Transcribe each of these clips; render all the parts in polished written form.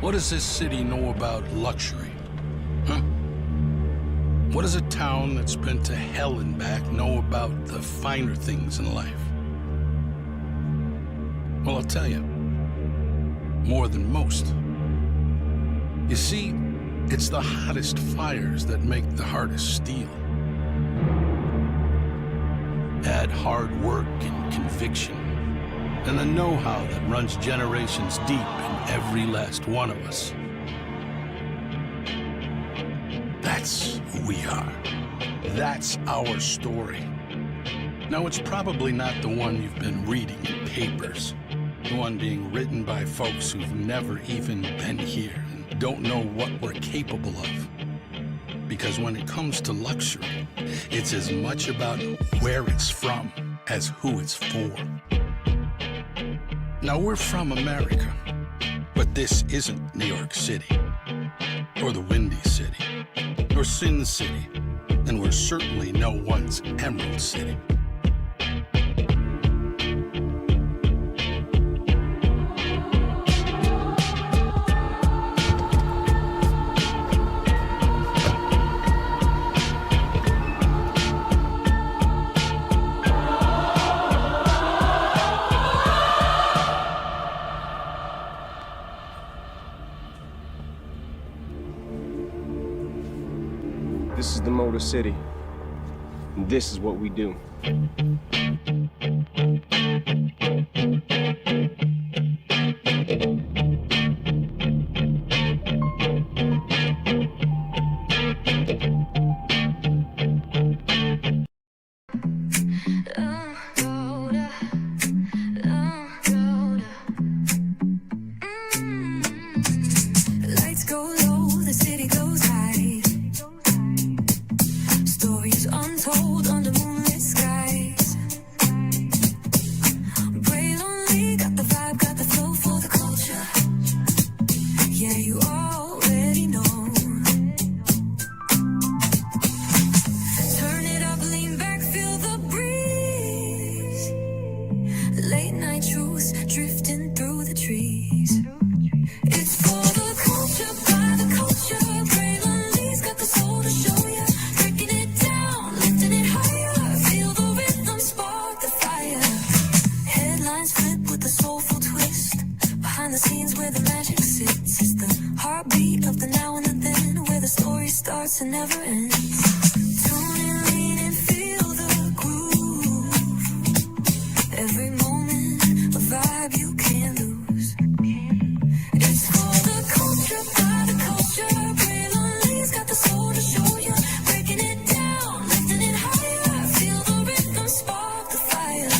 What does this city know about luxury? Huh? What does a town that's been to hell and back know about the finer things in life? Well, I'll tell you, more than most. You see, it's the hottest fires that make the hardest steel. Add hard work and conviction, and the know-how that runs generations deep in every last one of us. That's who we are. That's our story. Now, it's probably not the one you've been reading in papers, the one being written by folks who've never even been here and don't know what we're capable of. Because when it comes to luxury, it's as much about where it's from as who it's for. Now, we're from America, but this isn't New York City, or the Windy City, or Sin City, and we're certainly no one's Emerald City. This is the Motor City, and this is what we do. Untold under moonlit skies. Braylon got the vibe, got the flow for the culture. Yeah, you already know. Turn it up, lean back, feel the breeze. Late night truths drifting through the trees. It's for the culture, by the culture. Braylon got the soul to show ya. The scenes where the magic sits. It's the heartbeat of the now and the then, where the story starts and never ends. Tune in, lean and feel the groove. Every moment, a vibe you can't lose. It's for the culture, by the culture. Braylon got the soul to show you. Breaking it down, lifting it higher. Feel the rhythm, spark the fire.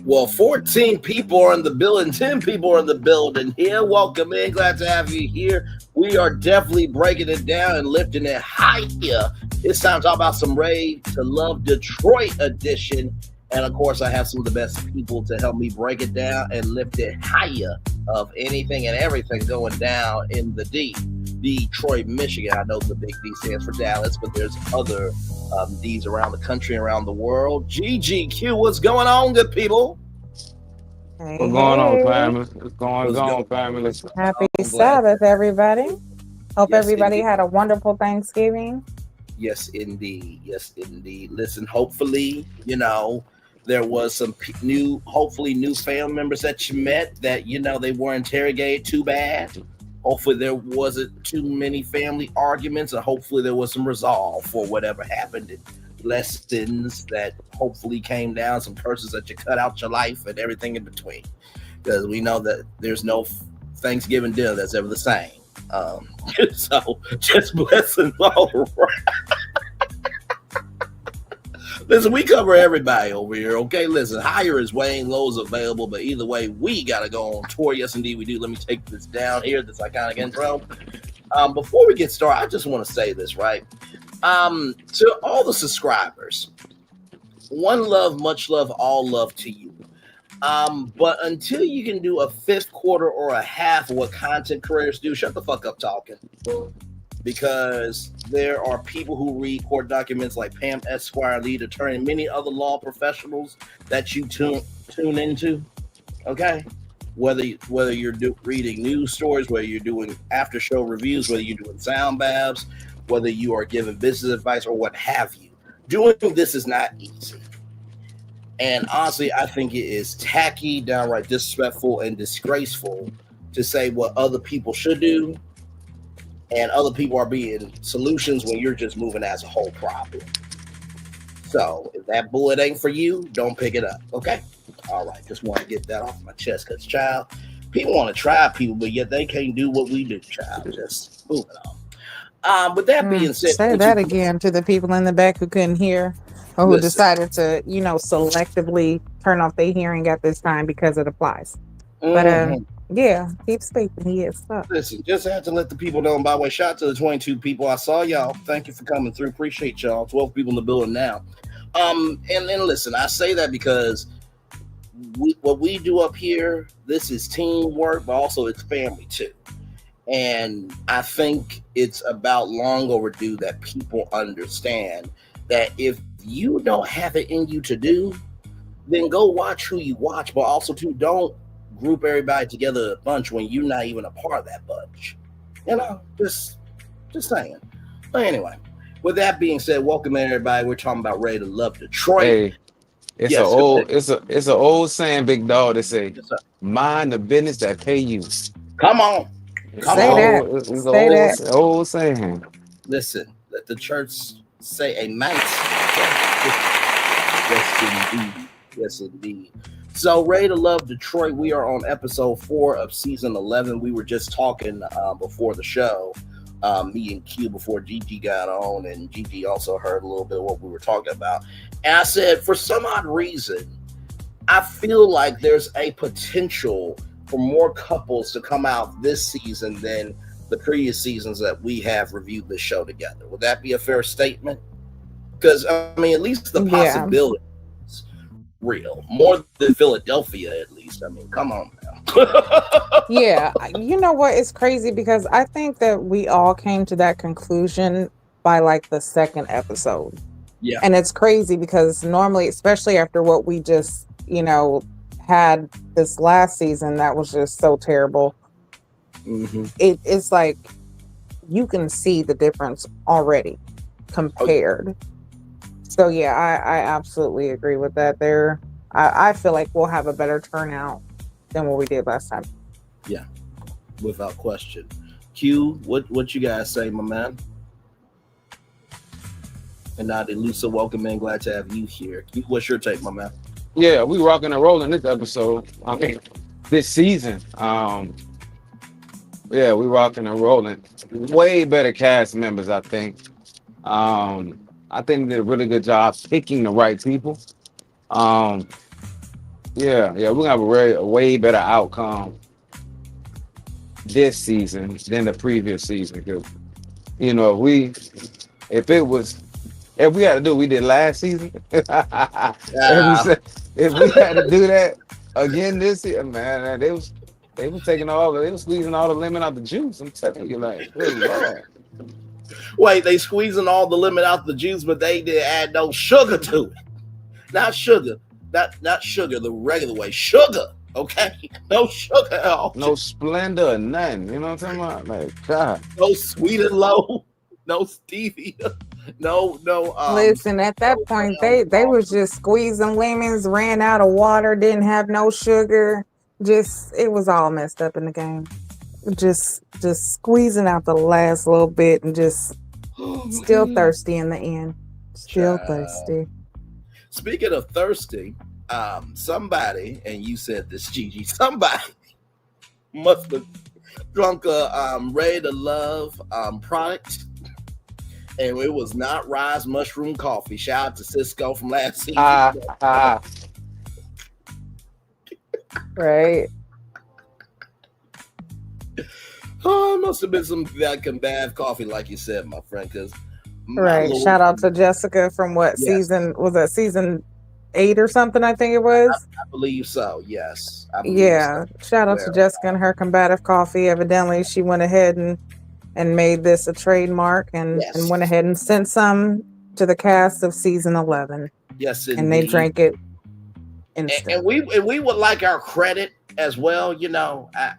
Well, 14 people are in the building, 10 people are in the building here. Welcome in. Glad to have you here. We are definitely breaking it down and lifting it higher. It's time to talk about some Rave to Love Detroit edition. And, of course, I have some of the best people to help me break it down and lift it higher of anything and everything going down in the Detroit, Michigan. I know the big D stands for Dallas, but there's other D's around the country, around the world. GGQ, what's going on, good people? What's going on, family? What's going on, family? Happy Sabbath, everybody. Hope Yes, everybody indeed. had a wonderful Thanksgiving. Yes, indeed. Yes, indeed. Listen, hopefully, there was some new family members that you met that, they weren't interrogated too bad. Hopefully there wasn't too many family arguments, and hopefully there was some resolve for whatever happened, and lessons that hopefully came down, some curses that you cut out your life and everything in between. Because we know that there's no Thanksgiving dinner that's ever the same. So just blessings all around. Listen, we cover everybody over here, okay? Listen, higher is weighing, low is available, but either way, we got to go on tour. Yes, indeed, we do. Let me take this down here, this iconic intro. Before we get started, I just want to say this, right? To all the subscribers, one love, much love, all love to you. But until you can do a fifth quarter or a half of what content creators do, shut the fuck up talking. Because there are people who read court documents like Pam Esquire, lead attorney, and many other law professionals that you tune into. Okay, whether you're reading news stories, whether you're doing after show reviews, whether you're doing sound baths, whether you are giving business advice or what have you, doing this is not easy. And honestly, I think it is tacky, downright disrespectful, and disgraceful to say what other people should do, and other people are being solutions when you're just moving as a whole problem. So if that bullet ain't for you, don't pick it up. Okay? All right. Just want to get that off my chest because, child, people want to try people, but yet they can't do what we do, child. Just moving on. With that being said, say that again to the people in the back who couldn't hear or who decided to, selectively turn off their hearing at this time because it applies. But yeah, keep speaking. Yes. Listen, just had to let the people know. And by the way, shout out to the 22 people. I saw y'all. Thank you for coming through. Appreciate y'all. 12 people in the building now. And listen, I say that because what we do up here, this is teamwork, but also it's family too. And I think it's about long overdue that people understand that if you don't have it in you to do, then go watch who you watch, but also too, don't group everybody together a bunch when you're not even a part of that bunch. Just saying. But anyway, with that being said, welcome everybody. We're talking about Ready to Love Detroit. Hey, it's an old saying, big dog, that say, mind the business that pay you. Come on. It's an old saying. Listen, let the church say amen. Yes, indeed. So, Ready to Love Detroit, we are on episode 4 of season 11. We were just talking before the show, me and Q, before Gigi got on, and Gigi also heard a little bit of what we were talking about. And I said, for some odd reason, I feel like there's a potential for more couples to come out this season than the previous seasons that we have reviewed this show together. Would that be a fair statement? Because, at least the possibility is real. More than Philadelphia, at least. Come on now. Yeah. You know what? It's crazy because I think that we all came to that conclusion by like the second episode. Yeah. And it's crazy because normally, especially after what we just, had this last season that was just so terrible. Mm-hmm. It's like you can see the difference already compared. Okay. So yeah, I absolutely agree with that. I feel like we'll have a better turnout than what we did last time. Yeah, without question. Q, what you guys say, my man? And now Lisa, welcome in. Glad to have you here. Q, what's your take, my man? Yeah, we rocking and rolling this episode. This season. Yeah, we rocking and rolling. Way better cast members, I think. I think they did a really good job picking the right people. Yeah, we're gonna have a way better outcome this season than the previous season. Because if we had to do what we did last season, if we had to do that again this year, man, they was squeezing all the lemon out the juice. I'm telling you, like, good Lord. Wait, they squeezing all the lemon out the juice, but they didn't add no sugar to it. Not sugar, not sugar the regular way. Sugar, okay? No sugar at all. No Splendor or nothing. You know what I'm talking about? Like, God. No Sweet and Low. No stevia. No. Listen, at that point, they was just squeezing lemons, ran out of water, didn't have no sugar. It was all messed up in the game. Just squeezing out the last little bit and just still thirsty in the end. Still thirsty. Speaking of thirsty, somebody, and you said this, Gigi, somebody must have drunk a Ready to Love product. And it was not Rise Mushroom Coffee. Shout out to Cisco from last season. Right. Oh, it must have been some vodka bath coffee, like you said, my friend. Because Right. Shout out to Jessica from what season was that? Season 8 or something, I think it was. I believe so. Yes. I believe Yeah. so. Shout out to Jessica and her combative coffee. Evidently, she went ahead and made this a trademark and went ahead and sent some to the cast of season 11. Yes, and they drank it instantly. And we would like our credit as well. You know, I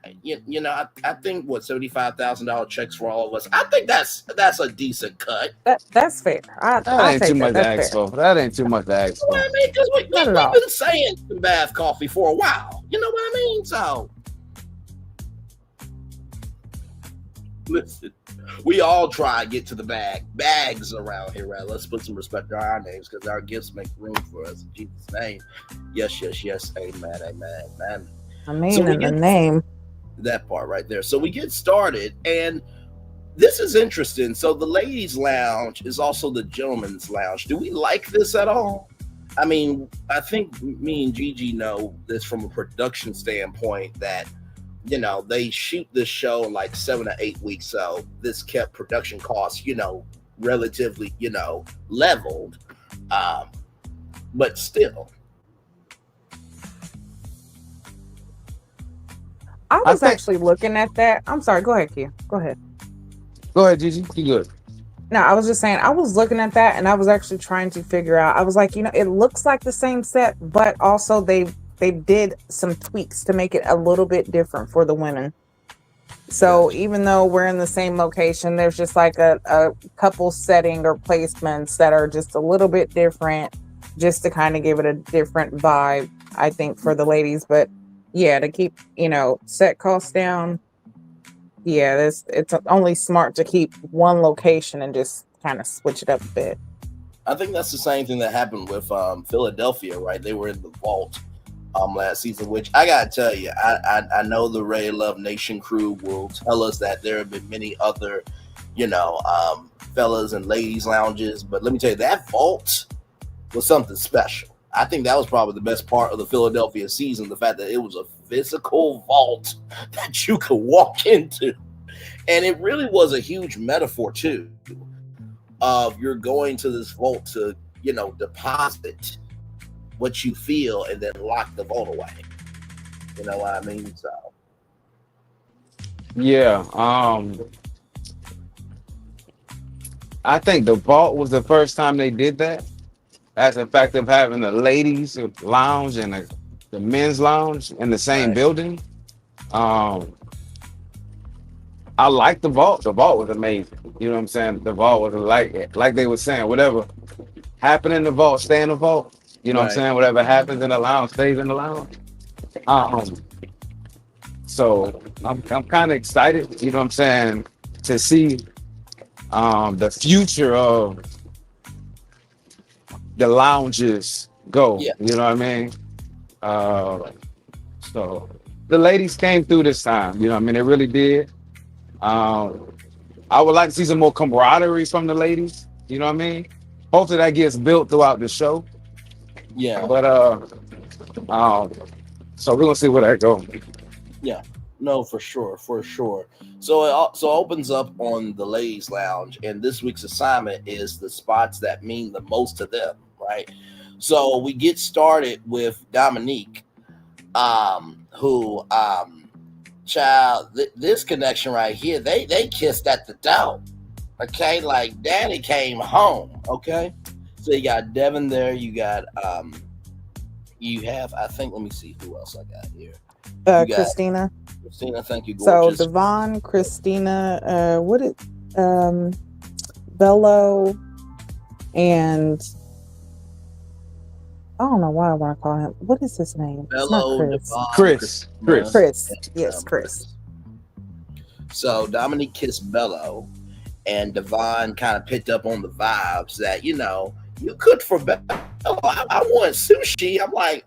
think what $75,000 checks for all of us. I think that's a decent cut. That's fair. That ain't too much to ask for. That ain't too much to ask for. I mean, because we've been saying some bath coffee for a while. You know what I mean? So listen, we all try to get to the bags around here, right? Let's put some respect on our names because our gifts make room for us in Jesus' name. Yes, amen. I mean, in the name. That part right there. So we get started, and this is interesting. So the ladies' lounge is also the gentleman's lounge. Do we like this at all? I mean, I think me and Gigi know this from a production standpoint that, you know, they shoot this show in like 7 to 8 weeks. So this kept production costs, you know, relatively, you know, leveled. But still. I was actually looking at that. I'm sorry. Go ahead, Kia. Go ahead. Go ahead, Gigi. You good. No, I was just saying, I was looking at that and I was actually trying to figure out. I was like, you know, it looks like the same set, but also they did some tweaks to make it a little bit different for the women. So even though we're in the same location, there's just like a couple setting or placements that are just a little bit different, just to kind of give it a different vibe, I think, for the ladies. But yeah, to keep, you know, set costs down. Yeah, it's only smart to keep one location and just kind of switch it up a bit. I think that's the same thing that happened with Philadelphia, right? They were in the vault last season, which I gotta tell you, I know the Ray Love Nation crew will tell us that there have been many other, you know, fellas and ladies lounges, but let me tell you, that vault was something special. I think that was probably the best part of the Philadelphia season, the fact that it was a physical vault that you could walk into. And it really was a huge metaphor too of you're going to this vault to, you know, deposit what you feel and then lock the vault away. You know what I mean? So yeah, I think the vault was the first time they did that. As a fact of having the ladies lounge and the men's lounge in the same building. I like the vault. The vault was amazing. You know what I'm saying? The vault was like they were saying, whatever happened in the vault, stay in the vault. You know what I'm saying? Whatever happens in the lounge, stays in the lounge. So I'm kind of excited, you know what I'm saying, to see the future of the lounges go. You know what I mean? So the ladies came through this time, you know what I mean? They really did. I would like to see some more camaraderie from the ladies, you know what I mean? Hopefully that gets built throughout the show. Yeah. But so we're gonna see where that goes. Yeah. No, for sure. So it also opens up on the ladies' lounge, and this week's assignment is the spots that mean the most to them, right? So we get started with Dominique, who, child, this connection right here, they kissed at the door, okay? Like Daddy came home, okay? So you got Devon there, you got, you have, I think, let me see who else I got here. Christina, thank you, gorgeous. So Devon, Christina, Bello, and I don't know why I want to call him. What is his name? Bello, it's not Chris. Chris. Yes, Chris. So Dominique kissed Bello, and Devon kind of picked up on the vibes that, you know, you cooked for Bello. I want sushi. I'm like,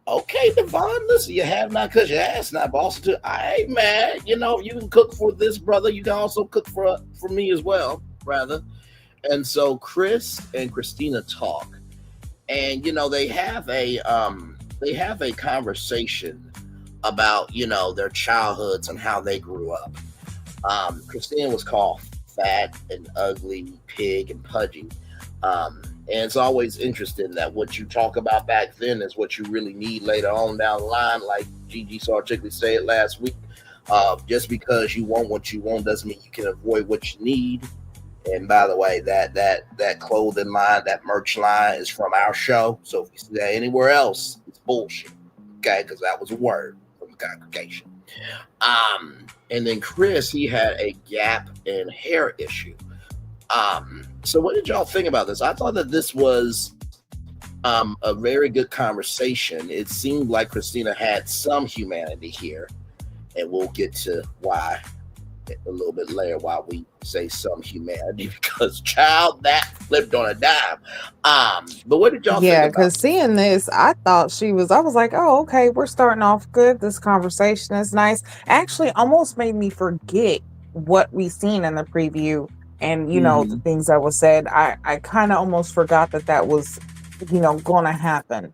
okay, Devon, listen, you have not because your ass not, but also too, I ain't mad. You know, you can cook for this brother. You can also cook for me as well, rather. And so Chris and Christina talk. And, you know, they have a conversation about, you know, their childhoods and how they grew up. Christina was called fat and ugly, pig and pudgy. And it's always interesting that what you talk about back then is what you really need later on down the line. Like Gigi so articulately said last week, just because you want what you want doesn't mean you can avoid what you need. And by the way, that clothing line, that merch line is from our show. So if you see that anywhere else, it's bullshit. Okay, because that was a word from the congregation. And then Chris, he had a gap in hair issue. So what did y'all think about this? I thought that this was a very good conversation. It seemed like Christina had some humanity here, and we'll get to why a little bit later why we say some humanity, because child, that flipped on a dime. But what did y'all think about? Because seeing this, I was like, oh, okay, we're starting off good. This conversation is nice. Actually, almost made me forget what we seen in the preview and, the things that was said. I kind of almost forgot that was, going to happen.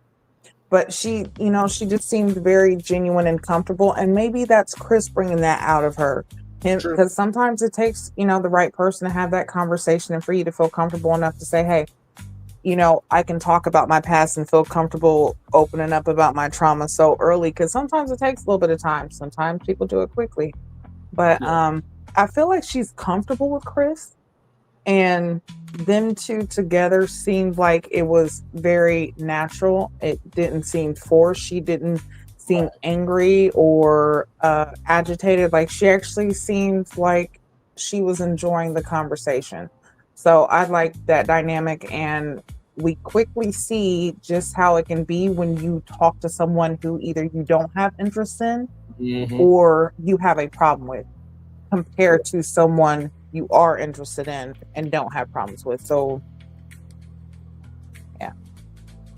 But she just seemed very genuine and comfortable. And maybe that's Chris bringing that out of her. Because sometimes it takes, the right person to have that conversation and for you to feel comfortable enough to say, hey, I can talk about my past and feel comfortable opening up about my trauma so early. Because sometimes it takes a little bit of time. Sometimes people do it quickly. But I feel like she's comfortable with Chris. And them two together seemed like it was very natural. It didn't seem forced. She didn't seem angry or agitated. Like she actually seemed like she was enjoying the conversation. So I like that dynamic, and we quickly see just how it can be when you talk to someone who either you don't have interest in or you have a problem with, compared to someone you are interested in and don't have problems with. So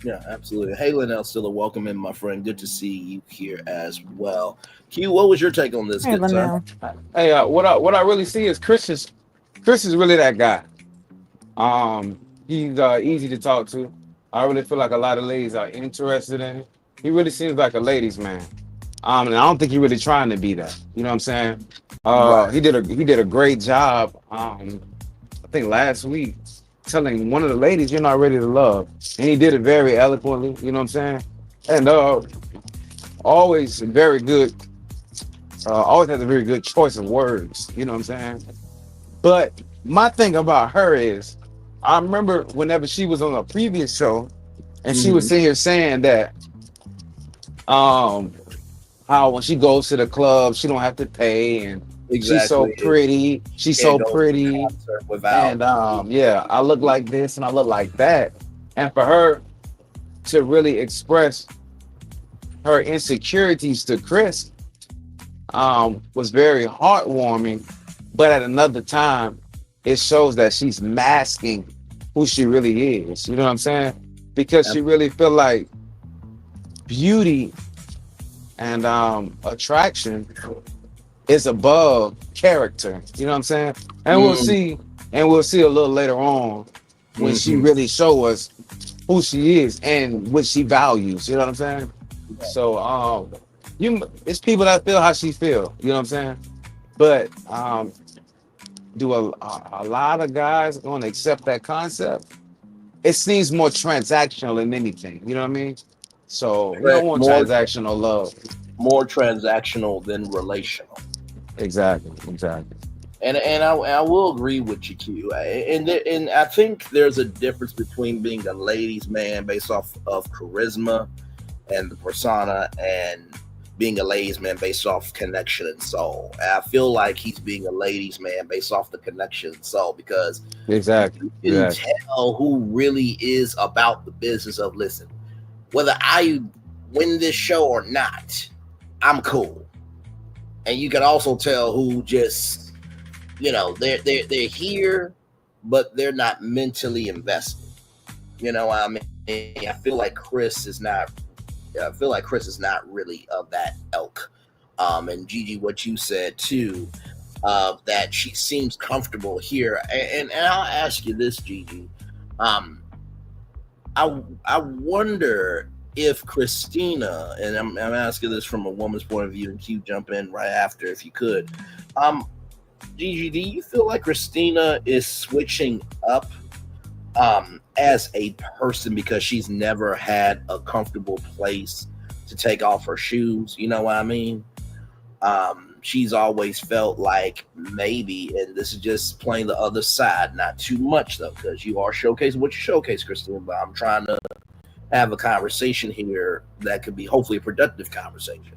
yeah, absolutely. Hey, Linnell, still a welcome in, my friend. Good to see you here as well. Q, what was your take on this? Hey, Good sir? Hey, what I really see is Chris is really that guy. He's easy to talk to. I really feel like a lot of ladies are interested in him. He really seems like a ladies' man. And I don't think he's really trying to be that. You know what I'm saying? Right. He did a great job. I think last week, telling one of the ladies you're not ready to love, and he did it very eloquently. You know what I'm saying? And always very good. Always has a very good choice of words. You know what I'm saying? But my thing about her is, I remember whenever she was on a previous show, and she was sitting here saying that, how when she goes to the club, she don't have to pay, and she's so pretty. She's so pretty. And I look like this and I look like that. And for her to really express her insecurities to Chris was very heartwarming. But at another time, it shows that she's masking who she really is. You know what I'm saying? Because she really feel like beauty and attraction is above character. You know what I'm saying? And we'll see a little later on when she really show us who she is and what she values. You know what I'm saying? So it's people that feel how she feel. You know what I'm saying? But do a lot of guys going to accept that concept? It seems more transactional than anything. You know what I mean? So you don't want transactional love. More transactional than relational. Exactly. And I will agree with you, Q. And I think there's a difference between being a ladies' man based off of charisma and the persona, and being a ladies' man based off connection and soul. And I feel like he's being a ladies' man based off the connection and soul, because you can tell who really is about the business of, listen, whether I win this show or not, I'm cool. And you can also tell who just, they're here, but they're not mentally invested. You know what I mean? I feel like Chris is not really of that ilk. And Gigi, what you said too, that she seems comfortable here. And I'll ask you this, Gigi. I wonder if Christina, and I'm asking this from a woman's point of view, and Q jump in right after if you could. Gigi, do you feel like Christina is switching up as a person because she's never had a comfortable place to take off her shoes? You know what I mean? She's always felt like maybe, and this is just playing the other side, not too much though, because you are showcasing what you showcase, Christina, but I'm trying to have a conversation here that could be hopefully a productive conversation.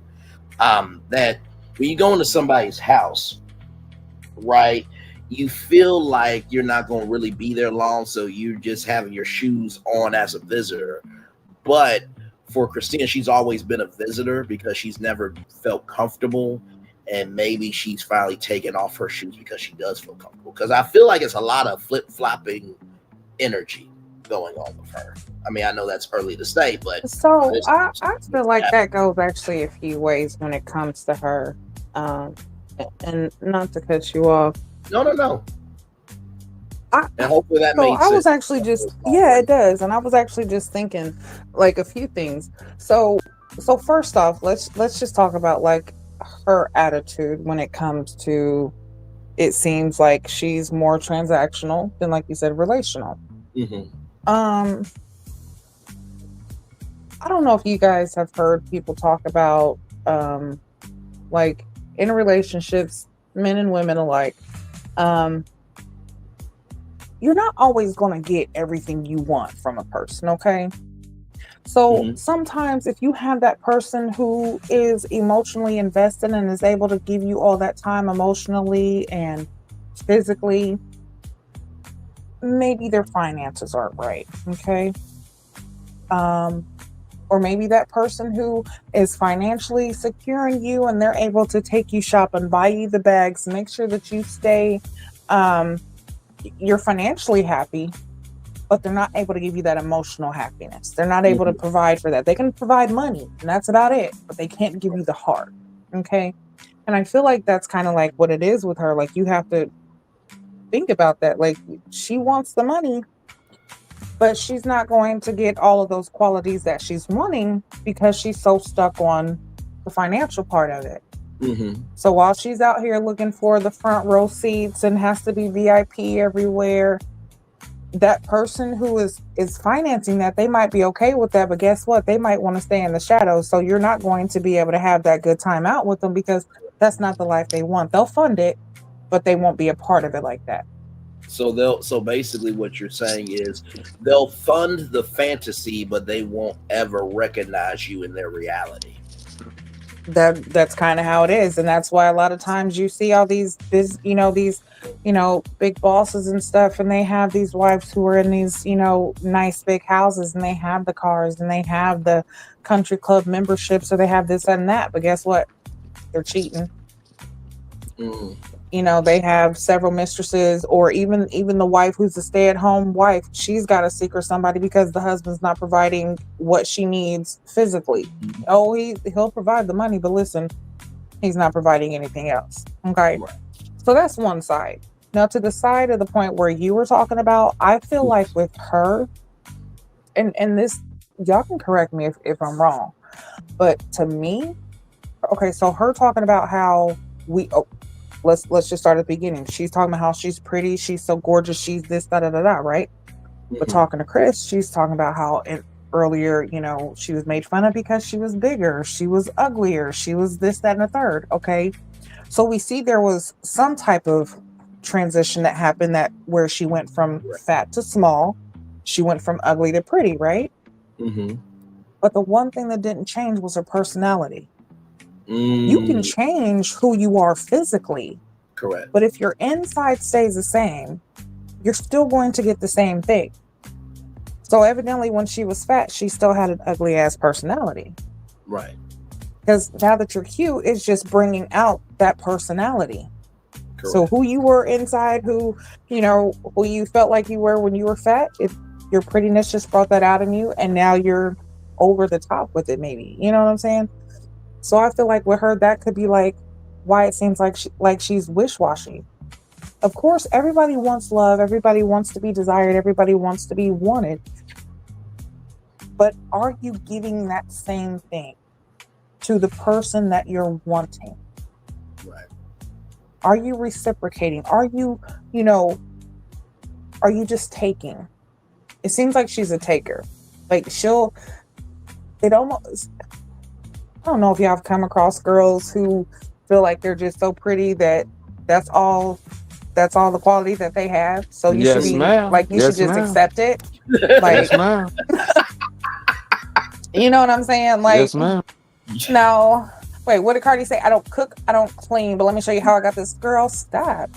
That when you go into somebody's house, right, you feel like you're not going to really be there long, so you're just having your shoes on as a visitor. But for Christina, she's always been a visitor because she's never felt comfortable, and maybe she's finally taken off her shoes because she does feel comfortable. Because I feel like it's a lot of flip-flopping energy going on with her. I mean, I know that's early to say, but so I feel like that goes actually a few ways when it comes to her. And not to cut you off. No. And hopefully that makes sense. I was actually just, yeah, it does. And I was actually just thinking like a few things. So first off, let's just talk about like her attitude when it comes to, it seems like she's more transactional than, like you said, relational. Mm-hmm. I don't know if you guys have heard people talk about like in relationships, men and women alike, you're not always going to get everything you want from a person, okay? So sometimes if you have that person who is emotionally invested and is able to give you all that time emotionally and physically, maybe their finances aren't right, okay? Or maybe that person who is financially securing you and they're able to take you shopping, buy you the bags, make sure that you stay, you're financially happy, but they're not able to give you that emotional happiness. They're not able to provide for that. They can provide money and that's about it, but they can't give you the heart. Okay. And I feel like that's kind of like what it is with her. Like you have to think about that. Like she wants the money, but she's not going to get all of those qualities that she's wanting because she's so stuck on the financial part of it. So while she's out here looking for the front row seats and has to be VIP everywhere, that person who is financing that, they might be okay with that, but guess what? They might want to stay in the shadows. So you're not going to be able to have that good time out with them because that's not the life they want. They'll fund it, but they won't be a part of it like that. So basically what you're saying is they'll fund the fantasy, but they won't ever recognize you in their reality. That's kind of how it is, and that's why a lot of times you see all these big bosses and stuff, and they have these wives who are in these nice big houses, and they have the cars, and they have the country club memberships, or they have this and that. But guess what? They're cheating. They have several mistresses, or even the wife who's a stay-at-home wife, she's got to seek her somebody because the husband's not providing what she needs physically. Oh, he'll provide the money, but listen, he's not providing anything else. Okay. Right. So that's one side. Now to the side of the point where you were talking about, I feel like with her, and this, y'all can correct me if I'm wrong, but to me, okay, so her talking about how let's just start at the beginning. She's talking about how she's pretty, she's so gorgeous, she's this, da da da da, right? But talking to Chris, she's talking about how earlier, she was made fun of because she was bigger, she was uglier, she was this, that, and the third. Okay, so we see there was some type of transition that happened where she went from fat to small, she went from ugly to pretty, right? But the one thing that didn't change was her personality. You can change who you are physically. Correct. But if your inside stays the same, you're still going to get the same thing. So evidently when she was fat, she still had an ugly ass personality. Right. Because now that you're cute, it's just bringing out that personality. Correct. So who you were inside, who you felt like you were when you were fat, your prettiness just brought that out in you, and now you're over the top with it, maybe. You know what I'm saying? So I feel like with her, that could be like why it seems like she's wish-washy. Of course, everybody wants love. Everybody wants to be desired. Everybody wants to be wanted. But are you giving that same thing to the person that you're wanting? Right. Are you reciprocating? Are you, are you just taking? It seems like she's a taker. Like it almost, I don't know if y'all have come across girls who feel like they're just so pretty that that's all the quality that they have. So you should Yes, be ma'am. like, you should Yes, just ma'am. accept it. Like, Yes, ma'am. you know what I'm saying? Like, Yes, ma'am. no, wait, what did Cardi say? I don't cook, I don't clean, but let me show you how I got this. Girl, stop.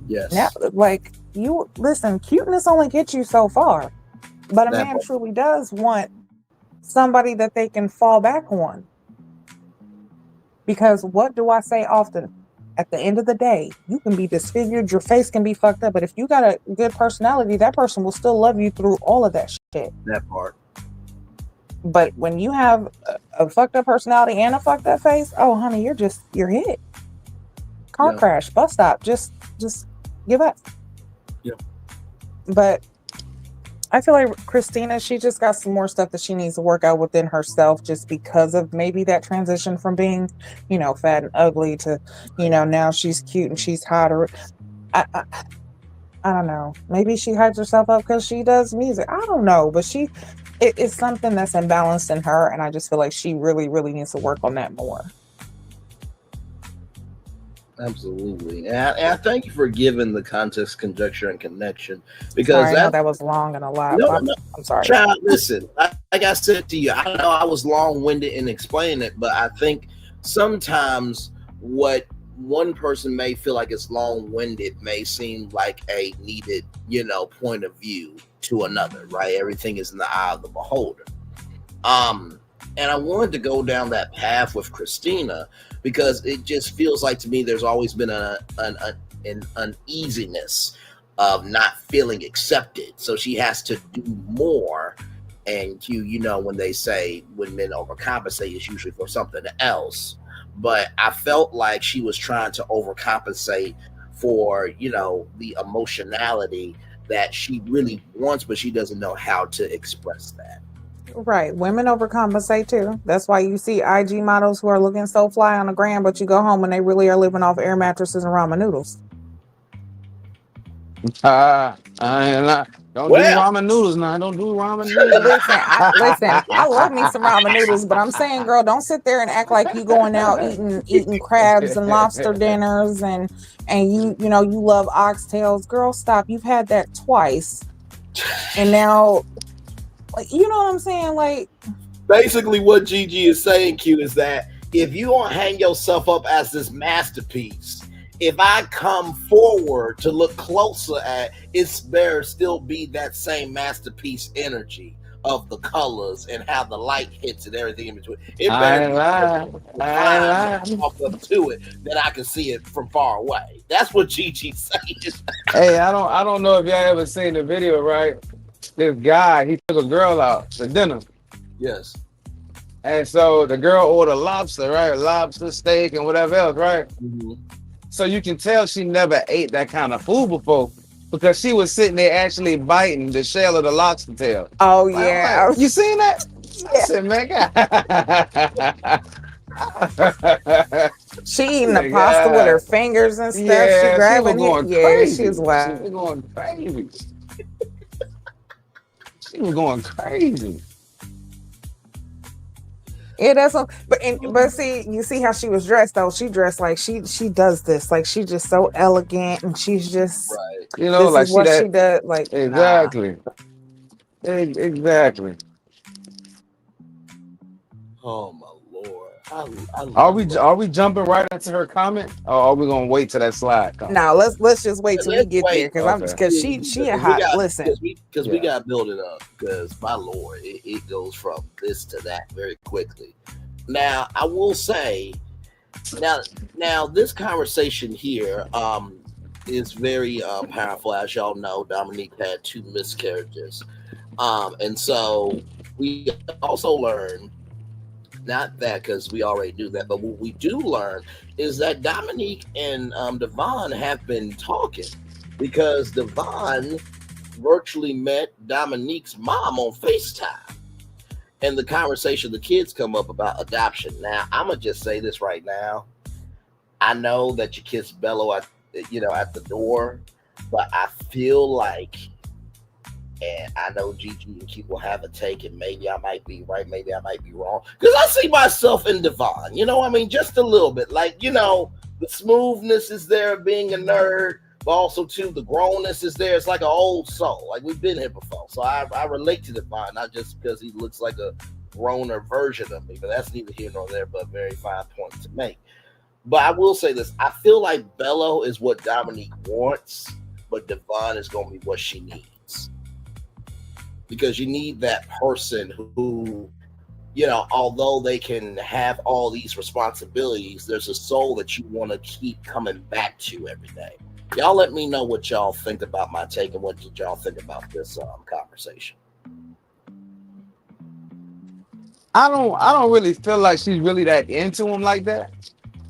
Yes. Now, like, you listen, cuteness only gets you so far, but a That man part. truly does want somebody that they can fall back on. Because what do I say often? At the end of the day, you can be disfigured, your face can be fucked up, but if you got a good personality, that person will still love you through all of that shit. That part. But when you have a fucked up personality and a fucked up face, oh honey, you're hit. Car crash, bus stop, just give up. Yeah. But I feel like Christina, she just got some more stuff that she needs to work out within herself, just because of maybe that transition from being, fat and ugly to, now she's cute and she's hot. Or I don't know. Maybe she hypes herself up because she does music. I don't know, but it's something that's imbalanced in her, and I just feel like she really, really needs to work on that more. Absolutely. And I thank you for giving the context, conjecture, and connection, because Sorry, I know that was long and a lot. No, I'm sorry. Child, listen, like I said to you, I know I was long-winded in explaining it, but I think sometimes what one person may feel like it's long-winded may seem like a needed, point of view to another, right? Everything is in the eye of the beholder. And I wanted to go down that path with Christina because it just feels like to me there's always been an uneasiness of not feeling accepted. So she has to do more. And when they say when men overcompensate, it's usually for something else. But I felt like she was trying to overcompensate for, the emotionality that she really wants, but she doesn't know how to express that. Right. Women overcompensate too. That's why you see IG models who are looking so fly on the gram, but you go home and they really are living off air mattresses and ramen noodles. I ain't lie. Don't do ramen noodles now. Don't do ramen noodles. Listen, I love me some ramen noodles, but I'm saying, girl, don't sit there and act like you going out eating crabs and lobster dinners and you love oxtails. Girl, stop. You've had that twice. And now, you know what I'm saying? Like, basically what Gigi is saying, Q, is that if you don't hang yourself up as this masterpiece, if I come forward to look closer at, it's better still be that same masterpiece energy of the colors and how the light hits and everything in between. It better walk up to it that I can see it from far away. That's what Gigi's saying. Hey, I don't know if y'all ever seen the video, right? This guy, he took a girl out to dinner. Yes. And so the girl ordered lobster, right? Lobster, steak, and whatever else, right? Mm-hmm. So you can tell she never ate that kind of food before because she was sitting there actually biting the shell of the lobster tail. Oh, yeah. You seen that? Yeah. I said, man, she eating the pasta with her fingers and stuff. Yeah, she grabbing she was going it. crazy. Yeah, she was wild. She was going crazy. She was going crazy. Yeah, that's a, but see, you see how she was dressed though. She dressed like she does this, like she's just so elegant, and she's just right. This like is what she does. Like exactly, exactly. Oh my Lord! Are we jumping right into her comment, or are we gonna wait till that slide comes? No, let's just wait till we get there because she hot. Listen, because we got to build it up. Because my Lord, it goes from this to that very quickly. Now I will say, now this conversation here is very powerful. As y'all know, Dominique had 2 miscarriages, and so we also learned. Not that, because we already knew that, but what we do learn is that Dominique and Devon have been talking, because Devon virtually met Dominique's mom on FaceTime. And the conversation, the kids come up about adoption. Now, I'm going to just say this right now. I know that your kiss Bello, at the door. But I feel like, and I know Gigi and Q will have a take, and maybe I might be right, maybe I might be wrong, because I see myself in Devon. Just a little bit. Like, the smoothness is there, being a nerd, but also too the grownness is there. It's like an old soul. Like, we've been here before, so I relate to Devon, not just because he looks like a growner version of me, but that's neither here nor there. But a very fine point to make. But I will say this: I feel like Bello is what Dominique wants, but Devon is going to be what she needs. Because you need that person who, although they can have all these responsibilities, there's a soul that you want to keep coming back to every day. Y'all let me know what y'all think about my take, and what did y'all think about this conversation. I don't really feel like she's really that into him like that.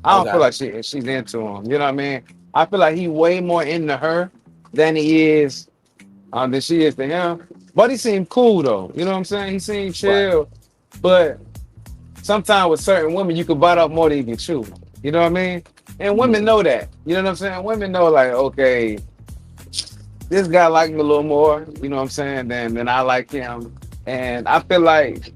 I don't feel like she's into him. You know what I mean? I feel like he's way more into her than than she is to him. But he seemed cool though. You know what I'm saying? He seemed chill. Right. But sometimes with certain women, you can bite off more than you can chew. You know what I mean? And women know that. You know what I'm saying? Women know, like, okay, this guy like me a little more, you know what I'm saying, than I like him. And I feel like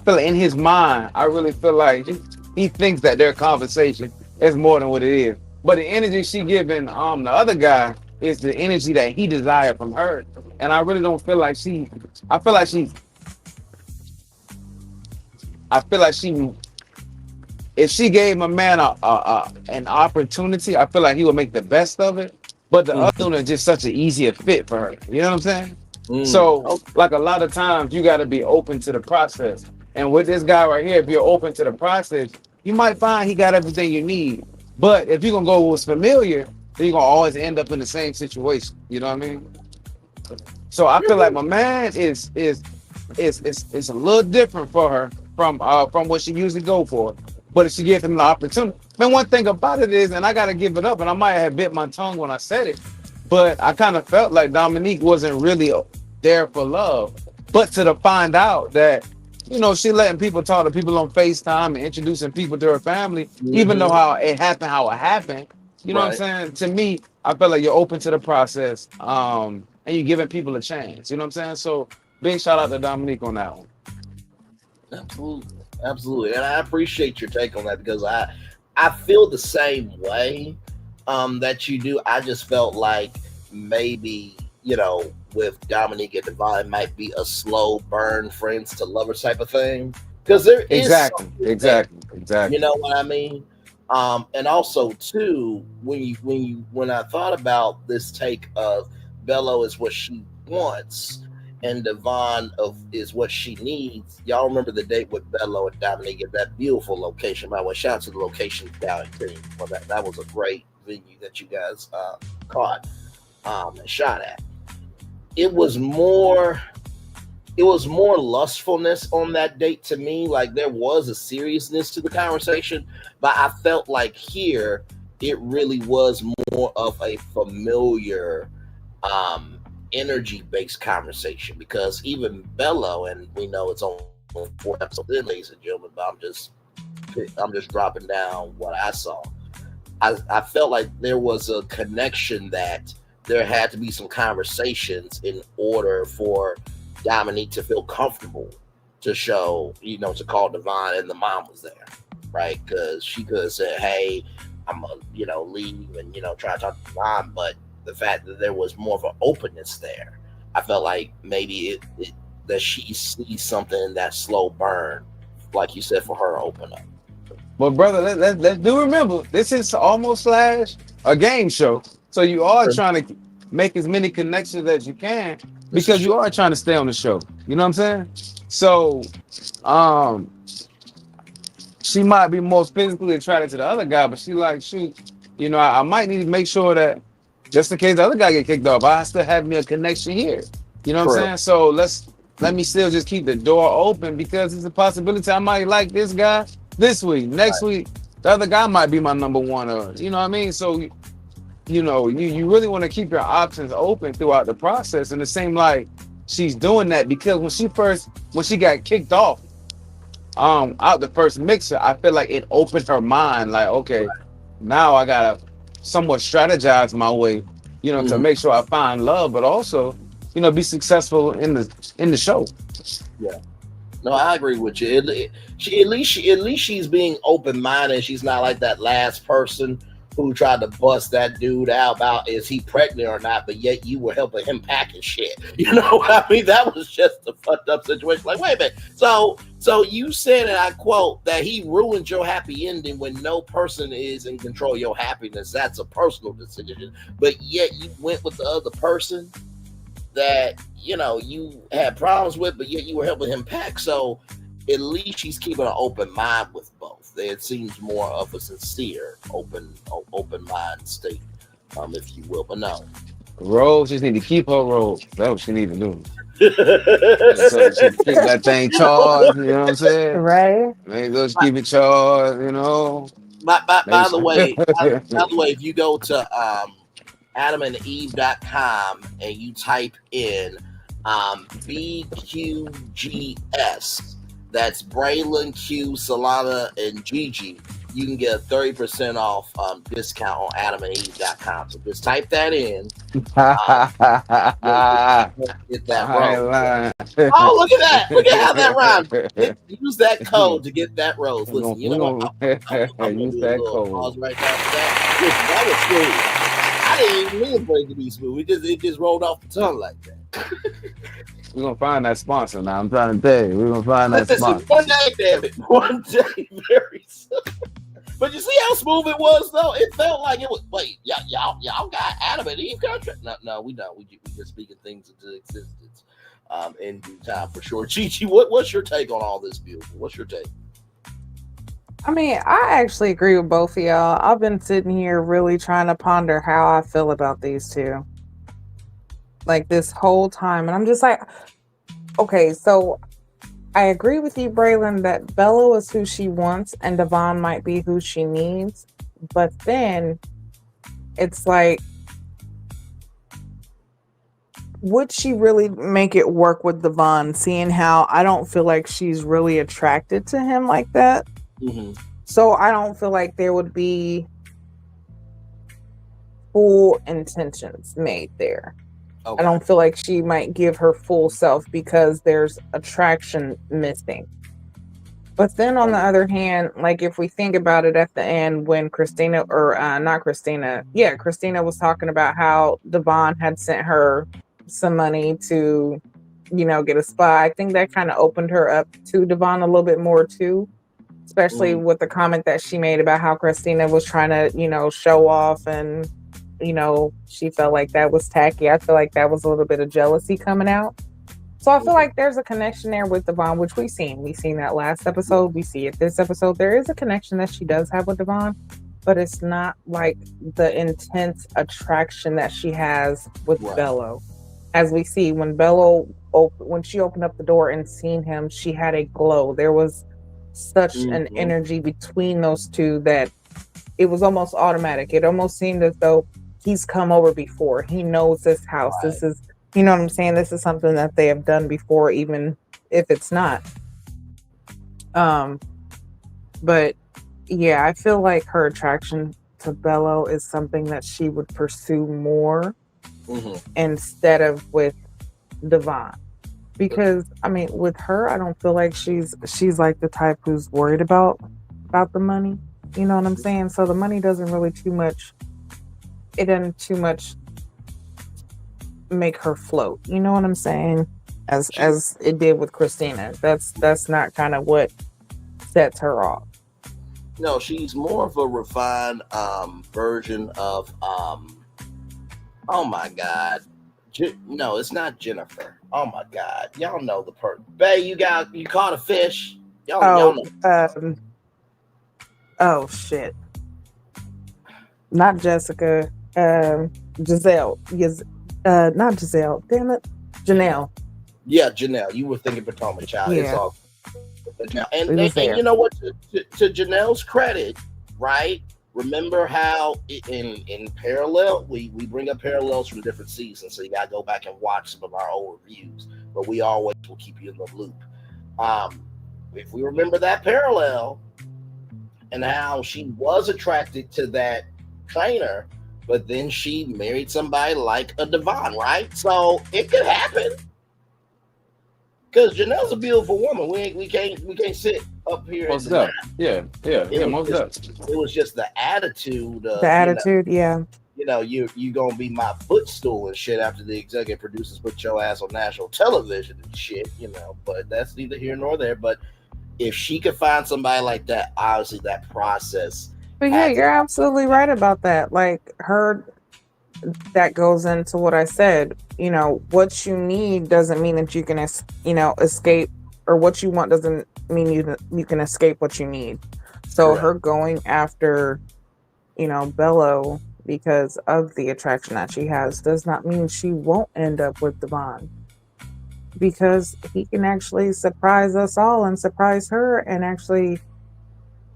in his mind, I really feel like he thinks that their conversation is more than what it is. But the energy she giving the other guy is the energy that he desired from her. And I really don't feel like I feel like if she gave a man an opportunity, I feel like he would make the best of it. But the other one is just such an easier fit for her. You know what I'm saying? So, like, a lot of times you got to be open to the process. And with this guy right here, if you're open to the process, you might find he got everything you need. But if you're going to go with what's familiar, then you're going to always end up in the same situation. You know what I mean? So I feel like my man is a little different for her from what she usually go for. But if she gives him the opportunity. Man, one thing about it is, and I got to give it up, and I might have bit my tongue when I said it, but I kind of felt like Dominique wasn't really there for love. But to find out that, she letting people talk to people on FaceTime and introducing people to her family, even though how it happened. You know what I'm saying? To me, I felt like you're open to the process, and you're giving people a chance. You know what I'm saying? So big shout out to Dominique on that one. Absolutely. And I appreciate your take on that, because I feel the same way that you do. I just felt like maybe, with Dominique and Devon, it might be a slow burn, friends to lovers type of thing. Because there is exactly. You know what I mean? And also too, when I thought about this take of Bello is what she wants and Devon is what she needs. Y'all remember the date with Bello and Dominique at that beautiful location? By the way, shout out to the location down team. Well, that was a great venue that you guys caught and shot at. It was more lustfulness on that date to me. Like, there was a seriousness to the conversation, but I felt like here it really was more of a familiar energy-based conversation, because even Bello, and we know it's only 4 episodes in, ladies and gentlemen, but I'm just dropping down what I saw. I felt like there was a connection, that there had to be some conversations in order for Dominique to feel comfortable to show, to call Devon, and the mom was there, right? Because she could have said, hey, I'm gonna, leave and, try to talk to Devon, but the fact that there was more of an openness there, I felt like maybe that she sees something in that slow burn, like you said, for her to open up. But brother, let's do remember, this is almost a game show. So you are trying to make as many connections as you can, because you are trying to stay on the show. You know what I'm saying? So she might be more physically attracted to the other guy, but she like, shoot, I might need to make sure that just in case the other guy get kicked off, I still have me a connection here. You know what I'm saying? So let me still just keep the door open, because it's a possibility I might like this guy this week. Next week, the other guy might be my number one. You know what I mean? So, you really want to keep your options open throughout the process. And it seemed like she's doing that, because when she got kicked off out the first mixer, I feel like it opened her mind. Like, okay, now I gotta somewhat strategize my way, to make sure I find love, but also, be successful in the show. Yeah. No, I agree with you. At least she's being open minded. She's not like that last person who tried to bust that dude out about is he pregnant or not, but yet you were helping him pack his shit. I mean, that was just a fucked up situation. Like, wait a minute. So you said, and I quote, that he ruined your happy ending when no person is in control of your happiness. That's a personal decision. But yet you went with the other person that, you had problems with, but yet you were helping him pack. So at least she's keeping an open mind with both. It seems more of a sincere, open mind state, if you will. But no, Rose just need to keep her role. That's what she need to do. So she keep that thing charged. You know what I'm saying? Right. Maybe just keep it charged. By the way, if you go to adamandeve.com and you type in BQGS, that's Braylon, Q, Solana, and Gigi, you can get a 30% off discount on adamandeve.com. So just type that in. Get that rose. Oh, look at that. Look at how that rhymes. Use that code to get that rose. Listen, you know what? I'm going to do a little pause right now for that. Listen, that was smooth. I didn't even mean for it to be smooth. It just rolled off the tongue like that. We're going to find that sponsor now. I'm trying to tell you. We're going to find that sponsor. One day, damn it. One day, very soon. But you see how smooth it was, though? It felt like it was, wait, y'all got Adam and Eve contract? No, we don't. We just speaking things into existence in due time, for sure. Gigi, what's your take on all this, beautiful? What's your take? I mean, I actually agree with both of y'all. I've been sitting here really trying to ponder how I feel about these two. Like this whole time. And I'm just like, okay, so I agree with you, Braylon, that Bello is who she wants and Devon might be who she needs. But then it's like, would she really make it work with Devon, seeing how I don't feel like she's really attracted to him like that? Mm-hmm. So I don't feel like there would be full intentions made there. Okay. I don't feel like she might give her full self because there's attraction missing. But then on the other hand, like if we think about it at the end when Christina was talking about how Devon had sent her some money to, get a spy. I think that kind of opened her up to Devon a little bit more too. Especially with the comment that she made about how Christina was trying to, show off and, she felt like that was tacky. I feel like that was a little bit of jealousy coming out. So I feel like there's a connection there with Devon, which we've seen. We've seen that last episode. We see it this episode. There is a connection that she does have with Devon, but it's not like the intense attraction that she has with Bello. As we see, when she opened up the door and seen him, she had a glow. There was such an energy between those two that it was almost automatic. It almost seemed as though he's come over before. He knows this house. Right. This is, you know what I'm saying? This is something that they have done before, even if it's not. But yeah, I feel like her attraction to Bello is something that she would pursue more instead of with Devon. Because I mean, with her, I don't feel like she's like the type who's worried about the money. You know what I'm saying? So the money doesn't really too much make her float. You know what I'm saying? As it did with Christina. That's not kind of what sets her off. No, she's more of a refined version of oh my God. No, it's not Jennifer. Oh my God, y'all know the person. Bae, you caught a fish. Y'all know. Oh shit! Not Jessica. Giselle. Yes. Not Giselle. Damn it, Janelle. Yeah, Janelle. You were thinking Potomac Child. Yeah. It's all. And you know what? To Janelle's credit, right? Remember how in parallel, we bring up parallels from different seasons, so you gotta go back and watch some of our old reviews, but we always will keep you in the loop. If we remember that parallel and how she was attracted to that trainer, but then she married somebody like a Devon, right? So it could happen. Because Janelle's a beautiful woman. We can't sit up here and Most deny. up. Yeah. Most up. It was just the attitude. The attitude, yeah. You gonna be my footstool and shit after the executive producers put your ass on national television and shit. But that's neither here nor there. But if she could find somebody like that, obviously that process. But yeah, you're absolutely right about that. Like that goes into what I said. What you need doesn't mean that you can, escape, or what you want doesn't mean you can escape what you need. So her going after, Bello because of the attraction that she has does not mean she won't end up with Devon, because he can actually surprise us all and surprise her and actually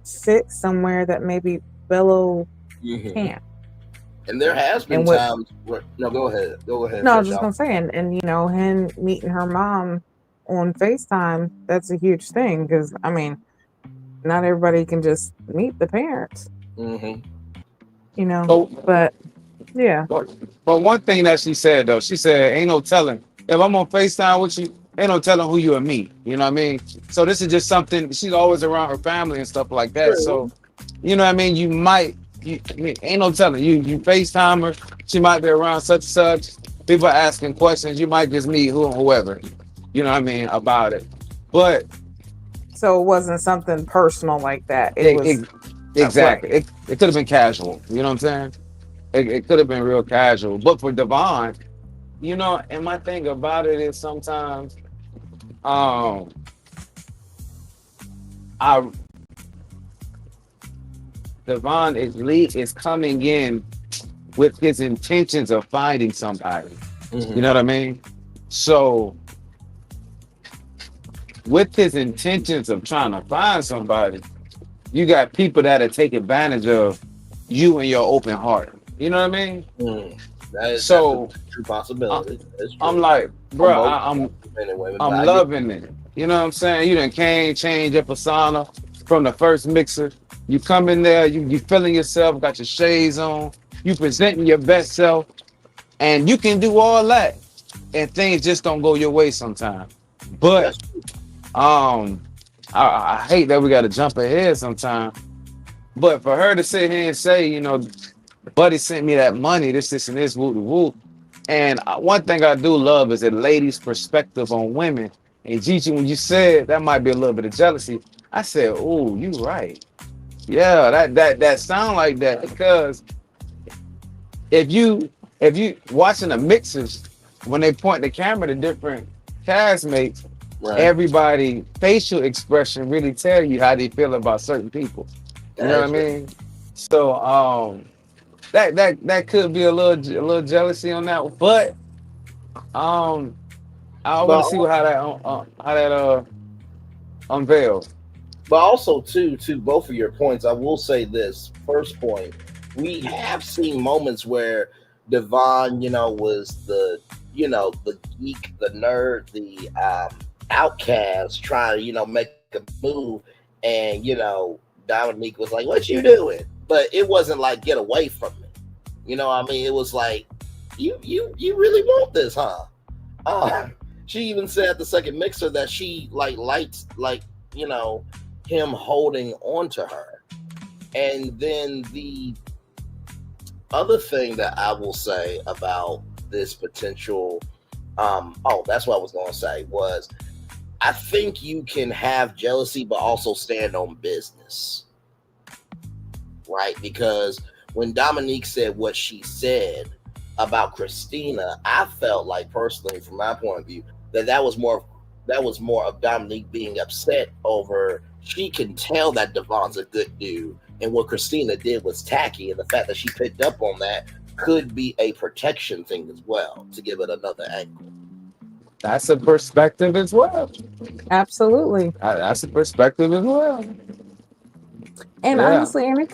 fit somewhere that maybe Bello can't. And there has been times where go ahead. No, I was just gonna say, and him meeting her mom on FaceTime, that's a huge thing, because not everybody can just meet the parents. But yeah. But one thing that she said though, she said, "Ain't no telling if I'm on FaceTime with you. Ain't no telling who you and me." You know what I mean? So this is just something. She's always around her family and stuff like that. True. So, you know what I mean? You might. Ain't no telling. You FaceTime her. She might be around such and such. People are asking questions. You might just meet whoever. You know what I mean about it. But so it wasn't something personal like that. It was exactly. It could have been casual. You know what I'm saying? It could have been real casual. But for Devon, and my thing about it is sometimes, Devon is coming in with his intentions of finding somebody. You know what I mean? So with his intentions of trying to find somebody, you got people that'll take advantage of you and your open heart. You know what I mean? That's a true possibility. I'm like, bro, I'm loving it. You know what I'm saying? You done change your persona from the first mixer. You come in there, you feeling yourself, got your shades on, you presenting your best self, and you can do all that, and things just don't go your way sometimes. But I hate that we got to jump ahead sometimes. But for her to sit here and say, Buddy sent me that money, this, and this, whoop, whoop. And one thing I do love is a lady's perspective on women. And Gigi, when you said that might be a little bit of jealousy, I said, "Oh, you right. Yeah, that sound like that." Because if you watching the mixers, when they point the camera to different castmates, everybody facial expression really tell you how they feel about certain people. You know what I mean? So that could be a little jealousy on that one, but I want to see how that unveils. But also to both of your points, I will say this. First point, we have seen moments where Devon, was the geek, the nerd, the outcast trying to, make a move, and Dominique was like, "What you doing?" But it wasn't like, "Get away from me." You know what I mean? It was like, you really want this, huh? She even said the second mixer that she likes him holding on to her. And then the other thing that I will say about this potential, that's what I was going to say, was I think you can have jealousy but also stand on business, right? Because when Dominique said what she said about Christina, I felt like, personally, from my point of view, that was more of Dominique being upset over, she can tell that Devon's a good dude, and what Christina did was tacky, and the fact that she picked up on that could be a protection thing as well, to give it another angle. That's a perspective as well. Absolutely. That's a perspective as well. And honestly, and it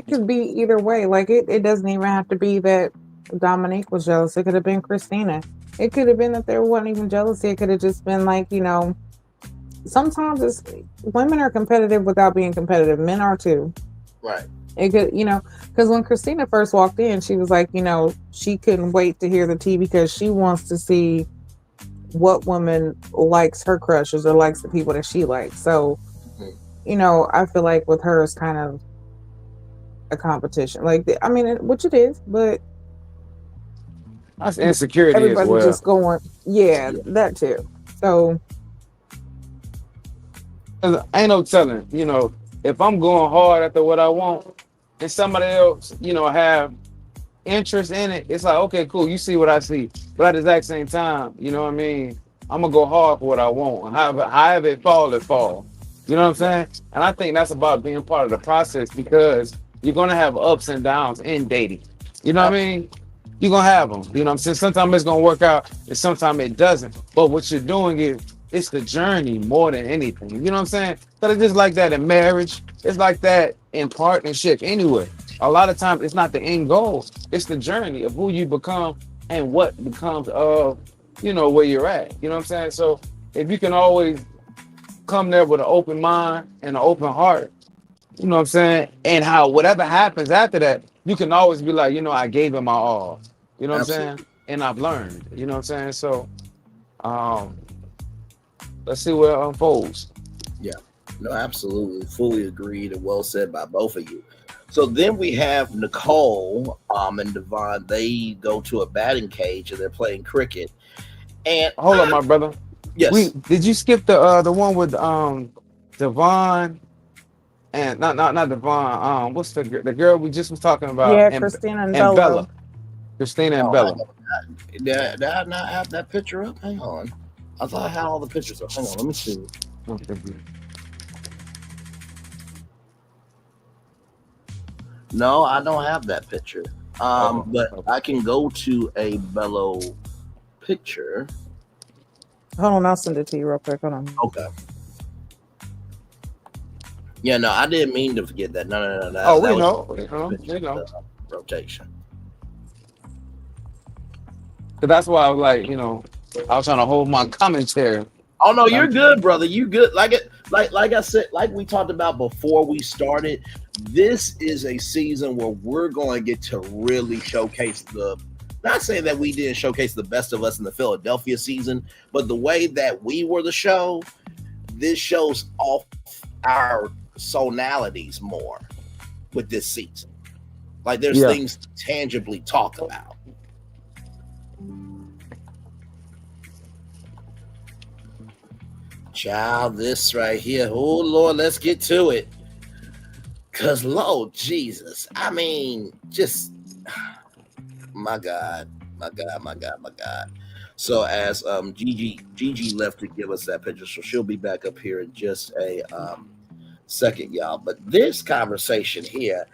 could be either way. Like it doesn't even have to be that Dominique was jealous. It could have been Christina. It could have been that there wasn't even jealousy. It could have just been like, sometimes women are competitive without being competitive. Men are too. Right. It could, because when Christina first walked in, she was like, she couldn't wait to hear the tea because she wants to see what woman likes her crushes or likes the people that she likes. So, I feel like with her, it's kind of a competition. Like, which it is, but that's insecurity as everybody well. just going, that too. So, ain't no telling, if I'm going hard after what I want and somebody else, have interest in it, it's like, okay, cool, you see what I see. But at the exact same time, you know what I mean? I'm gonna go hard for what I want. However it fall, it fall. You know what I'm saying? And I think that's about being part of the process because you're gonna have ups and downs in dating. You know what I mean? You're gonna have them. You know what I'm saying? Sometimes it's gonna work out and sometimes it doesn't. But what you're doing is it's the journey more than anything. You know what I'm saying? So it's just like that in marriage. It's like that in partnership anyway. A lot of times it's not the end goal. It's the journey of who you become and what becomes of, where you're at. You know what I'm saying? So if you can always come there with an open mind and an open heart, you know what I'm saying? And how whatever happens after that, you can always be like, I gave it my all. You know what I'm saying? And I've learned. You know what I'm saying? So let's see where it unfolds. Yeah. No, absolutely. Fully agreed and well said by both of you. So then we have Nicole and Devon. They go to a batting cage and they're playing cricket. And hold on, my brother. Yes. Did you skip the one with Devon and not Devon? What's the girl we just was talking about? Yeah, Christina and Bello. Christina and Bello. Did I not have that picture up? Hang on. I thought I had all the pictures up. Hang on, let me see. No, I don't have that picture. But I can go to a Bello picture. Hold on, I'll send it to you real quick. Hold on. Okay. Yeah, no, I didn't mean to forget that. No. We know. Rotation. So that's why I was like, I was trying to hold my commentary. Oh no, you're good, brother. You good. Like I said, like we talked about before we started, this is a season where we're going to get to really showcase not saying that we didn't showcase the best of us in the Philadelphia season, but the way that we were the show, this shows off our sonalities more with this season. Like there's things to tangibly talk about. Child, this right here. Oh Lord, let's get to it. Cause Lord Jesus, I mean, just my God. So as Gigi left to give us that picture, so she'll be back up here in just a second, y'all. But this conversation here,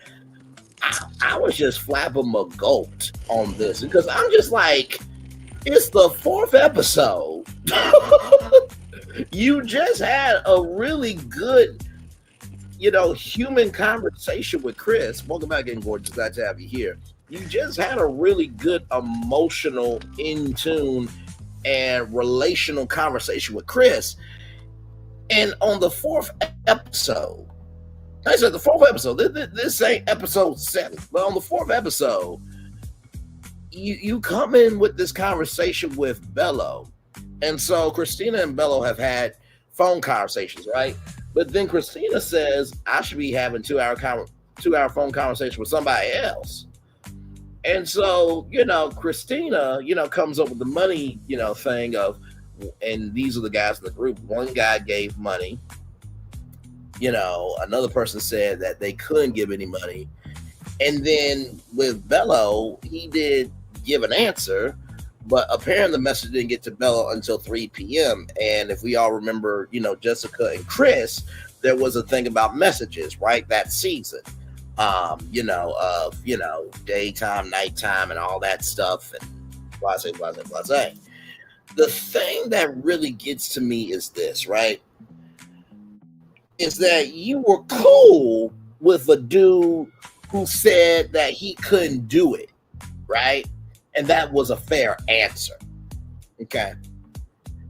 I was just flabbergasted on this because I'm just like, it's the 4th episode. You just had a really good, human conversation with Chris. Welcome back in, gorgeous. Glad to have you here. You just had a really good emotional, in tune, and relational conversation with Chris. And on the 4th episode, I said the 4th episode, this ain't episode 7, but on the 4th episode, you come in with this conversation with Bello. And so Christina and Bello have had phone conversations, right? But then Christina says, I should be having 2-hour phone conversation with somebody else. And so, Christina, comes up with the money, thing of, and these are the guys in the group. One guy gave money. Another person said that they couldn't give any money. And then with Bello, he did give an answer, but apparently the message didn't get to Bello until 3 p.m. And if we all remember, Jessica and Chris, there was a thing about messages, right? That season, daytime, nighttime, and all that stuff, and blase. The thing that really gets to me is this, right? Is that you were cool with a dude who said that he couldn't do it, right? And that was a fair answer. Okay.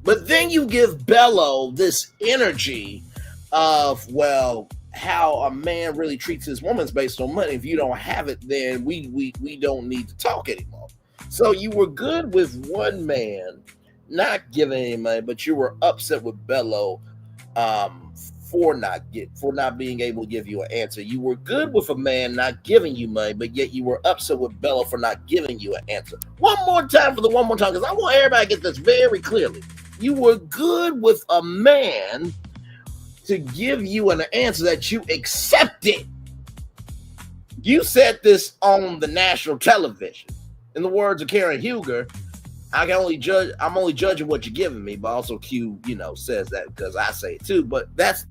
But then you give Bello this energy of, well, how a man really treats his woman is based on money. If you don't have it, then we don't need to talk anymore. So you were good with one man not giving any money, but you were upset with Bello for not being able to give you an answer. You were good with a man not giving you money, but yet you were upset with Bello for not giving you an answer. One more time, because I want everybody to get this very clearly. You were good with a man to give you an answer that you accepted. You said this on the national television. In the words of Karen Huger, I'm only judging what you're giving me, but also Q, says that because I say it too. But that's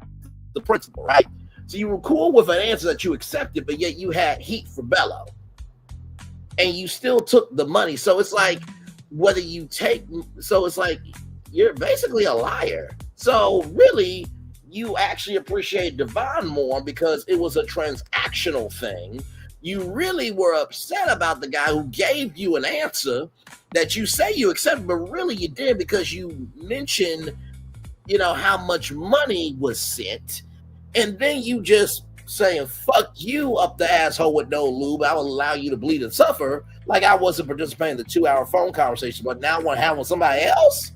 the principle, right? So you were cool with an answer that you accepted, but yet you had heat for Bello. And you still took the money. So it's like you're basically a liar. So really, you actually appreciate Devon more because it was a transactional thing. You really were upset about the guy who gave you an answer that you say you accepted, but really you did because you mentioned, how much money was sent. And then you just saying, fuck you up the asshole with no lube. I will allow you to bleed and suffer. Like I wasn't participating in the 2-hour phone conversation, but now I want to have with somebody else.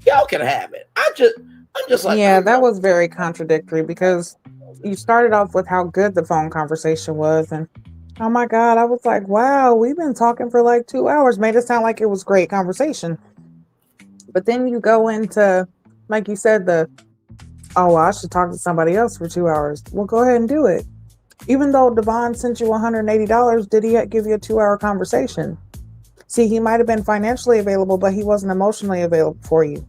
Y'all can have it. I'm just like, yeah, that was very contradictory because you started off with how good the phone conversation was, and oh my God, I was like, wow, we've been talking for like 2 hours. Made it sound like it was great conversation. But then you go into, like you said, I should talk to somebody else for 2 hours. Well, go ahead and do it. Even though Devon sent you $180, did he give you a 2-hour conversation? See, he might have been financially available, but he wasn't emotionally available for you.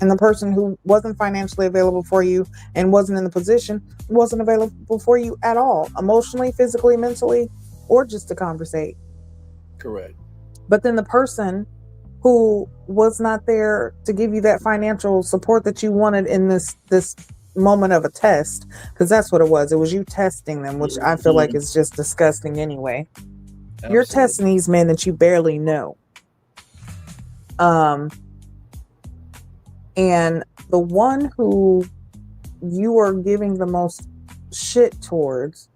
And the person who wasn't financially available for you and wasn't in the position wasn't available for you at all, emotionally, physically, mentally, or just to conversate. Correct. But then the person who was not there to give you that financial support that you wanted in this moment of a test, because that's what it was. It was you testing them, which I feel like is just disgusting anyway. Absolutely. You're testing these men that you barely know. And the one who you are giving the most shit towards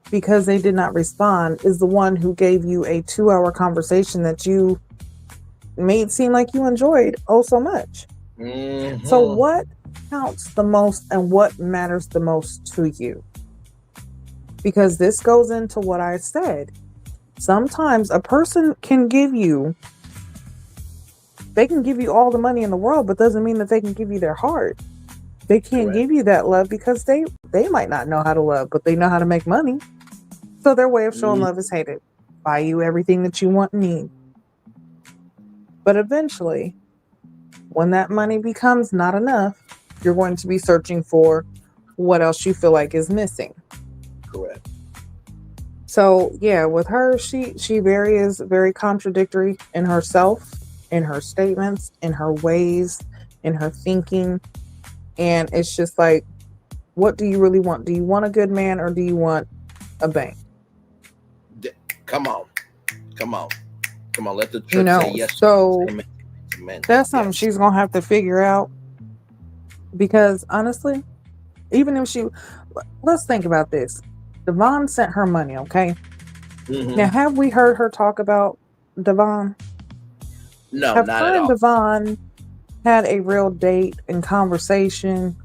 because they did not respond is the one who gave you a 2-hour conversation that you made seem like you enjoyed so much. Mm-hmm. So what counts the most and what matters the most to you? Because this goes into what I said. Sometimes a person can give you all the money in the world, but doesn't mean that they can give you their heart. They can't Correct. Give you that love because they might not know how to love, but they know how to make money. So their way of showing love is hated. Buy you everything that you want and need. But eventually, when that money becomes not enough, you're going to be searching for what else you feel like is missing. Correct. So yeah, with her, she is very contradictory in herself, in her statements, in her ways, in her thinking. And it's just like, what do you really want? Do you want a good man or do you want a bank? Come on. Let the church say yes. So Amen. That's something she's going to have to figure out. Because honestly, even if let's think about this. Devon sent her money, okay? Mm-hmm. Now, have we heard her talk about Devon? No, have not her at all. And Devon had a real date and conversation,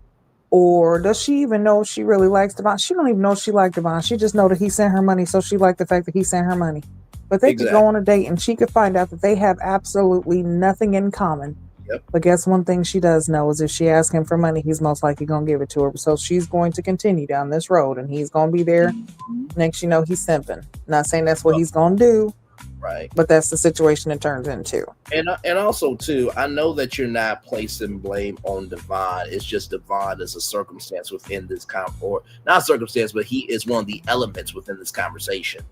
or does she even know she really likes Devon? She don't even know she liked Devon. She just know that he sent her money, so she liked the fact that he sent her money. But they could go on a date and she could find out that they have absolutely nothing in common. Yep. But guess one thing she does know is if she asks him for money, he's most likely going to give it to her. So she's going to continue down this road and he's going to be there. Mm-hmm. Next, you know, he's simping. Not saying that's what he's going to do. Right. But that's the situation it turns into. And also, too, I know that you're not placing blame on Devon. It's just Devon is a circumstance within this or not circumstance, but he is one of the elements within this conversation.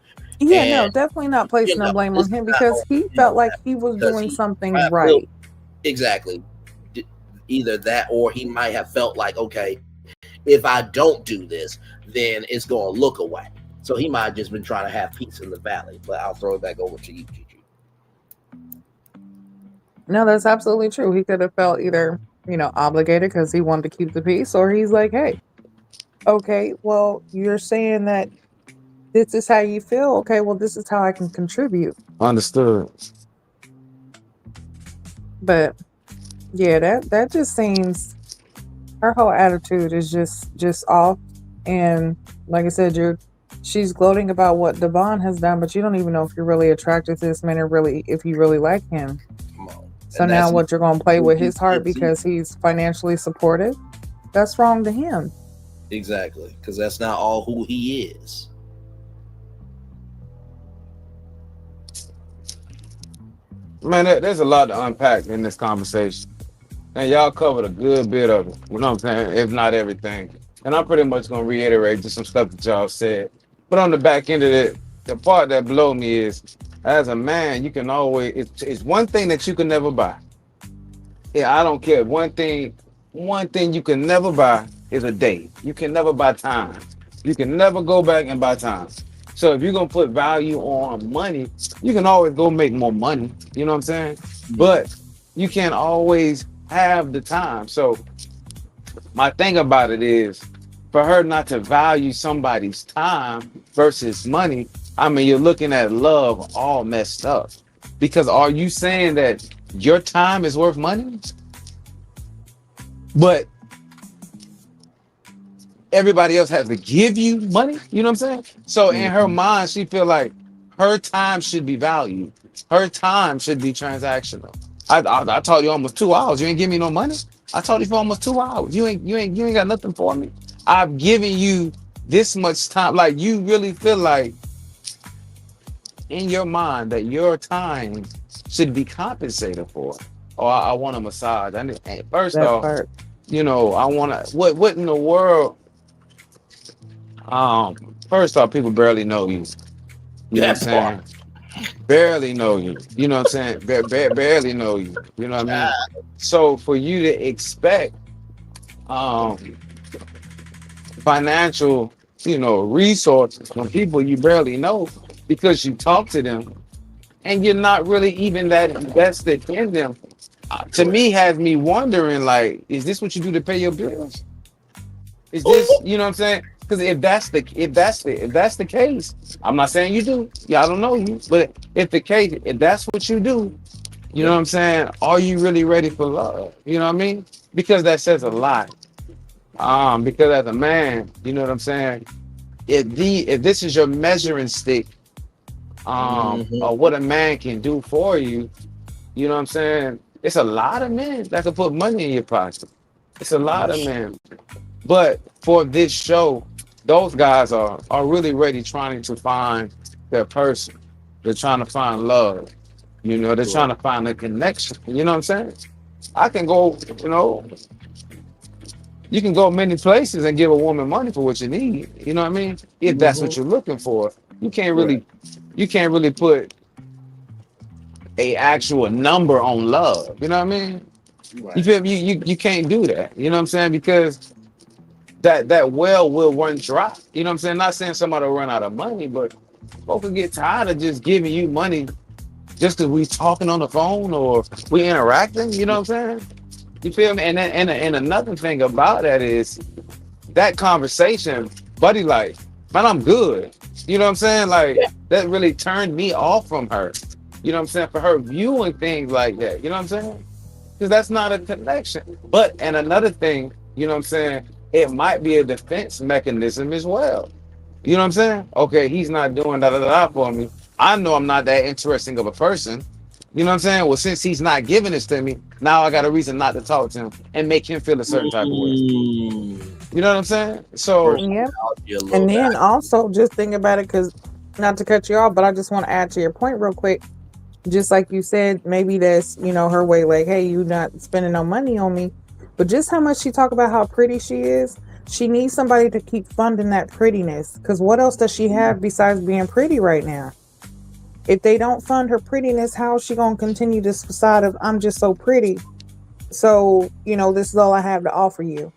Yeah, no, definitely not placing no blame on him because he felt like he was doing something right. Exactly. Either that or he might have felt like, okay, if I don't do this, then it's going to look away. So he might have just been trying to have peace in the valley. But I'll throw it back over to you, Gigi. No, that's absolutely true. He could have felt either, obligated because he wanted to keep the peace, or he's like, hey, Okay, well, you're saying that this is how you feel. Okay, well, this is how I can contribute. Understood. But yeah, that just seems her whole attitude is just off. And like I said, she's gloating about what Devon has done, but you don't even know if you're really attracted to this man or really if you really like him. Come on. So And now that's what, you're gonna play with his heart easy. because he's financially supportive? That's wrong to him. Exactly, because that's not all who he is. Man, there's a lot to unpack in this conversation. And y'all covered a good bit of it. You know what I'm saying? If not everything. And I'm pretty much gonna reiterate just some stuff that y'all said. But on the back end of it, the part that blow me is, as a man, you can always it's one thing that you can never buy. Yeah, I don't care. One thing you can never buy is a day. You can never buy time. You can never go back and buy time. So if you're gonna put value on money, you can always go make more money. You know what I'm saying? But you can't always have the time. So my thing about it is, for her not to value somebody's time versus money, I mean, you're looking at love all messed up. Because are you saying that your time is worth money, but everybody else has to give you money? You know what I'm saying? So in her mind, she feel like her time should be valued. Her time should be transactional. I taught you almost 2 hours. You ain't give me no money. I taught you for almost 2 hours. You ain't got nothing for me. I've given you this much time. Like, you really feel like in your mind that your time should be compensated for. Oh, I want a massage. First That off, part. you know, I want to. What in the world? First off, people barely know you. You know what I'm saying? Barely know you. You know what I'm saying? Barely know you. You know what I mean? So for you to expect financial, resources from people you barely know because you talk to them and you're not really even that invested in them, to me has me wondering, like, is this what you do to pay your bills? Is this, you know what I'm saying? Because if that's the case, I'm not saying you do. Yeah, I don't know you, but if that's what you do, you know what I'm saying? Are you really ready for love? You know what I mean? Because that says a lot. Because as a man, you know what I'm saying? If this is your measuring stick, or what a man can do for you, you know what I'm saying? It's a lot of men that can put money in your pocket. It's a lot of men. But for this show, those guys are really ready trying to find their person. They're trying to find love. They're trying to find a connection. You know what I'm saying? I can go, you can go many places and give a woman money for what you need. You know what I mean? If that's what you're looking for. You can't really put a actual number on love. You know what I mean? Right. You feel me? You can't do that. You know what I'm saying? Because that well will run dry. You know what I'm saying? Not saying somebody will run out of money, but folks will get tired of just giving you money just because we talking on the phone or we interacting. You know what I'm saying? You feel me? And another thing about that is that conversation, buddy, like, man, I'm good. You know what I'm saying? Like, that really turned me off from her. You know what I'm saying? For her viewing things like that. You know what I'm saying? Because that's not a connection. And another thing, you know what I'm saying? It might be a defense mechanism as well. You know what I'm saying? Okay, he's not doing da for me. I know I'm not that interesting of a person. You know what I'm saying? Well, since he's not giving this to me, now I got a reason not to talk to him and make him feel a certain type of way. You know what I'm saying? So, yeah. And then also just think about it, because not to cut you off, but I just want to add to your point real quick. Just like you said, maybe that's, her way, like, hey, you not spending no money on me. But just how much she talk about how pretty she is, she needs somebody to keep funding that prettiness. Because what else does she have besides being pretty right now? If they don't fund her prettiness, how is she going to continue this facade of, I'm just so pretty? So, this is all I have to offer you.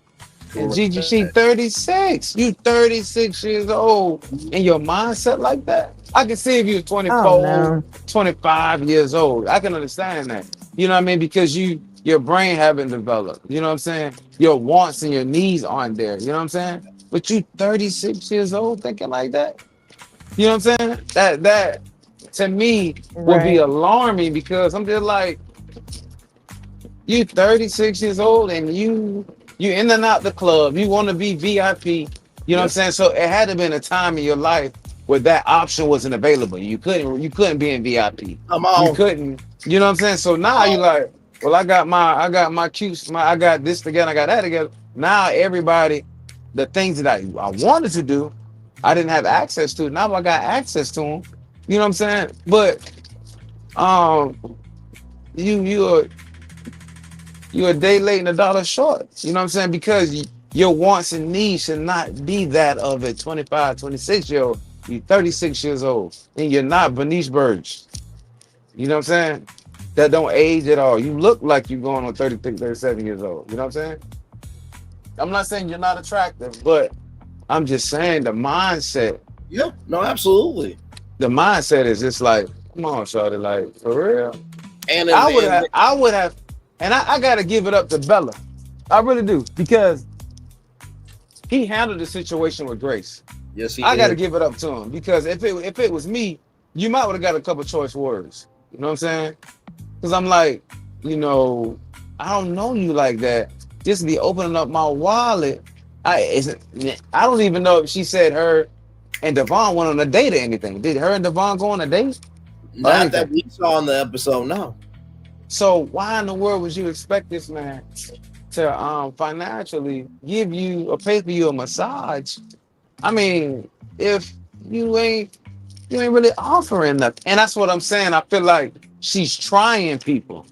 And Gigi, she 36. You 36 years old and your mindset like that? I can see if you're 24, 25 years old. I can understand that. You know what I mean? Because your brain haven't developed. You know what I'm saying? Your wants and your needs aren't there. You know what I'm saying? But you 36 years old thinking like that? You know what I'm saying? That to me would be Right. alarming because I'm just like, you 36 years old and you in and out the club. You want to be VIP. You know what I'm saying? So it had to been a time in your life where that option wasn't available. You couldn't be in VIP. Come You on. couldn't. You know what I'm saying? So now you like, well, I got my cutes, I got this together, I got that together. Now everybody, the things that I wanted to do, I didn't have access to. Now I got access to them. You know what I'm saying? But you're a day late and a dollar short. You know what I'm saying? Because your wants and needs should not be that of a 25, 26-year-old. You're 36 years old and you're not Bernice Burge. You know what I'm saying? That don't age at all. You look like you're going on 36, 37 years old. You know what I'm saying? I'm not saying you're not attractive, but I'm just saying the mindset. Yeah, no, absolutely. The mindset is just like, come on, shorty, like for real. And I would have, and I gotta give it up to Bella. I really do, because he handled the situation with grace. yes, he I gotta did. give it up to him, because if it was me, you might would have got a couple choice words. You know what I'm saying? Because I'm like, you know, I don't know you like that. Just be opening up my wallet. I don't even know if she said her and Devon went on a date or anything. Did her and Devon go on a date? Not that we saw in the episode, no. So why in the world would you expect this man to financially give you or pay for you a massage? I mean, if you ain't really offering nothing. And that's what I'm saying. I feel like she's trying people.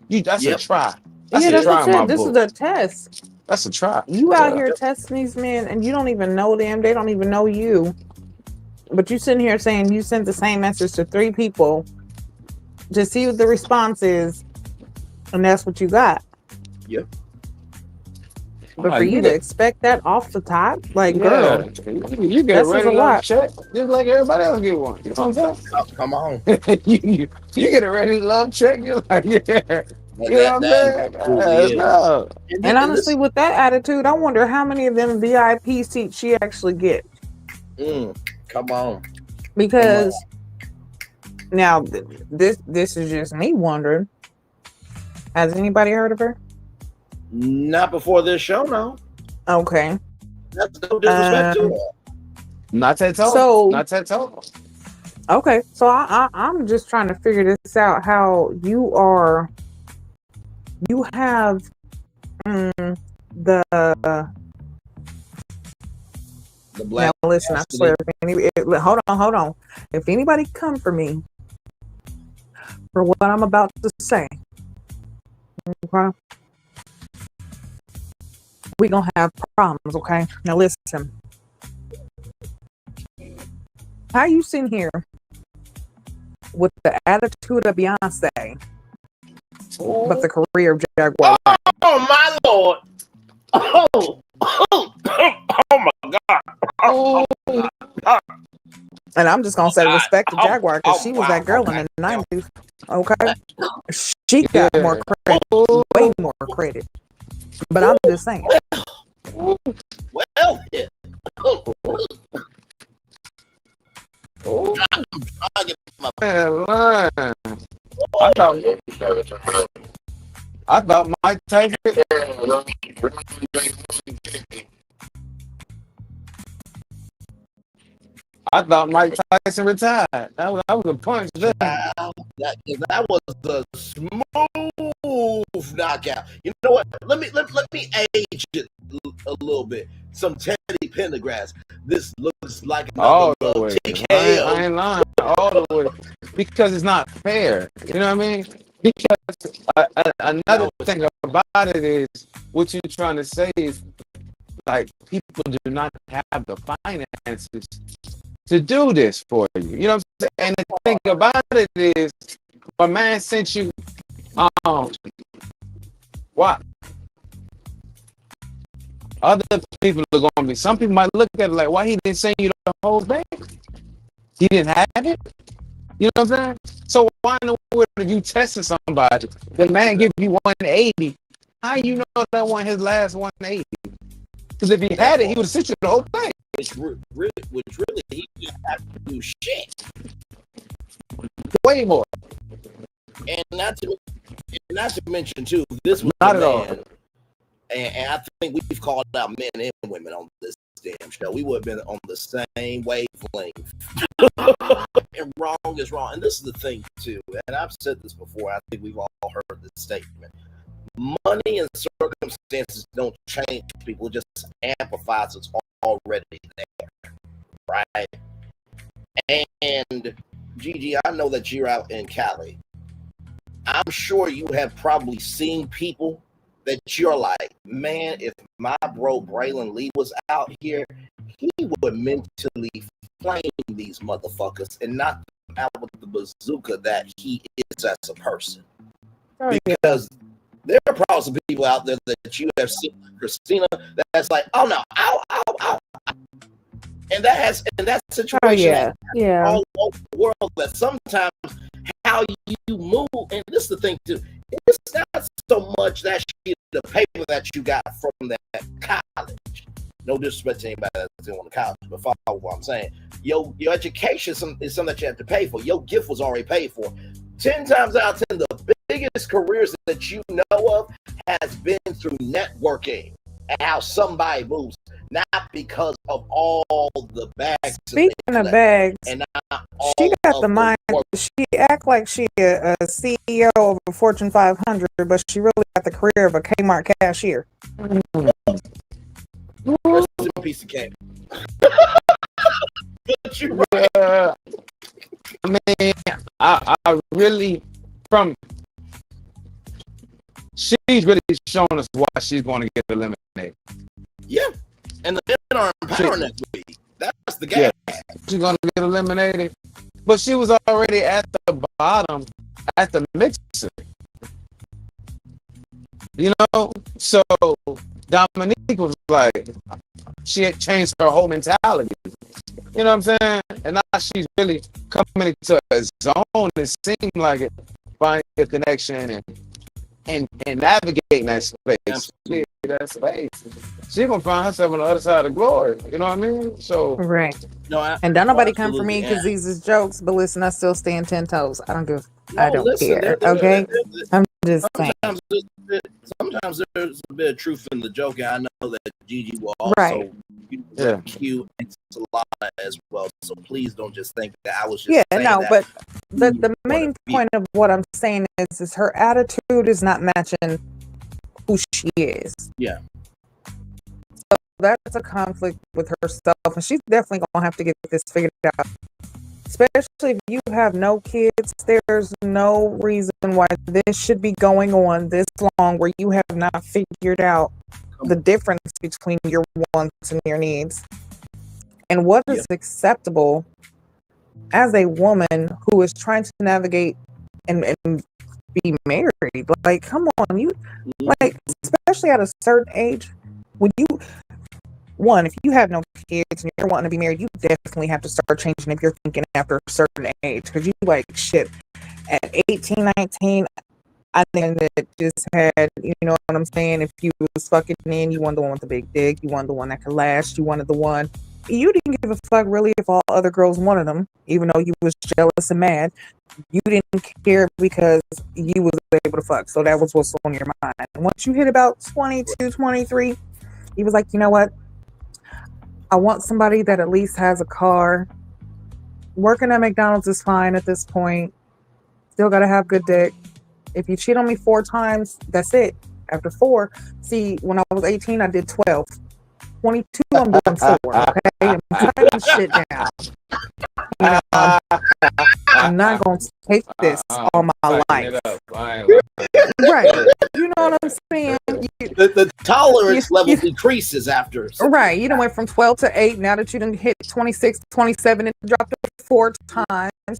That's a try. That's a try in my This book. is a test. That's a try. You out here testing these men and you don't even know them. They don't even know you. But you sitting here saying you sent the same message to 3 people to see what the response is, and that's what you got. Yep. But for you to expect that off the top, like, girl, you get a ready check just like everybody else get one. You know what I'm saying? Oh, come on. you get a ready love check. You're like, yeah. You know what I'm saying? And honestly, with that attitude, I wonder how many of them VIP seats she actually get. Come on. Because now this is just me wondering. Has anybody heard of her? Not before this show, no. Okay. That's no disrespect to her. Not at all. So, not at all. Okay, so I'm just trying to figure this out. How you have the black. Now listen, I swear. Hold on. If anybody come for me for what I'm about to say, okay, we gonna have problems. Okay, now listen. How you sitting here with the attitude of Beyonce, but the career of Jaguar? Oh my Lord! Oh my God! Oh my God! And I'm just gonna say respect to Jaguar because she was that girl in the 90s. Okay, she got more credit, way more credit. But I'm just saying. Well, yeah. I thought Mike Tyson. I thought Mike Tyson retired. That was a punch there. That was a smooth knockout. You know what? Let me age it a little bit. Some Teddy Pendergrass. This looks like all the way. TKO. I ain't lying. All the way. Because it's not fair. You know what I mean? Because another thing about it is what you're trying to say is like people do not have the finances to do this for you. You know what I'm saying? And the thing about it is a man sent you what? Other people are gonna be, some people might look at it like, why he didn't send you the whole thing? He didn't have it? You know what I'm saying? So why in the world if you testing somebody, the man give you 180, how you know that one his last 180? Because if he had it, he would have sent you the whole thing. Which really he didn't have to do shit. Way more. And not to mention too, this was Not a at all. man, and I think we've called out men and women on this damn show. We would have been on the same wavelength. And wrong is wrong. And this is the thing too, and I've said this before. I think we've all heard this statement. Money and circumstances don't change people; it just amplifies what's already there, right? And Gigi, I know that you're out in Cali. I'm sure you have probably seen people that you're like, man, if my bro Braylon Lee was out here, he would mentally flame these motherfuckers and knock them out with the bazooka that he is as a person. Because there are probably some people out there that you have seen, Christina, that's like, oh no, ow, ow, ow. And that situation all over the world, that sometimes how you move, and this is the thing too, it's not so much that sheet of paper that you got from that college. No disrespect to anybody that's in college, but follow what I'm saying. Your education is something that you have to pay for. Your gift was already paid for. 10 times out of 10, the biggest careers that you know of has been through networking and how somebody moves, not because of all the bags. Speaking of bags, and she got the mind. She act like she a CEO of a Fortune 500, but she really got the career of a Kmart cashier. Rest in piece of cake. But you're right. I mean, I really, she's really showing us why she's going to get eliminated. Yeah, and the men are empowering that week. That's the game. Yeah. She's going to get eliminated, but she was already at the bottom at the mixer. You know, so Dominique was like, she had changed her whole mentality. You know what I'm saying? And now she's really coming into a zone. It seemed like it, finding a connection and navigating that space. Yeah, that space. She's gonna find herself on the other side of glory. You know what I mean? So right. No, and don't nobody come for me because these is jokes. But listen, I still stand 10 toes. I don't give. I don't care. Okay, I'm just saying. Sometimes there's a bit of truth in the joke, and I know that Gigi will also cue into Solana as well. So please don't just think that I was just saying that. But the main point of what I'm saying is her attitude is not matching who she is. Yeah. So that's a conflict with herself, and she's definitely gonna have to get this figured out. Especially if you have no kids, there's no reason why this should be going on this long where you have not figured out the difference between your wants and your needs. And what is acceptable as a woman who is trying to navigate and be married. Like, come on, you like, especially at a certain age, when you if you have no kids and you're wanting to be married, you definitely have to start changing if you're thinking after a certain age. Because you like, shit, at 18, 19, I think that just had, you know what I'm saying? If you was fucking in, you wanted the one with the big dick, you wanted the one that could last, you wanted the one. You didn't give a fuck really if all other girls wanted them, even though you was jealous and mad. You didn't care because you was able to fuck. So that was what's on your mind. And once you hit about 22, 23, you was like, you know what? I want somebody that at least has a car. Working at McDonald's is fine at this point. Still got to have good dick. If you cheat on me 4 times, that's it. After 4, see, when I was 18, I did 12. 22, I'm doing 4. Okay, I'm cutting shit down. I'm not gonna take this all my life. Right? You know what I'm saying? The tolerance level decreases after. Right. You done went from 12 to 8. Now that you done hit 26, 27, and dropped it 4 times.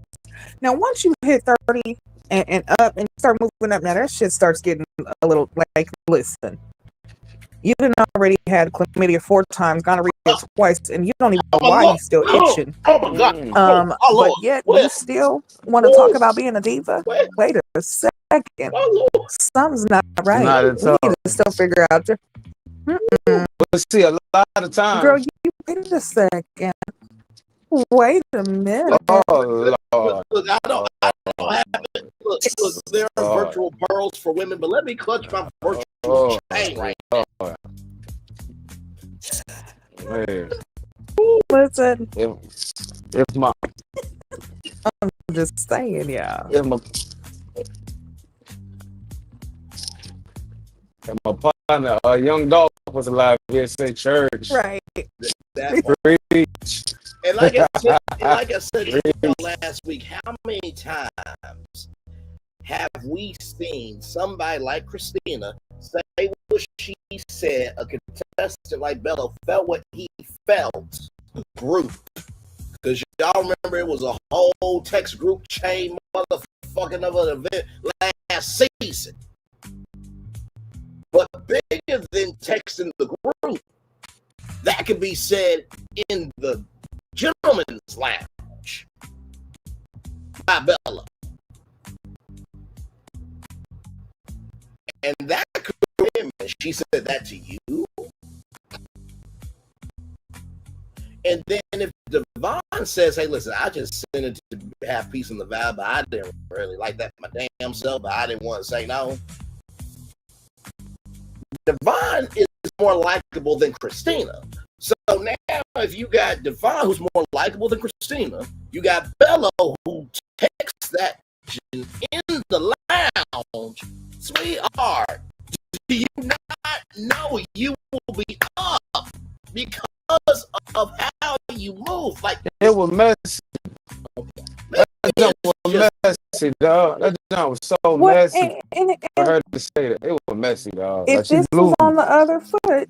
Now, once you hit 30 and up and start moving up, now that shit starts getting a little like, listen. You done already had chlamydia 4 times, gonorrhea twice, and you don't even know why you still itching. Oh my God! But yet you still want to talk about being a diva? Wait a second, something's not right. You need to still figure out. But see, a lot of times. Girl, you wait a second. Wait a minute. Oh Lord. Look, I don't have it. Look, there are virtual pearls for women, but let me clutch my virtual chain right now. Man. Listen, If my I'm just saying, yeah. if my partner, a young dog was alive here, say church. Right. Preach. And like I said last week, how many times have we seen somebody like Christina say what she said, a contestant like Bello felt what he felt, group? Because y'all remember it was a whole text group chain motherfucking of an event last season. But bigger than texting the group, that could be said in the gentleman's lounge by Bella. And that could be him. She said that to you. And then if Devon says, hey, listen, I just sent it to have peace in the vibe, but I didn't really like that my damn self, but I didn't want to say no. Devon is more likable than Christina. So now if you got Devon who's more likable than Christina, you got Bello who texts that in the lounge, sweetheart, do you not know you will be up because of how you move? Like it was messy. That jump was messy, dog. That jump was so messy. And I heard her say that. It was messy, dog. If like she this blew was on the other foot,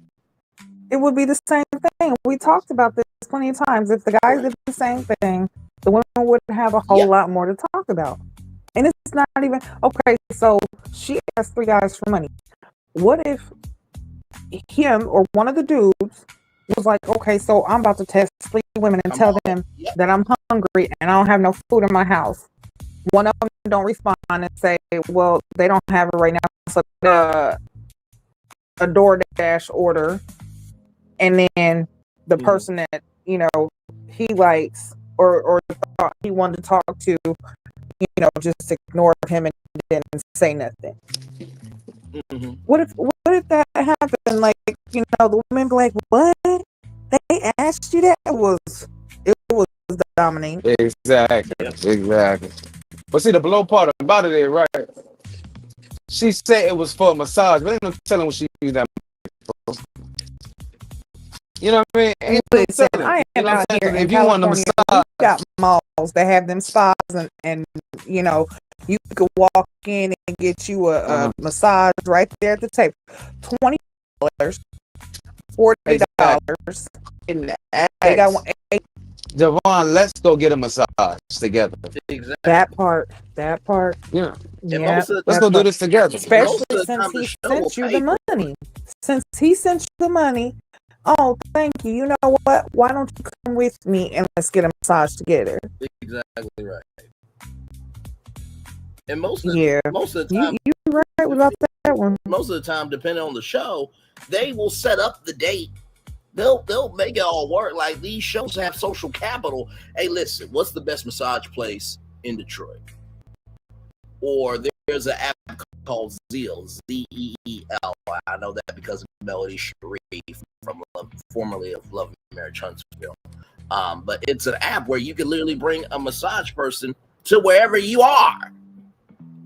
it would be the same thing. We talked about this plenty of times. If the guys did the same thing, the women would have a whole lot more to talk about. And it's not even okay. So she asked 3 guys for money. What if him or one of the dudes was like, okay, so I'm about to test 3 women and tell them that I'm hungry and I don't have no food in my house. One of them don't respond and say, well, they don't have it right now. So a DoorDash order, and then the person that he likes or thought he wanted to talk to, just ignored him and didn't say nothing. Mm-hmm. What if that happened? Like, the women be like, what? They asked you that? It was Dominique. Exactly. But see, the blow part about it is right. She said it was for a massage, but ain't no telling what she used that for. You know what I mean? Ain't no telling. I am out here in if you want a California, massage, we got malls that have them spas and you could walk in and get you a massage right there at the table. $20, $40. They got one. Devon, let's go get a massage together. Exactly. That part. Yeah. Let's go do this together. Especially since he sent you the money. Since he sent you the money, oh, thank you. You know what? Why don't you come with me and let's get a massage together? Exactly right. And most of the time, you're right about that one. Most of the time, depending on the show, they will set up the date. They'll make it all work. Like these shows have social capital. Hey, listen, what's the best massage place in Detroit? Or there's an app called Zeel, Zeel. I know that because of Melody Sharif from formerly of Love and Marriage Huntsville. But it's an app where you can literally bring a massage person to wherever you are.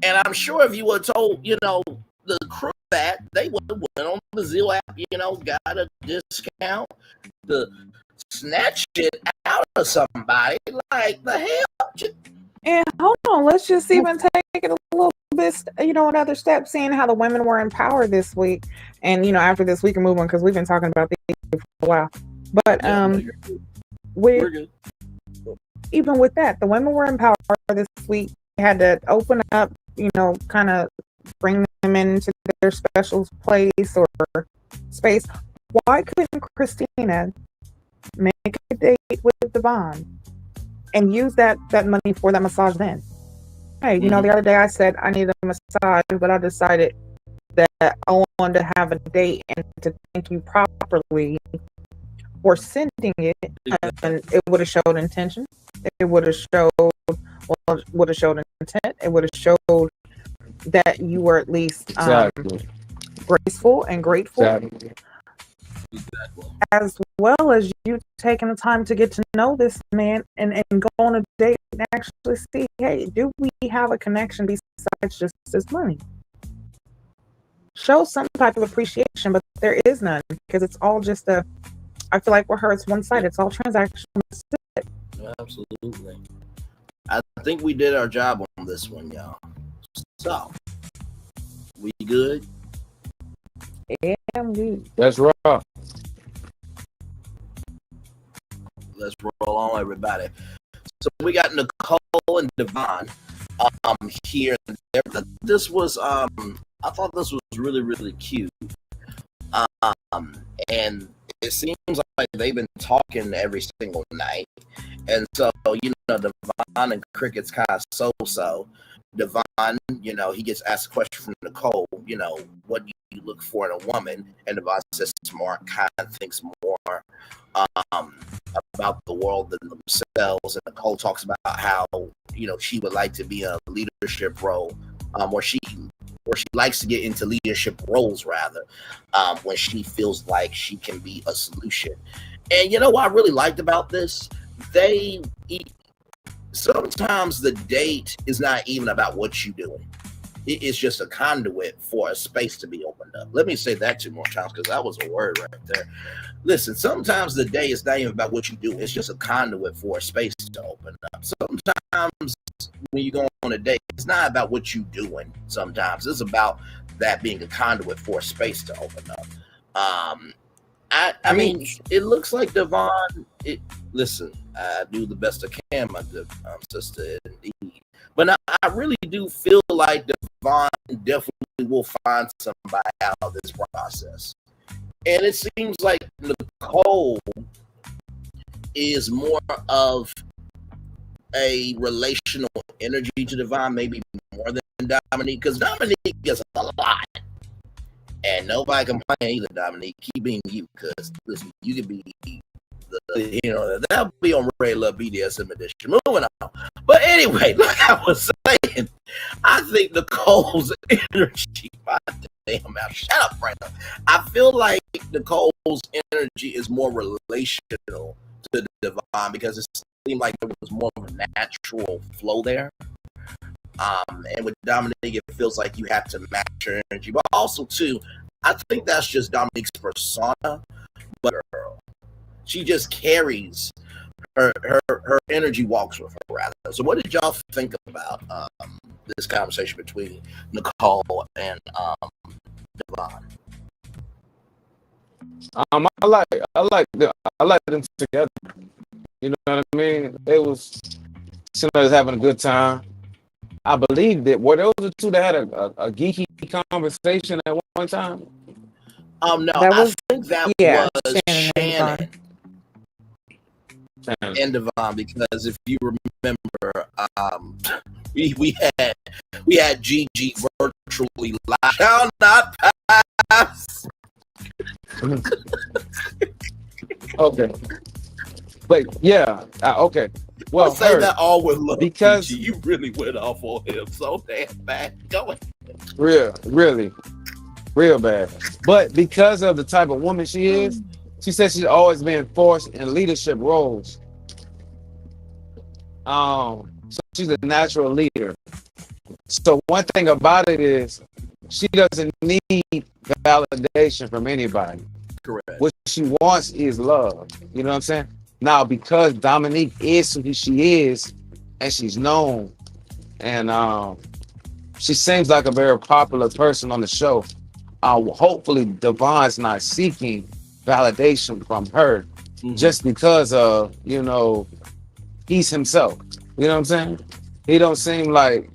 And I'm sure if you were told, the crew that, they would have went on the Zeel app, got a discount to snatch it out of somebody. Like the hell? And hold on, let's just even take it a little bit, another step, seeing how the women were empowered this week. And, after this we can move on because we've been talking about these for a while. But even with that, the women were empowered this week. They had to open up, kind of bring them into their special place or space. Why couldn't Christina make a date with Devon and use that money for that massage then? Hey, the other day I said I need a massage, but I decided that I want someone to have a date and to thank you properly for sending it, and it would have showed intention. It would have showed, well, would have showed intent. It would have showed that you were at least graceful and grateful, as well as you taking the time to get to know this man and go on a date and actually see, hey, do we have a connection besides just this money? Show some type of appreciation, but there is none, because it's all just I feel like with her, it's one-sided. It's all transactional. Absolutely. I think we did our job on this one, y'all. So, we good? Yeah, I'm good. That's right. Let's roll on, everybody. So we got Nicole and Devon here. This was I thought this was really, really cute. And it seems like they've been talking every single night. And so, Devon and Cricket's kind of so-so. Devon, he gets asked a question from Nicole, what do you look for in a woman? And Devon says smart, kind, thinks more about the world than themselves. And Nicole talks about how, she would like to be in a leadership role, where she likes to get into leadership roles, rather, when she feels like she can be a solution. And what I really liked about this? Sometimes the date is not even about what you're doing. It is just a conduit for a space to be opened up. Let me say that 2 more times, because that was a word right there. Listen, sometimes the day is not even about what you do. It's just a conduit for a space to open up. Sometimes when you go on a date, it's not about what you're doing. Sometimes it's about that being a conduit for a space to open up. I mean, it looks like Devon. Listen, I do the best I can, my sister, indeed. But I really do feel like Devon definitely will find somebody out of this process. And it seems like Nicole is more of a relational energy to Devon, maybe more than Dominique, because Dominique is a lot. And nobody complain either, Dominique. Keep being you, because listen, you can be that'll be on Ray Love BDSM edition. Moving on. But anyway, like I was saying, I think Nicole's energy, my damn mouth, shut up, Brandon. I feel like Nicole's energy is more relational to Devon, because it seemed like there was more of a natural flow there. And with Dominique, it feels like you have to match her energy. But also, too, I think that's just Dominique's persona. But girl, she just carries her energy, walks with her, rather. So what did y'all think about this conversation between Nicole and Devon? I like them together. You know what I mean? They was having a good time. I believe that were those the two that had a geeky conversation at one time? No, I think that was Channon and Devon, because if you remember, we had Gigi virtually live. Shall not pass. Okay, but yeah, okay. Well, I'll say that all with love, because Gigi, you really went off on him so damn bad. Go ahead. Real bad. But because of the type of woman she is, she says she's always been forced in leadership roles. So she's a natural leader. So one thing about it is she doesn't need validation from anybody. Correct. What she wants is love. You know what I'm saying? Now, because Dominique is who she is, and she's known, and she seems like a very popular person on the show, hopefully Devon's not seeking validation from her just because of, he's himself. You know what I'm saying? He don't seem like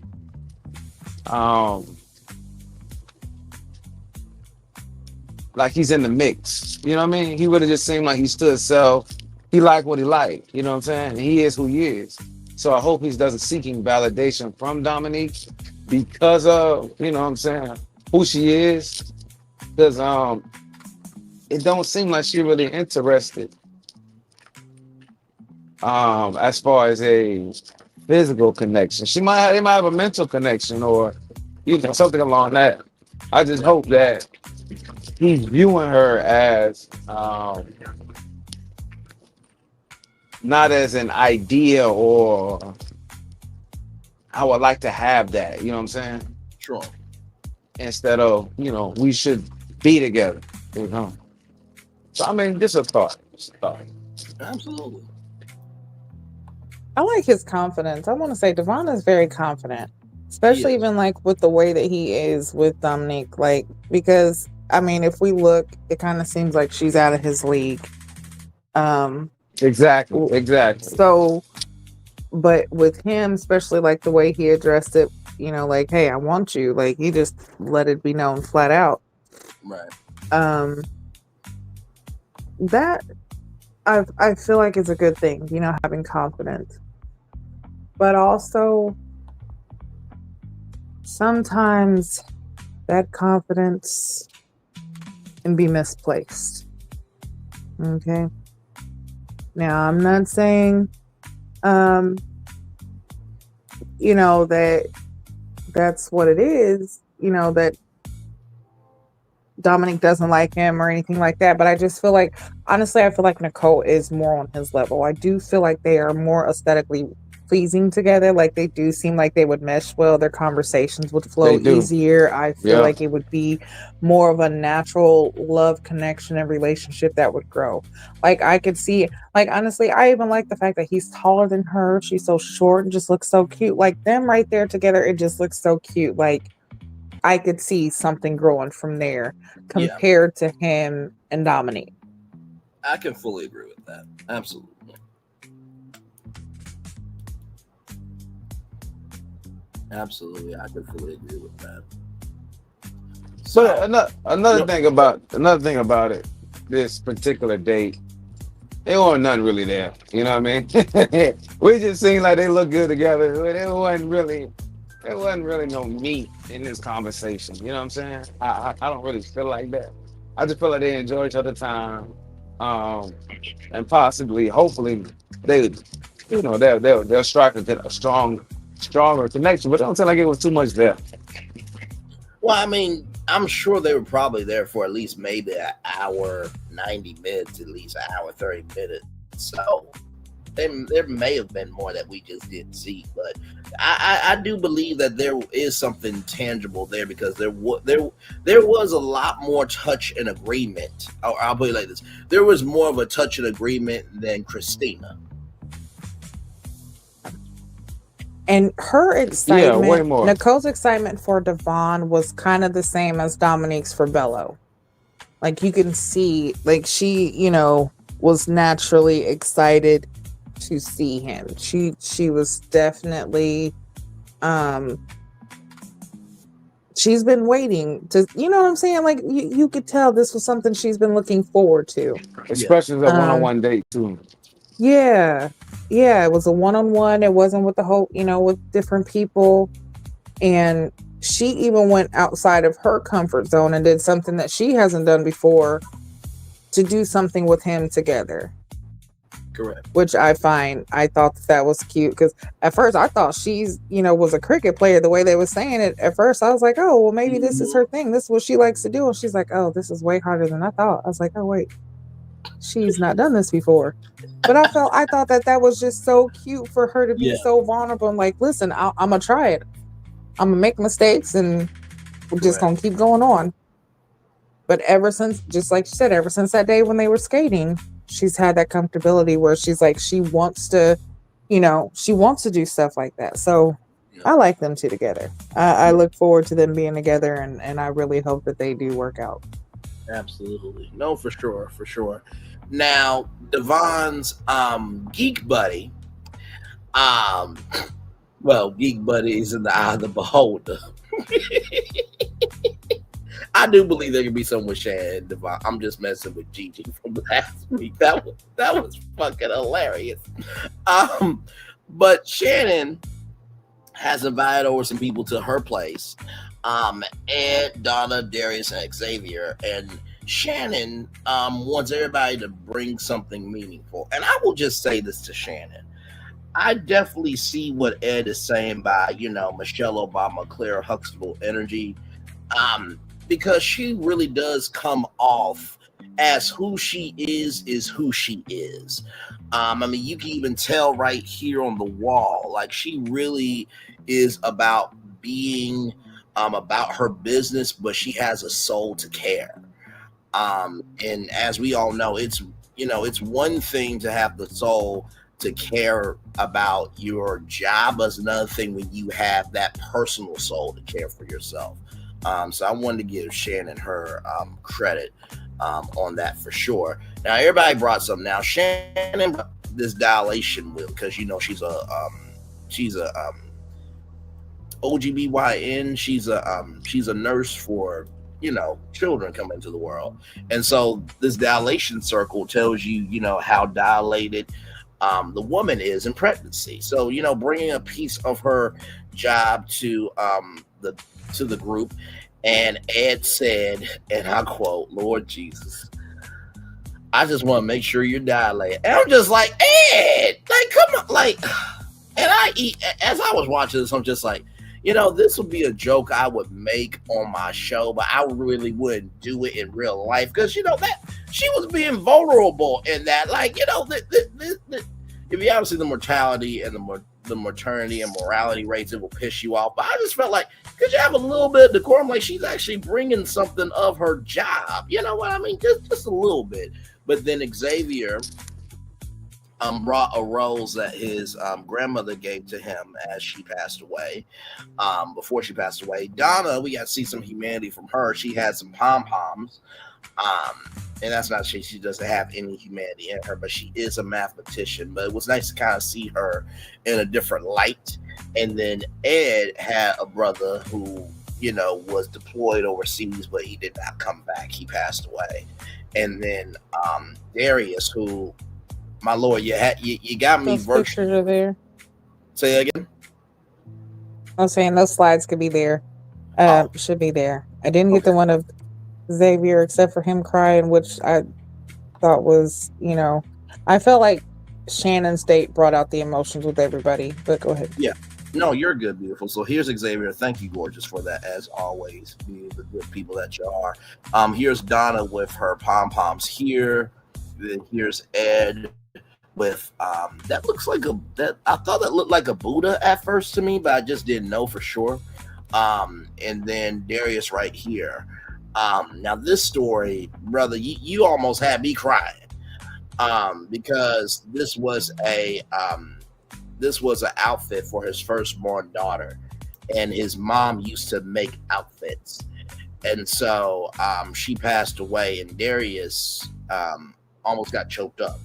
he's in the mix. You know what I mean? He would have just seemed like he stood himself. He liked what he liked. You know what I'm saying? And he is who he is. So I hope he doesn't seeking validation from Dominique because of, who she is. because it don't seem like she really interested as far as a physical connection. They might have a mental connection or something along that. I just hope that he's viewing her as not as an idea or I would like to have that, you know what I'm saying? Sure. Instead of, we should be together, So, I mean, just a thought. Absolutely. I like his confidence. I want to say Devon is very confident, especially even like with the way that he is with Dominique. Like, because I mean, if we look, it kind of seems like she's out of his league. Exactly. So, but with him, especially like the way he addressed it, like, hey, I want you. Like, he just let it be known flat out. Right. That I feel like is a good thing, having confidence. But also, sometimes that confidence can be misplaced. Okay. Now, I'm not saying, that that's what it is, that Dominique doesn't like him or anything like that. But I just feel like, honestly, I feel like Nicole is more on his level. I do feel like they are more aesthetically pleasing together. Like, they do seem like they would mesh well. Their conversations would flow easier. I feel like it would be more of a natural love connection and relationship that would grow. Like, I could see, like, honestly, I even like the fact that he's taller than her. She's so short and just looks so cute. Like, them right there together, it just looks so cute. Like, I could see something growing from there compared to him and Dominique. I can fully agree with that. Absolutely. Absolutely, I can fully agree with that. So, but another thing about it, this particular date, it wasn't nothing really there. You know what I mean? We just seemed like they look good together. It wasn't really no meat in this conversation. You know what I'm saying? I don't really feel like that. I just feel like they enjoy each other's time, and possibly, hopefully, they'll strike a stronger connection. But I don't feel like it was too much there. Well, I mean, I'm sure they were probably there for at least maybe an hour, 90 minutes, at least an hour, 30 minutes. So there may have been more that we just didn't see, but I do believe that there is something tangible there because there was a lot more touch and agreement. I'll put it like this: there was more of a touch and agreement than Christina. And her excitement, way more. Nicole's excitement for Devon was kind of the same as Dominique's for Bello. Like, you can see, like, she, was naturally excited to see him. She was definitely, she's been waiting to, you know what I'm saying? Like, you could tell this was something she's been looking forward to. Especially the one-on-one date, too. Yeah, it was a one-on-one. It wasn't with the whole, with different people. And she even went outside of her comfort zone and did something that she hasn't done before to do something with him together. Correct. Which I thought that was cute because at first I thought she's, was a cricket player the way they were saying it. At first I was like, oh, well, maybe this is her thing. This is what she likes to do. And she's like, oh, this is way harder than I thought. I was like, oh, wait. She's not done this before. But I thought that was just so cute for her to be so vulnerable and like, listen, I'm gonna try it. I'm gonna make mistakes and we're just gonna keep going on. But ever since, just like you said, ever since that day when they were skating, she's had that comfortability where she's like, she wants to do stuff like that. So I like them two together. I look forward to them being together and I really hope that they do work out. Absolutely. No, for sure. Now, Devon's geek buddy, geek buddy is in the eye of the beholder. I do believe there could be some with Channon and Devon. I'm just messing with Gigi from last week. That was fucking hilarious. But Channon has invited over some people to her place. Ed, Donna, Darius, and Xavier, and Channon wants everybody to bring something meaningful. And I will just say this to Channon. I definitely see what Ed is saying by, Michelle Obama, Claire Huxtable energy, because she really does come off as who she is who she is. You can even tell right here on the wall, like she really is about being about her business, but she has a soul to care. And as we all know, it's one thing to have the soul to care about your job, but it's another thing when you have that personal soul to care for yourself. So I wanted to give Channon her credit on that for sure. Now everybody brought something. Now Channon, this dilation wheel, because she's a OGBYN. She's a nurse for children coming into the world, and so this dilation circle tells you how dilated the woman is in pregnancy. So bringing a piece of her job to the group, and Ed said, and I quote, "Lord Jesus, I just want to make sure you're dilated." And I'm just like, Ed, like, come on, like, and as I was watching this, I'm just like, this would be a joke I would make on my show, but I really wouldn't do it in real life because that she was being vulnerable in that. Like, if you ever see the mortality and the maternity and morality rates, it will piss you off. But I just felt like, could you have a little bit of decorum? Like she's actually bringing something of her job. You know what I mean? Just a little bit. But then Xavier brought a rose that his grandmother gave to him as she passed away. Before she passed away, Donna, we got to see some humanity from her. She had some pom-poms. And that's not she doesn't have any humanity in her, but she is a mathematician. But it was nice to kind of see her in a different light. And then Ed had a brother who, was deployed overseas, but he did not come back. He passed away. And then Darius, who, my lord, you got me. Those pictures are there. Say again. I'm saying those slides could be there. Should be there. I didn't get the one of Xavier except for him crying, which I thought was, I felt like Shannon's date brought out the emotions with everybody. But go ahead. Yeah. No, you're good, beautiful. So here's Xavier. Thank you, gorgeous, for that, as always, being the good people that you are. Here's Donna with her pom-poms here. Then here's Ed with that looks like I thought that looked like a Buddha at first to me, but I just didn't know for sure. And then Darius right here. Now this story, brother, you almost had me crying. Because this was an outfit for his firstborn daughter, and his mom used to make outfits, and so she passed away, and Darius almost got choked up.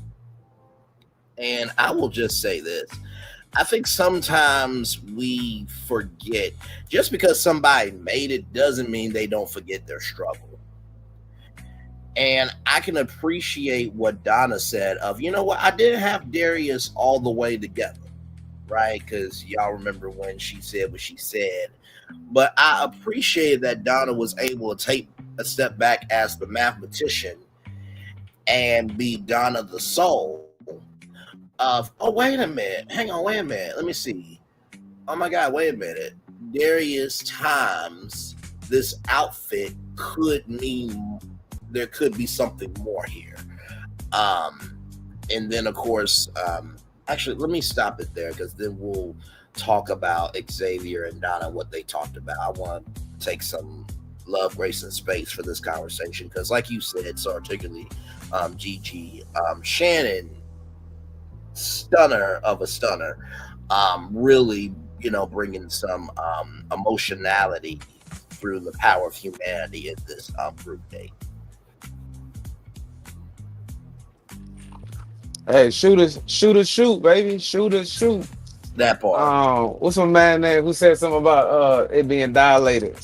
And I will just say this: I think sometimes we forget, just because somebody made it doesn't mean they don't forget their struggle. And I can appreciate what Donna said of, I didn't have Darius all the way together, right? Because y'all remember when she said what she said. But I appreciate that Donna was able to take a step back as the mathematician and be Donna the soul of, oh, wait a minute. Hang on, wait a minute. Let me see. Oh, my God, wait a minute. Darius times this outfit could mean there could be something more here. And then, of course, actually, let me stop it there because then we'll talk about Xavier and Donna, what they talked about. I want to take some love, grace, and space for this conversation because, like you said so articulately, Gigi, Channon, stunner of a stunner, really, bringing some emotionality through the power of humanity in this group date. Hey, shoot, baby. Shoot. That part. What's my man name who said something about it being dilated?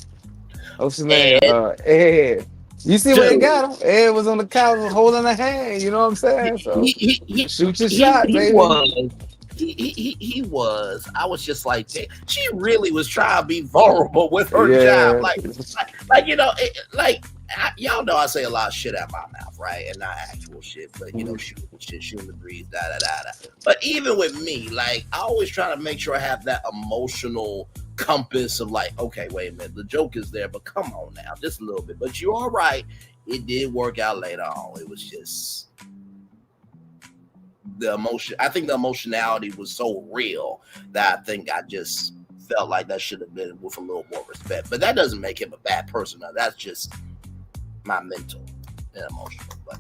What's his name? Ed. You see where he got him? Ed was on the couch holding a hand. You know what I'm saying? So shoot your shot, baby. he was. I was just like, "Damn," she really was trying to be vulnerable with her job, Yeah. like y'all know I say a lot of shit out my mouth, right? And not actual shit, but shooting the breeze, da da da da. But even with me, like, I always try to make sure I have that emotional compass of like, okay, wait a minute, the joke is there, but come on now, just a little bit. But you are right, it did work out later on. It was just the emotion. I think the emotionality was so real that I think I just felt like that should have been with a little more respect. But that doesn't make him a bad person. Now, that's just my mental and emotional. But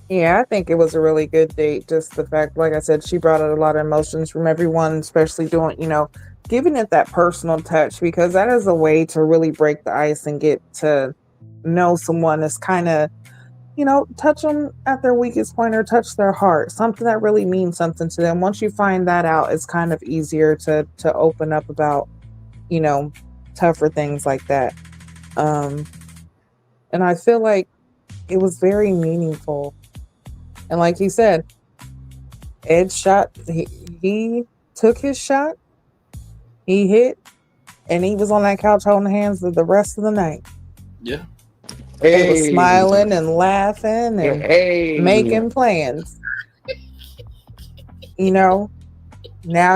Yeah, I think it was a really good date. Just the fact, like I said, she brought out a lot of emotions from everyone, especially doing, giving it that personal touch, because that is a way to really break the ice and get to know someone is kind of, touch them at their weakest point or touch their heart, something that really means something to them. Once you find that out, it's kind of easier to open up about, tougher things like that. And I feel like it was very meaningful. And like he said, Ed shot, he took his shot, he hit, and he was on that couch holding hands the rest of the night. yeah, They was Hey. smiling and laughing and Hey. making plans. Now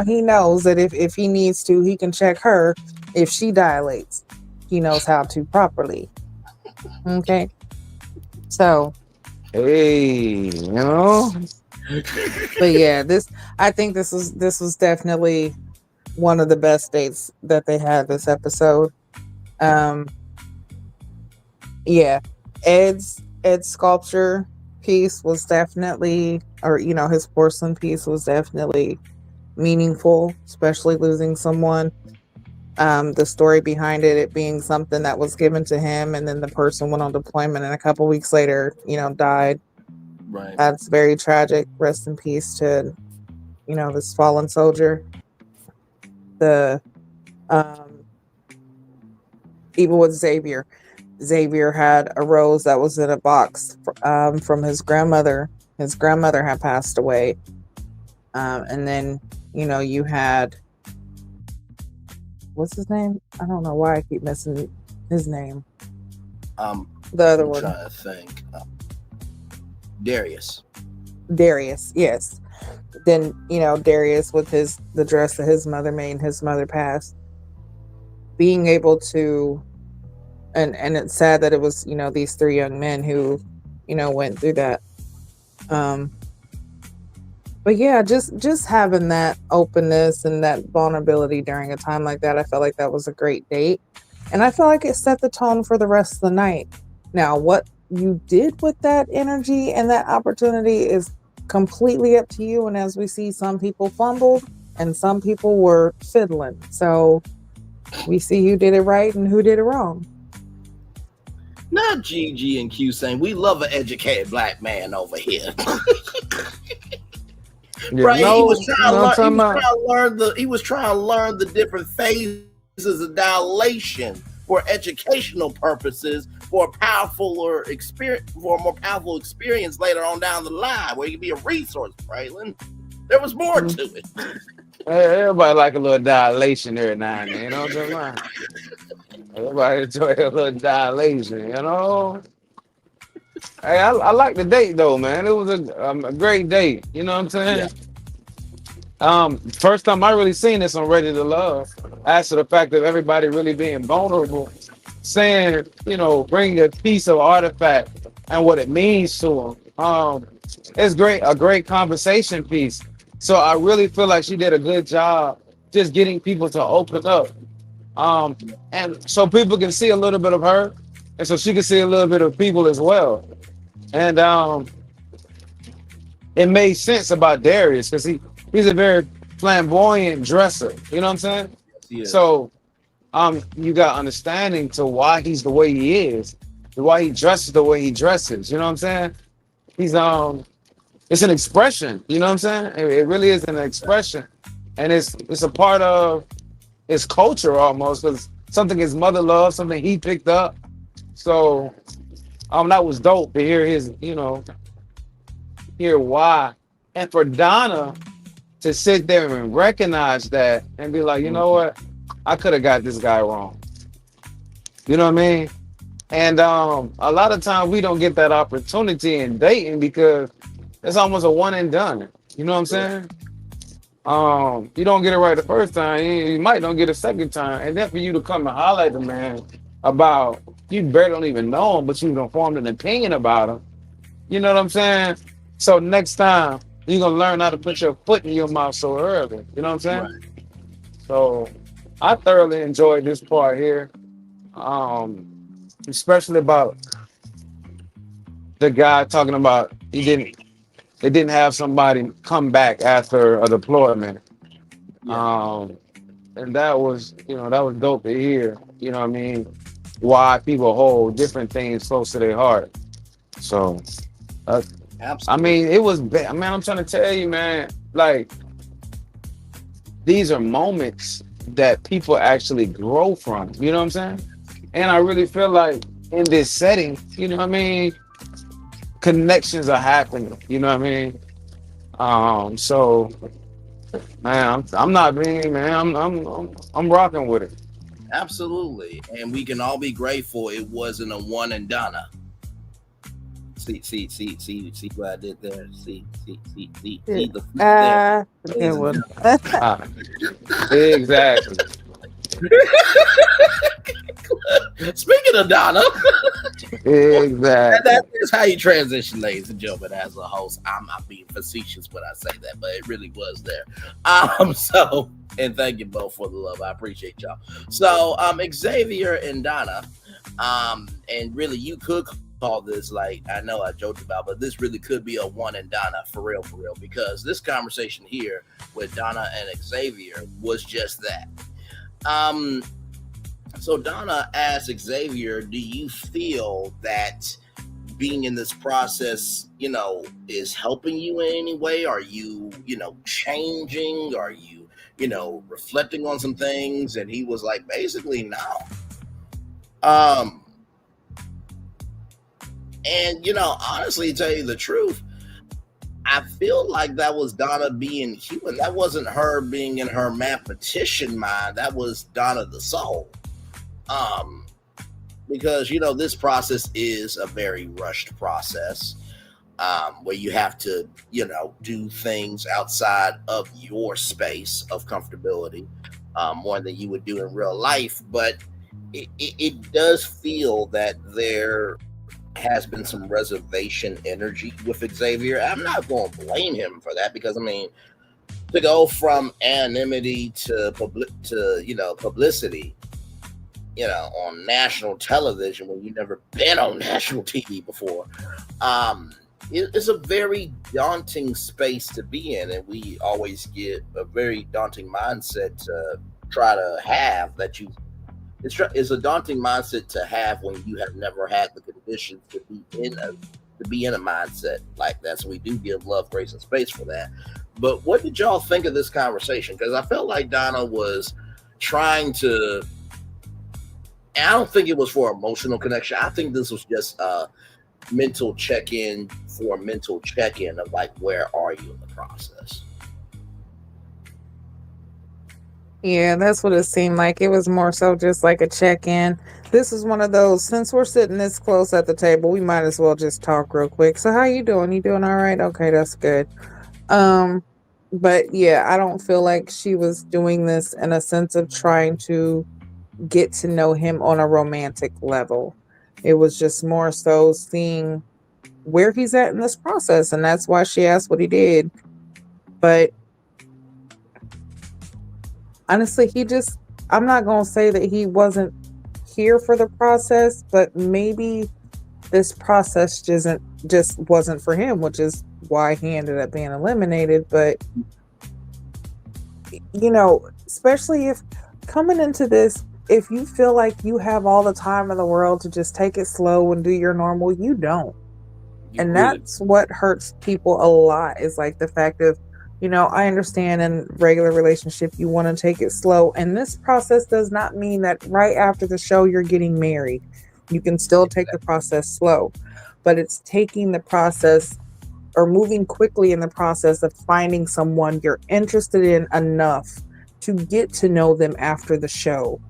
he knows that if he needs to, he can check her if she dilates. He knows how to properly. Okay. So, Hey. but yeah, I think this was definitely one of the best dates that they had this episode. Yeah, Ed's sculpture piece was definitely, or his porcelain piece was definitely meaningful, especially losing someone. The story behind it being something that was given to him, and then the person went on deployment, and a couple weeks later, died. right. That's very tragic. Rest in peace to, this fallen soldier. The even with Xavier. Xavier had a rose that was in a box from his grandmother. His grandmother had passed away. And then, you had, what's his name? I don't know why I keep missing his name. The other I'm one. trying to think. Darius, yes. Then, Darius with the dress that his mother made, his mother passed. Being able to, and it's sad that it was, these three young men who, went through that. But yeah, just having that openness and that vulnerability during a time like that, I felt like that was a great date. And I feel like it set the tone for the rest of the night. Now, what you did with that energy and that opportunity is completely up to you. And as we see, some people fumbled and some people were fiddling. So we see who did it right and who did it wrong. not GG and Q saying we love an educated black man over here. Right, he was trying to learn the different phases of dilation for educational purposes, for a more powerful experience later on down the line, where he can be a resource. Braylon, there was more to it. Everybody like a little dilation every now and then, you know what I'm saying? Everybody enjoy a little dilation, Hey, I like the date though, man. It was a great date. You know what I'm saying? Yeah. First time I really seen this on Ready to Love. As to the fact of everybody really being vulnerable, saying, bring a piece of artifact and what it means to them. It's a great conversation piece. So I really feel like she did a good job just getting people to open up. And so people can see a little bit of her, and so she can see a little bit of people as well. And it made sense about Darius because he's a very flamboyant dresser. You know what I'm saying? Yeah. So you got understanding to why he's the way he is, why he dresses the way he dresses. You know what I'm saying? He's it's an expression. You know what I'm saying? It really is an expression, and it's a part of his culture almost, because something his mother loved, something he picked up. So That was dope to hear hear why. And for Donna to sit there and recognize that and be like, you know what? I could have got this guy wrong. You know what I mean? And a lot of times we don't get that opportunity in dating because it's almost a one and done. You know what I'm saying? You don't get it right the first time, you might don't get a second time. And then for you to come and highlight the man about you barely don't even know him, but you don't formed an opinion about him. You know what I'm saying? So next time you're gonna learn how to put your foot in your mouth so early. You know what I'm saying? Right. So I thoroughly enjoyed this part here. Especially about the guy talking about they didn't have somebody come back after a deployment. Yeah. And that was dope to hear, you know what I mean, why people hold different things close to their heart. So I Absolutely. mean, it was man, I'm trying to tell you, man, like these are moments that people actually grow from, you know what I'm saying? And I really feel like in this setting, you know what I mean, connections are happening, you know what I mean? So man, I'm not being, man, I'm rocking with it. Absolutely. And we can all be grateful it wasn't a one and Donna. See what I did there. See the flip there. It was. Exactly. Speaking of Donna, Exactly. that is how you transition, ladies and gentlemen, as a host. I'm not being facetious when I say that, but it really was there. So, and thank you both for the love. I appreciate y'all. So, Xavier and Donna, and really you could call this, like, I know I joked about, but this really could be a one and Donna for real, because this conversation here with Donna and Xavier was just that. So Donna asked Xavier, do you feel that being in this process, is helping you in any way? Are you, changing? Are you, reflecting on some things? And he was like, basically, no. And, honestly, to tell you the truth, I feel like that was Donna being human. That wasn't her being in her mathematician mind. That was Donna the soul. Because, this process is a very rushed process, where you have to, do things outside of your space of comfortability, more than you would do in real life. But it does feel that there has been some reservation energy with Xavier. I'm not going to blame him for that, because, to go from anonymity to publicity, on national television when you've never been on national TV before, it's a very daunting space to be in, and we always get a very daunting mindset to try to have. It's a daunting mindset to have when you have never had the conditions to be in a mindset like that. So we do give love, grace, and space for that. But what did y'all think of this conversation? Because I felt like Donna was trying to. And I don't think it was for emotional connection. I think this was just a mental check-in for a mental check-in of like, where are you in the process? Yeah, that's what it seemed like. It was more so just like a check-in. This is one of those, since we're sitting this close at the table, we might as well just talk real quick. So how you doing? You doing all right? Okay, that's good. But yeah, I don't feel like she was doing this in a sense of trying to get to know him on a romantic level. It was just more so seeing where he's at in this process, and that's why she asked what he did. But honestly, I'm not going to say that he wasn't here for the process, but maybe this process just wasn't for him, which is why he ended up being eliminated. But, especially if coming into this, if you feel like you have all the time in the world to just take it slow and do your normal, you don't. And that's what hurts people a lot, is like the fact of, I understand in regular relationship, you want to take it slow. And this process does not mean that right after the show, you're getting married. You can still take the process slow, but it's taking the process or moving quickly in the process of finding someone you're interested in enough to get to know them after the show,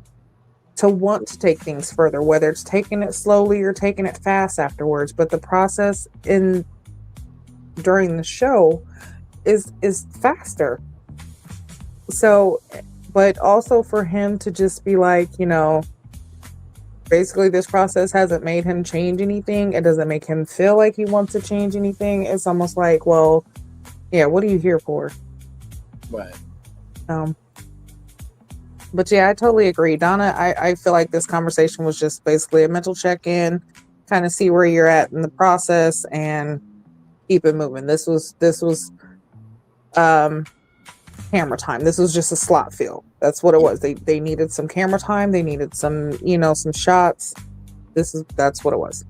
to want to take things further, whether it's taking it slowly or taking it fast afterwards. But the process in during the show is faster. So, but also for him to just be like, basically this process hasn't made him change anything. It doesn't make him feel like he wants to change anything. It's almost like, well, yeah, what are you here for? Right. But yeah, I totally agree. Donna, I feel like this conversation was just basically a mental check-in, kind of see where you're at in the process and keep it moving. This was camera time. This was just a slot fill. That's what it was. They needed some camera time. They needed some, some shots. That's what it was.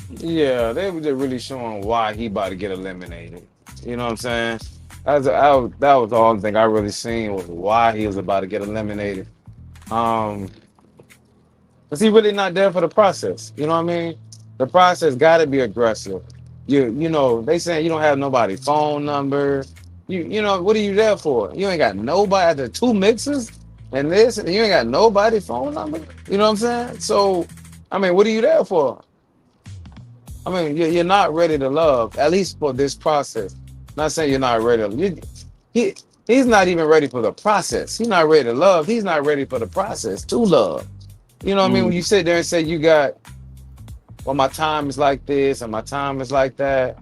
Yeah, they were just really showing why he about to get eliminated. You know what I'm saying? That was the only thing I really seen was why he was about to get eliminated. Cause he really not there for the process. You know what I mean? The process got to be aggressive. They saying you don't have nobody's phone number. What are you there for? You ain't got nobody at the 2 mixes and this, and you ain't got nobody's phone number. You know what I'm saying? So, I mean, what are you there for? I mean, you're not ready to love, at least for this process. Not saying you're not ready. He's not even ready for the process. He's not ready to love. He's not ready for the process to love. You know what I mean? When you sit there and say my time is like this and my time is like that.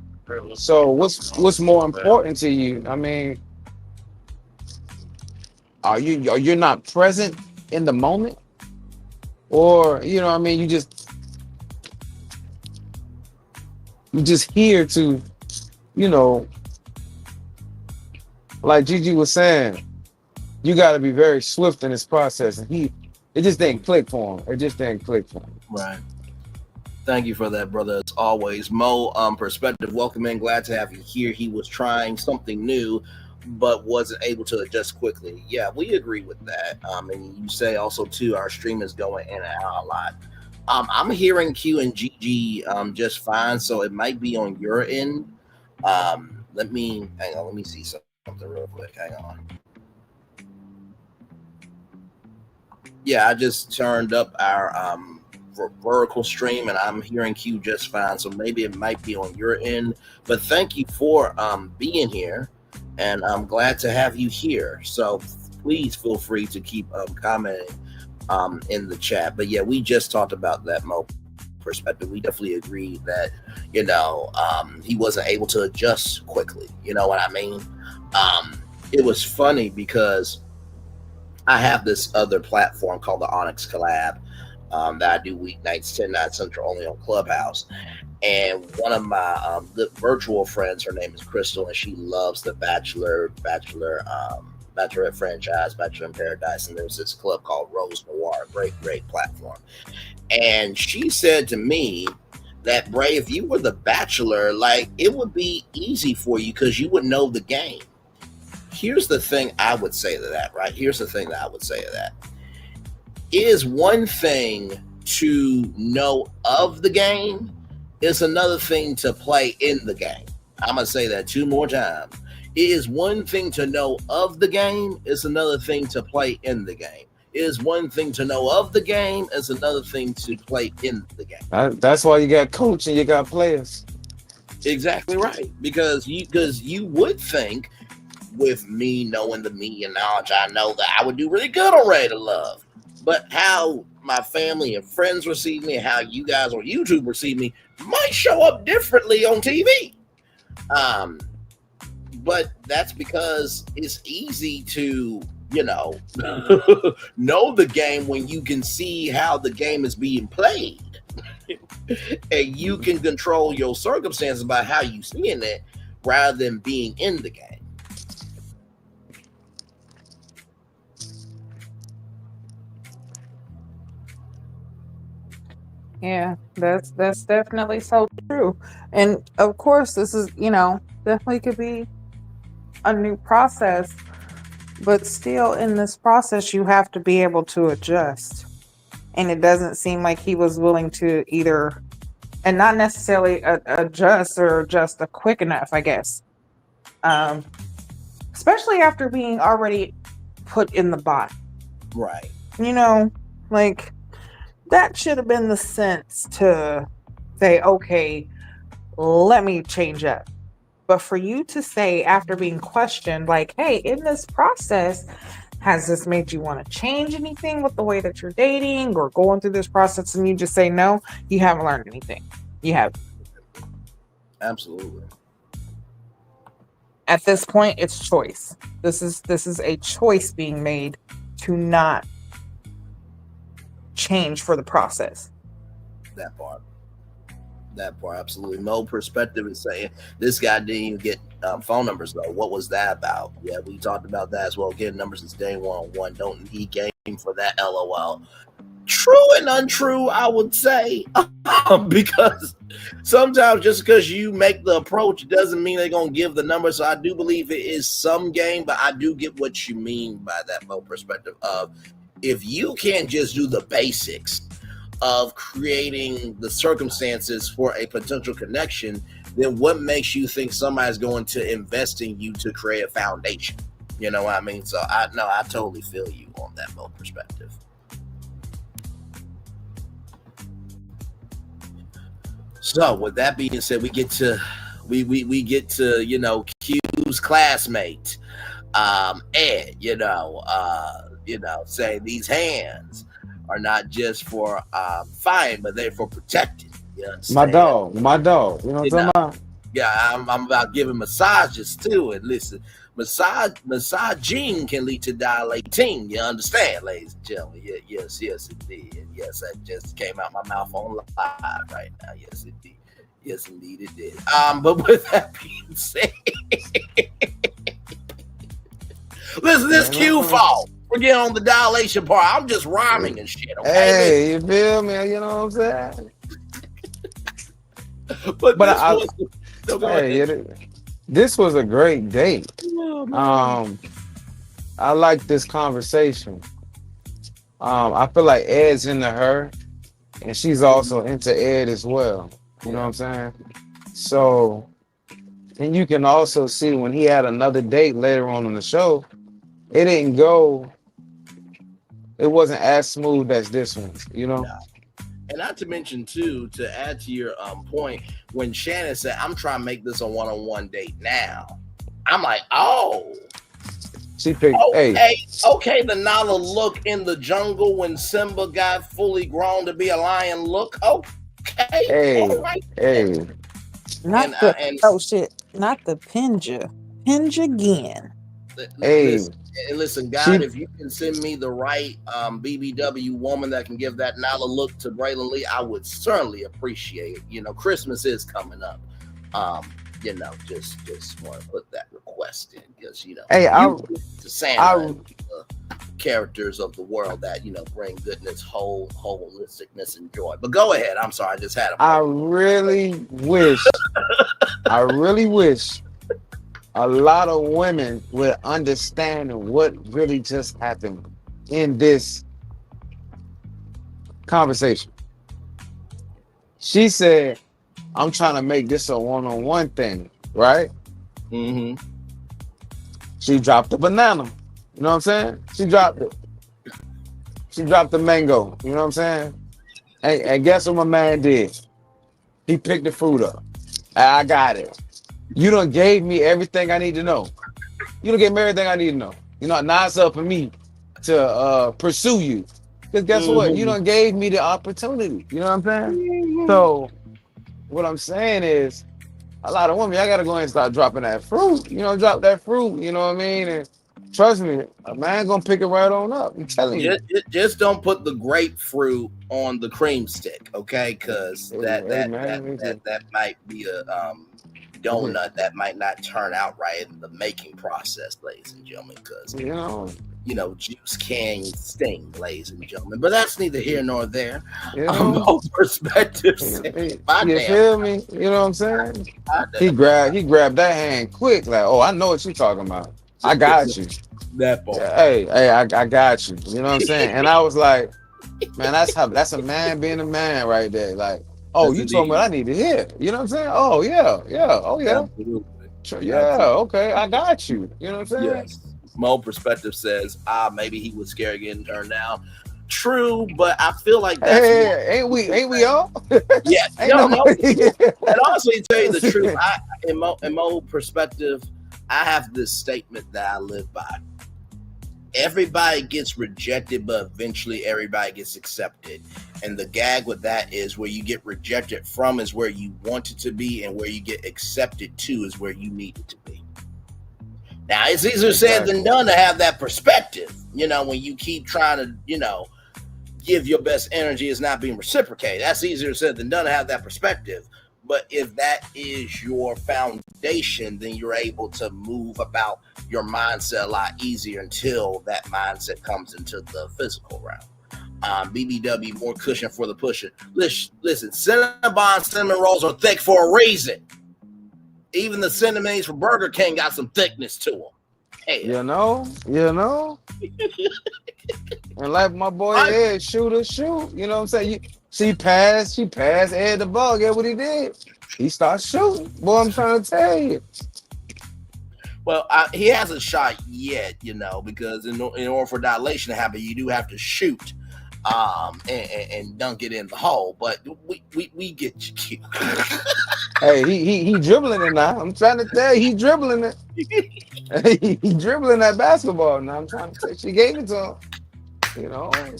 So what's more important to you? I mean, are you not present in the moment? Or, you just here to, like Gigi was saying, you got to be very swift in this process. And it just didn't click for him. It just didn't click for him. Right. Thank you for that, brother. As always, Mo, perspective, welcome in. Glad to have you here. He was trying something new, but wasn't able to adjust quickly. Yeah, we agree with that. And you say also too, our stream is going in and out a lot. I'm hearing Q and GG just fine, so it might be on your end. Let me see something real quick. Hang on. Yeah, I just turned up our vertical stream and I'm hearing Q just fine, so maybe it might be on your end. But thank you for being here, and I'm glad to have you here. So please feel free to keep commenting in the chat. But yeah, we just talked about that, Mo, perspective. We definitely agree that he wasn't able to adjust quickly. You know what I mean? It was funny because I have this other platform called the Onyx Collab that I do weeknights 10/9 Central only on Clubhouse. And one of my good virtual friends, her name is Crystal, and she loves the Bachelorette franchise, Bachelor in Paradise. And there's this club called Rose Noir, great platform. And she said to me that, Bray, if you were the Bachelor, like, it would be easy for you because you would know the game. Here's the thing I would say to that, right? Here's the thing that I would say to that. It is one thing to know of the game. It's another thing to play in the game. I'm going to say that 2 more times. It is one thing to know of the game. It's another thing to play in the game. It is one thing to know of the game. It's another thing to play in the game. That's why you got coach and you got players. Exactly right. Because you would think, with me knowing the media knowledge, I know that I would do really good on Ready to Love. But how my family and friends receive me and how you guys on YouTube receive me might show up differently on TV. But that's because it's easy to, know the game when you can see how the game is being played. And you can control your circumstances by how you seeing it rather than being in the game. Yeah, that's definitely so true. And of course, this is, definitely could be a new process, but still in this process, you have to be able to adjust. and it doesn't seem like he was willing to either, and not necessarily adjust or adjust quick enough, I guess. Especially after being already put in the bot. Right. You know, like that should have been the sense to say, okay, let me change up. But for you to say after being questioned, like, hey, in this process, has this made you want to change anything with the way that you're dating or going through this process, and you just say no, you haven't learned anything. You have. Absolutely. At this point, it's choice. This is a choice being made to not change for the process. That part, absolutely. No perspective is saying this guy didn't even get phone numbers though. What was that about? Yeah, we talked about that as well. Getting numbers since day one. Don't need game for that. LOL. True and untrue, I would say, because sometimes just because you make the approach doesn't mean they're gonna give the number. So I do believe it is some game, but I do get what you mean by that low perspective of if you can't just do the basics of creating the circumstances for a potential connection, then what makes you think somebody's going to invest in you to create a foundation? You know what I mean? So I totally feel you on that low perspective. So with that being said, we get to Q's classmate, Ed. Say these hands are not just for fighting, but they're for protecting. You understand? My dog. You know what I'm talking about? Yeah, I'm about giving massages too. And listen, massaging can lead to dilating. You understand, ladies and gentlemen? Yes, indeed. Yes, that just came out my mouth on live right now. Yes, indeed. Yes, indeed, it did. But with that being said, listen, this Q fault. We're getting on the dilation part. I'm just rhyming and shit. Okay? Hey, you feel me? You know what I'm saying? This was a great date. I like this conversation. I feel like Ed's into her, and she's also into Ed as well. You know what I'm saying? So, and you can also see when he had another date later on in the show, it didn't go. It wasn't as smooth as this one, you know. No. And not to mention too, to add to your point, when Channon said, "I'm trying to make this a one-on-one date now," I'm like, "Oh." She picked. Okay, the Nala look in the jungle when Simba got fully grown to be a lion look. Okay, all right. Not the Pinja. Pinja again. Listen, God, if you can send me the right BBW woman that can give that Nala look to Braylon Lee, I would certainly appreciate it. You know, Christmas is coming up. Just want to put that request in because characters of the world that bring goodness, holisticness, and joy. But go ahead. I'm sorry, I just had I really wish a lot of women would understand what really just happened in this conversation. She said, I'm trying to make this a one-on-one thing, right? Mm-hmm. She dropped the banana. You know what I'm saying? She dropped it. She dropped the mango. You know what I'm saying? And guess what my man did? He picked the fruit up. I got it. You done gave me everything I need to know. You done gave me everything I need to know. Now it's up for me to pursue you. Because guess what? You done gave me the opportunity. You know what I'm saying? So what I'm saying is, a lot of women, I gotta go ahead and start dropping that fruit. Drop that fruit. You know what I mean? And trust me, a man gonna pick it right on up. I'm telling you. Just don't put the grapefruit on the cream stick, okay? Because that might be a donut that might not turn out right in the making process, ladies and gentlemen. Because juice can sting, ladies and gentlemen. But that's neither here nor there. No perspectives. You feel me? You know what I'm saying? He grabbed that hand quick, like, oh, I know what you're talking about. I got you. That part. Hey, I got you. You know what I'm saying? And I was like, Man, that's a man being a man right there. Like, oh, Yes, you told me indeed. what I need to hear. You know what I'm saying? Oh yeah, oh yeah. Absolutely. Sure, yeah, Absolutely. okay, I got you. You know what I'm saying? Yes. Mo perspective says, maybe he was scared of getting turned down. True, but I feel like that's more. Hey, ain't we all? Yeah, Ain't no. nobody. And honestly, to tell you the truth, in Mo perspective, I have this statement that I live by. Everybody gets rejected, but eventually everybody gets accepted. And the gag with that is where you get rejected from is where you want it to be, and where you get accepted to is where you need it to be. Now, it's easier said than done to have that perspective. You know, when you keep trying to, give your best energy, is not being reciprocated. That's easier said than done to have that perspective. But if that is your foundation, then you're able to move about your mindset a lot easier until that mindset comes into the physical realm. BBW, more cushion for the pushing. Listen, Cinnabon cinnamon rolls are thick for a reason. Even the cinnamons from Burger King got some thickness to them. Hey, You know. And like my boy Ed, shoot. You know what I'm saying? She passed Ed the ball. Get what he did? He started shooting. Boy, I'm trying to tell you. Well, he hasn't shot yet, because in order for dilation to happen, you do have to shoot and dunk it in the hole. But we get you cute. Hey, he dribbling it now. I'm trying to tell you, he dribbling it. He dribbling that basketball now. I'm trying to tell you, she gave it to him.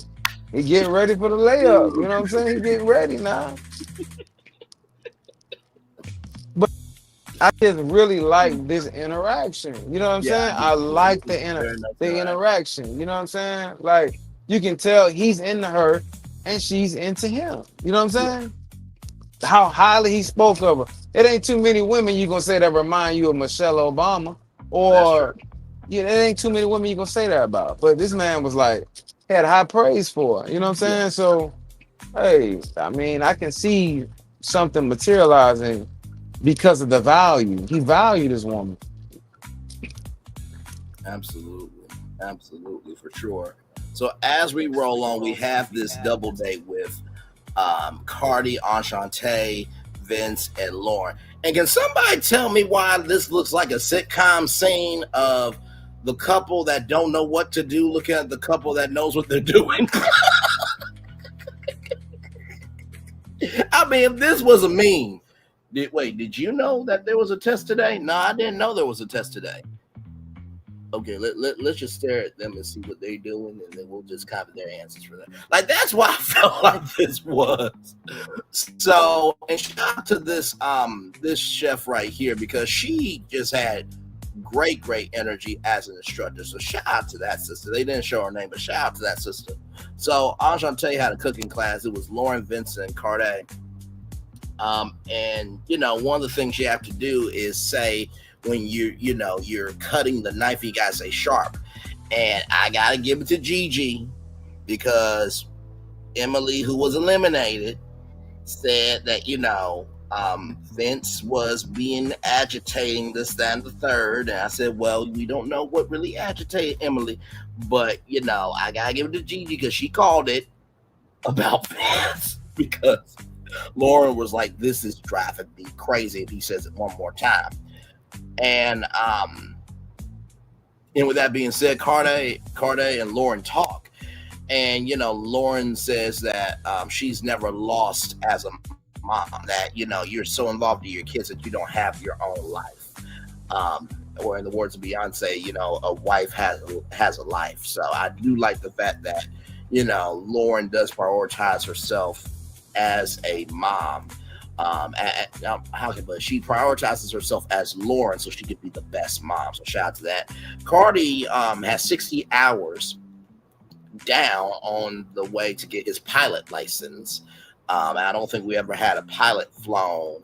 He getting ready for the layup. You know what I'm saying? He getting ready now. But I just really like this interaction. You know what I'm saying? I like the interaction. You know what I'm saying? Like, you can tell he's into her and she's into him. You know what I'm saying? How highly he spoke of her. It ain't too many women you gonna say that remind you of Michelle Obama, or it ain't too many women you gonna say that about. But this man was like, had high praise for her. You know what I'm saying? So, hey, I mean, I can see something materializing because of the value. He valued this woman. Absolutely, for sure. So as we roll on, we have this double date with Cardi, Enchante, Vince, and Lauren. And can somebody tell me why this looks like a sitcom scene of the couple that don't know what to do looking at the couple that knows what they're doing? I mean, if this was a meme, did you know that there was a test today? No, I didn't know there was a test today. Okay, let's just stare at them and see what they're doing, and then we'll just copy their answers for that. Like, that's why I felt like this was. So, and shout out to this chef right here, because she just had great energy as an instructor. So shout out to that sister. They didn't show her name, but shout out to that sister. So Enchante had a cooking class. It was Lauren, Vincent, and Cardi. And one of the things you have to do is say, when you're cutting the knife, you gotta say sharp. And I gotta give it to Gigi, because Emily, who was eliminated, said that Vince was being agitating this, that, and the third. And I said, well, we don't know what really agitated Emily, but I gotta give it to Gigi because she called it about Vince, because Lauren was like, this is driving me crazy if he says it one more time. And with that being said, Cardi and Lauren talk, and Lauren says that she's never lost as a mom, that you're so involved in your kids that you don't have your own life, or in the words of Beyonce, a wife has a life. So I do like the fact that Lauren does prioritize herself as a mom. But she prioritizes herself as Lauren so she could be the best mom. So shout out to that. Cardi has 60 hours down on the way to get his pilot license. I don't think we ever had a pilot flown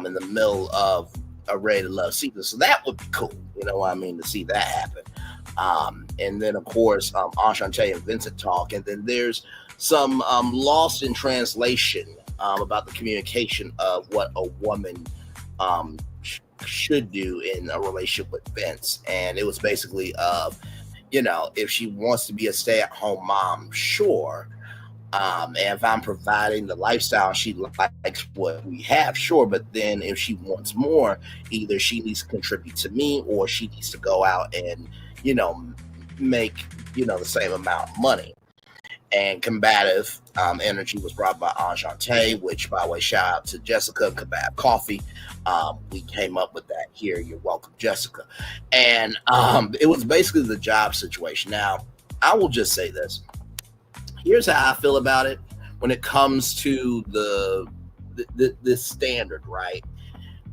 in the middle of a Ready to Love season. So that would be cool, to see that happen. And then, of course, Enchante and Vincent talk. And then there's some lost in translation about the communication of what a woman should do in a relationship with Vince. And it was basically if she wants to be a stay-at-home mom, sure, And if I'm providing the lifestyle she likes what we have, sure. But then if she wants more, either she needs to contribute to me or she needs to go out and, you know, make, you know, the same amount of money. And combative energy was brought by Enchante, which, by the way, shout out to Jessica, Kebab Coffee. We came up with that here. You're welcome, Jessica. And it was basically the job situation. Now, I will just say this. Here's how I feel about it when it comes to the standard, right?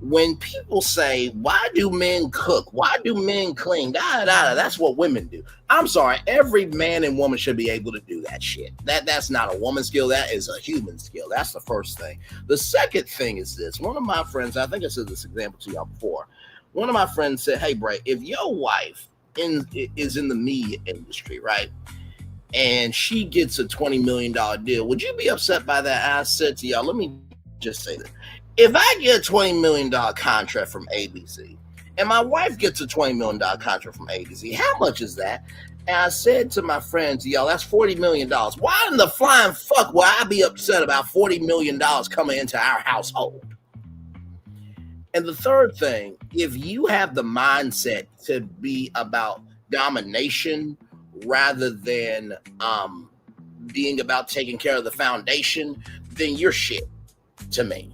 When people say, why do men cook? Why do men clean? That's what women do. I'm sorry. Every man and woman should be able to do that shit. That's not a woman skill. That is a human skill. That's the first thing. The second thing is this. One of my friends, I think I said this example to y'all before. One of my friends said, hey, Bray, if your wife is in the media industry, right? And she gets a $20 million deal, would you be upset by that? I said to y'all, let me just say this. If I get a $20 million contract from ABC and my wife gets a $20 million contract from ABC, how much is that? And I said to my friends, y'all, that's $40 million. Why in the flying fuck will I be upset about $40 million coming into our household? And the third thing, if you have the mindset to be about domination rather than being about taking care of the foundation, then you're shit to me.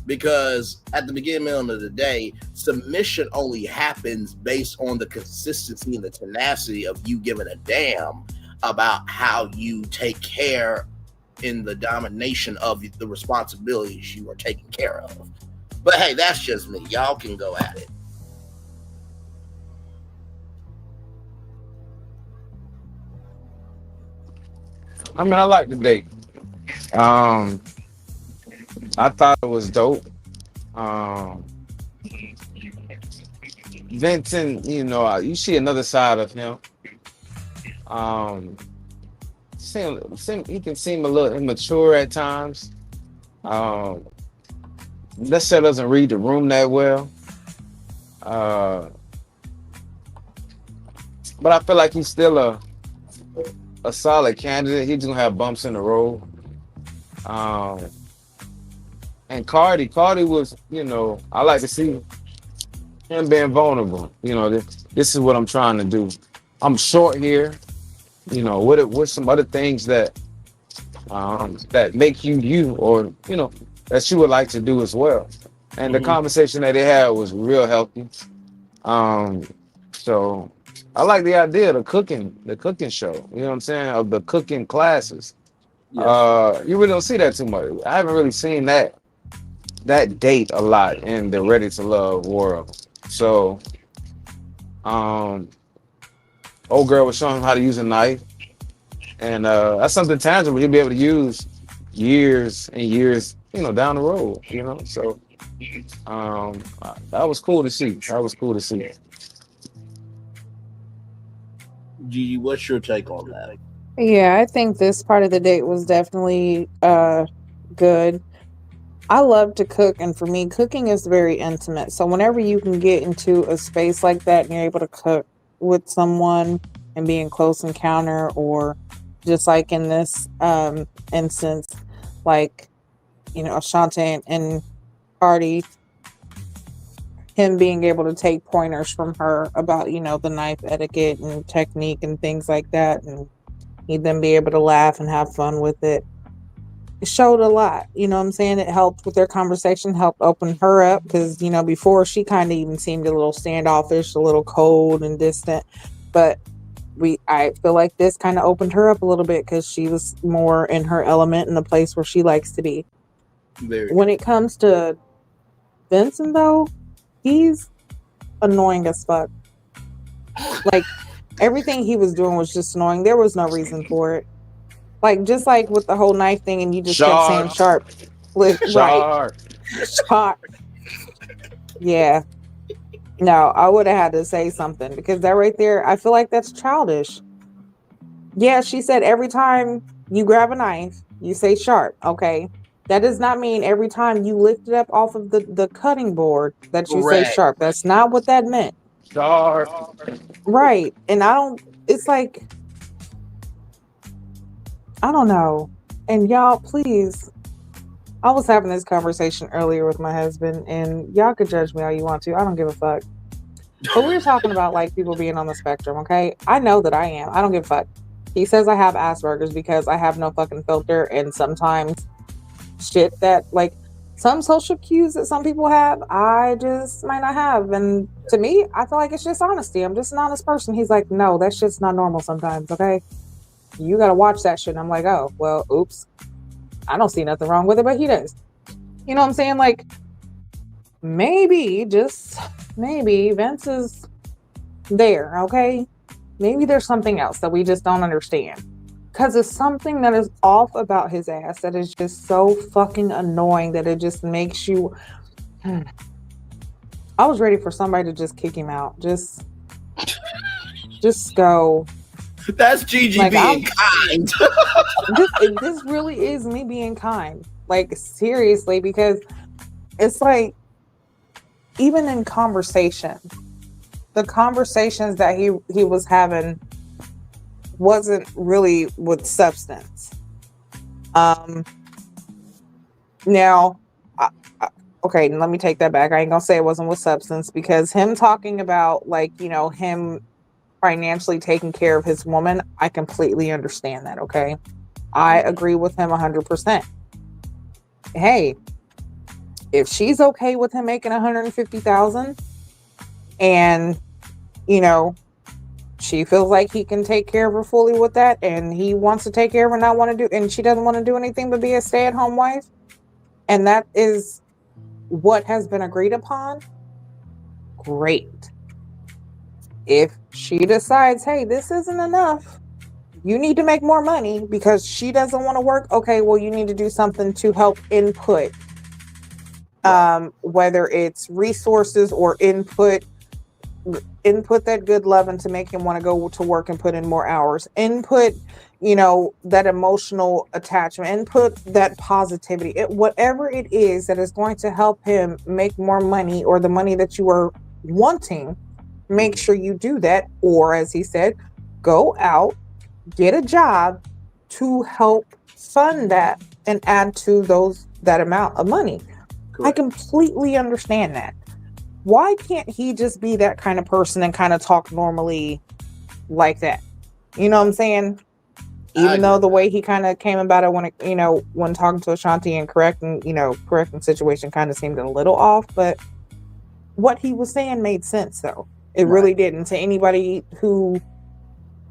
Because at the beginning of the day, submission only happens based on the consistency and the tenacity of you giving a damn about how you take care in the domination of the responsibilities you are taking care of. But hey, that's just me. Y'all can go at it. I mean, I like the date. I thought it was dope. Vincent, you know, you see another side of him. He can seem a little immature at times. Let's say doesn't read the room that well. But I feel like he's still a solid candidate. He's gonna have bumps in the road. And Cardi was, you know, I like to see him being vulnerable. You know, this is what I'm trying to do. I'm short here. You know, what some other things that make you, or you know, that you would like to do as well. And the conversation that they had was real healthy. So I like the idea of the cooking show. You know what I'm saying? Of the cooking classes. Yes. You really don't see that too much. I haven't really seen that date a lot in the Ready to Love world. So, old girl was showing him how to use a knife, and that's something tangible you'll be able to use years and years, you know, down the road. You know, so that was cool to see. Gigi, what's your take on that? Yeah, I think this part of the date was definitely good. I love to cook, and for me, cooking is very intimate. So whenever you can get into a space like that and you're able to cook with someone and be in close encounter, or just like in this instance, like, you know, Ashanti and Cardi, him being able to take pointers from her about, you know, the knife etiquette and technique and things like that, and he'd then be able to laugh and have fun with it. It showed a lot, you know what I'm saying? It helped with their conversation, helped open her up, because, you know, before she kind of even seemed a little standoffish, a little cold and distant, but I feel like this kind of opened her up a little bit, because she was more in her element in the place where she likes to be. When it comes to Vincent, though, he's annoying as fuck. Like, everything he was doing was just annoying. There was no reason for it. Like, just like with the whole knife thing, and you just kept saying sharp. Right. Sharp. Yeah. No, I would have had to say something, because that right there, I feel like that's childish. Yeah, she said every time you grab a knife, you say sharp. Okay. That does not mean every time you lift it up off of the cutting board that you say sharp. That's not what that meant. Sharp. Right. And it's like, I don't know. And y'all, please, I was having this conversation earlier with my husband, and y'all could judge me all you want to. I don't give a fuck. But we were talking about like people being on the spectrum, okay? I know that I am. I don't give a fuck. He says I have Asperger's because I have no fucking filter, and sometimes shit that like some social cues that some people have, I just might not have. And to me, I feel like it's just honesty. I'm just an honest person. He's like, no, that's just not normal sometimes, okay? You gotta watch that shit. And I'm like, oh, well, oops. I don't see nothing wrong with it, but he does. You know what I'm saying? Like, maybe, just maybe, Vince is there, okay? Maybe there's something else that we just don't understand. Because it's something that is off about his ass that is just so fucking annoying that it just makes you... I was ready for somebody to just kick him out. Just go. That's Gigi like, being kind. This really is me being kind. Like, seriously, because it's like, even in conversation, the conversations that he was having wasn't really with substance. Now, okay, let me take that back. I ain't gonna say it wasn't with substance, because him talking about, like, you know, him financially taking care of his woman, I completely understand that, okay? I agree with him 100%. Hey, if she's okay with him making $150,000 and, you know, she feels like he can take care of her fully with that, and he wants to take care of her, not want to do, and she doesn't want to do anything but be a stay-at-home wife, and that is what has been agreed upon, great. If she decides, hey, this isn't enough, you need to make more money because she doesn't want to work, okay, well, you need to do something to help input, whether it's resources or input that good loving to make him want to go to work and put in more hours, input, you know, that emotional attachment, input that positivity, whatever it is that is going to help him make more money, or the money that you are wanting, make sure you do that. Or, as he said, go out, get a job to help fund that and add to that amount of money. Correct. I completely understand that. Why can't he just be that kind of person and kind of talk normally like that? You know what I'm saying? Even though the way he kind of came about it when talking to Ashanti and correcting the situation kind of seemed a little off, but what he was saying made sense though. It really did. And to anybody who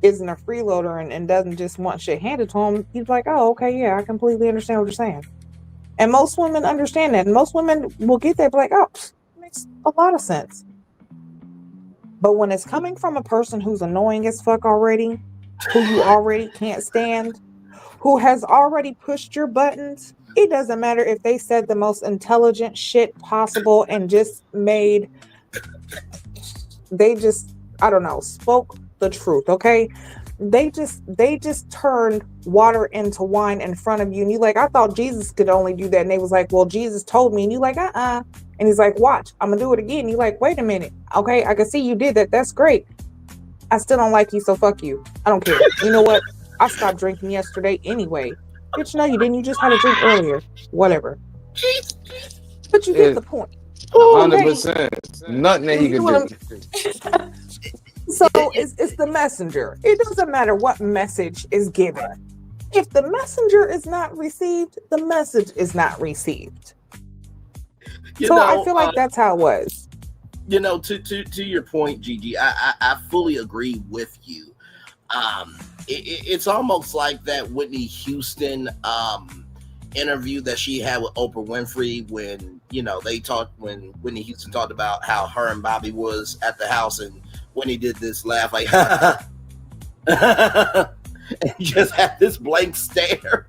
isn't a freeloader and doesn't just want shit handed to him, he's like, oh, okay, yeah, I completely understand what you're saying. And most women understand that. And most women will get there, be like, oh, it makes a lot of sense. But when it's coming from a person who's annoying as fuck already, who you already can't stand, who has already pushed your buttons, it doesn't matter if they said the most intelligent shit possible and spoke the truth, okay? They just turned water into wine in front of you, and you like, I thought Jesus could only do that. And they was like, well, Jesus told me. And you like, and he's like, watch, I'm gonna do it again. And you like, wait a minute, okay, I can see you did that, that's great. I still don't like you, so fuck you. I don't care. You know what? I stopped drinking yesterday anyway. Bitch, no, you didn't. You just had a drink earlier. Whatever. But you get the point. 100%. Nothing that he could do. So it's the messenger. It doesn't matter what message is given. If the messenger is not received, the message is not received. I feel like that's how it was. You know, to your point, Gigi, I fully agree with you. It's almost like that Whitney Houston interview that she had with Oprah Winfrey when, you know, when Whitney Houston talked about how her and Bobby was at the house, and Whitney did this laugh like, and just had this blank stare.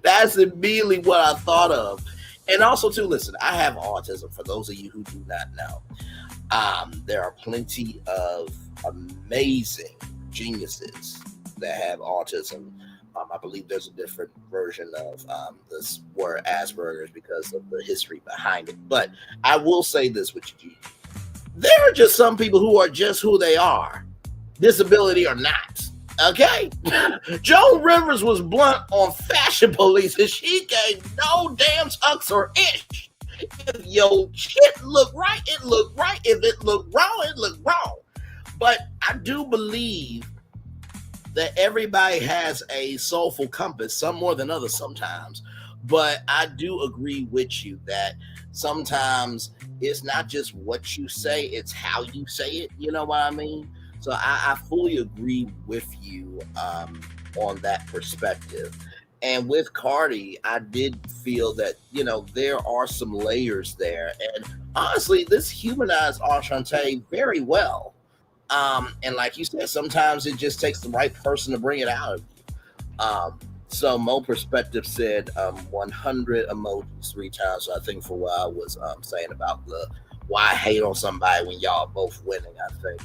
That's immediately what I thought of. And also, too, listen, I have autism, for those of you who do not know. There are plenty of amazing geniuses that have autism. I believe there's a different version of this word Asperger's because of the history behind it. But I will say this with you, there are just some people who are just who they are, disability or not. Okay, Joan Rivers was blunt on Fashion Police, and she gave no damn tucks or ish. If your shit look right, it look right. If it look wrong, it look wrong. But I do believe that everybody has a soulful compass, some more than others sometimes. But I do agree with you that sometimes it's not just what you say, it's how you say it. You know what I mean? So I fully agree with you on that perspective. And with Cardi, I did feel that, there are some layers there. And honestly, this humanized Ashante very well. And like you said, sometimes it just takes the right person to bring it out of you. So Mo Perspective said 100 emojis 3 times. So I think for what I was saying about why I hate on somebody when y'all are both winning, I think.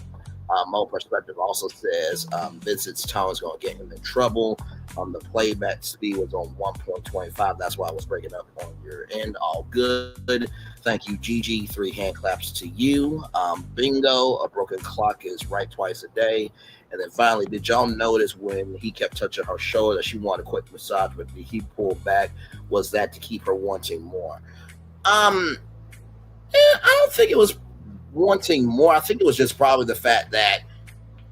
Mo Perspective also says Vincent's tone is going to get him in trouble. The playback speed was on 1.25. That's why I was breaking up on your end. All good. Thank you, Gigi. 3 hand claps to you. Bingo. A broken clock is right twice a day. And then finally, did y'all notice when he kept touching her shoulder that she wanted a quick massage, but he pulled back? Was that to keep her wanting more? I don't think it was wanting more. I think it was just probably the fact that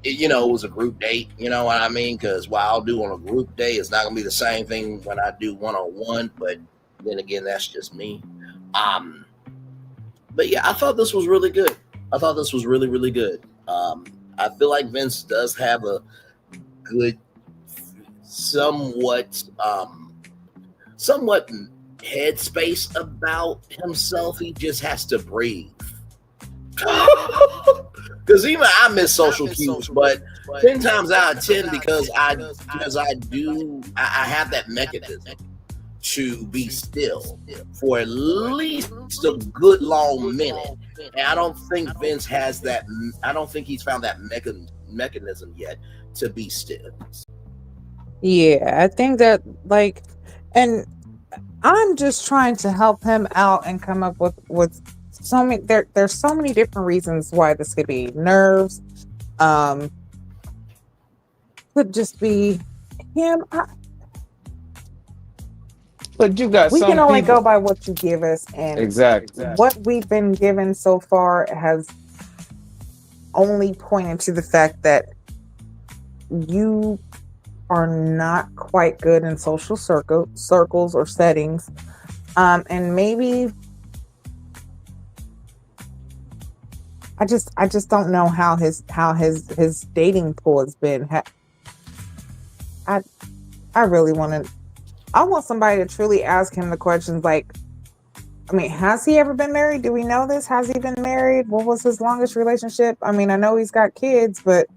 it was a group date. You know what I mean? Because what I'll do on a group date is not gonna be the same thing when I do one-on-one. But then again, that's just me. But yeah, I thought this was really good. I thought this was really, really good. I feel like Vince does have a good, somewhat headspace about himself. He just has to breathe. Because even I miss social cues, but 10 times out of 10, because I have that mechanism to be still for at least a good long minute. And I don't think Vince has that. I don't think he's found that mechanism yet to be still. Yeah, I think that and I'm just trying to help him out and come up with so many. There's so many different reasons why this could be nerves. Could just be him. But you got We some can only people. go by what you give us, and Exactly. what we've been given so far has only pointed to the fact that you are not quite good in social circles or settings, and maybe I just don't know how his dating pool has been. I really want to. I want somebody to truly ask him the questions like, I mean, has he ever been married? Do we know this? Has he been married? What was his longest relationship? I mean, I know he's got kids, but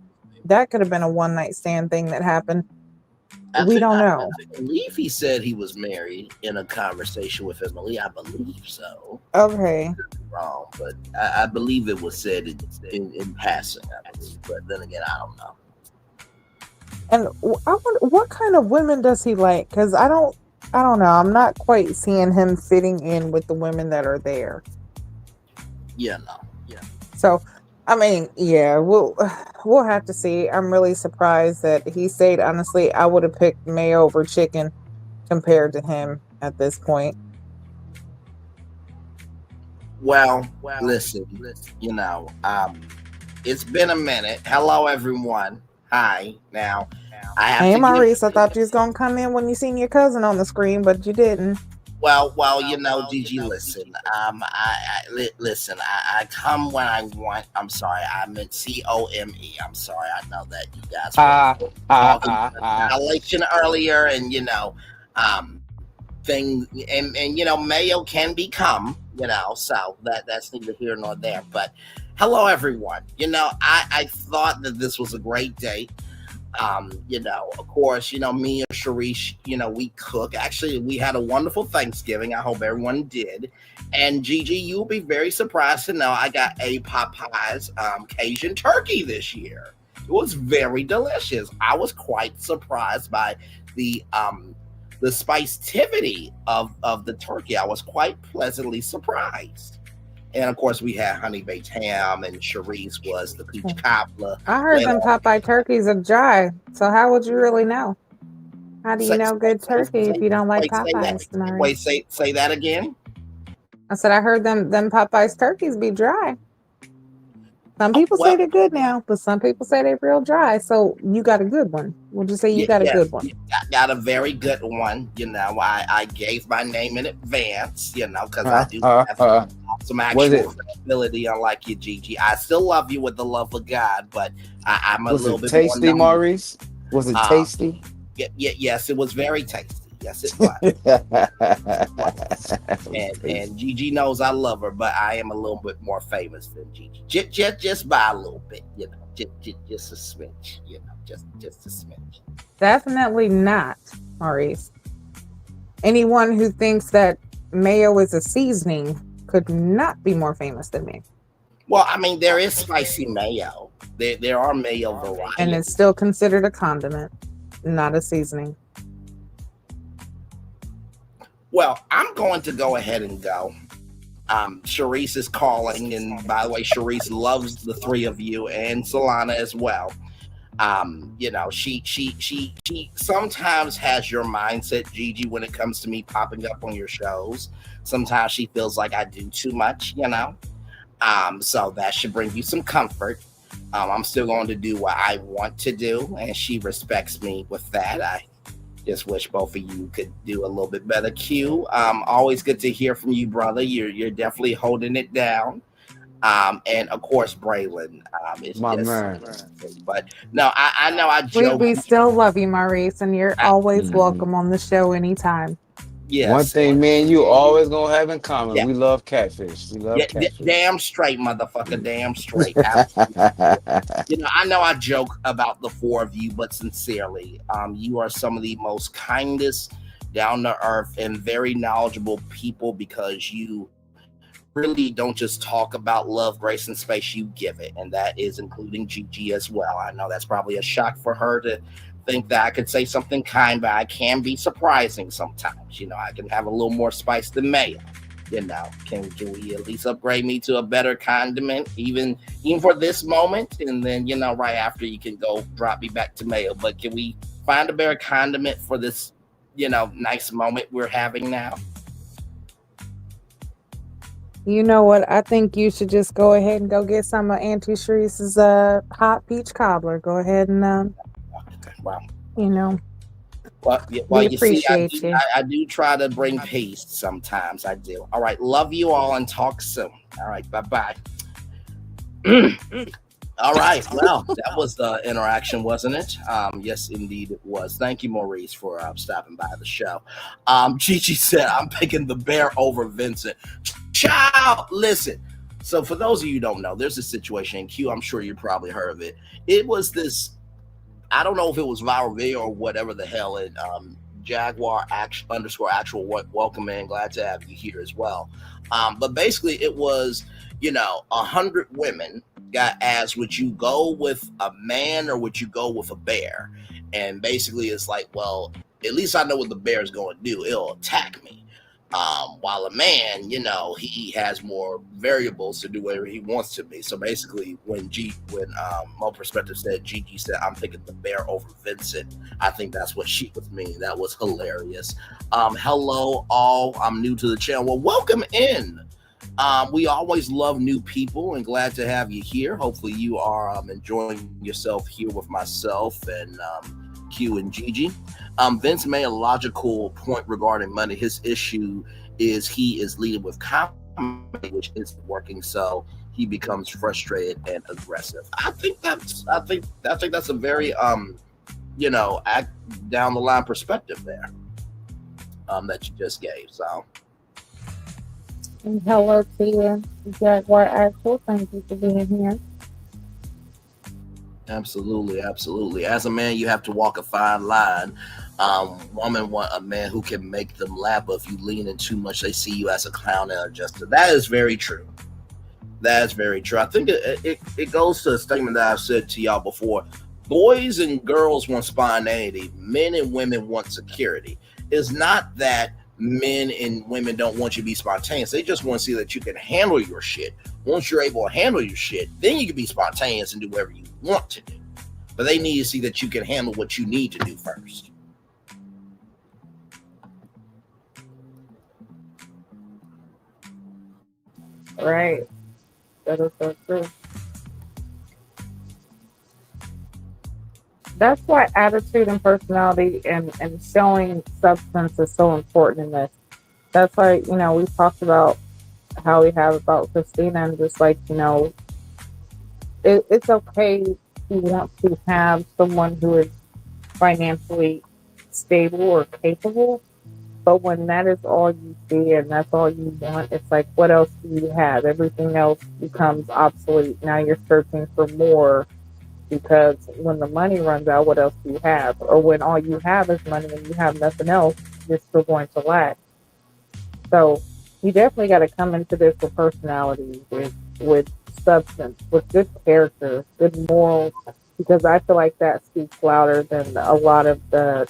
that could have been a one-night stand thing that happened. We don't know. I believe he said he was married in a conversation with Emily. I believe so. Okay. Wrong, but I believe it was said in passing. I believe, but then again, I don't know. And I wonder, what kind of women does he like? Because I don't know. I'm not quite seeing him fitting in with the women that are there. Yeah, no. Yeah. So, I mean, yeah, we'll have to see. I'm really surprised that he said, honestly, I would have picked mayo over chicken compared to him at this point. Well, listen, it's been a minute. Hello, everyone. Hi. Now, Hey, Maurice, I thought you was going to come in when you seen your cousin on the screen, but you didn't. Well, Gigi, listen. I come when I want. I'm sorry. I meant COME. I'm sorry. I know that you guys were talking about dilation earlier, and thing, and mayo can become, so that's neither here nor there. But hello, everyone. I thought that this was a great day. Of course, me and Sharice, we cook. Actually, we had a wonderful Thanksgiving. I hope everyone did. And Gigi, you'll be very surprised to know I got a Popeyes Cajun turkey this year. It was very delicious. I was quite surprised by the spicetivity of the turkey. I was quite pleasantly surprised. And of course, we had Honey Baked Ham, and Sharice was the peach cobbler. I heard them Popeye turkeys are dry. So how would you really know? How do you know good turkey if you don't like Popeyes? Say that again. I said I heard them Popeyes turkeys be dry. Some people say they're good now, but some people say they're real dry. So you got a good one. Would you say you got a good one? I got a very good one. You know, I gave my name in advance, you know, because I do have some actual credibility, unlike you, Gigi. I still love you with the love of God, but I'm a little bit tasty, more Maurice? Was it tasty? Yes, it was very tasty. Yes, it was. and Gigi knows I love her, but I am a little bit more famous than Gigi. Just by a little bit, you know, just a smidge, you know, just a smidge. Definitely not, Maurice. Anyone who thinks that mayo is a seasoning could not be more famous than me. Well, I mean, there is spicy mayo. There are mayo varieties. And it's still considered a condiment, not a seasoning. Well, I'm going to go ahead and go. Sharice is calling, and by the way, Sharice loves the three of you and Solana as well. You know, she sometimes has your mindset, Gigi, when it comes to me popping up on your shows. Sometimes she feels like I do too much, you know. So that should bring you some comfort. I'm still going to do what I want to do, and she respects me with that. I just wish both of you could do a little bit better. Q, always good to hear from you, brother. You're definitely holding it down. And of course, Braylon is my just, man. But no, I know I joke. We still love you, Maurice, and you're always welcome on the show anytime. Yes. One thing me and you always gonna have in common, we love catfish. We love catfish. Damn straight, motherfucker. Damn straight. You know, I know I joke about the four of you, but sincerely, you are some of the most kindest, down to earth, and very knowledgeable people, because you really don't just talk about love, grace, and space, you give it. And that is including Gigi as well. I know that's probably a shock for her to think that I could say something kind, but I can be surprising sometimes. You know, I can have a little more spice than mayo. You know, can we at least upgrade me to a better condiment, even for this moment? And then, you know, right after you can go drop me back to mayo. But can we find a better condiment for this, you know, nice moment we're having now? You know what? I think you should just go ahead and go get some of Auntie Sharice's hot peach cobbler. Go ahead and wow. You know. Well, you see, I do try to bring peace sometimes. I do. All right. Love you all and talk soon. All right. Bye-bye. All right. Well, that was the interaction, wasn't it? Yes, indeed it was. Thank you, Maurice, for stopping by the show. Gigi said, I'm picking the bear over Vincent. Child, listen. So for those of you who don't know, there's a situation in Q. I'm sure you probably heard of it. It was this, I don't know if it was viral video or whatever the hell, and Jaguar _actual welcome in. Glad to have you here as well. But basically it was, you know, 100 women got asked, would you go with a man or would you go with a bear? And basically it's like, well, at least I know what the bear is going to do. It'll attack me. While a man, you know, he has more variables to do whatever he wants to be. So basically, when Mo Perspective said, Gigi said, I'm picking the bear over Vincent, I think that's what she was meaning. That was hilarious. Hello, all. I'm new to the channel. Well, welcome in. We always love new people and glad to have you here. Hopefully you are enjoying yourself here with myself and Q and Gigi. Vince made a logical point regarding money. His issue is he is leading with comedy, which isn't working, so he becomes frustrated and aggressive. I think that's a very you know, down the line perspective there that you just gave. So and hello to you, Jaguar Actual. Thank you for being here. Absolutely. As a man, you have to walk a fine line. Women want a man who can make them laugh, but if you lean in too much, they see you as a clown and a jester. That is very true. I think it goes to a statement that I've said to y'all before. Boys and girls want spontaneity. Men and women want security. It's not that men and women don't want you to be spontaneous. They just want to see that you can handle your shit. Once you're able to handle your shit, then you can be spontaneous and do whatever you want to do. But they need to see that you can handle what you need to do first. Right. That is so true. That's why attitude and personality and showing substance is so important in this. That's why, we talked about how we have about Christina and just like, it's okay to want to have someone who is financially stable or capable. But when that is all you see and that's all you want, it's like, what else do you have? Everything else becomes obsolete. Now you're searching for more because when the money runs out, what else do you have? Or when all you have is money and you have nothing else, you're still going to lack. So you definitely got to come into this with personality, with substance, with good character, good morals, because I feel like that speaks louder than a lot of the,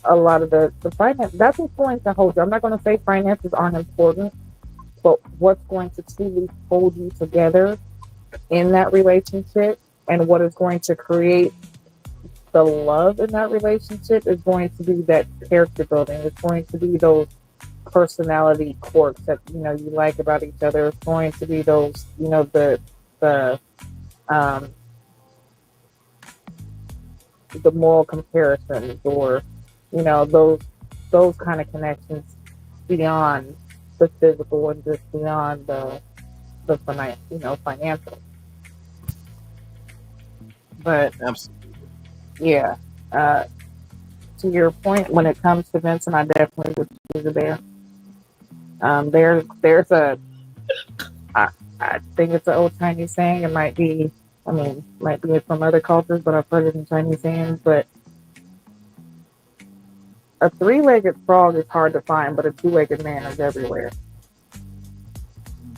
a lot of the finance. That's what's going to hold you. I'm not going to say finances aren't important, but what's going to truly hold you together in that relationship and what is going to create the love in that relationship is going to be that character building. It's going to be those personality quirks that you like about each other. It's going to be those the moral comparisons or those kind of connections beyond the physical and just beyond the financial. But Absolutely. yeah, to your point, when it comes to Vincent, I definitely would choose a bear. There's I think it's an old Chinese saying. It might be from other cultures, but I've heard it in Chinese sayings. But a three-legged frog is hard to find, but a two-legged man is everywhere.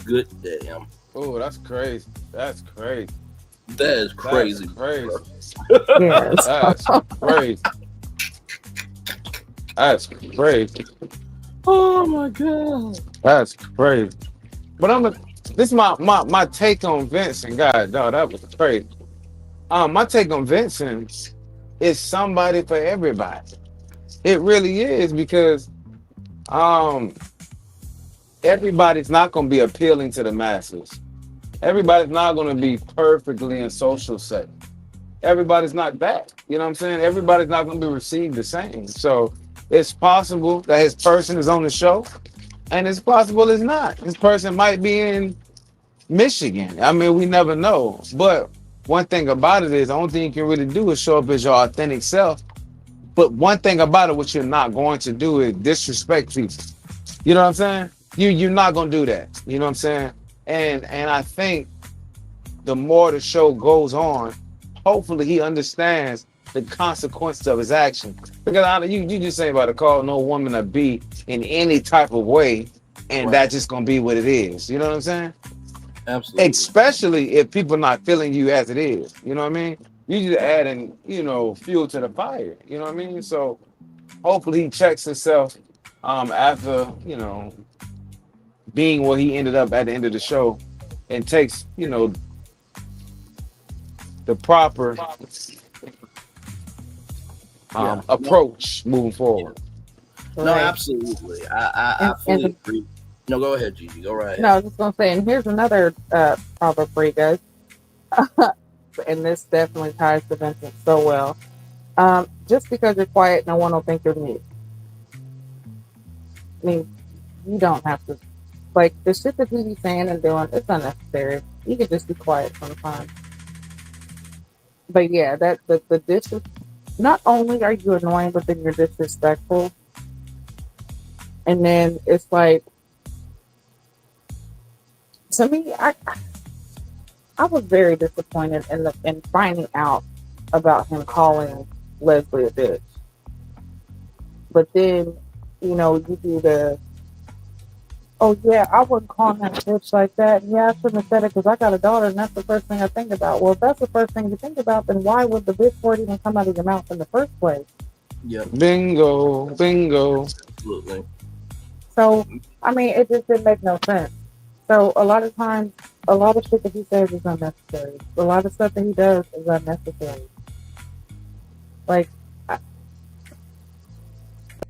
Good damn. Oh, that's crazy. That's crazy. That is crazy. That's crazy. Yes. That's crazy. That's crazy. Oh my god. That's crazy. But this is my take on Vincent. God, no, that was crazy. My take on Vincent is somebody for everybody. It really is because everybody's not going to be appealing to the masses. Everybody's not going to be perfectly in social setting. Everybody's not that. You know what I'm saying? Everybody's not going to be received the same. So it's possible that his person is on the show, and it's possible it's not. His person might be in Michigan. I mean, we never know. But one thing about it is, the only thing you can really do is show up as your authentic self. But one thing about it, what you're not going to do is disrespect people. You know what I'm saying? You're not going to do that. You know what I'm saying? And I think the more the show goes on, hopefully he understands the consequences of his action. Because you just ain't about to call no woman a B in any type of way, and Right. that's just gonna be what it is. You know what I'm saying? Absolutely. Especially if people not feeling you as it is. You know what I mean? You just adding, fuel to the fire. You know what I mean? So hopefully he checks himself after, being where he ended up at the end of the show, and takes, the proper approach moving forward. No, Right. absolutely. I fully And agree. No, go ahead, Gigi. Go right ahead. no, I was just gonna say, and here's another proverb for you guys, and this definitely ties to Vincent so well. Just because you're quiet, no one will think you're mute. I mean, you don't have to, like, the shit that you be saying and doing, it's unnecessary. You can just be quiet sometimes. But yeah, that the disres, not only are you annoying, but then you're disrespectful. And then it's like, to me, I was very disappointed in finding out about him calling Leslie a bitch. But then, you do the, oh yeah, I wouldn't call that bitch like that. Yeah, I shouldn't have said it because I got a daughter and that's the first thing I think about. Well, if that's the first thing you think about, then why would the bitch word even come out of your mouth in the first place? Yep, Bingo, bingo. absolutely. So, I mean, it just didn't make no sense. So, a lot of times, a lot of shit that he says is unnecessary. A lot of stuff that he does is unnecessary. Like, that's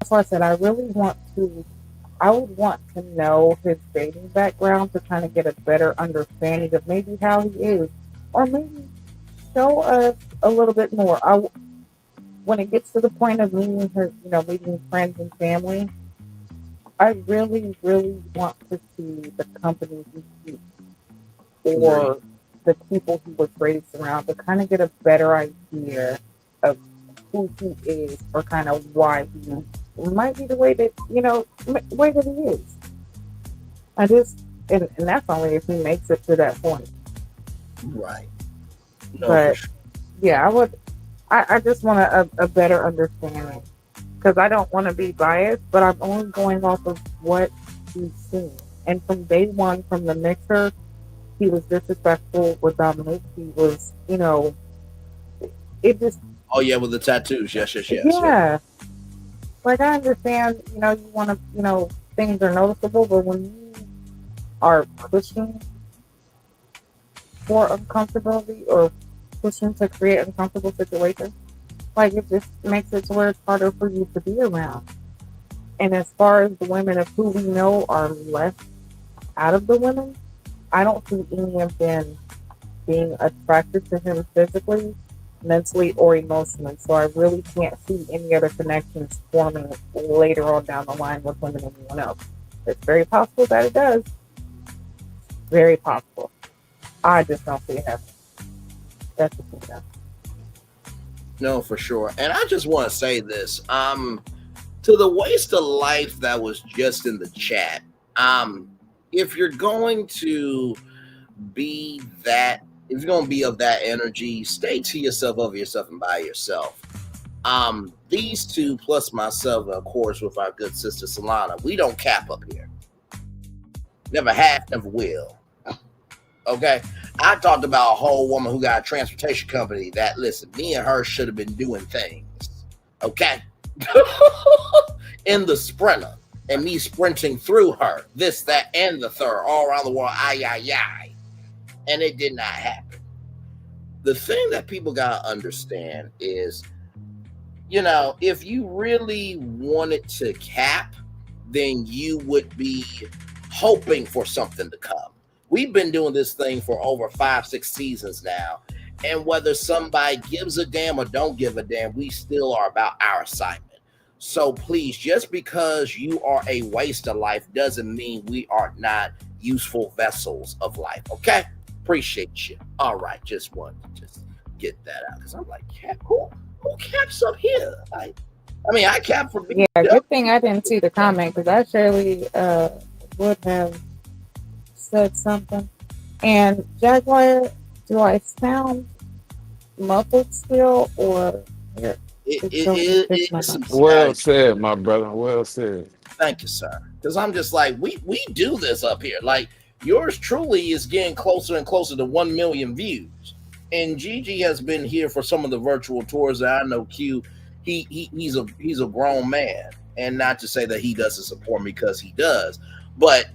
why I said I would want to know his dating background to kind of get a better understanding of maybe how he is, or maybe show us a little bit more. When it gets to the point of meeting her, meeting friends and family, I really, really want to see the company he keeps Agree. or the people he was raised around to kind of get a better idea of who he is or kind of why he might be the way that, way that he is. I just, and that's only if he makes it to that point. Right. No, for But sure. yeah, I just want a better understanding because I don't want to be biased, but I'm only going off of what he's seen. And from day one, from the mixer, he was disrespectful with Dominique. He was, it just, Oh yeah, with the tattoos. Yes, yes, yes. Yeah. yeah. Like I understand, you want to, things are noticeable, but when you are pushing for uncomfortability or pushing to create uncomfortable situations, like it just makes it to where it's harder for you to be around. And as far as the women of who we know are left out of the women, I don't see any of them being attracted to him physically, mentally, or emotionally. So I really can't see any other connections forming later on down the line with women and anyone else. It's very possible that it does. Very possible. I just don't see it happening. That's the thing. No, for sure. And I just want to say this. To the waste of life that was just in the chat. If you're going to be that, if you're going to be of that energy, stay to yourself, over yourself, and by yourself. These two plus myself, of course, with our good sister Solana, we don't cap up here. Never have, never will. Okay, I talked about a whole woman who got a transportation company that, listen, me and her should have been doing things. Okay, in the Sprinter, and me sprinting through her, this, that, and the third, all around the world, ay, and it did not happen. The thing that people gotta understand is, if you really wanted to cap, then you would be hoping for something to come. We've been doing this thing for over 5-6 seasons now. And whether somebody gives a damn or don't give a damn, we still are about our assignment. So please, just because you are a waste of life doesn't mean we are not useful vessels of life. Okay? Appreciate you. All right. Just wanted to just get that out. Because I'm like, who caps up here? I cap for being. Yeah, good thing I didn't see the comment because I surely would have said something. And Jaguar, do I sound muffled still, or Well said, my brother. Well said. Thank you, sir. Because I'm just like, we do this up here. Like yours truly is getting closer and closer to 1 million views. And Gigi has been here for some of the virtual tours that I know. Q, he's a grown man, and not to say that he doesn't support me, because he does, but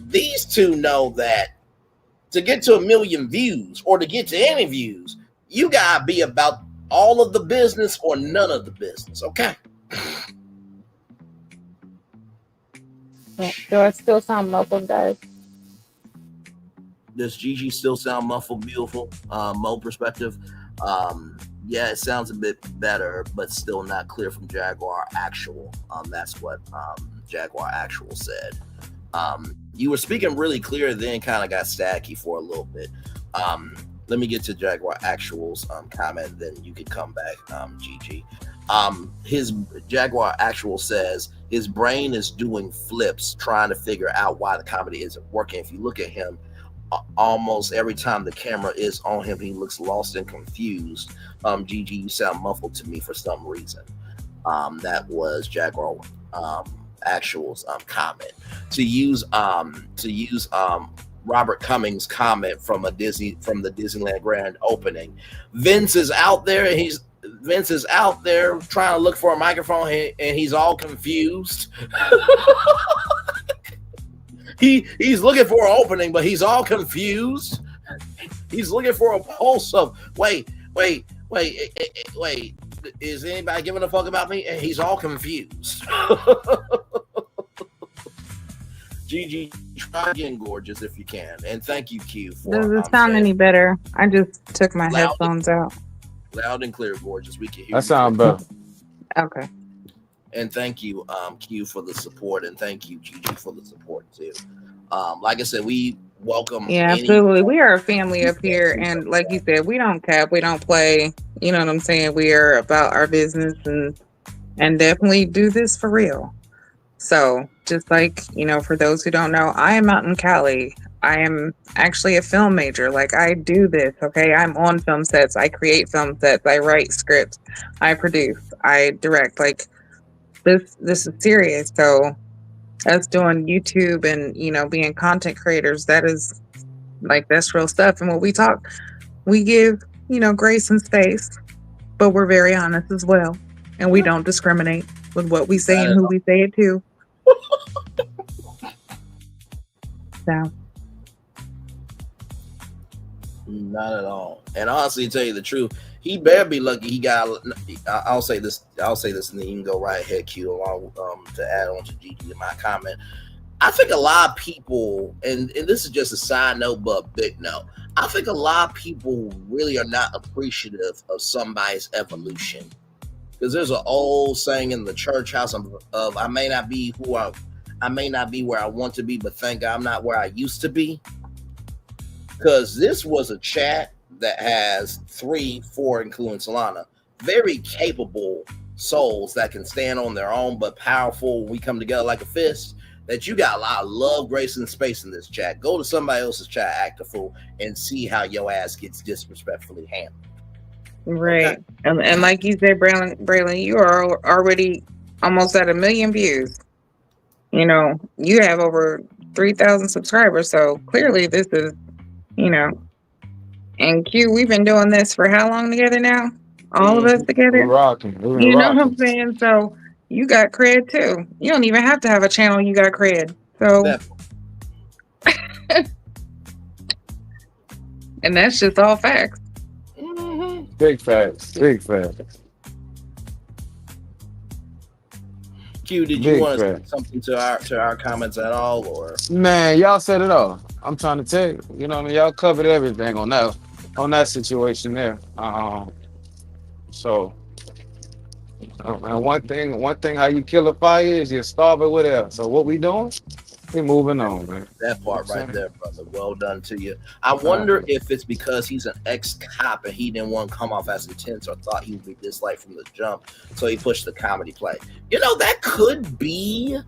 these two know that to get to 1 million views or to get to any views, you gotta be about all of the business or none of the business. Okay. do I still sound muffled, guys? Does Gigi still sound muffled, beautiful? Mo perspective. Yeah, it sounds a bit better, but still not clear from Jaguar Actual. That's what Jaguar Actual said. You were speaking really clear, then kind of got staticky for a little bit. Let me get to Jaguar Actual's comment, then you could come back, Gigi. His Jaguar Actual says his brain is doing flips, trying to figure out why the comedy isn't working. If you look at him, almost every time the camera is on him, he looks lost and confused. Gigi, you sound muffled to me for some reason. That was Jaguar Actual's comment. To use Robert Cummings' comment from the Disneyland grand opening, Vince is out there. Vince is out there trying to look for a microphone, and he's all confused. He's looking for an opening, but he's all confused. He's looking for a pulse of wait. Is anybody giving a fuck about me? And he's all confused. Gigi, try again, gorgeous, if you can. And thank you, Q. Does it sound any better? I just took my headphones out. Loud and clear, gorgeous. We can hear you. That sounds better. Okay. And thank you, Q, for the support, and thank you, Gigi, for the support too. Like I said, we welcome. Yeah, absolutely. We are a family up here, and like you said, we don't cap, we don't play. You know what I'm saying? We are about our business and definitely do this for real. So, just like, you know, for those who don't know, I am out in Cali. I am actually a film major. Like, I do this, okay? I'm on film sets. I create film sets. I write scripts. I produce. I direct. Like, this is serious. So, us doing YouTube and, you know, being content creators, that is, like, that's real stuff. And what we talk, we give, you know, grace and space, but we're very honest as well. And we don't discriminate with what we say and who we say it to. So. Not at all. And honestly, to tell you the truth, he better be lucky he got. I'll say this, and then you can go right ahead, Q, along to add on to Gigi in my comment. I think a lot of people, and this is just a side note, but a big note. I think a lot of people really are not appreciative of somebody's evolution. Because there's an old saying in the church house of I may not be where I want to be, but thank God I'm not where I used to be. Because this was a chat that has 3-4, including Solana, very capable souls that can stand on their own, but powerful when we come together like a fist. That you got a lot of love, grace, and space in this chat. Go to somebody else's chat, act a fool, and see how your ass gets disrespectfully handled. Right. Okay. And like you said, Braylon, you are already almost at 1 million views. You know, you have over 3,000 subscribers. So clearly this is, you know, and Q, we've been doing this for how long together now? All of us together? We're rocking. You know what I'm saying? So you got cred too. You don't even have to have a channel. You got cred. So, and that's just all facts. Big facts. Big facts. Q, did you want to say something to our comments at all, or? Man, y'all said it all. I'm trying to tell you. You know what I mean? Y'all covered everything on that situation there. So, and one thing, how you kill a fire is you starve it with air. So what we doing? We moving on, man. That part right there, brother. Well done to you. I wonder if it's because he's an ex-cop and he didn't want to come off as intense or thought he would be disliked from the jump, so he pushed the comedy play. You know, that could be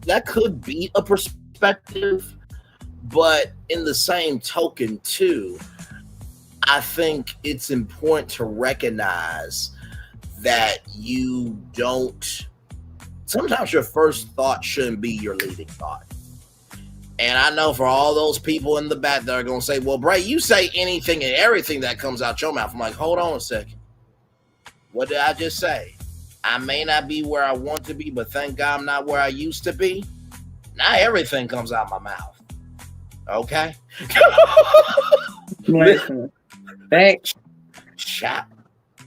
a perspective, but in the same token, too, I think it's important to recognize that you don't. Sometimes your first thought shouldn't be your leading thought. And I know for all those people in the back that are going to say, well, Bray, you say anything and everything that comes out your mouth. I'm like, hold on a second. What did I just say? I may not be where I want to be, but thank God I'm not where I used to be. Now everything comes out my mouth. Okay? Listen, shot.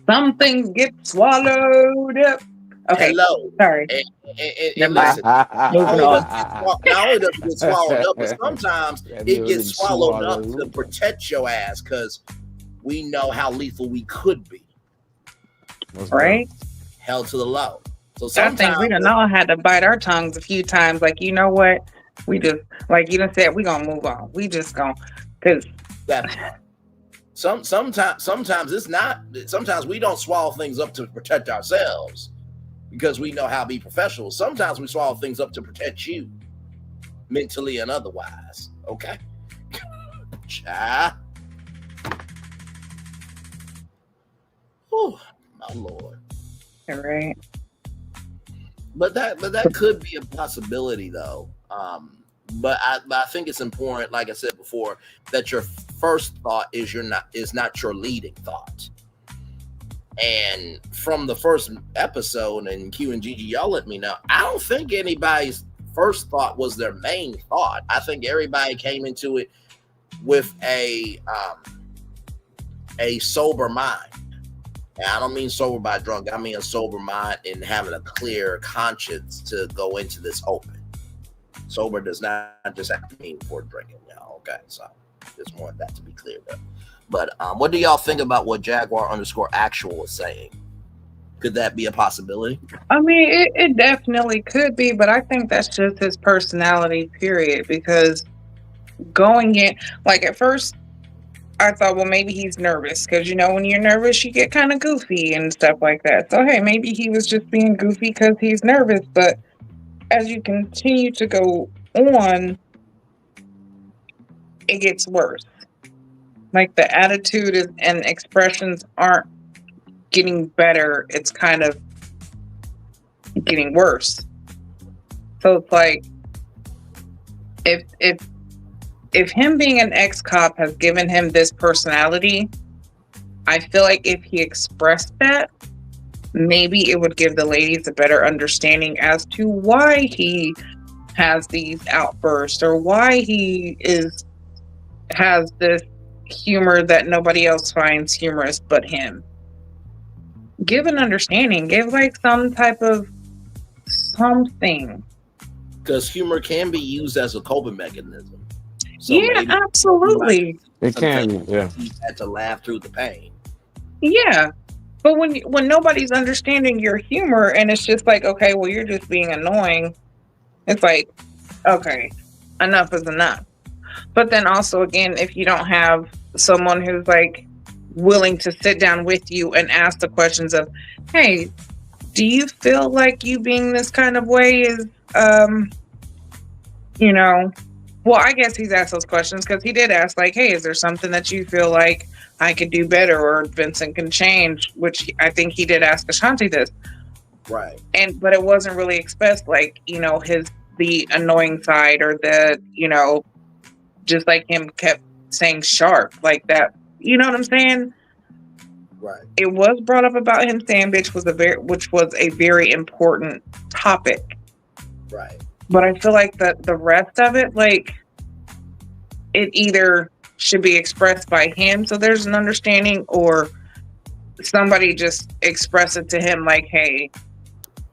Some things get swallowed up. Okay. Hello. Sorry. And listen, not only does it get swallowed up, but sometimes it gets swallowed up to protect your ass because we know how lethal we could be. Right? Held to the low. So sometimes I think we done all had to bite our tongues a few times. Like, you know what? We just, like you done said, we gonna move on. We just gonna, because sometimes it's not. Sometimes we don't swallow things up to protect ourselves because we know how to be professionals. Sometimes we swallow things up to protect you, mentally and otherwise. Okay. Oh my Lord. All right. But that could be a possibility though. But I think it's important, like I said before, that your first thought is not your leading thought. And from the first episode, and Q and Gigi, y'all let me know, I don't think anybody's first thought was their main thought. I think everybody came into it with a sober mind. And I don't mean sober by drunk. I mean a sober mind and having a clear conscience to go into this open. Sober does not just have to mean for drinking, y'all. Okay, so just want that to be clear though. But what do y'all think about what Jaguar_actual is saying? Could that be a possibility? I mean, it definitely could be, but I think that's just his personality, period. Because going in, like at first, I thought, well, maybe he's nervous. Because, you know, when you're nervous, you get kind of goofy and stuff like that. So, hey, maybe he was just being goofy because he's nervous. But as you continue to go on, it gets worse. Like the attitude and expressions aren't getting better. It's kind of getting worse. So it's like if him being an ex-cop has given him this personality, I feel like if he expressed that, maybe it would give the ladies a better understanding as to why he has these outbursts or why he has this humor that nobody else finds humorous but him. Give an understanding. Give like some type of something. Because humor can be used as a coping mechanism. So yeah, absolutely. It can, yeah. You had to laugh through the pain. Yeah. But when nobody's understanding your humor and it's just like, okay, well, you're just being annoying. It's like, okay, enough is enough. But then also, again, if you don't have someone who's like willing to sit down with you and ask the questions of, hey, do you feel like you being this kind of way is, you know, well, I guess he's asked those questions because he did ask like, hey, is there something that you feel like I could do better or Vincent can change, which I think he did ask Ashanti this. Right. But it wasn't really expressed like, you know, the annoying side or the, you know, just like him kept saying sharp like that. You know what I'm saying? Right. It was brought up about him saying bitch which was a very important topic. Right. But I feel like the rest of it, like, it either should be expressed by him so there's an understanding, or somebody just express it to him like, hey,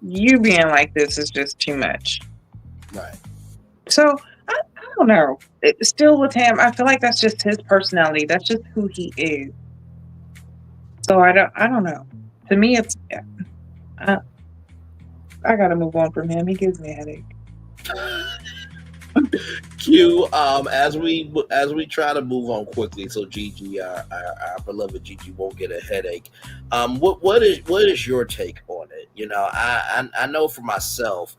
you being like this is just too much. Right. So I don't know. Still with him, I feel like that's just his personality. That's just who he is. So I don't know. To me, it's I gotta move on from him. He gives me a headache. Q, as we try to move on quickly, so Gigi, our beloved Gigi, won't get a headache. What is your take on it? You know, I know for myself,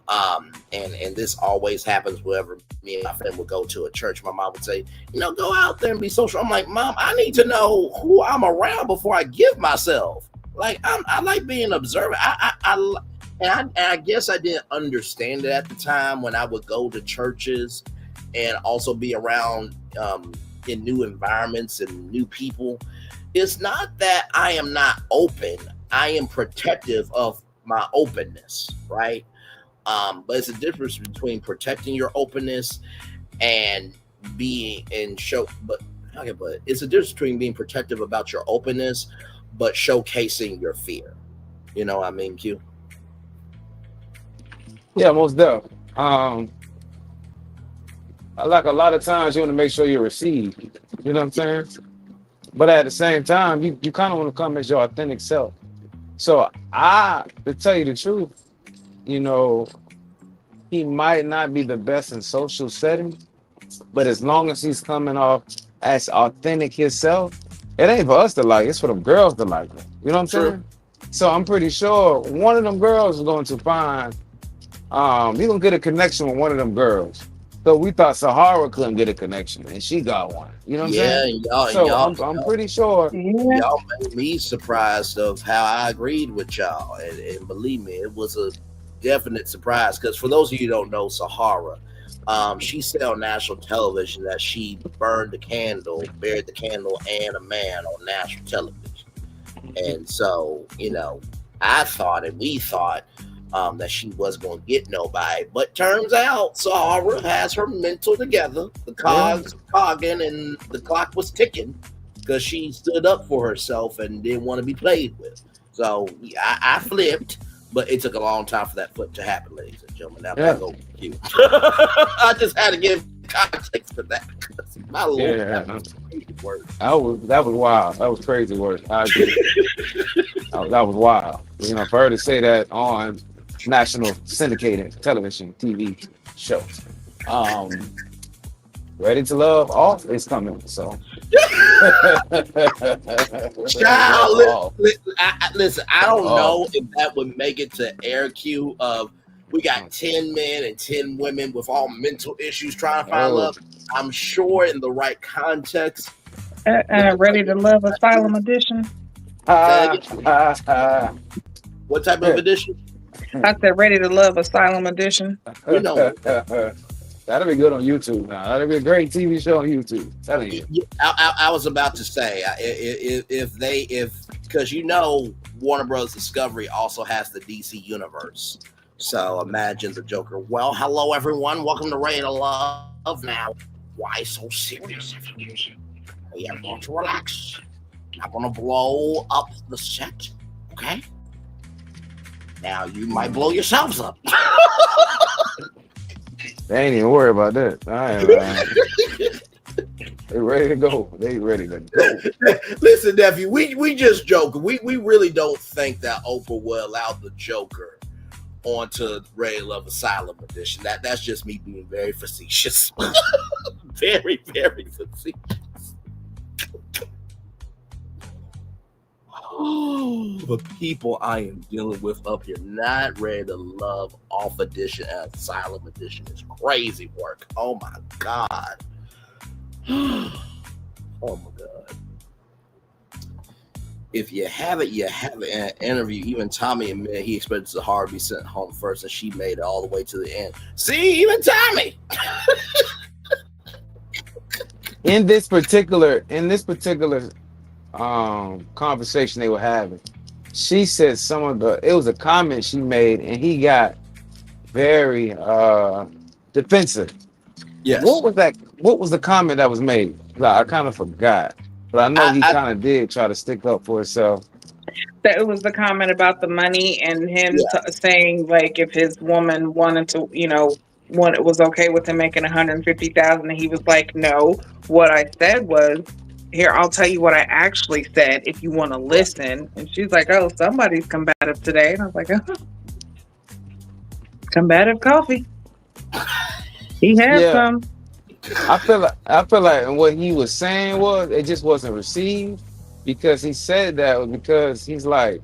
and this always happens whenever me and my family would go to a church. My mom would say, you know, go out there and be social. I'm like, Mom, I need to know who I'm around before I give myself. Like, I like being observant. I guess I didn't understand it at the time when I would go to churches and also be around in new environments and new people. It's not that I am not open. I am protective of my openness, right? But it's a difference between protecting your openness and being in show. But it's a difference between being protective about your openness, but showcasing your fear. You know what I mean, Q? Yeah, most definitely. Like a lot of times you want to make sure you're received. You know what I'm saying? But at the same time, you kind of want to come as your authentic self. So to tell you the truth, you know, he might not be the best in social settings, but as long as he's coming off as authentic himself, it ain't for us to like, it's for them girls to like him. You know what I'm saying? So I'm pretty sure one of them girls is going to find, he's going to get a connection with one of them girls. So we thought Sahara couldn't get a connection, and she got one. You know what I'm saying? I'm pretty sure. Y'all made me surprised of how I agreed with y'all. And believe me, it was a definite surprise. Because for those of you who don't know Sahara, she said on national television that she buried the candle, and a man on national television. And so, I thought and we thought that she was going to get nobody. But turns out Sahara has her mental together. The cogs cogging and the clock was ticking because she stood up for herself and didn't want to be played with. So I flipped, but it took a long time for that flip to happen, ladies and gentlemen. Now back over to you. I just had to give context for that. My Lord, that was crazy work. That was wild. That was crazy work. I agree. That was wild. For her to say that on national syndicated television TV shows. Ready to Love off is coming. So Child, listen, I don't know if that would make it to air queue of we got 10 men and 10 women with all mental issues trying to find love. I'm sure in the right context. Ready to Love Asylum Edition. What type of edition? I said Ready to Love Asylum Edition. That'll be good on YouTube now. That'll be a great TV show on YouTube. Telling you. I was about to say because Warner Bros. Discovery also has the DC universe. So imagine the Joker. Well, hello everyone. Welcome to Ready to Love. Now, why so serious? We are going to relax. Not going to blow up the set. Okay. Now you might blow yourselves up. They ain't even worry about that. They ready to go. They ready to go. Listen, nephew, we just joking. We really don't think that Oprah will allow the Joker onto Ready to Love Asylum Edition. That's just me being very facetious. Very, very facetious. The people I am dealing with up here, not Ready to Love off edition and Asylum Edition is crazy work. Oh my God. Oh my God. If you have it, you have it. In an interview, even Tommy admitted he expected Sahara to be sent home first, and she made it all the way to the end. See, even Tommy. In this particular conversation they were having, she said it was a comment she made, and he got very defensive. Yes. What was the comment that was made? I kind of forgot. But I know he kind of did try to stick up for himself. That it was the comment about the money and him saying like if his woman wanted to, it was okay with him making $150,000, and he was like, no. What I said was, here, I'll tell you what I actually said if you want to listen. And she's like, oh, somebody's combative today. And I was like, oh, combative coffee. He had some. I feel like what he was saying was it just wasn't received, because he said that because he's like,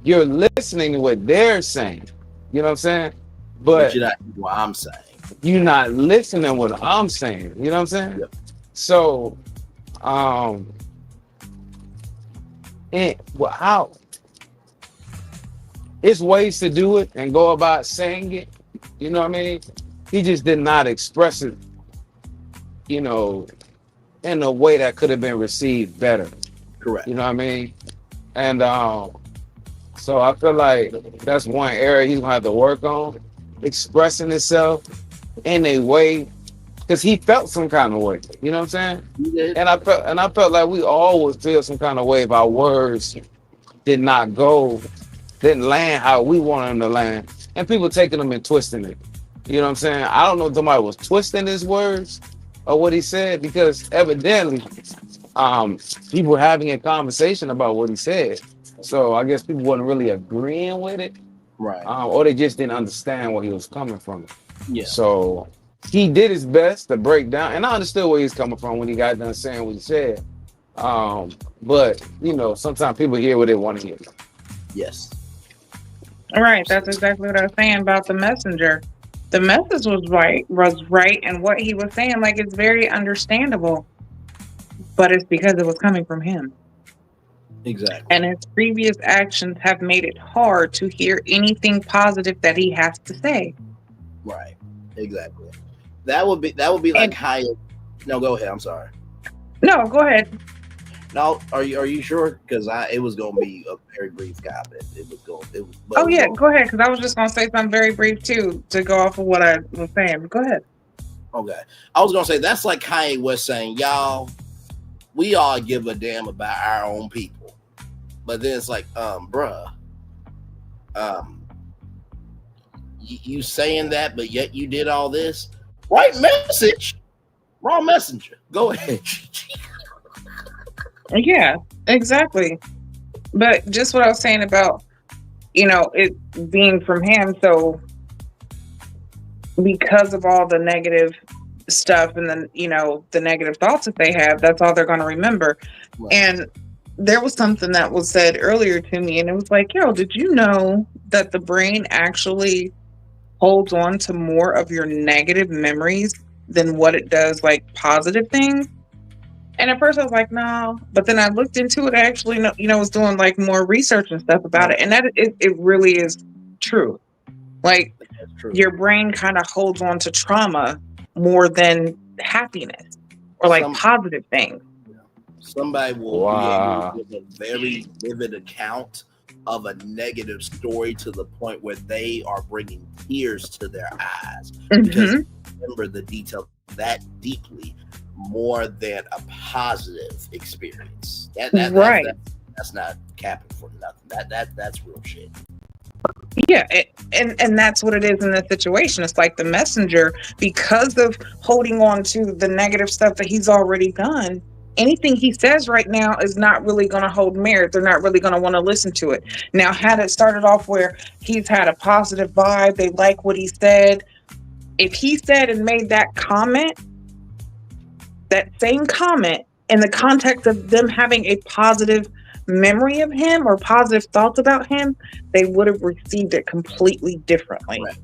you're listening to what they're saying, you know what I'm saying? But you're not what I'm saying. You're not listening to what I'm saying, you know what I'm saying? Yep. So, it's ways to do it and go about saying it, you know what I mean? He just did not express it, in a way that could have been received better. Correct. You know what I mean? And so I feel like that's one area he's gonna have to work on, expressing himself in a way, because he felt some kind of way. You know what I'm saying? He did. And I felt like we all would feel some kind of way if our words didn't land how we wanted them to land, and people taking them and twisting it. You know what I'm saying? I don't know if somebody was twisting his words or what he said, because evidently people were having a conversation about what he said. So I guess people wasn't really agreeing with it. Right. Or they just didn't understand where he was coming from. Yeah. So he did his best to break down, and I understood where he was coming from when he got done saying what he said. But, sometimes people hear what they want to hear. Yes. All right. That's exactly what I was saying about the messenger. The message was right, and what he was saying, like, it's very understandable, but it's because it was coming from him. Exactly. And his previous actions have made it hard to hear anything positive that he has to say. Right. Exactly. That would be like how. No, go ahead. I'm sorry. No, go ahead. No, are you sure? Because it was gonna be a very brief comment. Oh yeah, go ahead. Because I was just gonna say something very brief too to go off of what I was saying. Go ahead. Okay, I was gonna say that's like Kanye West saying, "Y'all, we all give a damn about our own people," but then it's like, bruh, you saying that, but yet you did all this. Right message, wrong messenger. Go ahead. Yeah, exactly. But just what I was saying about, it being from him. So because of all the negative stuff and then, the negative thoughts that they have, that's all they're going to remember. Right. And there was something that was said earlier to me, and it was like, yo, did you know that the brain actually holds on to more of your negative memories than what it does like positive things? And at first I was like, no, but then I looked into it. I actually, was doing like more research and stuff about it. And that it really is true. Like your brain kind of holds on to trauma more than happiness or like positive things. Somebody will be able to give a very vivid account of a negative story to the point where they are bringing tears to their eyes because they remember the detail that deeply more than a positive experience. Right. That's not capping for nothing. That's real shit. Yeah, and that's what it is in this situation. It's like the messenger, because of holding on to the negative stuff that he's already done, anything he says right now is not really going to hold merit. They're not really going to want to listen to it. Now, had it started off where he's had a positive vibe, they like what he said, if he said and made that comment, that same comment in the context of them having a positive memory of him or positive thoughts about him, they would have received it completely differently. Right.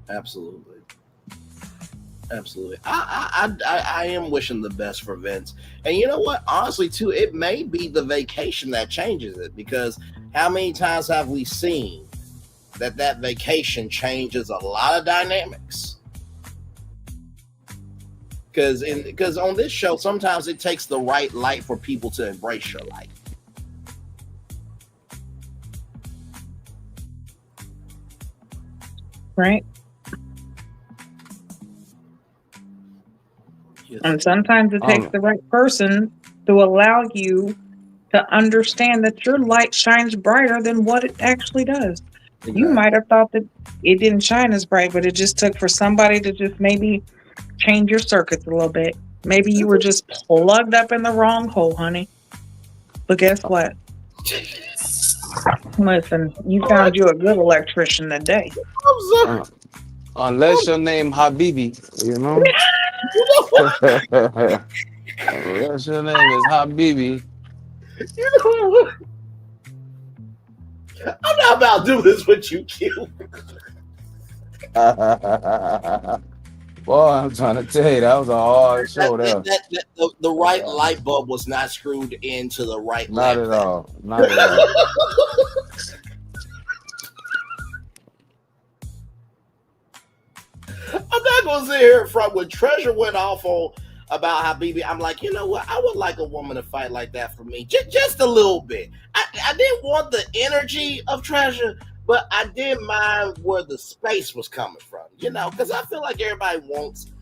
Absolutely. I am wishing the best for Vince. And you know what? Honestly, too, it may be the vacation that changes it, because how many times have we seen that vacation changes a lot of dynamics? Because on this show, sometimes it takes the right light for people to embrace your light. Right. Yes. And sometimes it takes the right person to allow you to understand that your light shines brighter than what it actually does. Exactly. You might have thought that it didn't shine as bright, but it just took for somebody to just maybe change your circuits a little bit. Maybe you were just plugged up in the wrong hole, honey. But guess what? Listen, you found you a good electrician today. Unless your name Habibi, you know? Unless your name is Habibi. You know what? I'm not about to do this with you, Q. Boy, I'm trying to tell you, that was a hard show there. The right light bulb was not screwed into the right Not at all. Not at all. I'm not going to sit here from when Treasure went off on about Habibi. I'm like, you know what? I would like a woman to fight like that for me. Just a little bit. I didn't want the energy of Treasure, but I did mind where the space was coming from, because I feel like everybody wants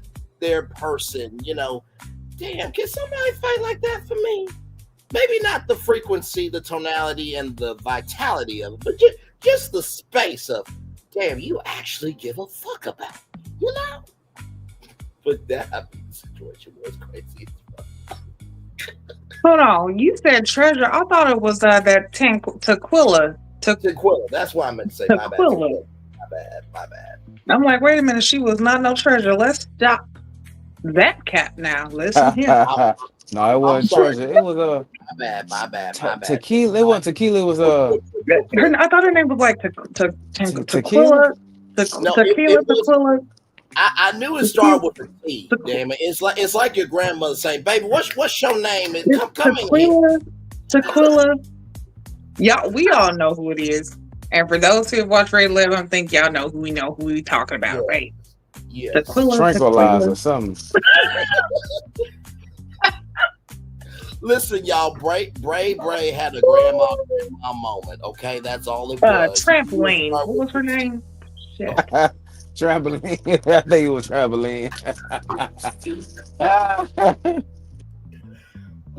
their person, Damn, can somebody fight like that for me? Maybe not the frequency, the tonality, and the vitality of it, but just the space of, damn, you actually give a fuck about it, But that situation was crazy as fuck. Hold on, you said Treasure. I thought it was that Tequila. Tequila. That's why I meant to say Tequila. My bad. I'm like, wait a minute, she was not no Treasure. Let's stop that cat now. Listen here. No, it wasn't Treasure. It was my bad. Tequila. It wasn't Tequila. It was I thought her name was like Tequila. Tequila. Tequila. I knew it started with a T. Damn it! It's like your grandmother saying, "Baby, what's your name?" Come in. Tequila. Y'all, we all know who it is. And for those who have watched Ray Live, I think y'all know who we talking about, right? Yeah. Tranquilizer or something. Listen, y'all, Bray had a grandma moment. Okay, that's all it was. Trampoline. What was her name? Shit. Trampoline. I think it was trampoline.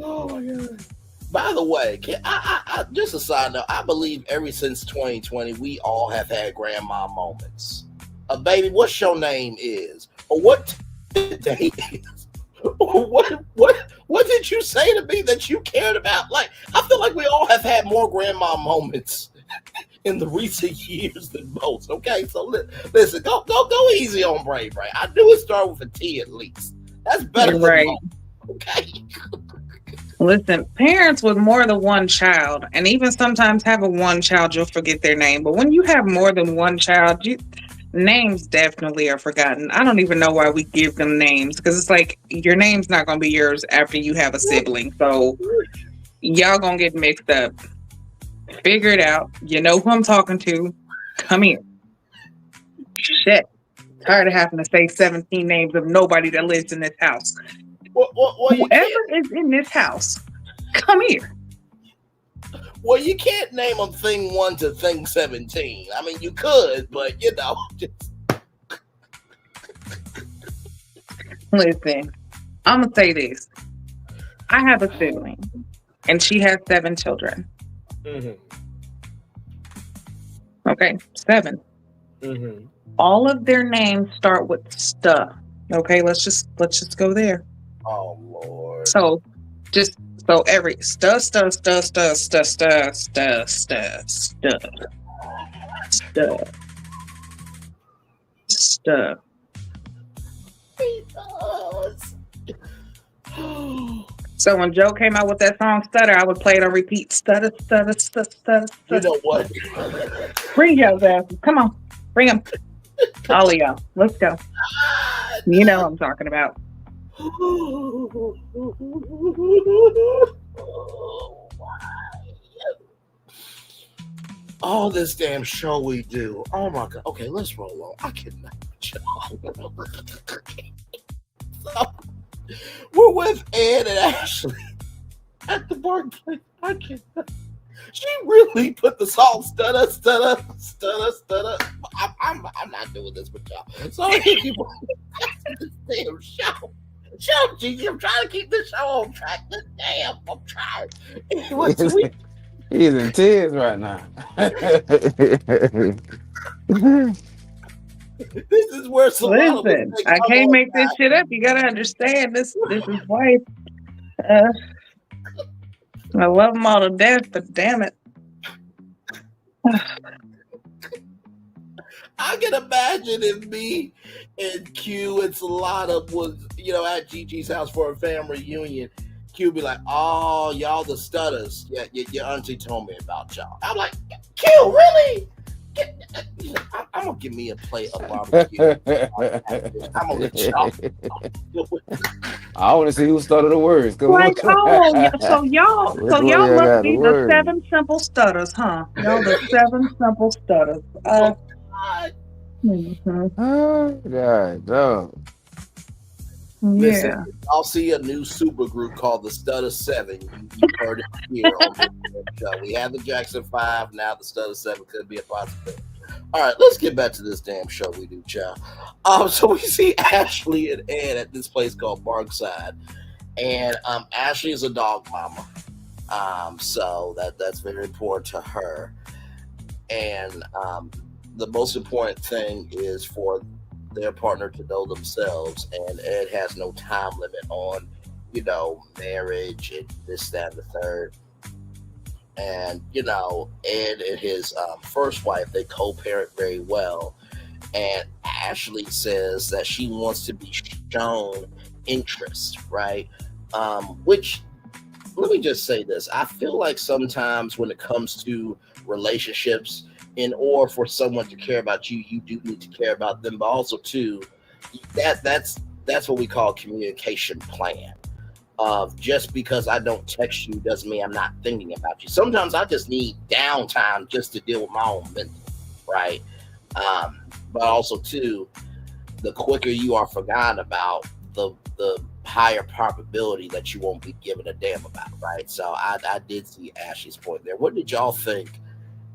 Oh my god. By the way, I just a side note, I believe ever since 2020, we all have had grandma moments. Baby, what's your name is? Or what today is? What did you say to me that you cared about? Like, I feel like we all have had more grandma moments in the recent years than most. Okay, so listen, go easy on Bray. I knew it started with a T at least. That's better than most. Okay. Listen, parents with more than one child, and even sometimes having one child, you'll forget their name. But when you have more than one child, names definitely are forgotten. I don't even know why we give them names, because it's like your name's not going to be yours after you have a sibling. So y'all going to get mixed up. Figure it out. You know who I'm talking to. Come here. Shit. Tired of having to say 17 names of nobody that lives in this house. Whoever is in this house, come here. Well, you can't name them thing 1 to thing 17. I mean, you could, but you know. Listen, I'm going to say this. I have a sibling, and she has 7 children. Mm-hmm. Okay, 7. Mm-hmm. All of their names start with stuff. Okay, let's just go there. Oh Lord. So every stuff. So when Joe came out with that song Stutter, I would play it on repeat. Stutter, stutter, stutter, stutter. You know what? Bring y'all ass. Come on. Bring them. All of y'all. Let's go. You know what I'm talking about. All this damn show we do. Oh my god. Okay, let's roll on. I cannot. So, we're with Ed and Ashley at the bar. I cannot. She really put the song stutter. I'm not doing this with y'all. So you this damn show. Gigi, I'm trying to keep the show on track. Damn, I'm trying. He's in tears right now. This is where listen, I can't make this shit up. You gotta understand this is life. I love them all to death, but damn it. I can imagine if me and Q and Solana was, at Gigi's house for a family reunion. Q be like, "Oh, y'all the stutters. Yeah, your auntie told me about y'all." I'm like, "Q, really? I'm gonna give me a plate of barbecue. I'm gonna let y'all." I want to see who started the words. Like, so y'all must be the 7 simple stutters, huh? Y'all the 7 simple stutters. God, no. Listen, I'll see a new super group called the Stutter 7. You heard it here on the show. We have the Jackson 5, now the Stutter 7 could be a possibility. All right, let's get back to this damn show we do, child. So we see Ashley and Ed at this place called Barkside, and Ashley is a dog mama, so that's very important to her. And the most important thing is for their partner to know themselves, and Ed has no time limit on, marriage and this, that, and the third. And, Ed and his first wife, they co-parent very well. And Ashley says that she wants to be shown interest, right? Which, let me just say this. I feel like sometimes when it comes to relationships, in order for someone to care about you, you do need to care about them. But also, too, that's what we call communication plan. Just because I don't text you doesn't mean I'm not thinking about you. Sometimes I just need downtime just to deal with my own mental, right? But also, too, the quicker you are forgotten about, the higher probability that you won't be given a damn about, right? So I did see Ashley's point there. What did y'all think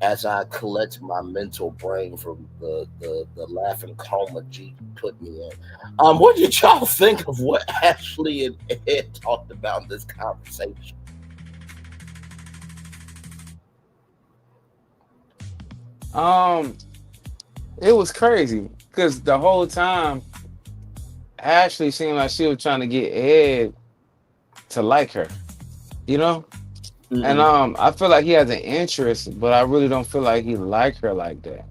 as I collect my mental brain from the laughing coma G put me in? What did y'all think of what Ashley and Ed talked about in this conversation? It was crazy because the whole time Ashley seemed like she was trying to get Ed to like her, you know? And I feel like he has an interest, but I really don't feel like he like her like that.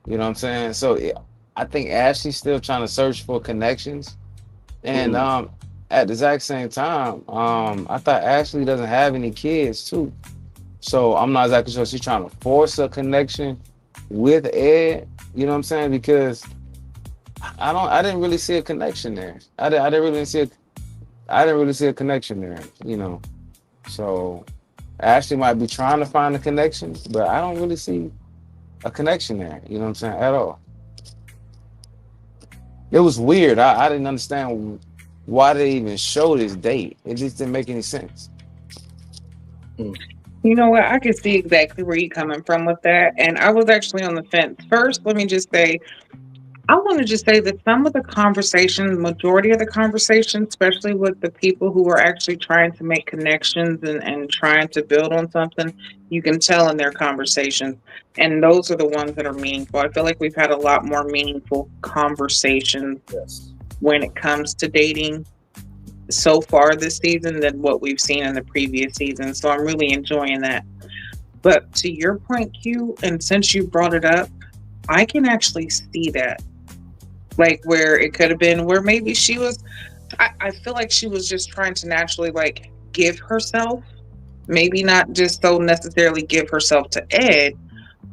You know what I'm saying? So I think Ashley's still trying to search for connections. And at the exact same time, I thought Ashley doesn't have any kids too. So I'm not exactly sure she's trying to force a connection with Ed. You know what I'm saying? Because I didn't really see a connection there. I didn't really see a connection there, you know. So Ashley might be trying to find a connection, but I don't really see a connection there, you know what I'm saying, at all. It was weird. I didn't understand why they even showed this date. It just didn't make any sense. You know what? I can see exactly where you're coming from with that. And I was actually on the fence. First, let me just say, I want to just say that some of the conversations, majority of the conversations, especially with the people who are actually trying to make connections and trying to build on something, you can tell in their conversations. And those are the ones that are meaningful. I feel like we've had a lot more meaningful conversations when it comes to dating so far this season than what we've seen in the previous season. So I'm really enjoying that. But to your point, Q, and since you brought it up, I can actually see that. Like where it could have been where maybe she was, I feel like she was just trying to naturally like give herself, maybe not just so necessarily give herself to Ed,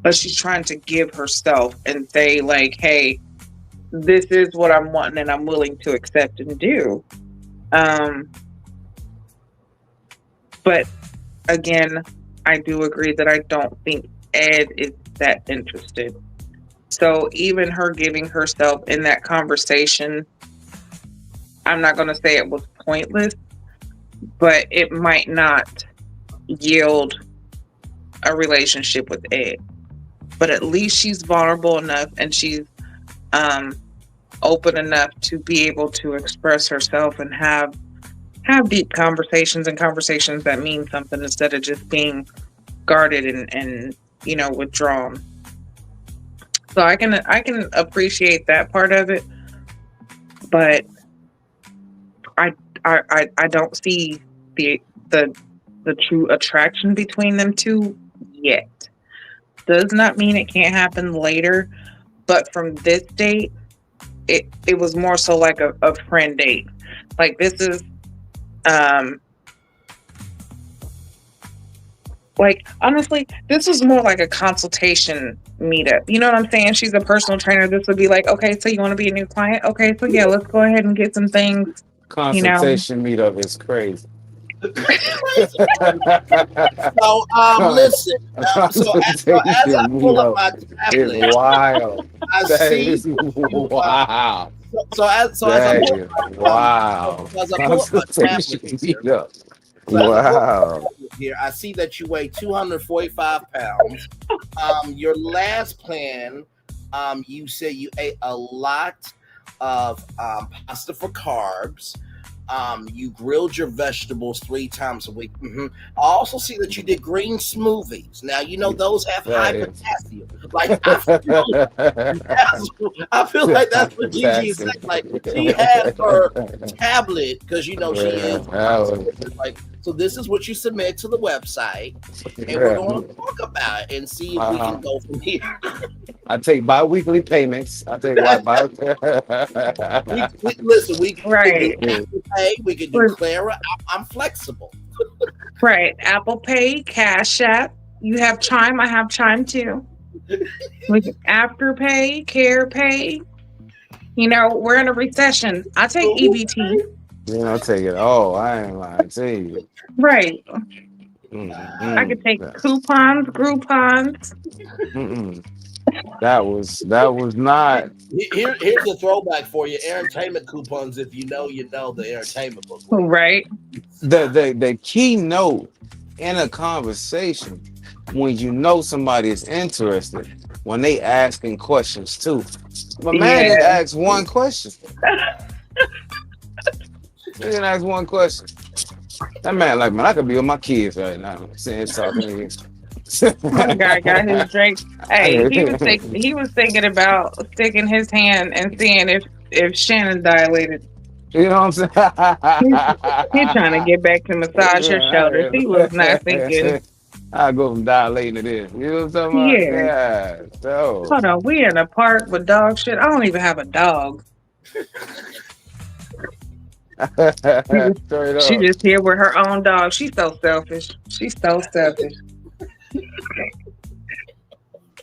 but she's trying to give herself and say like, hey, this is what I'm wanting and I'm willing to accept and do. But again, I do agree that I don't think Ed is that interested. So even her giving herself in that conversation, I'm not going to say it was pointless, but it might not yield a relationship with Ed. But at least she's vulnerable enough and she's open enough to be able to express herself and have deep conversations and conversations that mean something instead of just being guarded and you know, withdrawn. So I can appreciate that part of it, but I don't see the true attraction between them two yet. Does not mean it can't happen later, but from this date, it was more so like a friend date. Like this is like honestly, this was more like a consultation meetup. You know what I'm saying? She's a personal trainer. This would be like, okay, so you want to be a new client? Okay, so yeah, let's go ahead and get some things. Consultation meetup is crazy. So listen. So as I pull up my tablet, it's wild. I see. Wow. So as I pull up my wow. Wow. Here, I see that you weigh 245 pounds. Your last plan, you said you ate a lot of pasta for carbs. You grilled your vegetables 3 times a week. I also see that you did green smoothies. Now, you know those have high potassium. Like I feel like that's what Gigi is saying. Like she had her tablet because you know she is like. So this is what you submit to the website, and we're going to talk about it and see if we can go from here. I take bi-weekly payments. I take listen, we can do Apple Pay, we can do Clara. I'm flexible. Right. Apple Pay, Cash App. You have Chime. I have Chime too. We can Afterpay, Care Pay. You know, we're in a recession. I take EBT. You know, I'll take it all. I ain't lying to you. Right. I could take coupons, Groupons. That was not Here's the throwback for you: entertainment coupons. If you know the entertainment book. Right. the keynote in a conversation when you know somebody is interested when they asking questions too. My man just Yeah. asked one question. He didn't ask one question. That man, like, man, I could be with my kids right now, saying talking to you. One guy got his drink. Hey, he was thinking about sticking his hand and seeing if Shannon dilated. You know what He's, he's I'm trying to get back to massage her shoulders. He was not thinking. saying? I go from dilating to this. You know what I'm talking about? Yeah. Yeah. So Hold on, we in a park with dog shit. I don't even have a dog. straight She up. just here with her own dog. She's so selfish. She's so selfish.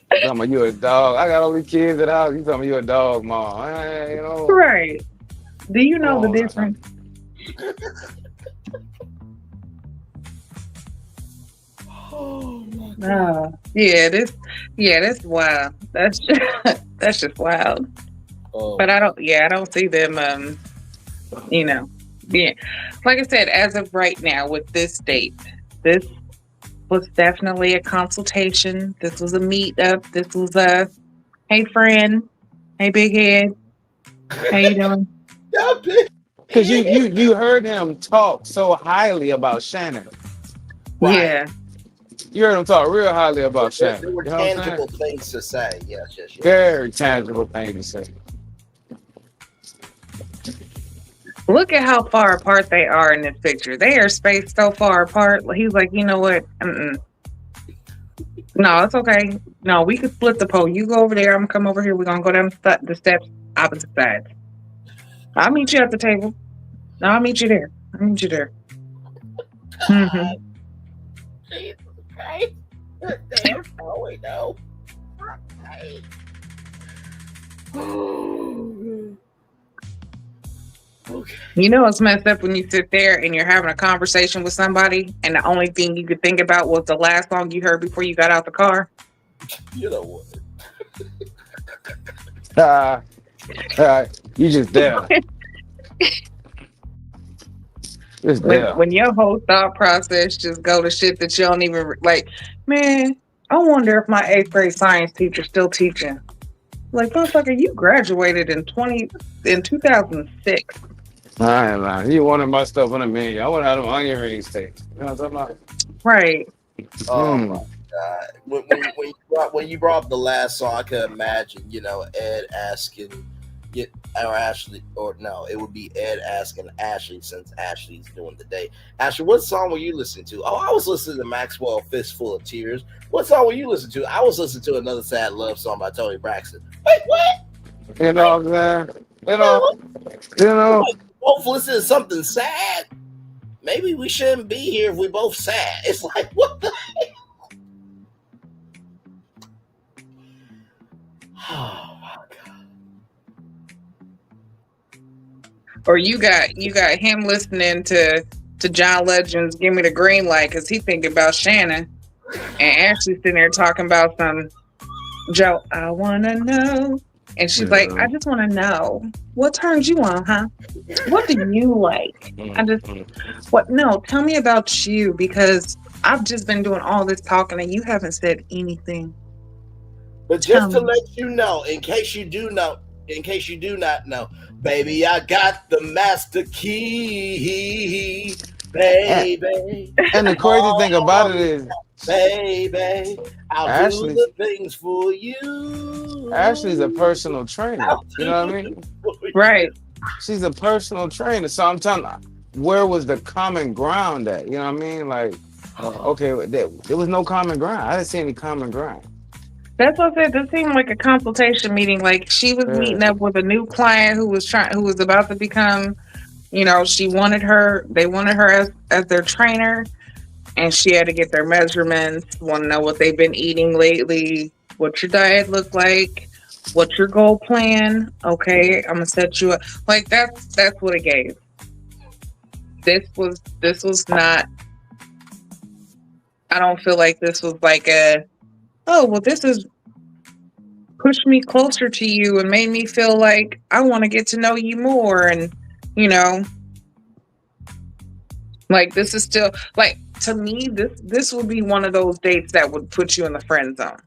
Talking about you a dog. I got all these kids at the house. You talking about you a dog, mom? You know. Right. Do you Come know the on, difference? That's wild. That's that's just wild. But I don't see them yeah. Like I said, as of right now with this date, this was definitely a consultation. This was a meetup. This was a hey friend, hey big head, how you doing? Because you heard him talk so highly about Shannon. Right. Yeah. You heard him talk real highly about Shannon. There were You know what I'm tangible saying? things to say. Yes. Very tangible thing to say. Look at how far apart they are in this picture. They are spaced so far apart. He's like, you know what? Mm-mm. No, it's okay. No, we could split the pole. You go over there. I'm gonna come over here. We're gonna go down the steps opposite sides. I'll meet you at the table. No, I'll meet you there. Mm-hmm. Jesus Christ. Damn. Oh, wait, no. Okay. You know it's messed up when you sit there and you're having a conversation with somebody and the only thing you could think about was the last song you heard before you got out the car. You know what? You just there. Just there. When your whole thought process just go to shit that you don't even like, man, I wonder if my 8th grade science teacher's still teaching. Like, motherfucker, you graduated in 2006. I ain't lying. You wanted my stuff on a menu. I want to have them onion rings taste. You know what I'm talking about? Right. Oh my God. When you brought up the last song, I could imagine, Ed asking, or Ashley, or no, it would be Ed asking Ashley since Ashley's doing the day. Ashley, what song were you listening to? Oh, I was listening to Maxwell Fistful of Tears. What song were you listening to? I was listening to Another Sad Love Song by Tony Braxton. Wait, what? You know what I'm saying? You know. Both listen to something sad. Maybe we shouldn't be here if we both sad. It's like, what the hell? Oh my God. Or you got him listening to John Legend's "Give Me the Green Light" because he thinking about Shannon, and Ashley sitting there talking about some Joe. I wanna know, and she's like, I just want to know what turns you on, huh? What do you like? No, tell me about you because I've just been doing all this talking and you haven't said anything. But just to let you know, in case you do not know, baby, I got the master key, baby. And the crazy thing about it is, baby, I'll do the things for you. Ashley's a personal trainer. You know what I mean? Right. She's a personal trainer. So I'm telling you, where was the common ground at? You know what I mean? Like, okay, there was no common ground. I didn't see any common ground. That's what I said. This seemed like a consultation meeting. Like she was meeting up with a new client who was about to become, they wanted her as their trainer, and she had to get their measurements, want to know what they've been eating lately, what your diet look like, what's your goal plan. Okay, I'm gonna set you up. Like that's what it gave. This was not. I don't feel like this was like a. Oh well, this is pushed me closer to you and made me feel like I want to get to know you more. And, you know, like this is still like to me, this would be one of those dates that would put you in the friend zone.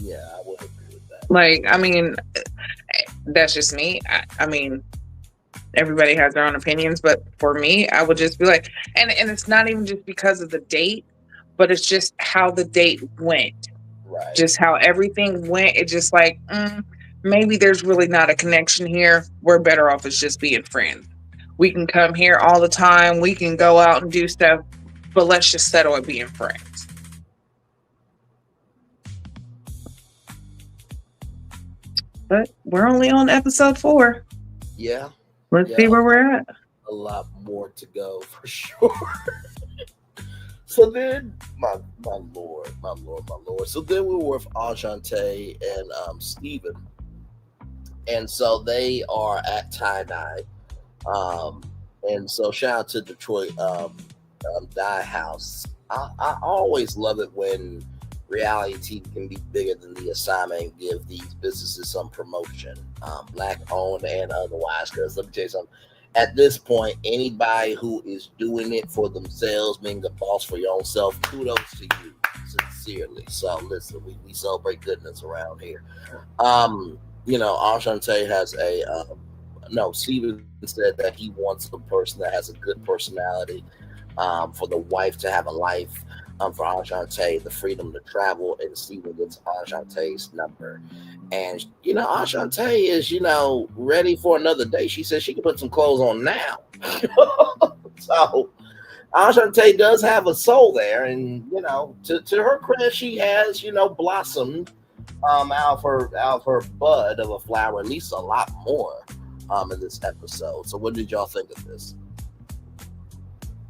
Yeah, I would agree with that. Like, I mean, that's just me. I mean, everybody has their own opinions, but for me, I would just be like, and it's not even just because of the date, but it's just how the date went. Right. Just how everything went. It's just like, maybe there's really not a connection here. We're better off as just being friends. We can come here all the time. We can go out and do stuff, but let's just settle at being friends. But we're only on episode 4. Yeah. Let's see where we're at. A lot more to go for sure. So then, my lord. So then we were with Enchante and Steven. And so they are at Tie-Dye. And so shout out to Detroit Dye House. I always love it when reality TV can be bigger than the assignment and give these businesses some promotion, black owned and otherwise. Because let me tell you something. At this point, anybody who is doing it for themselves, being the boss for your own self, kudos to you, sincerely. So listen, we celebrate goodness around here. You know, Enchante has Steven said that he wants a person that has a good personality, for the wife to have a life, for Enchante, the freedom to travel, and Steven gets Enchante's number. And, you know, Enchante is, you know, ready for another day. She says she can put some clothes on now. So Enchante does have a soul there. And, you know, to her credit, she has, you know, blossomed out of her bud of a flower, at least a lot more in this episode. So what did y'all think of this?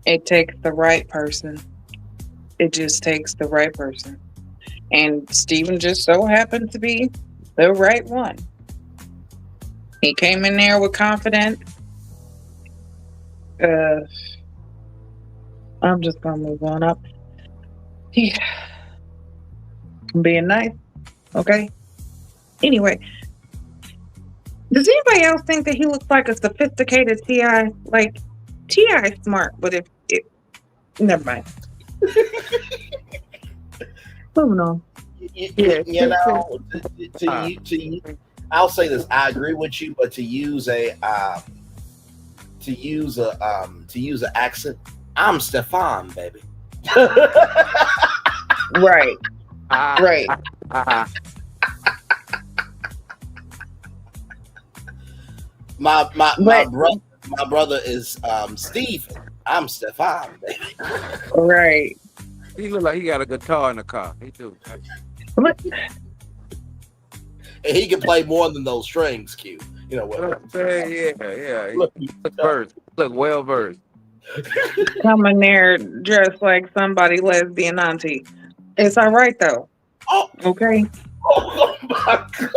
It takes the right person. It just takes the right person. And Steven just so happened to be the right one. He came in there with confidence. I'm just going to move on up. Yeah. Being nice. Okay. Anyway. Does anybody else think that he looks like a sophisticated T.I.? Like, T.I. is smart, but never mind. Moving on. You know, to you, I'll say this. I agree with you, but to use an accent, I'm Stefan, baby. Right. Right. My brother is Steven. I'm Stefan, baby. Right. He look like he got a guitar in the car. He do. And he can play more than those strings, Q. You know what? Yeah. Look versed. Look well versed. Coming there dressed like somebody lesbian auntie. It's all right though. Oh, okay. Oh my god.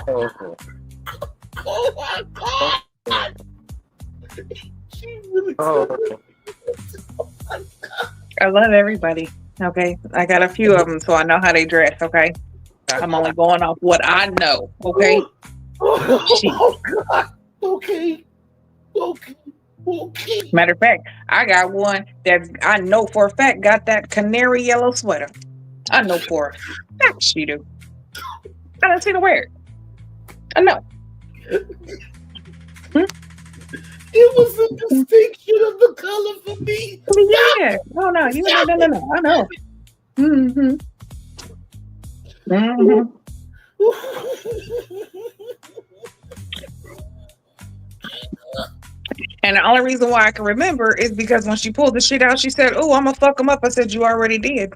Oh my god. I love everybody. Okay. I got a few of them, so I know how they dress. Okay. I'm only going off what I know. Okay. Oh god. Okay. Matter of fact, I got one that I know for a fact got that canary yellow sweater. I know for a fact she do. I didn't see her wear it. I know. It was a distinction of the color for me. Yeah. Oh no. No. I know. Mm-hmm. Mm-hmm. And the only reason why I can remember is because when she pulled the shit out, she said, "Oh, I'm gonna fuck him up." I said, "You already did."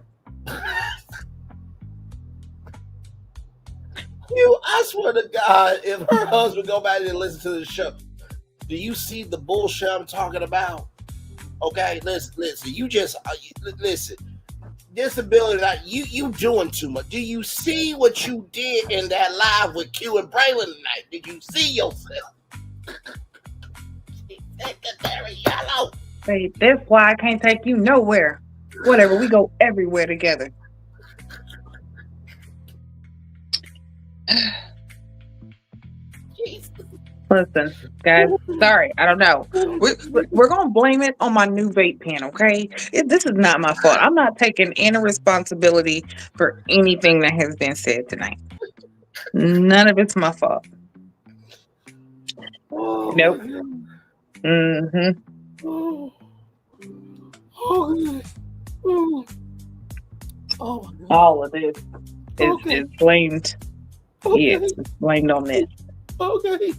I swear to God, if her husband go back and listen to the show, do you see the bullshit I'm talking about? Okay, listen. You just listen. Disability, you doing too much. Do you see what you did in that live with Q and Braylon tonight? Did you see yourself? Secretary Yellow. Hey, that's why I can't take you nowhere. Whatever, we go everywhere together. Listen, guys, sorry, I don't know. We're going to blame it on my new vape pen, okay? This is not my fault. I'm not taking any responsibility for anything that has been said tonight. None of it's my fault. Oh, Nope. All of this is blamed. Yes, it's blamed on this. Okay.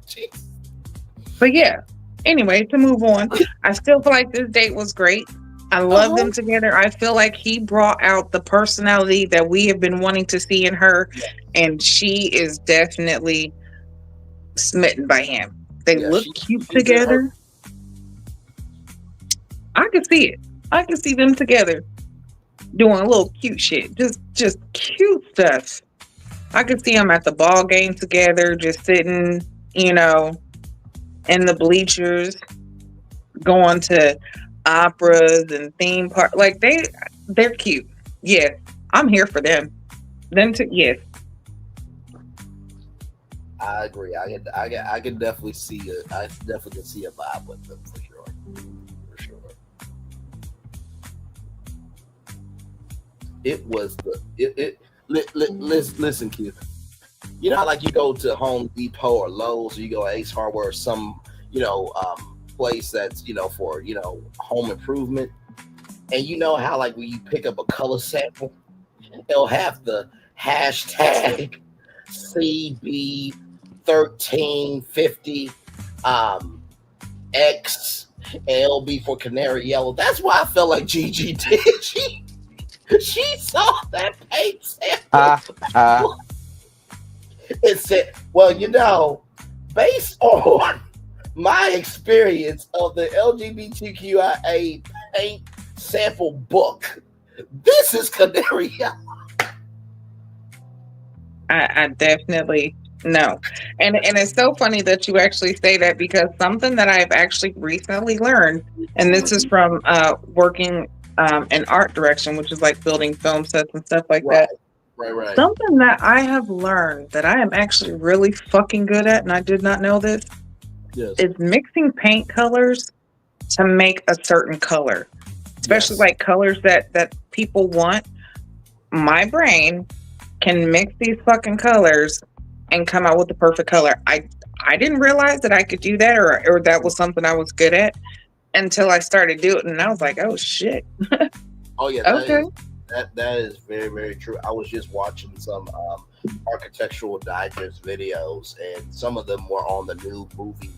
Jeez. But yeah, anyway, to move on, I still feel like this date was great. I love them together. I feel like he brought out the personality that we have been wanting to see in her, and she is definitely smitten by him. They look cute together. I can see it. I can see them together doing a little cute shit. Just cute stuff. I could see them at the ball game together, just sitting, in the bleachers, going to operas and theme park. Like they're cute. Yeah, I'm here for them. Them too. Yes. I agree. I can definitely see it. I definitely can see a vibe with them for sure. For sure. It was listen, kid. You know how like you go to Home Depot or Lowe's or you go to Ace Hardware or some, place that's, for, home improvement. And you know how like when you pick up a color sample, it'll have the hashtag CB1350 X and it'll be for canary yellow. That's why I felt like Gigi did. She saw that paint sample. It said, well, based on my experience of the LGBTQIA paint sample book, this is canary yellow. I definitely know. And it's so funny that you actually say that, because something that I've actually recently learned, and this is from working in art direction, which is like building film sets and stuff like that. Right. Something that I have learned that I am actually really fucking good at, and I did not know this, is mixing paint colors to make a certain color, especially like colors that people want. My brain can mix these fucking colors and come out with the perfect color. I didn't realize that I could do that, or that was something I was good at, until I started doing it, and I was like, oh shit. Oh yeah. Okay. That is very, very true. I was just watching some architectural digest videos, and some of them were on the new movie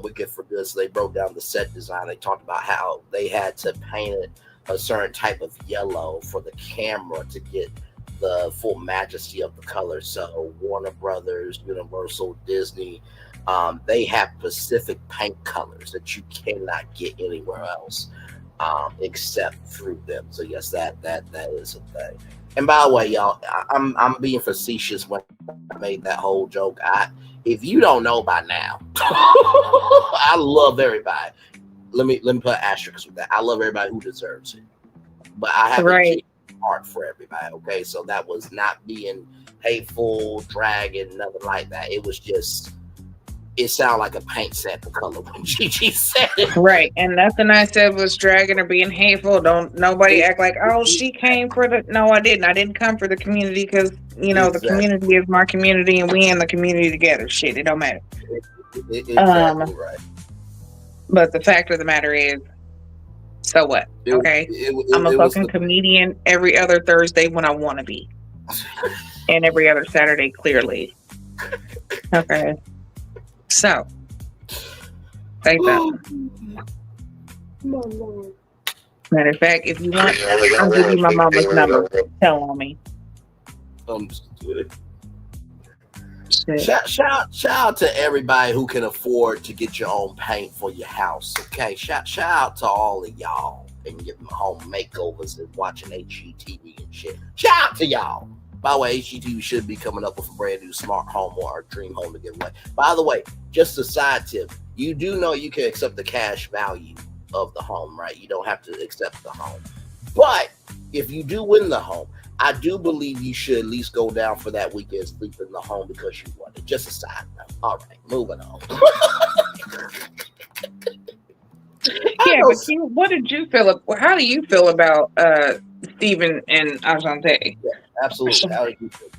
Wicked for Good. So they broke down the set design. They talked about how they had to paint it a certain type of yellow for the camera to get the full majesty of the color. So Warner Brothers, Universal, Disney, they have specific paint colors that you cannot get anywhere else. Except through them. So yes, that is a thing. And by the way, y'all, I'm being facetious when I made that whole joke. If you don't know by now, I love everybody. Let me put asterisks with that. I love everybody who deserves it, but I have a heart for everybody. Okay, so that was not being hateful, dragging, nothing like that. It was just. It sounded like a paint sample color when Gigi said it. Right. And nothing I said was dragging or being hateful. Don't nobody act like, oh, she came for the... No, I didn't. I didn't come for the community because, the community is my community and we in the community together. Shit, it don't matter. Exactly right. But the fact of the matter is, so what? Okay? I'm a fucking comedian every other Thursday when I want to be. And every other Saturday, clearly. Okay. So, thank that. Matter of fact, if you want, I'll give you my mama's number. Tell on me. I'm just kidding. Shout out to everybody who can afford to get your own paint for your house. Okay, shout out to all of y'all and getting home makeovers and watching HGTV and shit. Shout out to y'all. By the way, HGTV should be coming up with a brand new smart home or a dream home to give away. By the way, just a side tip, you do know you can accept the cash value of the home, right? You don't have to accept the home. But if you do win the home, I do believe you should at least go down for that weekend, sleep in the home because you won it. Just a side note. All right, moving on. Yeah, but what did you feel? How do you feel about Steven and Ajante? Yeah, absolutely. How did you feel?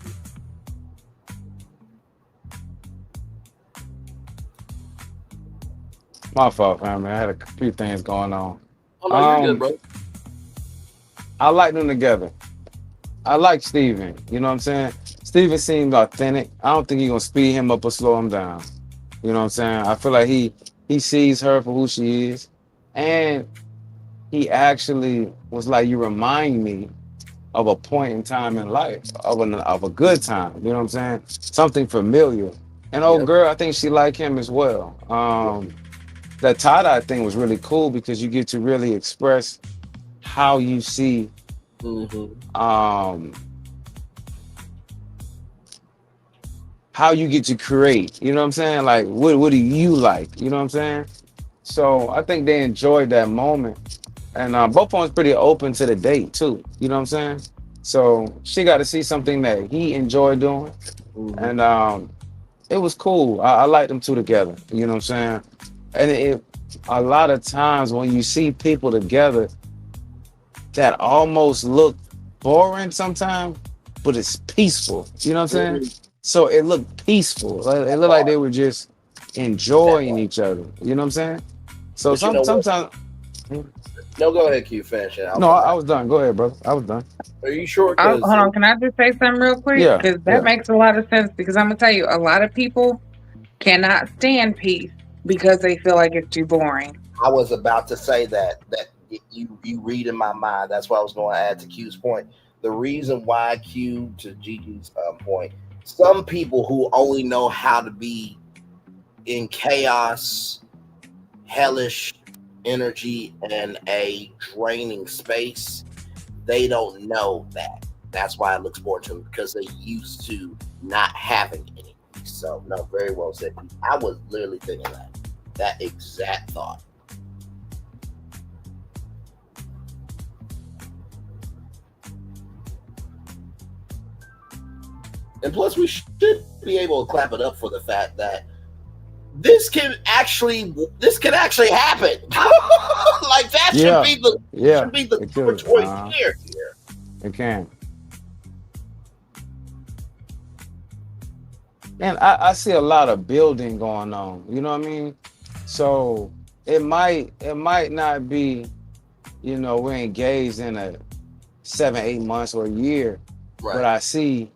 My fault, family. I had a few things going on. Oh, no, you're good, bro. I like them together. I like Steven. You know what I'm saying? Steven seems authentic. I don't think he's gonna speed him up or slow him down. You know what I'm saying? I feel like he sees her for who she is. And he actually was like, you remind me of a point in time in life, of a good time. You know what I'm saying? Something familiar. And old girl, I think she liked him as well. That tie-dye thing was really cool because you get to really express how you see how you get to create. You know what I'm saying? Like, what do you like? You know what I'm saying? So I think they enjoyed that moment. And both of them pretty open to the date too. You know what I'm saying? So she got to see something that he enjoyed doing. And it was cool. I liked them two together. You know what I'm saying? And a lot of times when you see people together that almost look boring sometimes, but it's peaceful. You know what I'm saying? So it looked peaceful. It looked like they were just enjoying each other. You know what I'm saying? So sometimes. No, go ahead, Q. Finish it. No, I was done. Go ahead, brother. I was done. Are you sure? Hold on, can I just say something real quick? Yeah, Because that makes a lot of sense. Because I'm gonna tell you, a lot of people cannot stand peace because they feel like it's too boring. I was about to say that you read in my mind. That's why I was going to add to Q's point. The reason why Q, to Gigi's point, some people who only know how to be in chaos, hellish energy, and a draining space, they don't know that. That's why it looks boring to them, because they're used to not having any. So, no, very well said. I was literally thinking that exact thought. And plus, we should be able to clap it up for the fact that this can actually happen. Like that should be the choice here. It can. And I see a lot of building going on. You know what I mean? So it might not be, we're engaged in a 7-8 months or a year, right. But I see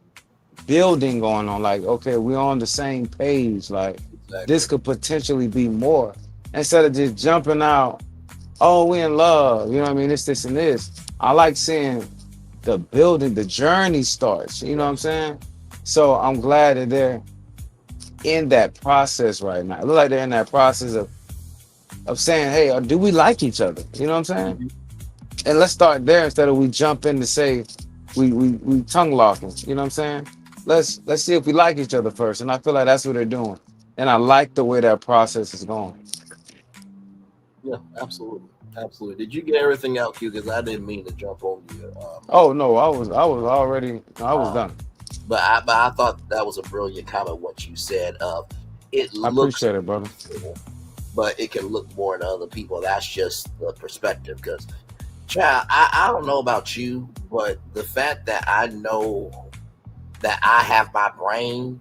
building going on. Like, okay, we're on the same page. Like, this could potentially be more, instead of just jumping out. Oh, we in love. You know what I mean? This, and this. I like seeing the building, the journey starts. You know what I'm saying? So I'm glad that they're in that process right now. It looks like they're in that process of saying, hey, do we like each other? You know what I'm saying? Mm-hmm. And let's start there instead of we jump in to say we tongue locking. You know what I'm saying? Let's see if we like each other first. And I feel like that's what they're doing. And I like the way that process is going. Yeah, absolutely. Absolutely. Did you get everything out, Q? Because I didn't mean to jump on you. Oh no, I was done. But I thought that was a brilliant comment. What you said of it. I appreciate it, brother. But it can look more to other people. That's just the perspective. Because, child, I don't know about you, but the fact that I know that I have my brain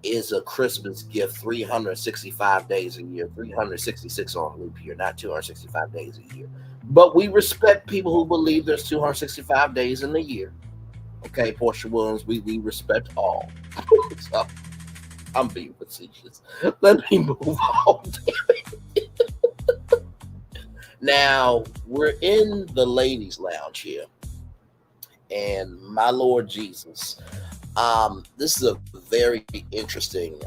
is a Christmas gift 365 days a year, 366 on leap year, not 265 days a year. But we respect people who believe there's 265 days in the year. Okay, Portia Williams, we respect all. So, I'm being facetious. Let me move on. Now, we're in the ladies' lounge here. And my Lord Jesus, this is a very interesting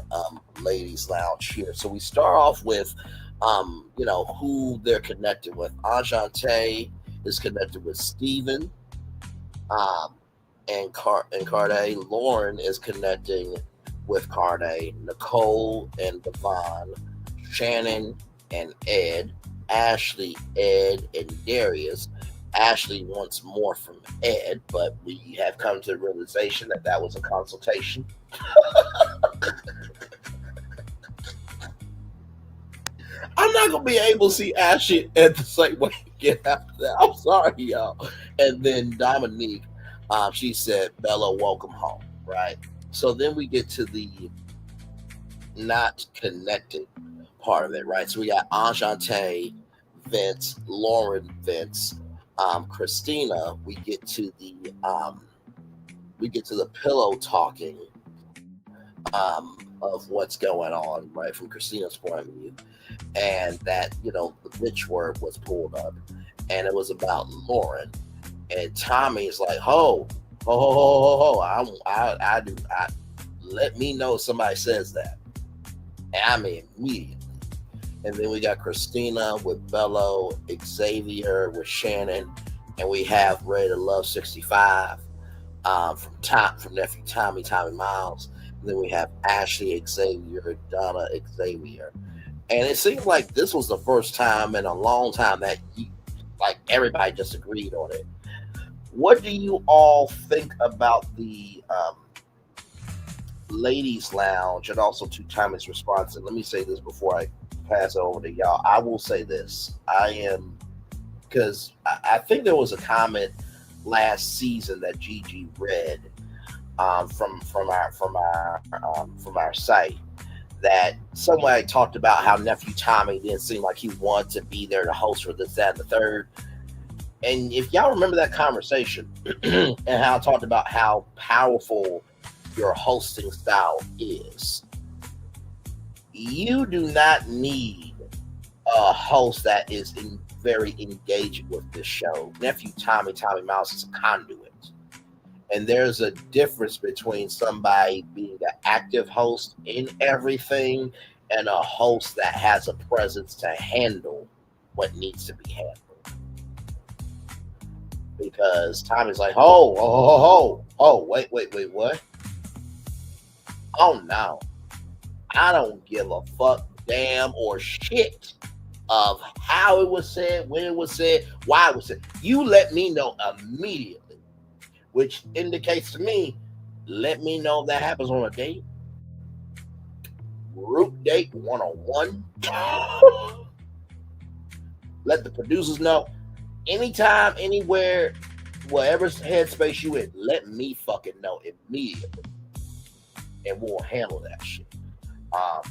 ladies' lounge here. So we start off with, who they're connected with. Ajante is connected with Steven, and Carday. Lauren is connecting with Carday. Nicole and Devon. Channon and Ed. Ashley, Ed, and Darius. Ashley wants more from Ed, but we have come to the realization that that was a consultation. I'm not gonna be able to see Ashley at the same way again after that. I'm sorry, y'all. And then Dominique, she said, "Bello, welcome home." Right. So then we get to the not connected part of it, right? So we got Enchante, Vince, Lauren, Vince, Christina. We get to the pillow talking of what's going on, right, from Christina's point of view, and that the witch word was pulled up, and it was about Lauren, and Tommy is like, ho, I let me know if somebody says that, and I mean immediately. And then we got Christina with Bello, Xavier with Channon, and we have Ready to Love 65 from nephew Tommy Miles. And then we have Ashley, Xavier, Donna, Xavier. And it seems like this was the first time in a long time that everybody just agreed on it. What do you all think about the ladies' lounge and also to Tommy's response? And let me say this before I pass it over to y'all. I will say this. Because I think there was a comment last season that Gigi read from our site that somebody talked about how nephew Tommy didn't seem like he wanted to be there to host for this, that, and the third. And if y'all remember that conversation and how I talked about how powerful your hosting style is, you do not need a host that is very engaging with this show. Nephew Tommy Mouse is a conduit. And there's a difference between somebody being an active host in everything and a host that has a presence to handle what needs to be handled. Because Tommy's like, wait, what? Oh no. I don't give a fuck, damn, or shit of how it was said, when it was said, why it was said. You let me know immediately, which indicates to me, let me know if that happens on a date, group date, one-on-one. Let the producers know. Anytime, anywhere, whatever headspace you in, let me fucking know immediately, and we'll handle that shit.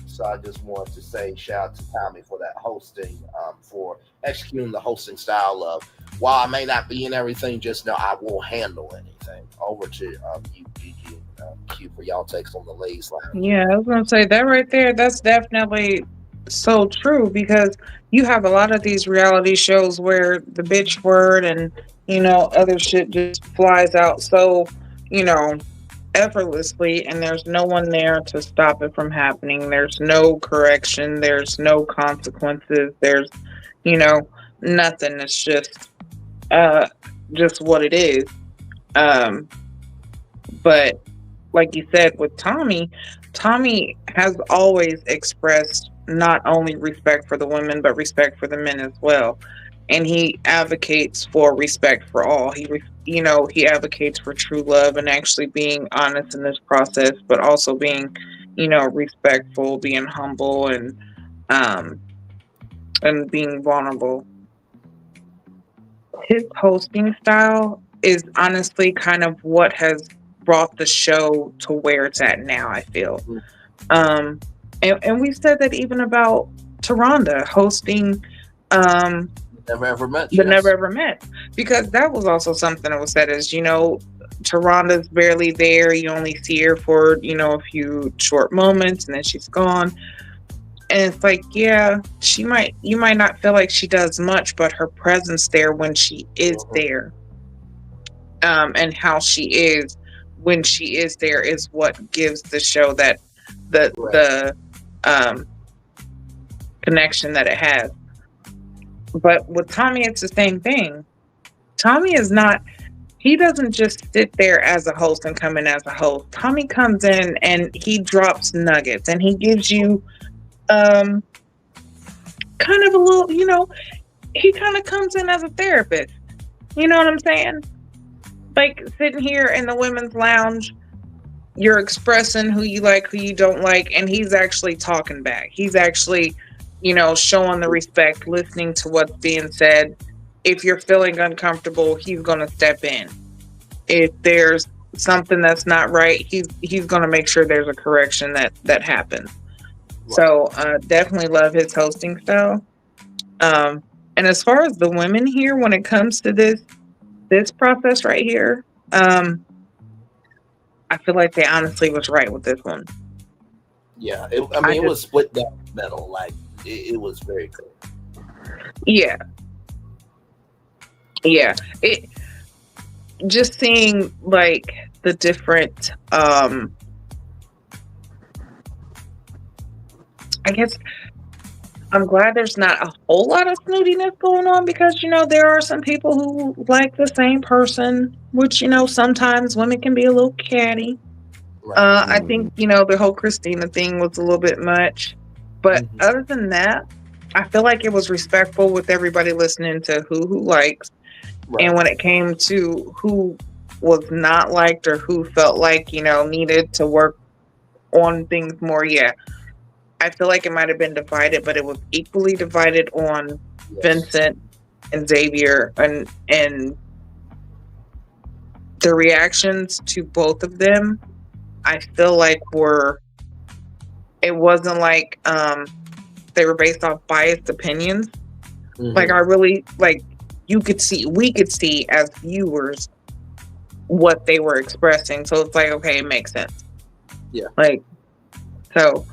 So I just wanted to say shout out to Tommy for that hosting, for executing the hosting style of, while I may not be in everything, just know I will handle anything. Over to you, Gigi, and Q, for y'all takes on the ladies lounge. Yeah, I was gonna say that right there. That's definitely so true, because you have a lot of these reality shows where the bitch word and other shit just flies out so effortlessly, and there's no one there to stop it from happening. There's no correction. There's no consequences. There's nothing. It's just what it is. But like you said, with Tommy has always expressed not only respect for the women, but respect for the men as well. And he advocates for respect for all. He advocates for true love and actually being honest in this process, but also being, respectful, being humble, and being vulnerable. His hosting style is honestly kind of what has brought the show to where it's at now, I feel. And we said that even about Taronda hosting Never Ever Met. The Never Ever Met, because that was also something that was said as, Taronda's barely there. You only see her for, a few short moments and then she's gone. And it's like, yeah, you might not feel like she does much, but her presence there when she is there, and how she is when she is there is what gives the show that the connection that it has. But with Tommy, it's the same thing. Tommy he doesn't just sit there as a host and come in as a host. Tommy comes in and he drops nuggets and he gives you kind of a little, he kind of comes in as a therapist. You know what I'm saying? Like sitting here in the women's lounge, you're expressing who you like, who you don't like, and he's actually talking back. He's actually, showing the respect, listening to what's being said. If you're feeling uncomfortable, he's gonna step in. If there's something that's not right, he's gonna make sure there's a correction that happens. Right. So definitely love his hosting style. And as far as the women here, when it comes to this process right here, I feel like they honestly was right with this one. Yeah, it was split down the middle. Like it was very clear. Yeah. It just seeing like the different I guess I'm glad there's not a whole lot of snootiness going on because there are some people who like the same person, which sometimes women can be a little catty. Right. I think the whole Christina thing was a little bit much, but other than that, I feel like it was respectful with everybody listening to who likes. Right. And when it came to who was not liked or who felt like, needed to work on things more, yeah. I feel like it might have been divided, but it was equally divided on Vincent and Xavier and the reactions to both of them. I feel like it wasn't like they were based off biased opinions. Like I really we could see as viewers what they were expressing. So it's like, okay, it makes sense. Yeah. So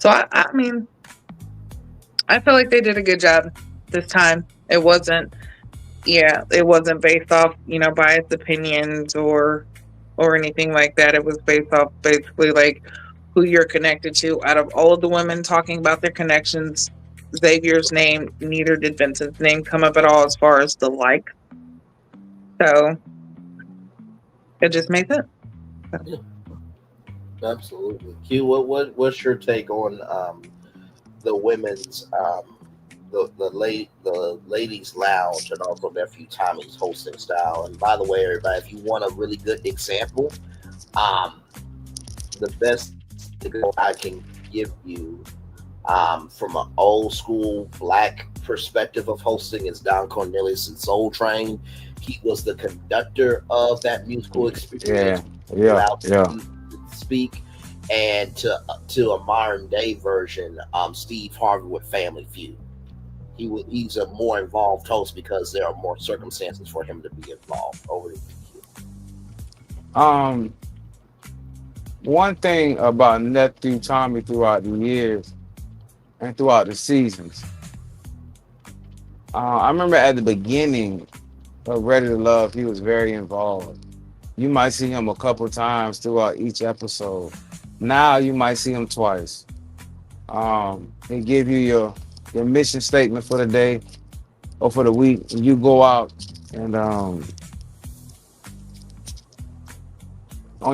I mean, I feel like they did a good job this time. It wasn't based off, biased opinions or anything like that. It was based off basically like who you're connected to. Out of all of the women talking about their connections, Xavier's name, neither did Vincent's name come up at all as far as the like. So it just made sense. Yeah. Absolutely. Q, what's your take on the women's the ladies lounge and also nephew Tommy's hosting style? And by the way, everybody, if you want a really good example, the best I can give you from an old school black perspective of hosting is Don Cornelius in Soul Train. He was the conductor of that musical experience. Yeah. Speak, and to a modern day version, Steve Harvey with Family Feud. He's a more involved host because there are more circumstances for him to be involved. Over to you. One thing about nephew Tommy throughout the years and throughout the seasons, I remember at the beginning of Ready to Love, he was very involved. You might see him a couple times throughout each episode. Now you might see him twice. They give you your mission statement for the day or for the week, and you go out and on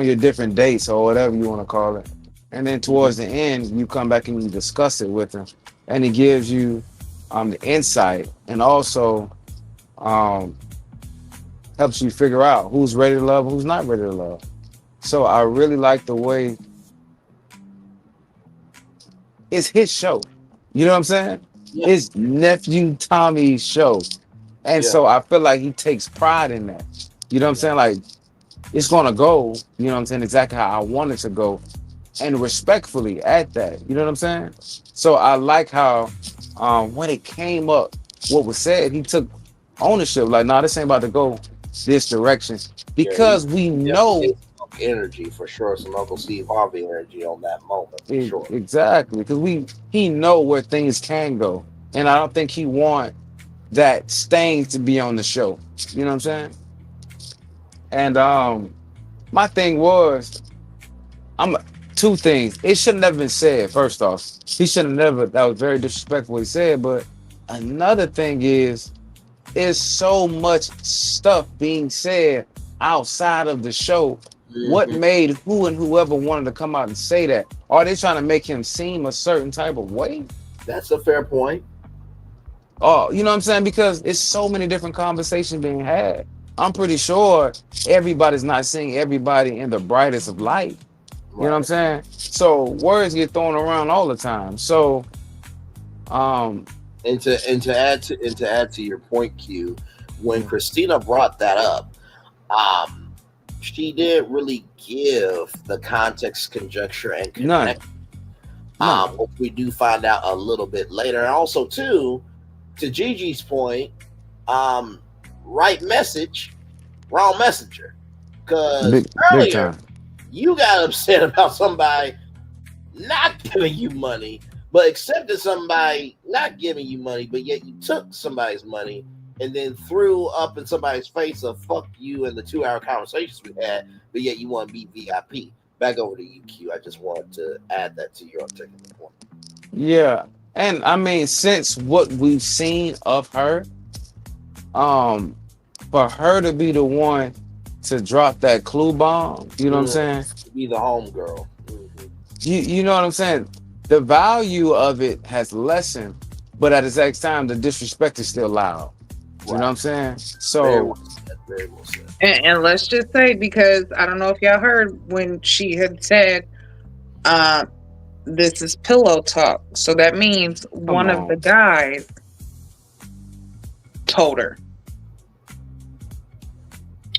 your different dates or whatever you want to call it. And then towards the end, you come back and you discuss it with him, and he gives you the insight and also helps you figure out who's ready to love and who's not ready to love. So I really like the way it's his show. You know what I'm saying? Yeah. It's nephew Tommy's show. And so I feel like he takes pride in that. You know what I'm saying? Like, it's going to go, you know what I'm saying, exactly how I want it to go. And respectfully at that. You know what I'm saying? So I like how when it came up, what was said, he took ownership. Like, nah, this ain't about to go this direction. Because we know energy for sure, some Uncle Steve Harvey energy on that moment for sure. Exactly, because he know where things can go, and I don't think he want that stain to be on the show. You know what I'm saying? And my thing was, two things. It should have never been said. First off, he should have never. That was very disrespectful what he said. But another thing is so much stuff being said outside of the show. What made who and whoever wanted to come out and say that? Are they trying to make him seem a certain type of way? That's a fair point. Oh, you know what I'm saying? Because it's so many different conversations being had. I'm pretty sure everybody's not seeing everybody in the brightest of light. You know what I'm saying? So words get thrown around all the time. So, and to add to your point, Q, when Christina brought that up, she didn't really give the context, conjecture, and connect. Which we do find out a little bit later, and also too, to Gigi's point, right message, wrong messenger. Because earlier you got upset about somebody not giving you money, but accepted somebody not giving you money, but yet you took somebody's money and then threw up in somebody's face of fuck you and the 2-hour conversations we had, but yet you want to be VIP. Back over to you, Q. I just wanted to add that to your particular point. Yeah. And I mean, since what we've seen of her, for her to be the one to drop that clue bomb, you know what I'm saying? To be the homegirl. You know what I'm saying? The value of it has lessened, but at the exact time, the disrespect is still loud. You know what I'm saying? So, very well said. And let's just say, because I don't know if y'all heard when she had said, this is pillow talk. So that means one of the guys told her.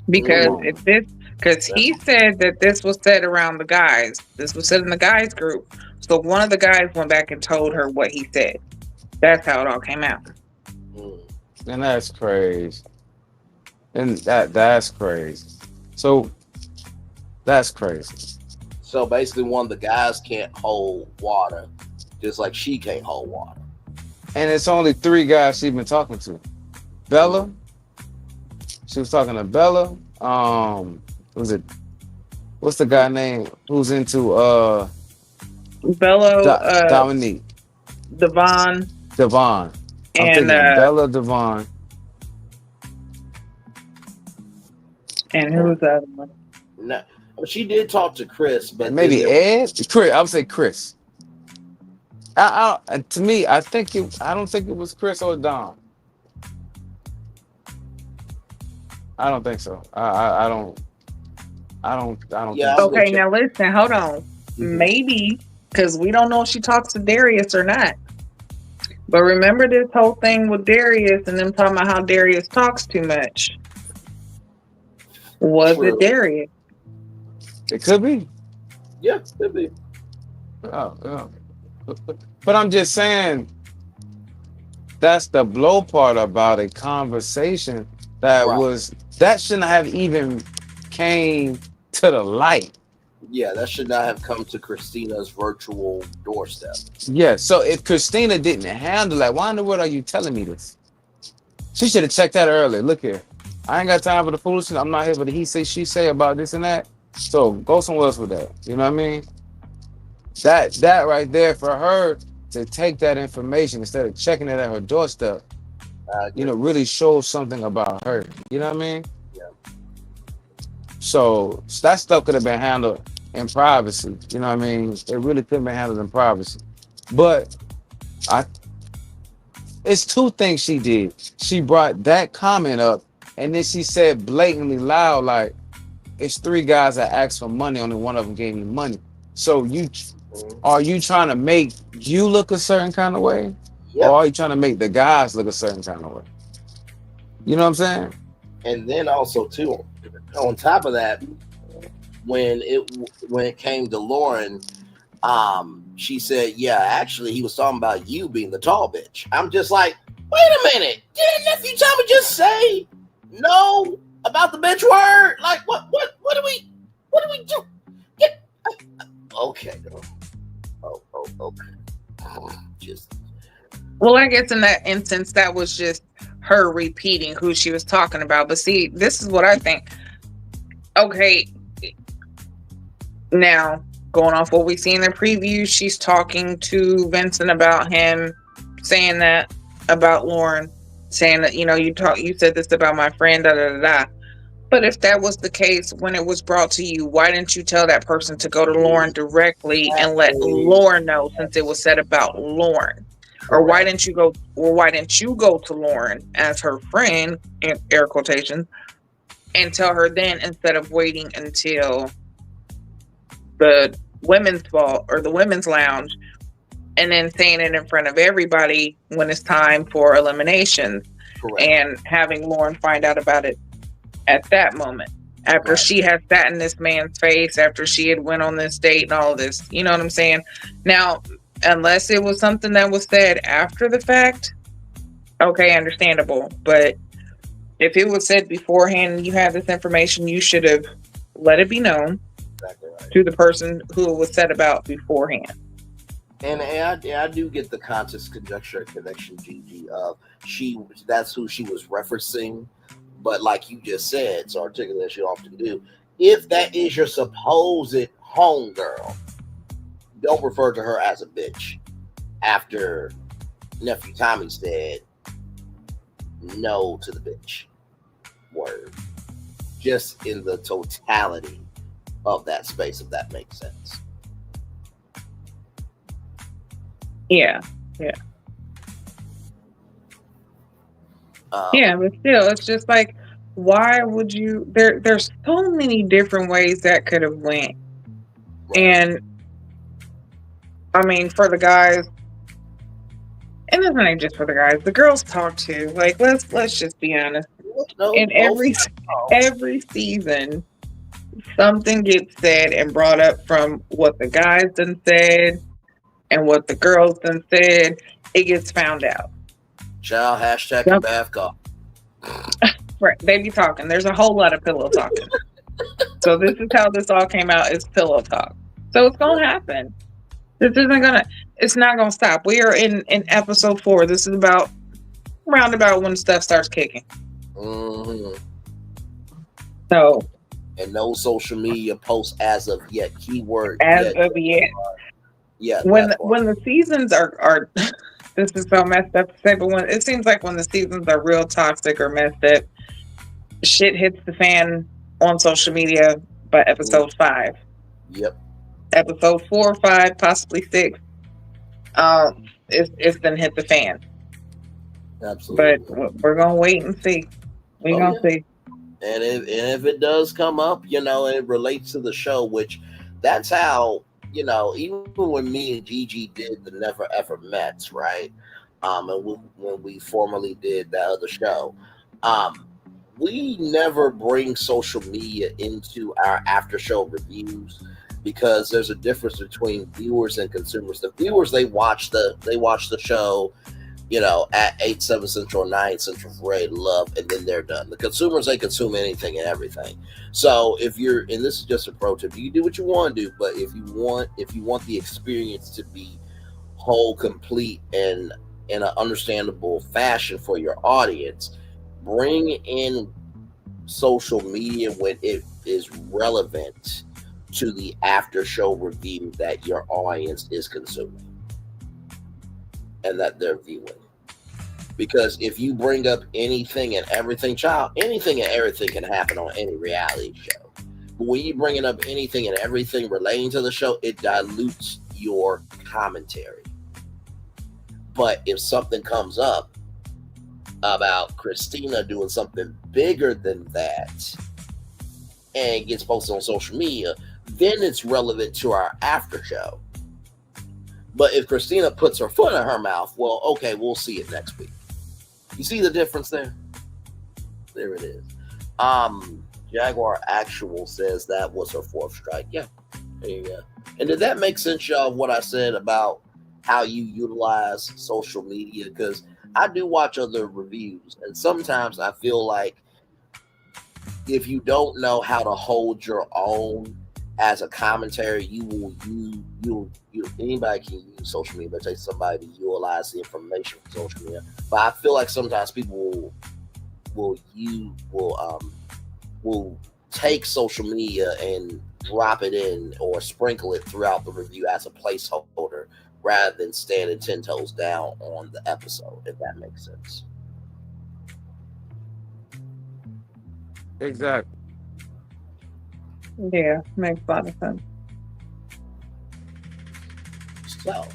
Because he said that this was said around the guys. This was said in the guys group. So one of the guys went back and told her what he said. That's how it all came out. And that's crazy. And that's crazy. So that's crazy. So basically one of the guys can't hold water, just like she can't hold water. And it's only 3 guys she's been talking to. Bella. She was talking to Bella. What's the guy name who's into Bello, Dominique. Devon. I'm thinking Bella, Devon. And who's the other one? No, she did talk to Chris, but maybe Ed. Chris, I would say Chris. To me, I don't think it was Chris or Dom. I don't think so. I don't. Yeah, think okay, now listen, hold on. Maybe, because we don't know if she talks to Darius or not. But remember this whole thing with Darius and them talking about how Darius talks too much. Was it Darius? It could be. Yeah, it could be. Oh. But I'm just saying, that's the blow part about a conversation that shouldn't have even came to the light. Yeah, that should not have come to Christina's virtual doorstep. Yeah, so if Christina didn't handle that, why in the world are you telling me this? She should have checked that earlier. Look here. I ain't got time for the foolishness. I'm not here for the he say, she say about this and that. So go somewhere else with that. You know what I mean? That right there, for her to take that information instead of checking it at her doorstep, really shows something about her. You know what I mean? Yeah. So that stuff could have been handled in privacy. You know what I mean? It really could have been handled in privacy. But it's 2 things she did. She brought that comment up, and then she said blatantly loud, like, it's 3 guys that asked for money, only one of them gave me money. So are you trying to make you look a certain kind of way? Yep. Or are you trying to make the guys look a certain kind of way? You know what I'm saying? And then also too, on top of that, when it came to Lauren, she said, yeah, actually he was talking about you being the tall bitch. I'm just like, wait a minute, didn't nephew Tommy just say no about the bitch word? Like what do we do? Okay. Okay. Well, I guess in that instance, that was just her repeating who she was talking about. But see, this is what I think. Okay. Now, going off what we see in the preview, she's talking to Vincent about him saying that about Lauren, saying that, you said this about my friend, da da da da. But if that was the case when it was brought to you, why didn't you tell that person to go to Lauren directly and let Lauren know, since it was said about Lauren? Or why didn't you go? Or why didn't you go to Lauren as her friend, in air quotations, and tell her then instead of waiting until the women's ball or the women's lounge and then saying it in front of everybody when it's time for eliminations? Correct. And having Lauren find out about it at that moment after she had sat in this man's face, after she had went on this date and all this, you know what I'm saying? Now, unless it was something that was said after the fact, okay, understandable. But if it was said beforehand and you had this information, you should have let it be known to the person who it was said about beforehand. And I do get the conscious conjecture connection, Gigi, of that's who she was referencing. But like you just said, so articulate as you often do, if that is your supposed homegirl, don't refer to her as a bitch after nephew Tommy said no to the bitch word. Just in the totality of that space, if that makes sense. Yeah. Yeah, but still, it's just like, why would you? There's so many different ways that could have went, and I mean, for the guys, and it's not just for the guys. The girls talk too. Like, let's just be honest. In every season, something gets said and brought up from what the guys done said and what the girls done said. It gets found out. Child, hashtag bath call. Right, they be talking. There's a whole lot of pillow talking. So this is how this all came out, is pillow talk. So it's gonna happen. It's not gonna stop. We are in episode 4. This is roundabout when stuff starts kicking. Mm-hmm. So, and no social media posts as of yet. Keyword as of yet. Yeah. When the seasons are this is so messed up to say, but when it seems like when the seasons are real toxic or messed up, shit hits the fan on social media by episode 5. Yep. Episode 4, 5, possibly 6. It's been hit the fan. Absolutely. But we're gonna wait and see. We're gonna see. And if it does come up, and it relates to the show, which that's how, even when me and Gigi did the Never Ever Mets, right? And when we formerly did that other show, we never bring social media into our after show reviews because there's a difference between viewers and consumers. The viewers, they watch the show, at 8, 7 Central, 9 Central for Ray Love, and then they're done. The consumers, they consume anything and everything. So and this is just a pro tip, you do what you want to do, but if you want the experience to be whole, complete, and in an understandable fashion for your audience, bring in social media when it is relevant to the after show review that your audience is consuming and that they're viewing. Because if you bring up anything and everything, anything and everything can happen on any reality show. But when you bringing up anything and everything relating to the show, it dilutes your commentary. But if something comes up about Christina doing something bigger than that and gets posted on social media, then it's relevant to our after show. But if Christina puts her foot in her mouth, well, okay, we'll see it next week. You see the difference there? There it is. Jaguar Actual says that was her 4th strike. Yeah, there you go. And did that make sense, y'all, what I said about how you utilize social media? Because I do watch other reviews, and sometimes I feel like if you don't know how to hold your own as a commentary, anybody can use social media, but take somebody to utilize the information from social media. But I feel like sometimes people will take social media and drop it in or sprinkle it throughout the review as a placeholder rather than standing 10 toes down on the episode, if that makes sense. Exactly. Yeah, makes a lot of sense. So,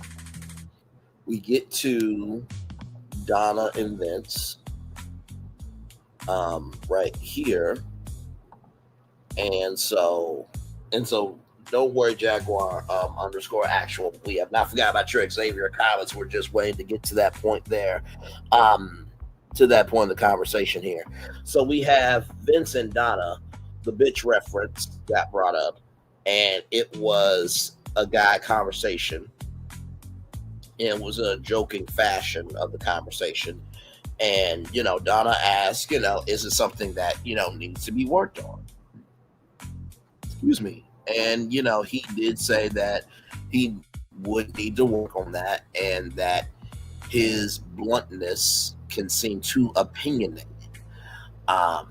we get to Donna and Vince right here. And so don't worry, Jaguar underscore actual. We have not forgot about your Xavier comments. We're just waiting to get to that point there. To that point of the conversation here. So we have Vince and Donna, the bitch reference got brought up, and it was a guy conversation. And it was a joking fashion of the conversation. And, Donna asked, is it something that, needs to be worked on? Excuse me. And, he did say that he would need to work on that and that his bluntness can seem too opinionated. What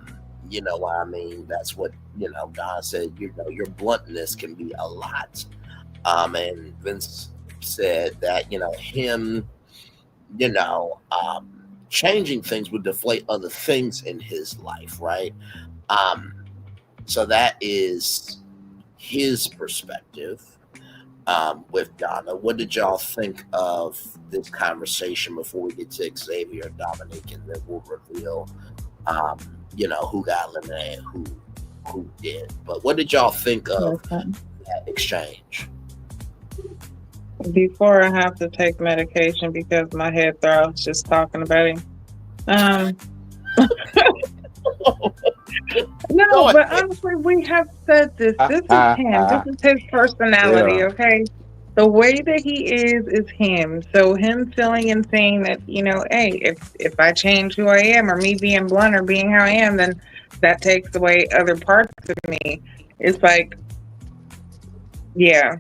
I mean? That's what, Donna said, your bluntness can be a lot. And Vince said that, him, changing things would deflate other things in his life, right? So that is his perspective with Donna. What did y'all think of this conversation before we get to Xavier and Dominique, and then we'll reveal, who got eliminated, who did. But what did y'all think of that exchange? Before I have to take medication because my head throbbs just talking about him. No, but honestly, we have said this. This is him. This is his personality, okay? The way that he is him. So him feeling and saying that, hey, if I change who I am or me being blunt or being how I am, then that takes away other parts of me. It's like, yeah,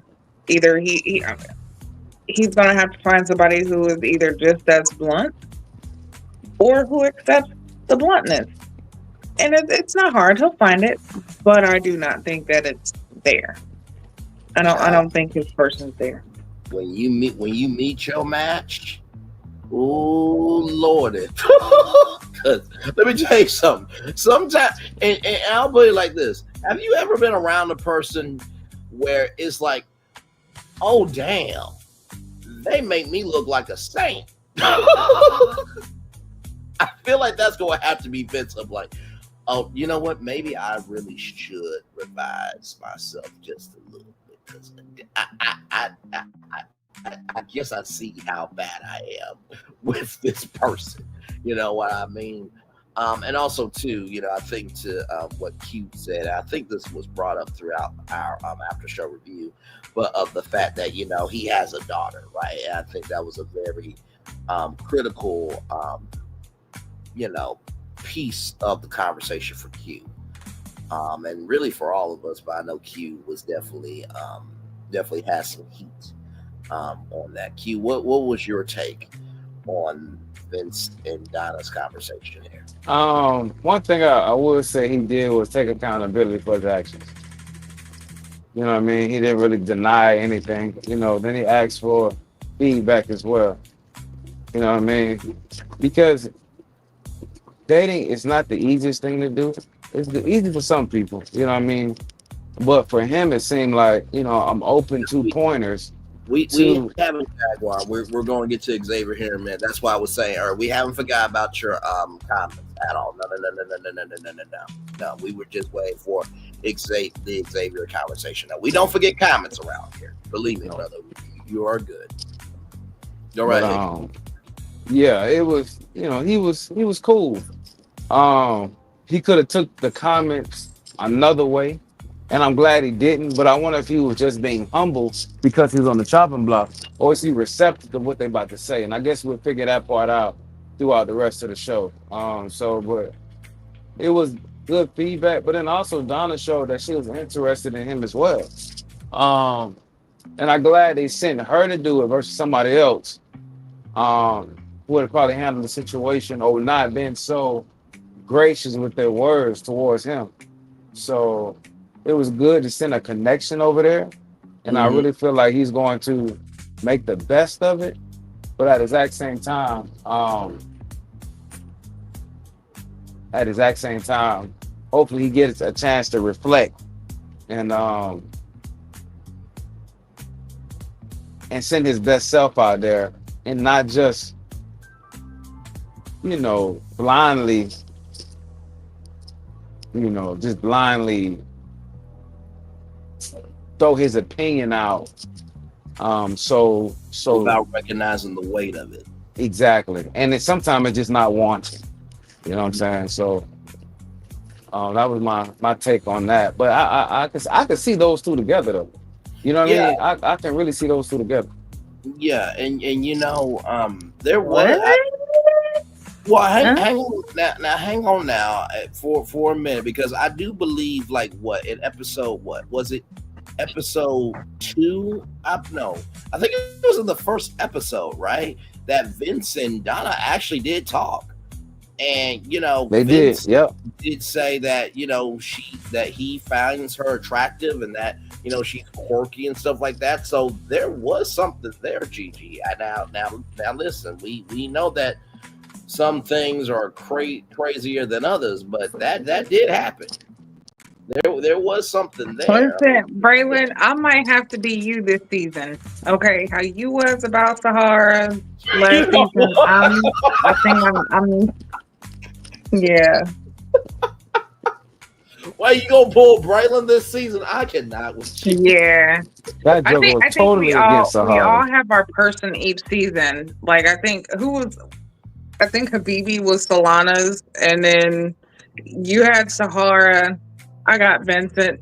either he's going to have to find somebody who is either just as blunt or who accepts the bluntness. And it's not hard. He'll find it, but I do not think that it's there. I don't think his person's there. When you meet your match, oh Lordy. Let me tell you something. Sometimes, and I'll put it like this: have you ever been around a person where it's like, oh damn, they make me look like a saint? I feel like that's going to have to be Vince of like, oh, you know what? Maybe I really should revise myself just a little bit because I guess I see how bad I am with this person. You know what I mean? And also too, I think to what Q said, I think this was brought up throughout our after show review, but of the fact that he has a daughter, right? And I think that was a very critical piece of the conversation for Q, and really for all of us. But I know Q was definitely has some heat on that. Q, what was your take on Vince and Donna's conversation here? One thing I would say he did was take accountability for his actions. You know what I mean? He didn't really deny anything. Then he asked for feedback as well. You know what I mean? Because dating is not the easiest thing to do. It's easy for some people, you know what I mean? But for him, it seemed like, I'm open to pointers. We haven't, Jaguar. We're going to get to Xavier here in a minute. That's why I was saying, we haven't forgot about your comments at all. No. We were just waiting for the Xavier conversation. Now, we don't forget comments around here. Believe me, brother. You are good. All right. Yeah, it was, he was cool. He could have took the comments another way, and I'm glad he didn't, but I wonder if he was just being humble because he was on the chopping block, or is he receptive to what they about to say? And I guess we'll figure that part out throughout the rest of the show. But it was good feedback, but then also Donna showed that she was interested in him as well. And I'm glad they sent her to do it versus somebody else who would have probably handled the situation or not been so gracious with their words towards him. So it was good to send a connection over there. And I really feel like he's going to make the best of it. But at the exact same time, hopefully he gets a chance to reflect and send his best self out there and not just, blindly, just blindly throw his opinion out. So without recognizing the weight of it. exactly, and sometimes it's just not wanted. You know what I'm saying? So that was my take on that. But I could see those two together though. You know what I mean? I can really see those two together. Yeah, and there was. Well, hang on now for a minute, because I do believe, like, in episode, what was it? Episode 2? No, I think it was in the first episode, right? That Vince and Donna actually did talk, and They Vince did. Yep. did say that he finds her attractive, and that she's quirky and stuff like that. So there was something there, Gigi. Now listen, we know that some things are crazier than others, but that did happen. There was something there. Listen, Braylon, I might have to be you this season. Okay, how you was about Sahara last season. I think I'm. Yeah. Why you gonna pull Braylon this season? I cannot with you. Yeah. That joke was totally against we Sahara. all have our person each season. Like I think Habibi was Solana's, and then you had Sahara. I got Vincent.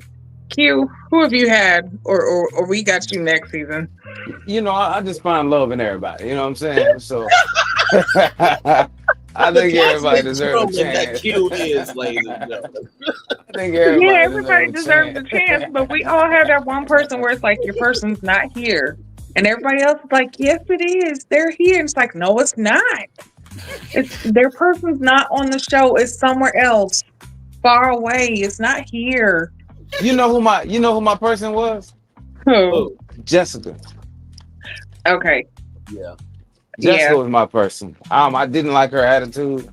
Q, who have you had, or we got you next season? I just find love in everybody. You know what I'm saying? So I think everybody deserves a chance. That Q is, ladies and gentlemen. I think everybody deserves a chance, but we all have that one person where it's like your person's not here, and everybody else is like, yes, it is. They're here. It's like, no, it's not. It's their person's not on the show. It's somewhere else, far away. It's not here. You know who my person was? Who? Jessica. Okay. Yeah. Jessica was my person. I didn't like her attitude.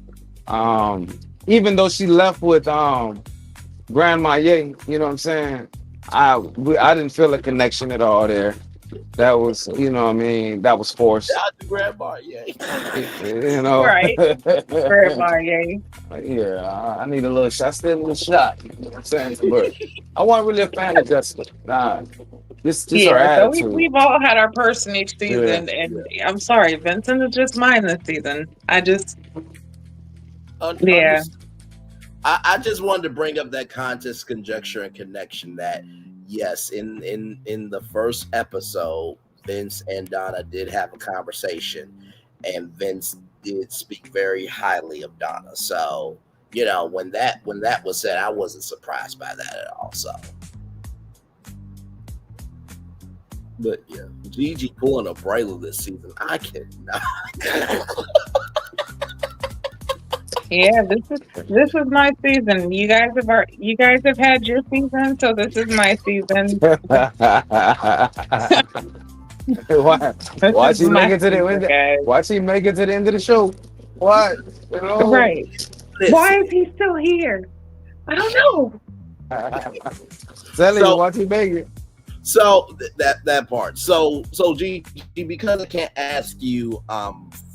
Even though she left with Grandma Ye, you know what I'm saying? I didn't feel a connection at all there. That was, that was forced. Grandma Ye. Right. Grandma Ye. Yeah, I need a little shot. Still a little shot. You know what I'm saying? But I wasn't really a fan of Jessica. Nah. Just her attitude. So we've all had our person each season, and I'm sorry, Vincent is just mine this season. I just I just wanted to bring up that contest, conjecture, and connection that yes, in the first episode, Vince and Donna did have a conversation, and Vince did speak very highly of Donna. So when that was said, I wasn't surprised by that at all. So. But yeah, Gigi pulling a Braylon this season, I cannot. Yeah, this is my season. You guys have had your season, so this is my season. Watch he make it to the end. Watch he make it to the end of the show. What? Right? Why is he still here? I don't know. Tell you, watch he make it. So that part. So G, because I can't ask you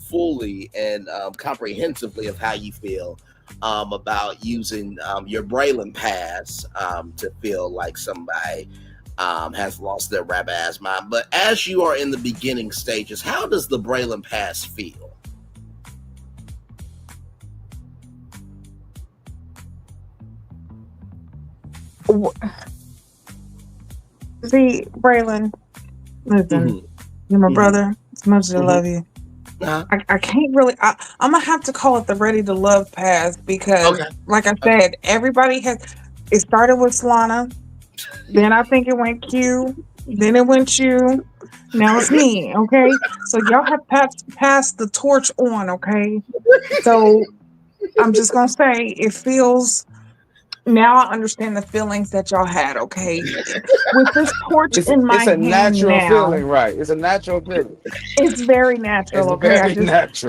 fully and comprehensively of how you feel about using your Braylon pass to feel like somebody has lost their rabbit ass mind. But as you are in the beginning stages, how does the Braylon pass feel? See, Braylon, listen, you're my brother. As much as I love you, I can't really. I'm gonna have to call it the ready to love pass because, like I said, everybody has. It started with Solana, then I think it went Q, then it went you. Now it's me. Okay, so y'all have passed the torch on. Okay, so I'm just gonna say it feels. Now I understand the feelings that y'all had, okay? With this torch in my hand now. It's a natural feeling, right? It's a natural feeling. It's very natural, okay?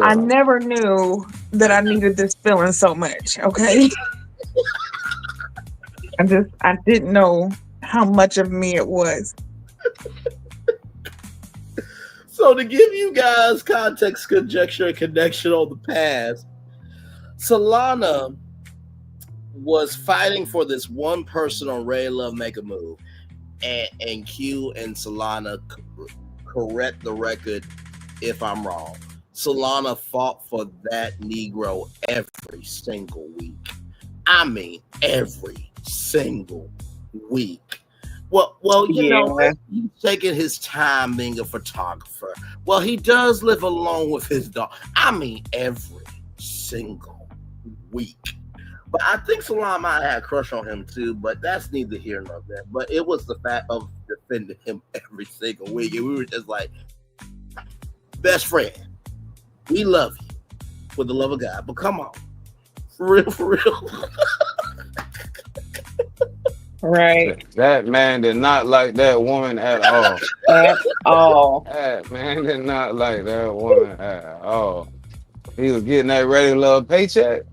I never knew that I needed this feeling so much, okay? I didn't know how much of me it was. So to give you guys context, conjecture, and connection on the past, Solana was fighting for this one person on Ray Love Make a Move, and Q and Solana correct the record if I'm wrong. Solana fought for that Negro every single week. I mean, every single week. Well, you know, he's taking his time being a photographer. Well, he does live alone with his dog. I mean, every single week. But I think Solana might have had a crush on him too, but that's neither here nor there. But it was the fact of defending him every single week. And we were just like, best friend, we love you with the love of God. But come on. For real. Right. That man did not like that woman at all. At all. That man did not like that woman at all. He was getting that regular paycheck.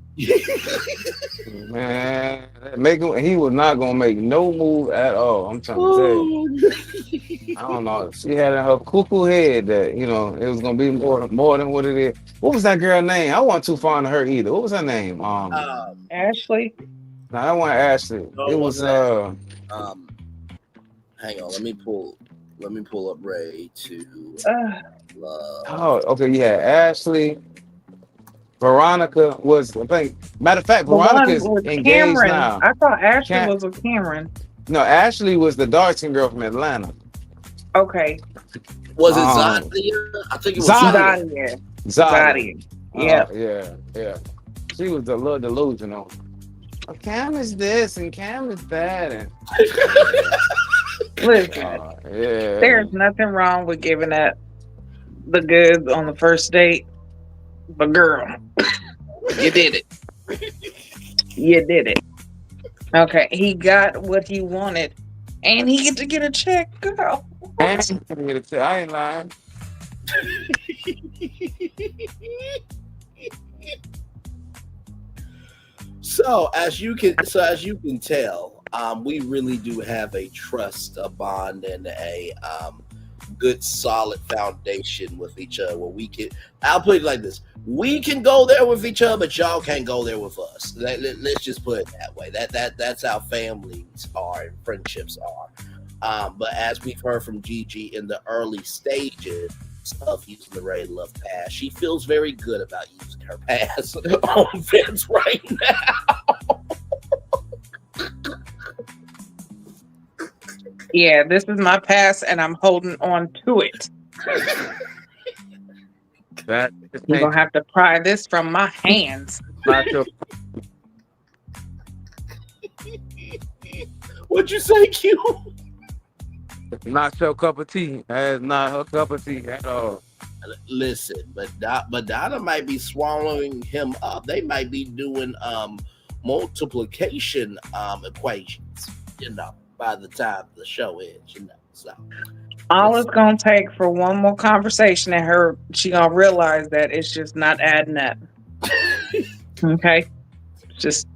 Man, he was not gonna make no move at all. I'm trying to tell you. I don't know. She had in her cuckoo head that, you know, it was gonna be more than what it is. What was that girl name? I wasn't too fond of her either. What was her name? Ashley. No, I want Ashley. It was hang on, let me pull up Ray to love. Oh, okay, yeah. Ashley. Veronica was, I think, matter of fact, Veronica's engaged Cameron. now. I thought Ashley was with Cameron. No, Ashley was the dark-skinned girl from Atlanta. Okay. Was it Xavier? I think it was Xavier. Yeah. She was a little delusional. Oh, Cam is this and Cam is that. And listen, there's nothing wrong with giving that the goods on the first date. But girl, you did it. You did it. Okay, he got what he wanted, and he get to get a check, girl. I ain't lying. So as you can tell, we really do have a trust, a bond, and a good solid foundation with each other where we can, I'll put it like this, we can go there with each other, but y'all can't go there with us. Let's just put it that way. That's how families are and friendships are. But as we've heard from Gigi in the early stages of using the Ray Love pass, she feels very good about using her pass on Vince right now. Yeah, this is my pass, and I'm holding on to it. You're gonna have to pry this from my hands. What'd you say, Q? Not your cup of tea. That is not her cup of tea at all. Listen, but Donna might be swallowing him up. They might be doing multiplication equations, you know, by the time the show ends, you know. So all it's gonna take for one more conversation and she gonna realize that it's just not adding up. Okay, just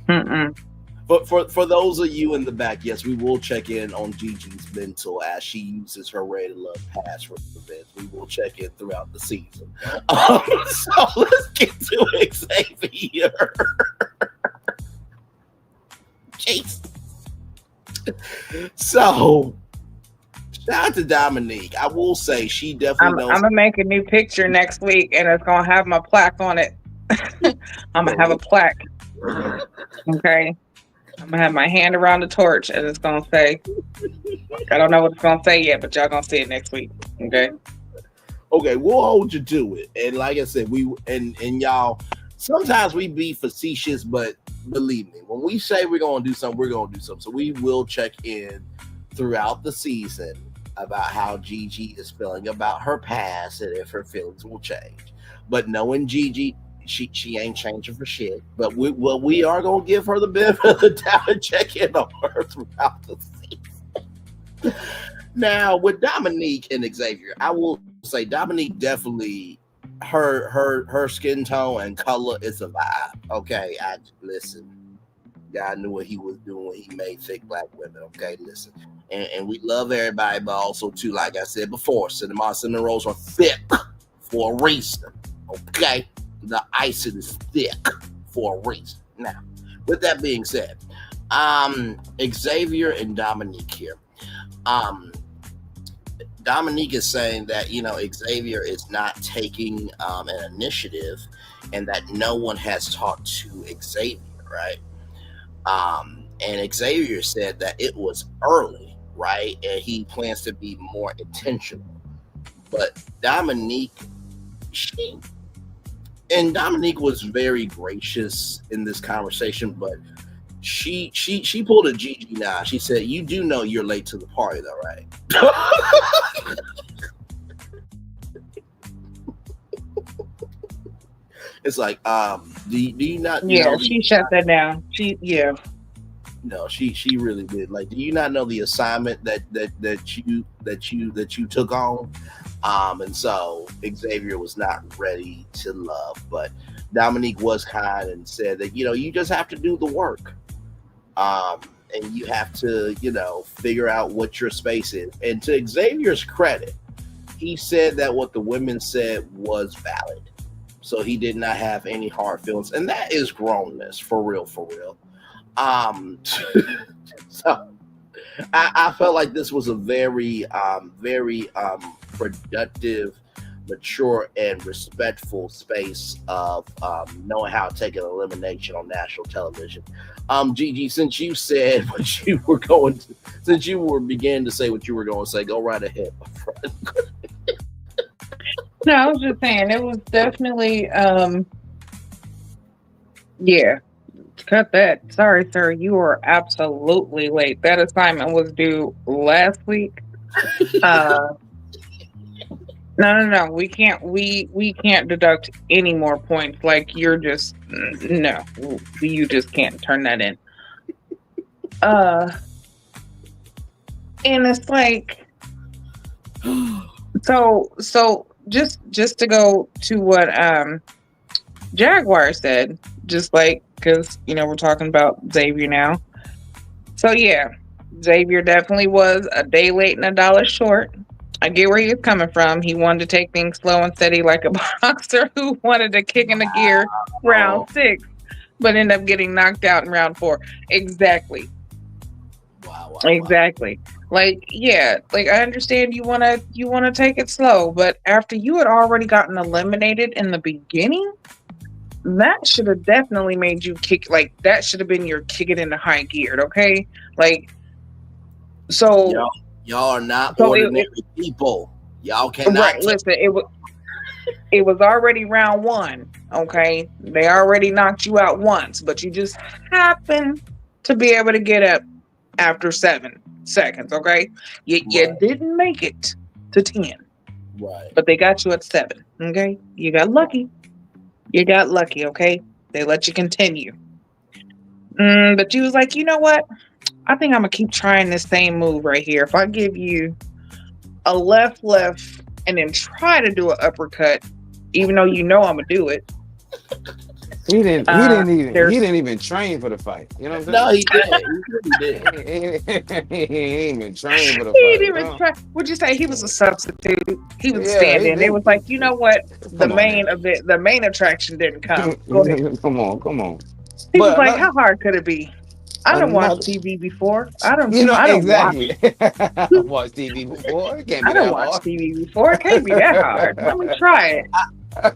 But for those of you in the back, yes, we will check in on Gigi's mental as she uses her Ray Love pass for events. We will check in throughout the season. So let's get to Xavier. Jeez. So shout out to Dominique. I will say she definitely knows. I'm gonna make a new picture next week, and it's gonna have my plaque on it. I'm gonna have a plaque. Okay. I'm gonna have my hand around the torch, and it's gonna say, I don't know what it's gonna say yet, but y'all gonna see it next week. Okay. Okay, we'll hold you to it. And like I said, we and y'all, sometimes we be facetious, but believe me, when we say we're gonna do something, we're gonna do something. So we will check in throughout the season about how Gigi is feeling about her past and if her feelings will change. But knowing Gigi, she ain't changing for shit. But we are gonna give her the benefit of the doubt and check in on her throughout the season. Now with Dominique and Xavier, I will say Dominique definitely her skin tone and color is a vibe. Okay, listen. Guy knew what he was doing when he made thick black women. Okay, listen. And we love everybody, but also, too, like I said before, cinema rolls are thick for a reason. Okay? The icing is thick for a reason. Now, with that being said, Xavier and Dominique here. Dominique is saying that, Xavier is not taking an initiative and that no one has talked to Xavier, right? And Xavier said that it was early, right? And he plans to be more intentional. But Dominique was very gracious in this conversation, but she pulled a Gigi now. She said, "You do know you're late to the party, though, right?" It's like, do you not? Yeah, she shut that down. No, she really did. Like, do you not know the assignment that you took on? And so Xavier was not ready to love, but Dominique was kind and said that, you just have to do the work. And you have to, figure out what your space is. And to Xavier's credit, he said that what the women said was valid. So he did not have any hard feelings. And that is grownness, for real, for real. So I felt like this was a very, very productive, mature, and respectful space of knowing how to take an elimination on national television. Gigi, since you said what you were beginning to say what you were going to say, go right ahead, my friend. No, I was just saying it was definitely yeah. Cut that. Sorry, sir. You are absolutely late. That assignment was due last week. No. We can't deduct any more points. Like, you're just no. You just can't turn that in. And it's like, so just to go to what Jaguar said, just like, because we're talking about Xavier now. So yeah, Xavier definitely was a day late and a dollar short. I get where he was coming from. He wanted to take things slow and steady like a boxer who wanted to kick in the gear round 6, but ended up getting knocked out in round 4. Exactly. Wow. Exactly. Like, yeah, like, I understand you wanna take it slow, but after you had already gotten eliminated in the beginning, that should have definitely made you kick. Like, that should have been your kick it into high gear, okay? Like, so y'all are not ordinary people. Y'all cannot. Right. Listen, it was already round 1, okay? They already knocked you out once, but you just happened to be able to get up after 7 seconds, okay? You didn't make it to 10. Right. But they got you at 7, okay? You got lucky. Okay? They let you continue. But you was like, you know what? I think I'm going to keep trying this same move right here. If I give you a left, and then try to do an uppercut, even though I'm going to do it. He didn't even train for the fight. You know what I'm saying? No, he did. He ain't even trained for the fight. He didn't even try. Would you say he was a substitute? He was standing. It was like, you know what? The main attraction didn't come. Go ahead. Come on. He was like, how hard could it be? I don't watch TV before. I don't exactly. I watched TV before. It can't be that hard. TV before. It can't be that hard. Let me try it.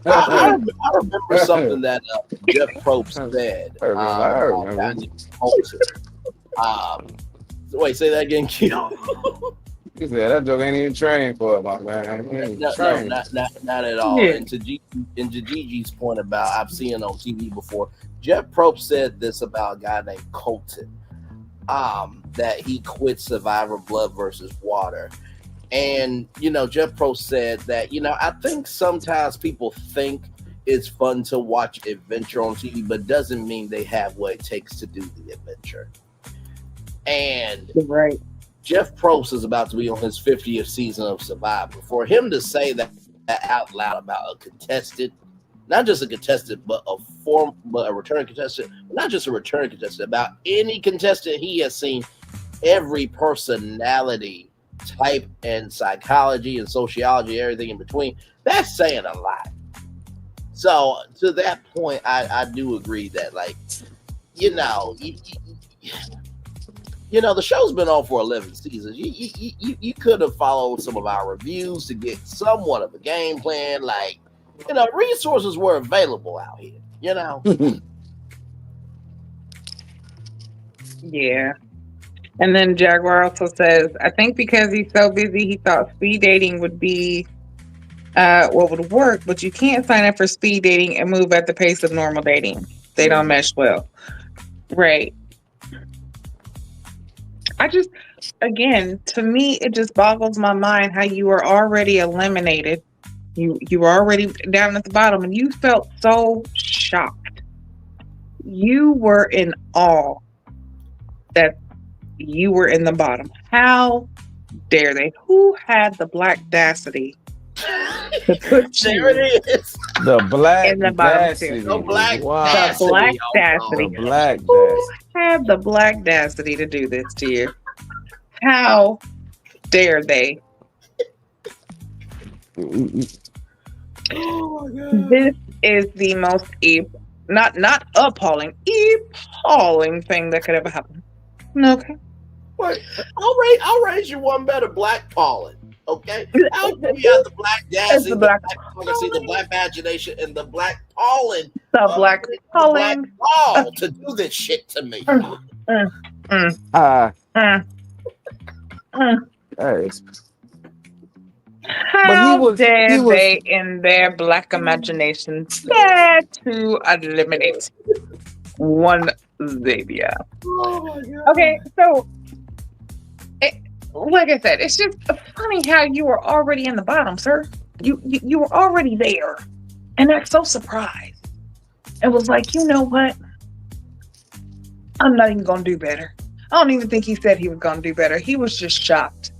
I remember something that Jeff Probst said. I remember. Wait, say that again, Keto. He said that joke ain't even trained for it, my man. Not at all. Yeah. And to Gigi's point about I've seen it on TV before, Jeff Probst said this about a guy named Colton, that he quit Survivor Blood versus Water. And, Jeff Probst said that, I think sometimes people think it's fun to watch adventure on TV, but doesn't mean they have what it takes to do the adventure. And right. Jeff Probst is about to be on his 50th season of Survivor. For him to say that out loud about a contestant, not just a contestant, but a returning contestant, not just a return contestant, about any contestant he has seen, every personality type and psychology and sociology, everything in between. That's saying a lot. So to that point, I do agree that, like, you know, the show's been on for 11 seasons. You could have followed some of our reviews to get somewhat of a game plan. Like, resources were available out here, Yeah. And then Jaguar also says, I think because he's so busy, he thought speed dating would be what would work, but you can't sign up for speed dating and move at the pace of normal dating. They don't mesh well. Right. Again, to me, it just boggles my mind how you were already eliminated. You were already down at the bottom and you felt so shocked. You were in awe that you were in the bottom. How dare they? Who had the black audacity to put there it is. The black in the bottom audacity. tier? The black Wow. audacity. The black audacity. The black Who audacity. had the black audacity to do this to you? How dare they? Oh my God. This is the most not appalling thing that could ever happen. Okay. Wait, I'll raise you one better, black pollen. Okay, I'll give you the black audacity, the black the black imagination, and the black pollen. The black pollen. Ball to do this shit to me. Hey, How dare they, in their black imagination, dare to eliminate one Xavier? Oh my God. Okay, so, like I said, it's just funny how you were already in the bottom, sir. You were already there, and that's so surprised. It was like, you know what? I'm not even gonna do better. I don't even think he said he was gonna do better. He was just shocked.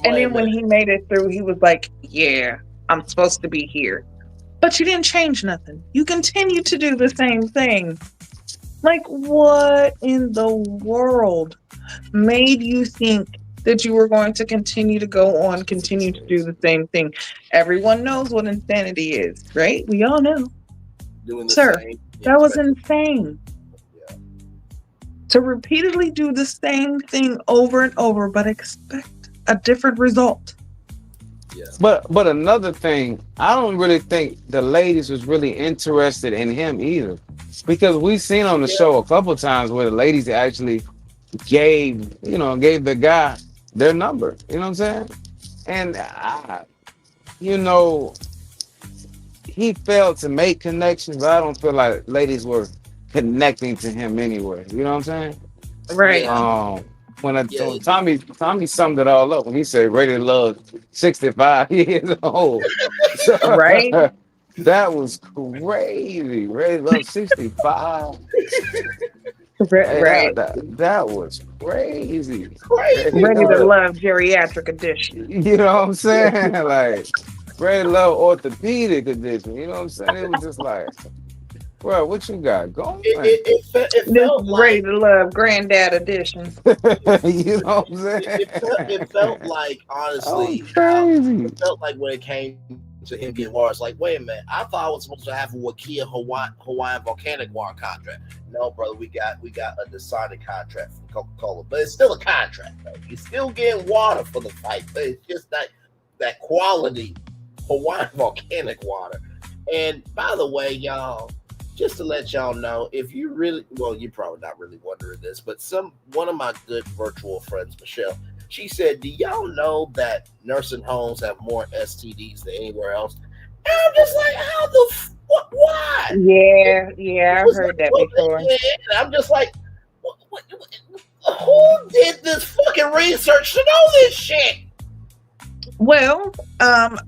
And then when he made it through, he was like, yeah, I'm supposed to be here. But you didn't change nothing. You continue to do the same thing. Like, what in the world made you think that you were going to continue to continue to do the same thing? Everyone knows what insanity is, right? We all know. Doing the Sir, same. that was insane. Yeah. To repeatedly do the same thing over and over, but expect a different result. Yeah. But another thing, I don't really think the ladies was really interested in him either, because we've seen on the show a couple times where the ladies actually gave the guy their number. You know what I'm saying? And he failed to make connections, but I don't feel like ladies were connecting to him anyway. You know what I'm saying? Right. Tommy summed it all up when he said rated love 65 years old. Right. That was crazy. Rated love 65. Right. That was crazy. Ready to love geriatric edition. You know what I'm saying? Like ready to love orthopedic edition. You know what I'm saying? It was just like, bro, what you got going? It felt like ready to love granddad edition. You know what I'm saying? It felt like, honestly, crazy. It felt like when it came to him getting water, it's like, wait a minute, I thought I was supposed to have a Wakia Hawaiian volcanic water contract. No, brother, we got a decided contract from Coca-Cola, but it's still a contract. Right? You're still getting water for the fight, but it's just that quality Hawaiian volcanic water. And by the way, y'all, just to let y'all know, if you really, well, you're probably not really wondering this, but one of my good virtual friends, Michelle, she said, do y'all know that nursing homes have more STDs than anywhere else? And I'm just like, how the why? Yeah, I've heard that before. And I'm just like, who did this fucking research to know this shit? Well,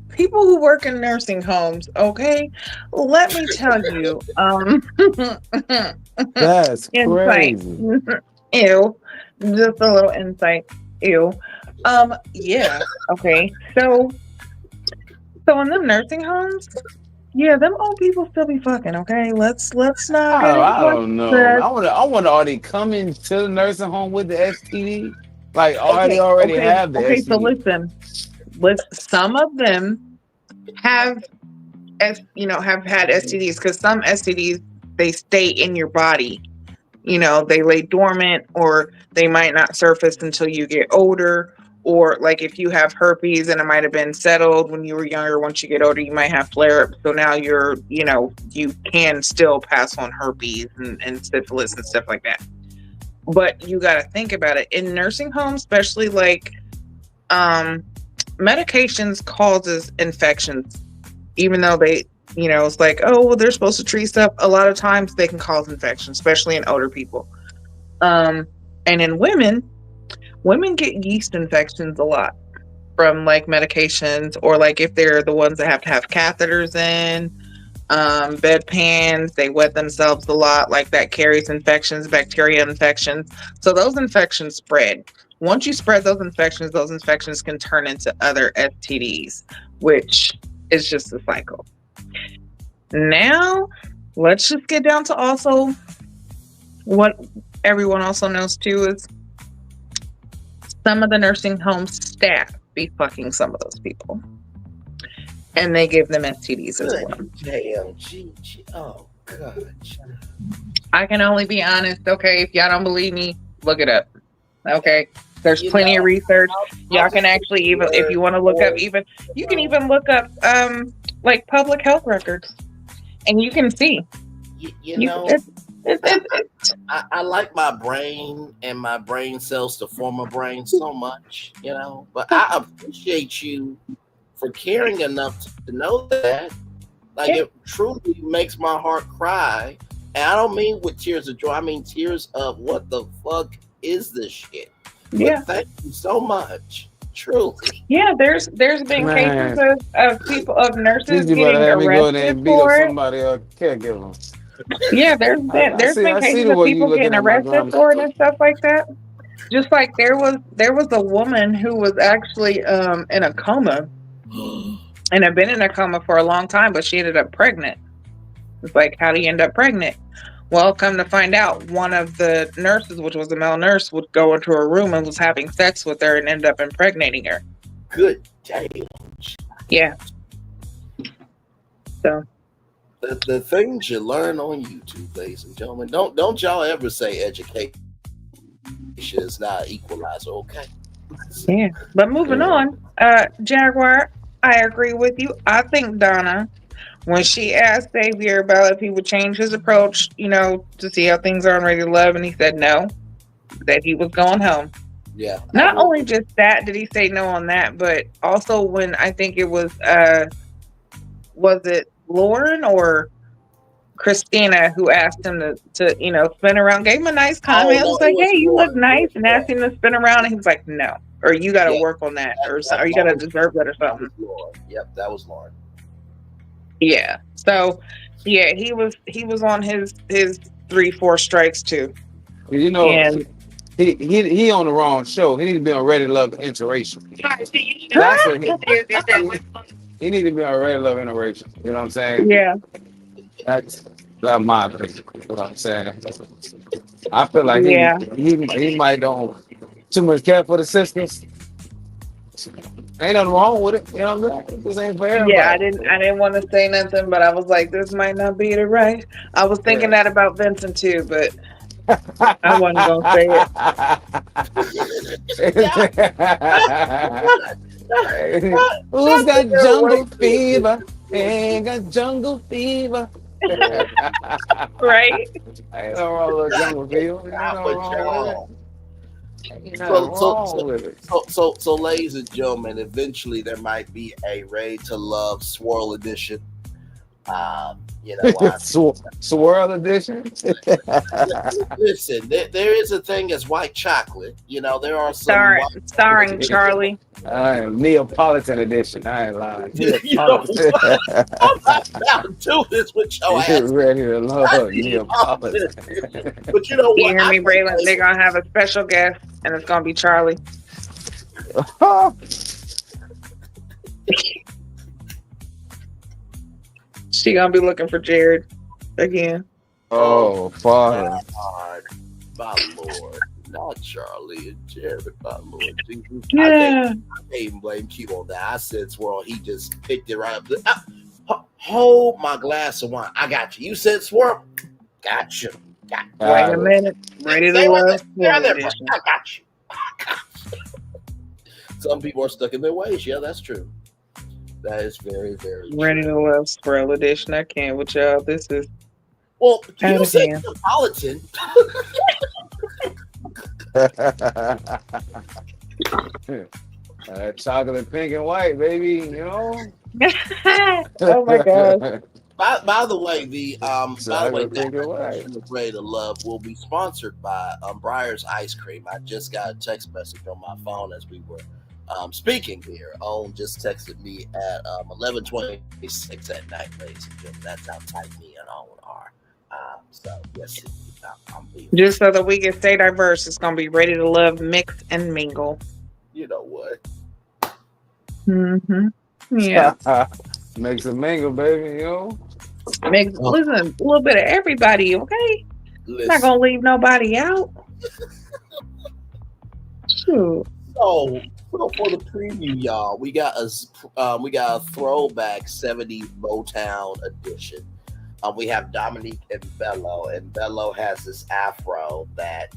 people who work in nursing homes, okay, let me tell you, that's crazy. Ew, just a little insight. Ew. Yeah. Okay. So in the nursing homes, Yeah, them old people still be fucking. Okay, let's not get I into don't know. that. I wonder are they coming to the nursing home with the STD? Like, are they Okay, already okay, have the okay. So STD? listen, some of them have have had STDs because some STDs they stay in your body. They lay dormant or they might not surface until you get older. Or like if you have herpes and it might have been settled when you were younger, once you get older, you might have flare up. So now you can still pass on herpes and syphilis and stuff like that. But you got to think about it in nursing homes, especially like medications causes infections, even though it's like, oh, well, they're supposed to treat stuff. A lot of times they can cause infections, especially in older people. And in women get yeast infections a lot from like medications, or like if they're the ones that have to have catheters in, bedpans, they wet themselves a lot, like that carries infections, bacteria infections. So those infections spread. Once you spread those infections can turn into other STDs, which is just a cycle. Now, let's just get down to also what everyone also knows too is some of the nursing home staff be fucking some of those people. And they give them STDs as well. Damn, oh, God. I can only be honest, okay? If y'all don't believe me, look it up. Okay? There's plenty of research. Y'all can actually even, if you want to look up even, you can even look up like public health records. And you can see. I like my brain and my brain cells to form a brain so much, but I appreciate you for caring enough to know that. Like, it truly makes my heart cry. And I don't mean with tears of joy. I mean tears of what the fuck is this shit? Yeah. But thank you so much. Truly. Yeah, there's been cases of people, of nurses getting arrested for it. Somebody or caregiver. Yeah, there's been cases of people getting arrested for it and stuff like that. Just like there was a woman who was actually in a coma and had been in a coma for a long time, but she ended up pregnant. It's like, how do you end up pregnant? Well, come to find out, one of the nurses, which was a male nurse, would go into her room and was having sex with her and end up impregnating her. Good damn. Yeah. So the things you learn on YouTube, ladies and gentlemen. Don't y'all ever say education is not equalizer, okay? Yeah. But moving on, Jaguar, I agree with you. I think Donna, when she asked Xavier about if he would change his approach, to see how things are on Radio Love, and he said no, that he was going home. Yeah. Not only just that, did he say no on that, but also when I think it was it Lauren or Christina who asked him to spin around, gave him a nice comment. I was like, hey, you look nice, and asked him to spin around, and he was like, no, or you got to work on that, or you got to deserve that or something. Yep, that was Lauren. Yeah. So, yeah, he was on his 3-4 strikes too. And he on the wrong show. He need to be on Ready Love Interracial. That's what he need to be on Ready Love Interracial. You know what I'm saying? Yeah. That's my opinion. You know what I'm saying? I feel like he might don't too much care for the sisters. Ain't nothing wrong with it. You know what I'm saying? This ain't for everybody. Yeah, I didn't want to say nothing, but I was like, this might not be the right. I was thinking that about Vincent too, but I wasn't gonna say it. Who's got jungle fever? Ain't got jungle fever. Right? Ain't no wrong with jungle fever. So, ladies and gentlemen, eventually there might be a Ready to Love Swirl edition. Swirl edition. Listen, there is a thing as white chocolate. There are some starring Charlie. Neapolitan edition. I ain't lying. I'm not about to do this with your ass. Ready to Love Neapolitan. But you know what? You hear me, Braylon? They're gonna have a special guest, and it's gonna be Charlie. She gonna be looking for Jared again. Oh, Father. God, my Lord. Not Charlie and Jared, my Lord Jesus. Yeah. I can't even blame Q on that. I said Swirl, he just picked it right up. Hold my glass of wine. I got you. You said Swirl. Got you. Wait a minute. Ready to love Swirl edition. I got you. Some people are stuck in their ways. Yeah, that's true. That is very, very Ready true. to love Swirl edition. I can't with y'all. This is Well, out you of said hand. Neapolitan. Chocolate, pink, and white, baby. You know. Oh my gosh. By the way, Chocolate, pink, and white. Ready to Love will be sponsored by Breyer's Ice Cream. I just got a text message on my phone as we were speaking here. Owen just texted me at 11:26 at night, ladies and gentlemen. That's how tight me and Owen are. So yes, I'm being. Just so that we can stay diverse, it's gonna be Ready to Love, Mix and Mingle. You know what? Mm-hmm. Yeah. Makes a mingle, baby. You know. Listen, a little bit of everybody, okay? Listen. Not gonna leave nobody out. Shoot. So for the preview, y'all, we got a throwback 70s Motown edition. We have Dominique and Bello, and Bello has this afro that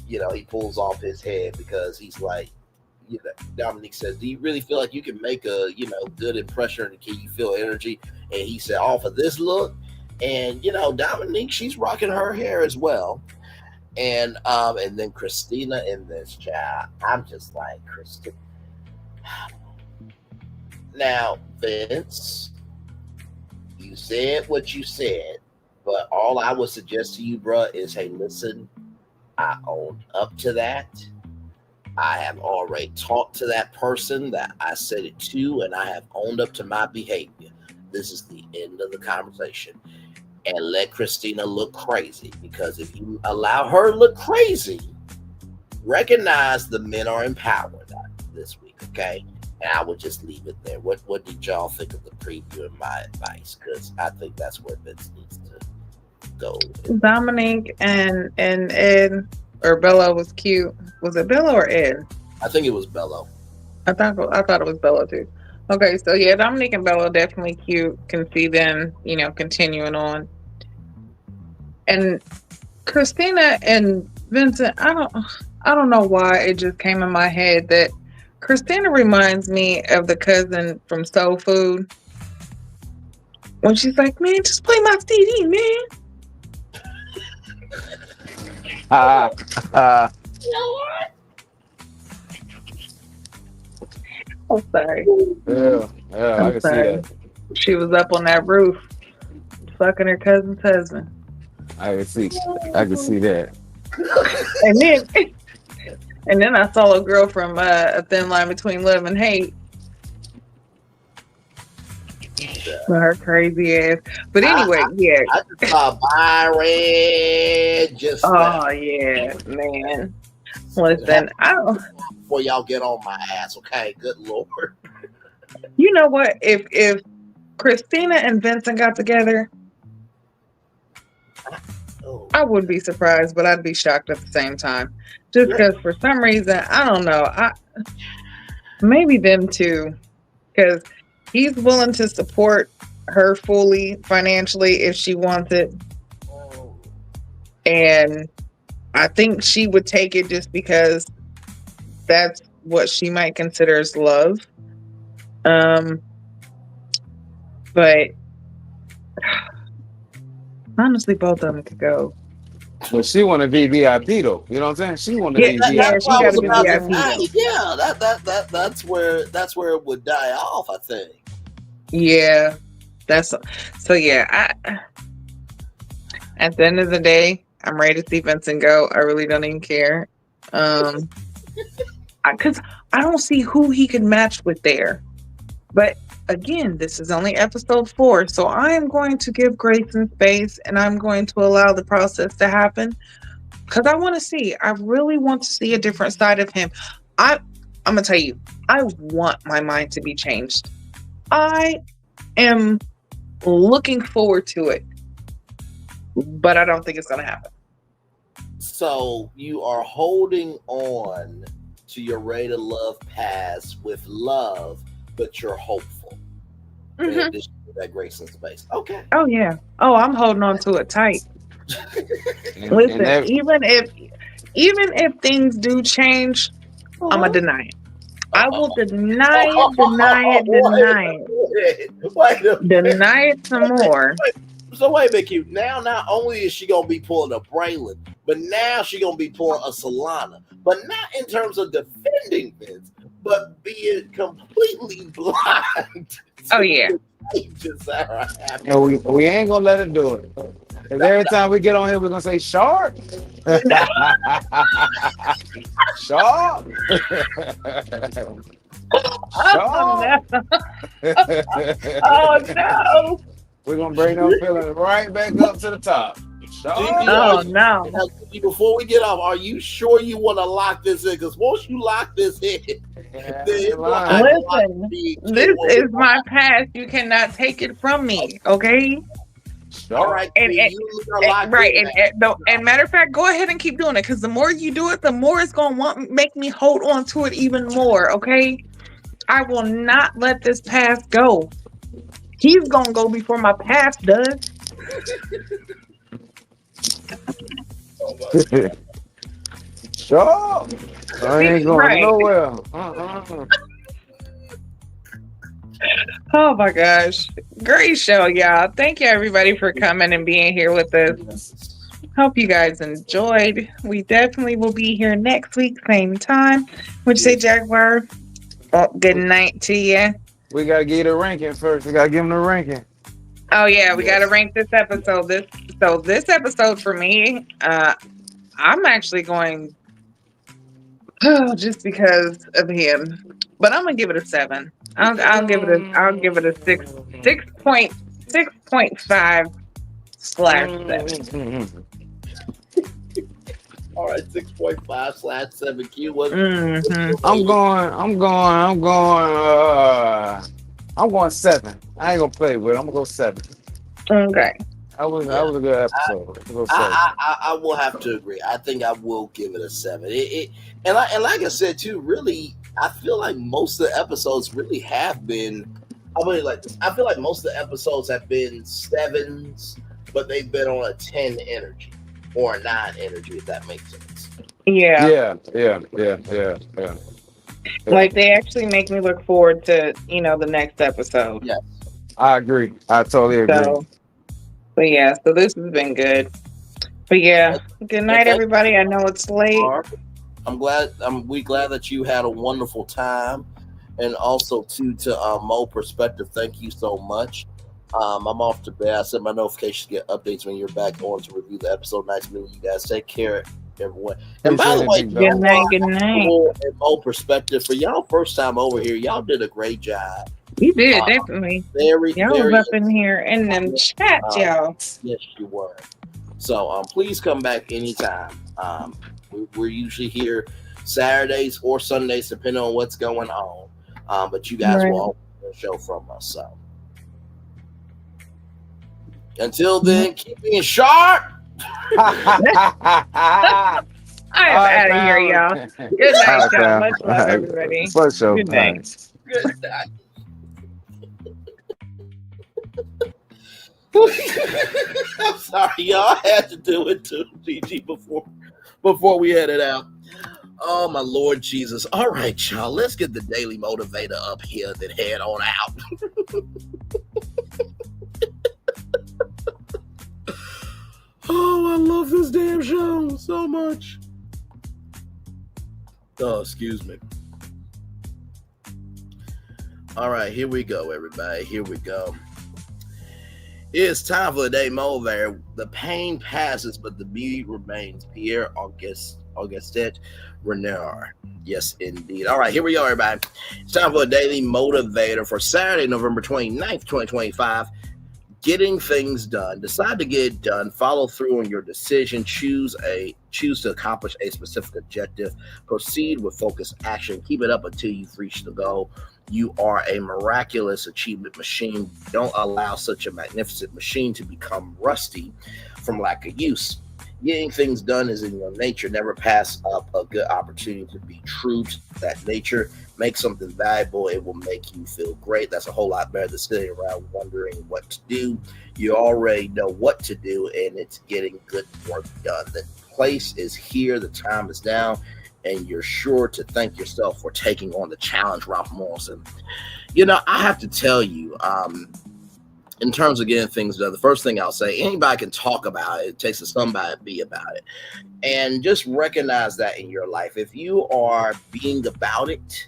he pulls off his head because he's like, Dominique says, "Do you really feel like you can make a good impression, and can you feel energy?" And he said, "Off of this look," and Dominique, she's rocking her hair as well. And then Christina in this child, I'm just like, Christina. Now, Vince, you said what you said, but all I would suggest to you, bruh, is, hey, listen, I owned up to that. I have already talked to that person that I said it to, and I have owned up to my behavior. This is the end of the conversation. And let Christina look crazy, because if you allow her to look crazy, recognize the men are empowered this week, okay? And I would just leave it there. What did y'all think of the preview and my advice? Because I think that's where Vince needs to go. Dominique and Ed or Bello was cute. Was it Bello or Ed? I think it was Bello. I thought it was Bello too. Okay, so yeah, Dominique and Bello definitely cute. Can see them, continuing on. And Christina and Vincent, I don't know why it just came in my head that Christina reminds me of the cousin from Soul Food. When she's like, "Man, just play my CD, man." You know what? I'm sorry. Yeah, I can see that. She was up on that roof, fucking her cousin's husband. I can see that. And then I saw a girl from A Thin Line Between Love and Hate. Her crazy ass. But anyway, yeah. I just saw Byron just yeah, man. Listen, before y'all get on my ass, okay? Good Lord. You know what? If Christina and Vincent got together, I would be surprised, but I'd be shocked at the same time. Just because for some reason, I don't know. Maybe them too. Because he's willing to support her fully financially if she wants it. And I think she would take it just because that's what she might consider as love. But honestly, both of them could go. But she want to be VIP though. You know what I'm saying? She want to be VIP. Yeah, she got to be VIP. Yeah, that's where it would die off, I think. Yeah, so. Yeah, at the end of the day, I'm ready to see Vincent go. I really don't even care, because I don't see who he could match with there. But again, this is only episode 4, so I am going to give grace and space, and I'm going to allow the process to happen because I want to see. I really want to see a different side of him. I'm gonna tell you, I want my mind to be changed. I am looking forward to it, but I don't think it's gonna happen. So you are holding on to your Ready to Love pass with love, but you're hopeful. In addition to that grace and space. Okay. Oh yeah. Oh, I'm holding on to it tight. Listen, even if things do change, I'm gonna deny it. I will deny it. Deny it some more. So wait a minute, Q. Now, not only is she gonna be pulling a Braylon, but now she's gonna be pulling a Solana. But not in terms of defending Vince, but being completely blind. Oh yeah. And we ain't gonna let it do it. Because every time we get on here, we're gonna say sharp. Sharp. Oh no. We're gonna bring those feelings right back up to the top. Oh no. Before we get off, are you sure you want to lock this in? Because once you lock this in, listen, this is my past. You cannot take it from me, okay? All right, and matter of fact, go ahead and keep doing it, because the more you do it, the more it's gonna make me hold on to it even more. Okay, I will not let this past go. He's gonna go before my past does. Sure. I ain't going nowhere. Oh my gosh. Great show, y'all. Thank you everybody for coming and being here with us. Hope you guys enjoyed. We definitely will be here next week, same time. Would you say, Jaguar? Oh, good night to you. We gotta get a ranking first. We gotta give them the ranking. Oh yeah, we gotta rank this episode. This episode for me, I'm actually going just because of him. But I'm gonna give it a 7. I'll give it a 6.5/7. All right, 6.5/7. Q. I'm going 7. I ain't gonna play with it. I'm gonna go 7. Okay. That was a good episode. I will have to agree. I think I will give it a 7. And like I said too, really, I feel like most of the episodes really have been. I feel like most of the episodes have been 7s, but they've been on a 10 energy or a 9 energy, if that makes sense. Yeah. Like they actually make me look forward to, the next episode. Yes. I agree. I totally agree. So this has been good. But yeah, good night, everybody. I know it's late. We glad that you had a wonderful time, and also to Mo Perspective. Thank you so much. I'm off to bed. I set my notifications to get updates when you're back on to review the episode. Nice meeting you guys. Take care, everyone. And by the way, good night. And Mo Perspective, for y'all first time over here, y'all did a great job. You did, definitely. Y'all was up in here in them chats, y'all. Yes, you were. So please come back anytime. We're usually here Saturdays or Sundays, depending on what's going on. But you guys will always get a show from us. So until then, keep being sharp. I am out of here, y'all. Good night, y'all. Much love, everybody. For sure. Good night. Good night. I'm sorry, y'all. I had to do it too, Gigi, before we headed out. Oh, my Lord Jesus. All right, y'all. Let's get the Daily Motivator up here, then head on out. Oh, I love this damn show so much. Oh, excuse me. All right, here we go, everybody. Here we go. It's time for the Daily Motivator. The pain passes, but the beauty remains. Pierre Augustet Renard. Yes, indeed. All right, here we go, everybody. It's time for a Daily Motivator for Saturday, November 29th, 2025. Getting things done. Decide to get it done. Follow through on your decision. Choose choose to accomplish a specific objective. Proceed with focused action. Keep it up until you've reached the goal. You are a miraculous achievement machine. Don't allow such a magnificent machine to become rusty from lack of use. Getting things done is in your nature. Never pass up a good opportunity to be true to that nature. Make something valuable. It will make you feel great. That's a whole lot better than sitting around wondering what to do. You already know what to do, and it's getting good work done. The place is here. The time is now, and you're sure to thank yourself for taking on the challenge, Ralph Morrison. You know, I have to tell you, in terms of getting things done, the first thing I'll say, anybody can talk about it. It takes somebody to be about it. And just recognize that in your life. If you are being about it,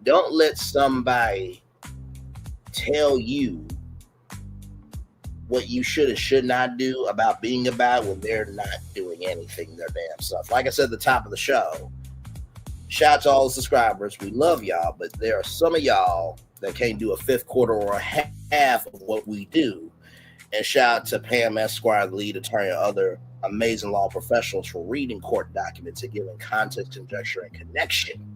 don't let somebody tell you what you should and should not do about being about it when they're not doing anything their damn stuff. Like I said at the top of the show, shout out to all the subscribers. We love y'all, but there are some of y'all that can't do a fifth, quarter, or a half of what we do. And shout out to Pam Esquire, the lead attorney, and other amazing law professionals for reading court documents and giving context, conjecture, and connection.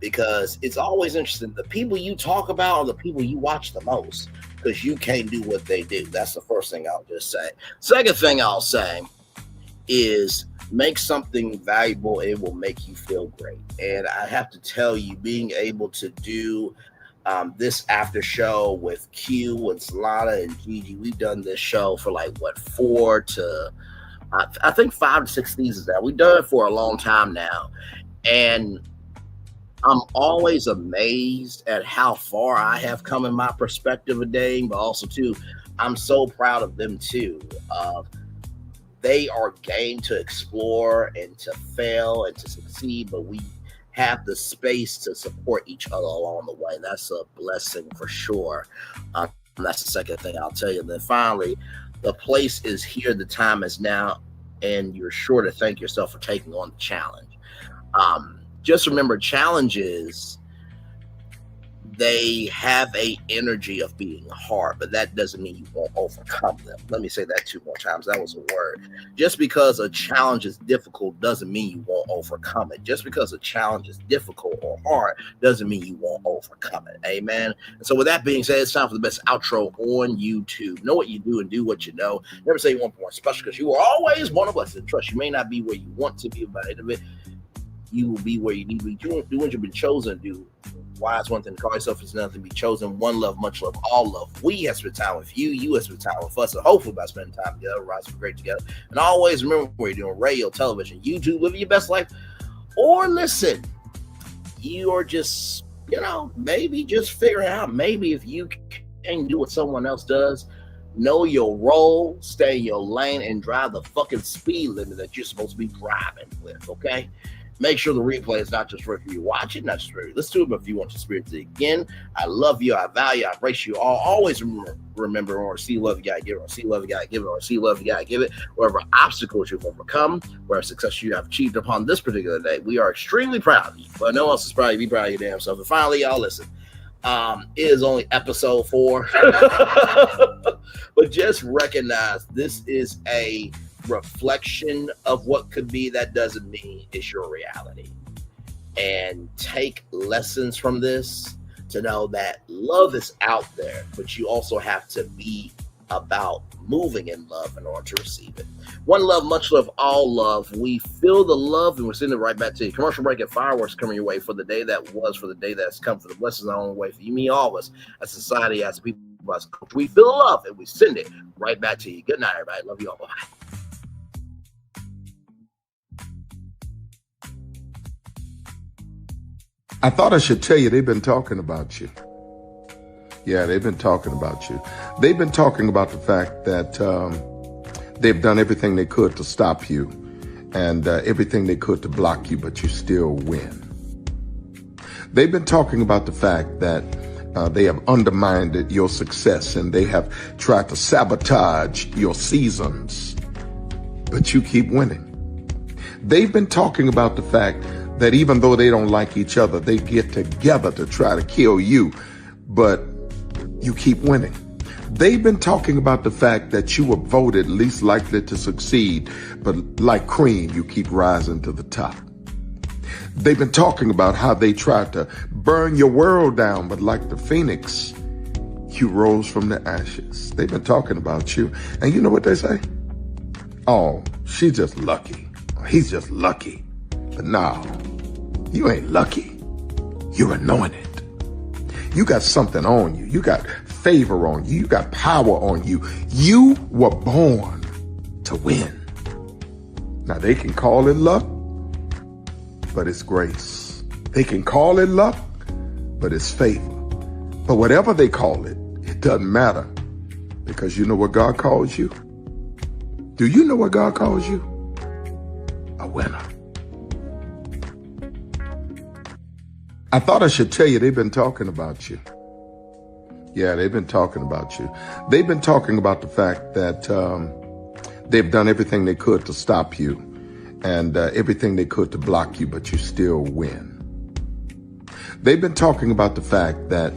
Because it's always interesting. The people you talk about are the people you watch the most, because you can't do what they do. That's the first thing I'll just say. Second thing I'll say is make something valuable. It will make you feel great. And I have to tell you, being able to do this after show with Q and Solana and Gigi, we've done this show for like, what, 4 to, I think 5 to 6 seasons now. We've done it for a long time now. And I'm always amazed at how far I have come in my perspective of dating, but also, too, I'm so proud of them, too. They are game to explore and to fail and to succeed, but we have the space to support each other along the way. That's a blessing for sure. That's the second thing I'll tell you. And then finally, the place is here, the time is now, and you're sure to thank yourself for taking on the challenge. Just remember, challenges, they have a energy of being hard, but that doesn't mean you won't overcome them. Let me say that 2 more times. That was a word. Just because a challenge is difficult doesn't mean you won't overcome it. Just because a challenge is difficult or hard doesn't mean you won't overcome it. Amen. And so with that being said, it's time for the best outro on YouTube. Know what you do and do what you know. Never say you want more special, because you are always one of us. And trust, you may not be where you want to be, but by the end of it, you will be where you need to be. Do what you've been chosen to do. Why is one thing to call yourself, is nothing to be chosen. One love, much love, all love. We have spent time with you. You have spent time with us. And hopefully by spending time together, rise for great together. And always remember, where you're doing radio, television, YouTube, living your best life, or listen, you are just, maybe just figuring out, maybe if you can't do what someone else does, know your role, stay in your lane, and drive the fucking speed limit that you're supposed to be driving with, okay? Make sure the replay is not just for you watch it, not just for you listen to it, but if you want to experience it again. I love you, I value, I embrace you all. Always remember, or see love you gotta give it, or see love you gotta give it, or see love you gotta give it. Whatever obstacles you've overcome, whatever success you have achieved upon this particular day, we are extremely proud of you. But no one else is proud of you. Be proud of your damn self. And finally, y'all listen. It is only episode 4, but just recognize this is a reflection of what could be. That doesn't mean it's your reality. And take lessons from this to know that love is out there, but you also have to be about moving in love in order to receive it. One love, much love, all love. We feel the love, and we're sending it right back to you. Commercial break and fireworks coming your way for the day that was, for the day that's come, for the blessings on the way for you, me, all of us, as society, as people, as culture. We feel the love, and we send it right back to you. Good night, everybody. Love you all. Bye. I thought I should tell you, they've been talking about you. Yeah, they've been talking about you. They've been talking about the fact that they've done everything they could to stop you and everything they could to block you, but you still win. They've been talking about the fact that they have undermined your success and they have tried to sabotage your seasons, but you keep winning. They've been talking about the fact that even though they don't like each other, they get together to try to kill you, but you keep winning. They've been talking about the fact that you were voted least likely to succeed, but like cream, you keep rising to the top. They've been talking about how they tried to burn your world down, but like the phoenix, you rose from the ashes. They've been talking about you. And you know what they say? Oh, she's just lucky. He's just lucky. But no, you ain't lucky. You're anointed. You got something on you. You got favor on you. You got power on you. You were born to win. Now they can call it luck, but it's grace. They can call it luck, but it's favor. But whatever they call it, it doesn't matter, because you know what God calls you? Do you know what God calls you? A winner. I thought I should tell you they've been talking about you. Yeah, they've been talking about you. They've been talking about the fact that they've done everything they could to stop you and everything they could to block you, but you still win. They've been talking about the fact that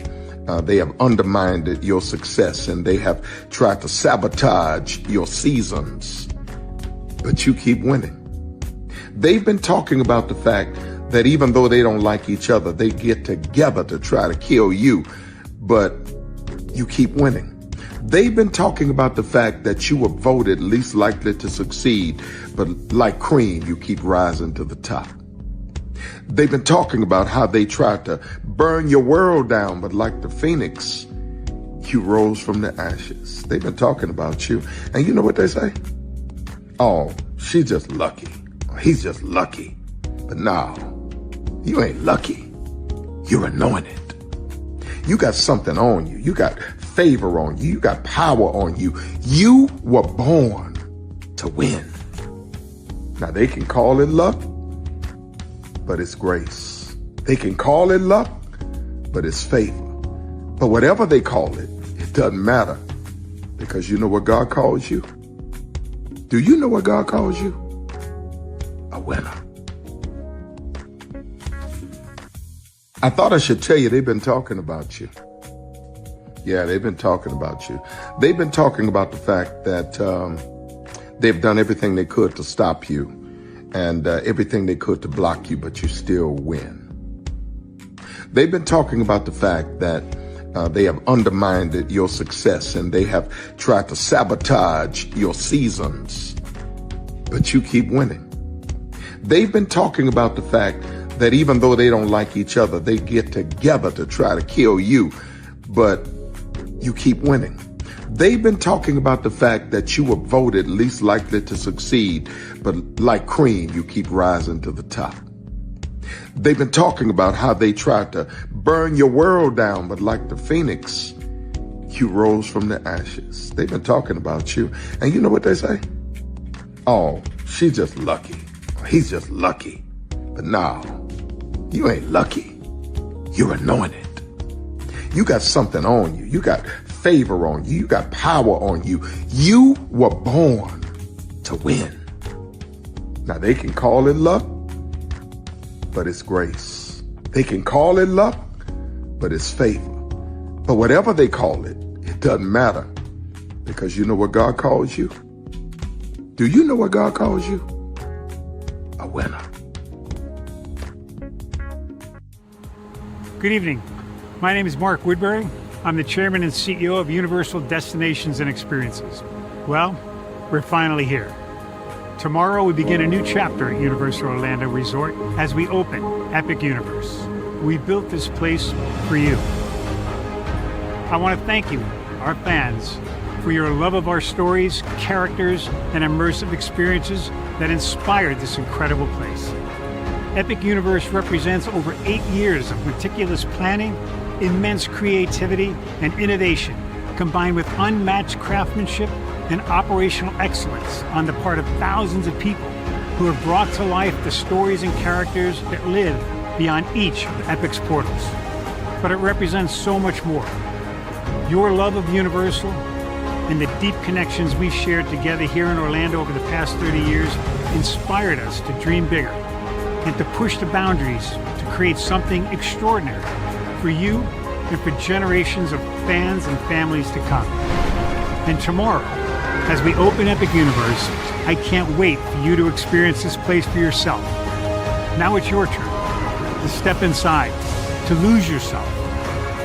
they have undermined your success and they have tried to sabotage your seasons, but you keep winning. They've been talking about the fact that even though they don't like each other, they get together to try to kill you, but you keep winning. They've been talking about the fact that you were voted least likely to succeed, but like cream, you keep rising to the top. They've been talking about how they tried to burn your world down, but like the phoenix, you rose from the ashes. They've been talking about you. And you know what they say? Oh, she's just lucky. He's just lucky. But no, you ain't lucky. You're anointed. You got something on you. You got favor on you. You got power on you. You were born to win. Now they can call it luck, but it's grace. They can call it luck, but it's favor. But whatever they call it, it doesn't matter, because you know what God calls you? Do you know what God calls you? A winner. I thought I should tell you they've been talking about you. Yeah, they've been talking about you. They've been talking about the fact that they've done everything they could to stop you and everything they could to block you, but you still win. They've been talking about the fact that they have undermined your success and they have tried to sabotage your seasons, but you keep winning. They've been talking about the fact that even though they don't like each other, they get together to try to kill you, but you keep winning. They've been talking about the fact that you were voted least likely to succeed, but like cream, you keep rising to the top. They've been talking about how they tried to burn your world down, but like the phoenix, you rose from the ashes. They've been talking about you. And you know what they say? Oh, she's just lucky. He's just lucky. But no, you ain't lucky. You're anointed. You got something on you. You got favor on you. You got power on you. You were born to win. Now they can call it luck, but it's grace. They can call it luck, but it's favor. But whatever they call it, it doesn't matter, because you know what God calls you? Do you know what God calls you? A winner. Good evening. My name is Mark Woodbury. I'm the chairman and CEO of Universal Destinations and Experiences. Well, we're finally here. Tomorrow we begin a new chapter at Universal Orlando Resort as we open Epic Universe. We built this place for you. I want to thank you, our fans, for your love of our stories, characters, and immersive experiences that inspired this incredible place. Epic Universe represents over 8 years of meticulous planning, immense creativity, and innovation, combined with unmatched craftsmanship and operational excellence on the part of thousands of people who have brought to life the stories and characters that live beyond each of Epic's portals. But it represents so much more. Your love of Universal and the deep connections we've shared together here in Orlando over the past 30 years inspired us to dream bigger and to push the boundaries to create something extraordinary for you and for generations of fans and families to come. And tomorrow, as we open Epic Universe, I can't wait for you to experience this place for yourself. Now it's your turn to step inside, to lose yourself,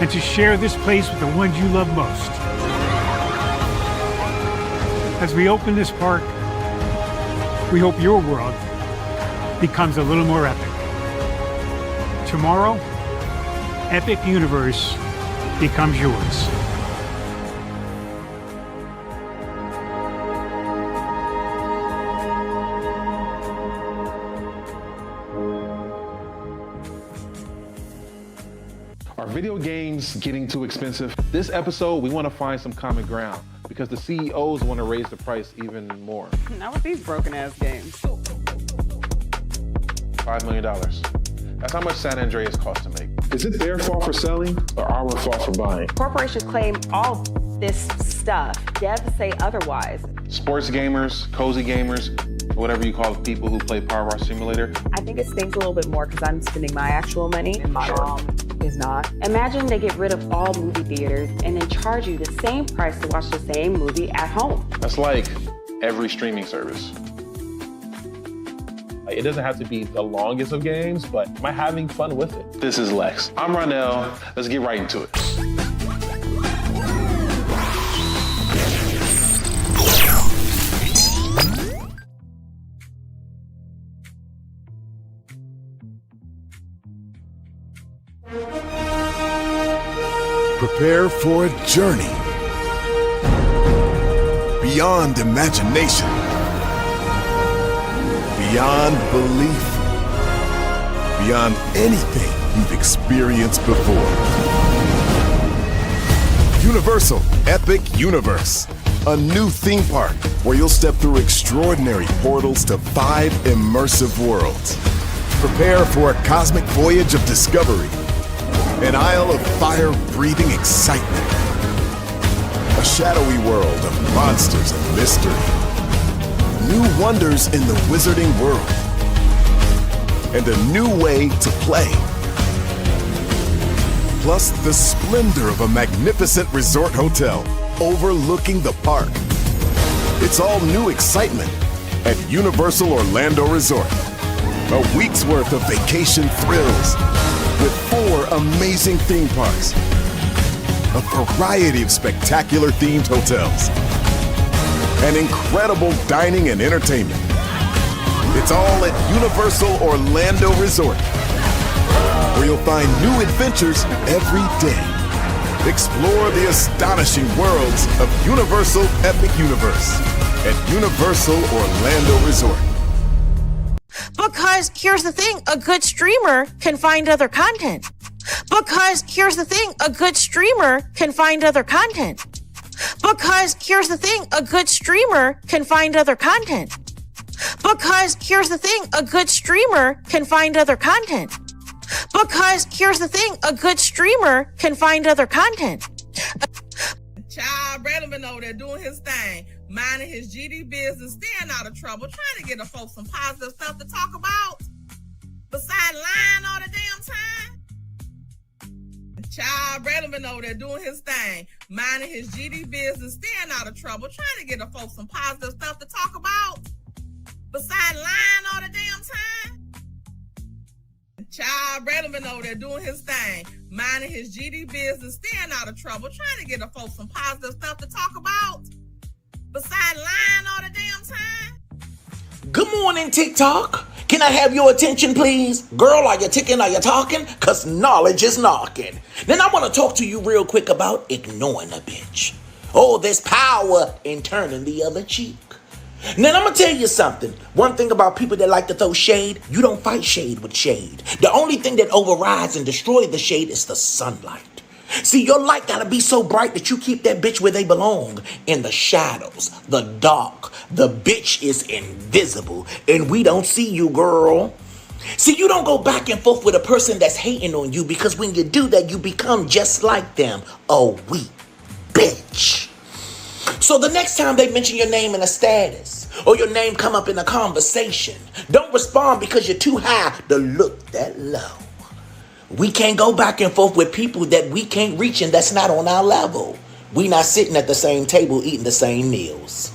and to share this place with the ones you love most. As we open this park, we hope your world becomes a little more epic. Tomorrow, Epic Universe becomes yours. Are video games getting too expensive? This episode, we want to find some common ground because the CEOs want to raise the price even more. Not with these broken ass games. $5 million. That's how much San Andreas costs to make. Is it their fault for selling or our fault for buying? Corporations claim all this stuff. Devs say otherwise. Sports gamers, cozy gamers, whatever you call the people who play Power Wash Simulator. I think it stings a little bit more because I'm spending my actual money and my mom is not. Imagine they get rid of all movie theaters and then charge you the same price to watch the same movie at home. That's like every streaming service. It doesn't have to be the longest of games, but am I having fun with it? This is Lex. I'm Ronell. Let's get right into it. Prepare for a journey beyond imagination, beyond belief, beyond anything you've experienced before. Universal Epic Universe, a new theme park where you'll step through extraordinary portals to 5 immersive worlds. Prepare for a cosmic voyage of discovery, an isle of fire-breathing excitement, a shadowy world of monsters and mystery, new wonders in the wizarding world, and a new way to play. Plus the splendor of a magnificent resort hotel overlooking the park. It's all new excitement at Universal Orlando Resort. A week's worth of vacation thrills with 4 amazing theme parks, a variety of spectacular themed hotels, and incredible dining and entertainment. It's all at Universal Orlando Resort, where you'll find new adventures every day. Explore the astonishing worlds of Universal Epic Universe at Universal Orlando Resort. Because here's the thing, a good streamer can find other content. Because here's the thing, a good streamer can find other content. Because here's the thing, a good streamer can find other content. Because here's the thing, a good streamer can find other content. Because here's the thing, a good streamer can find other content. Child, Braylon been over there doing his thing, minding his GD business, staying out of trouble, trying to get the folks some positive stuff to talk about. Besides lying all the damn time. Child, Braylon been over there doing his thing, minding his GD business, staying out of trouble, trying to get the folks some positive stuff to talk about. Besides lying all the damn time. Child, Braylon been over there doing his thing, minding his GD business, staying out of trouble, trying to get the folks some positive stuff to talk about. Besides lying all the damn time. Good morning, TikTok. Can I have your attention, please? Girl, are you ticking? Are you talking? Because knowledge is knocking. Then I want to talk to you real quick about ignoring a bitch. Oh, there's power in turning the other cheek. Now, I'm going to tell you something. One thing about people that like to throw shade, you don't fight shade with shade. The only thing that overrides and destroys the shade is the sunlight. See, your light got to be so bright that you keep that bitch where they belong. In the shadows, the dark. The bitch is invisible, and we don't see you, girl. See, you don't go back and forth with a person that's hating on you, because when you do that, you become just like them. A weak bitch. So the next time they mention your name in a status, or your name come up in a conversation, don't respond because you're too high to look that low. We can't go back and forth with people that we can't reach and that's not on our level. We not sitting at the same table eating the same meals.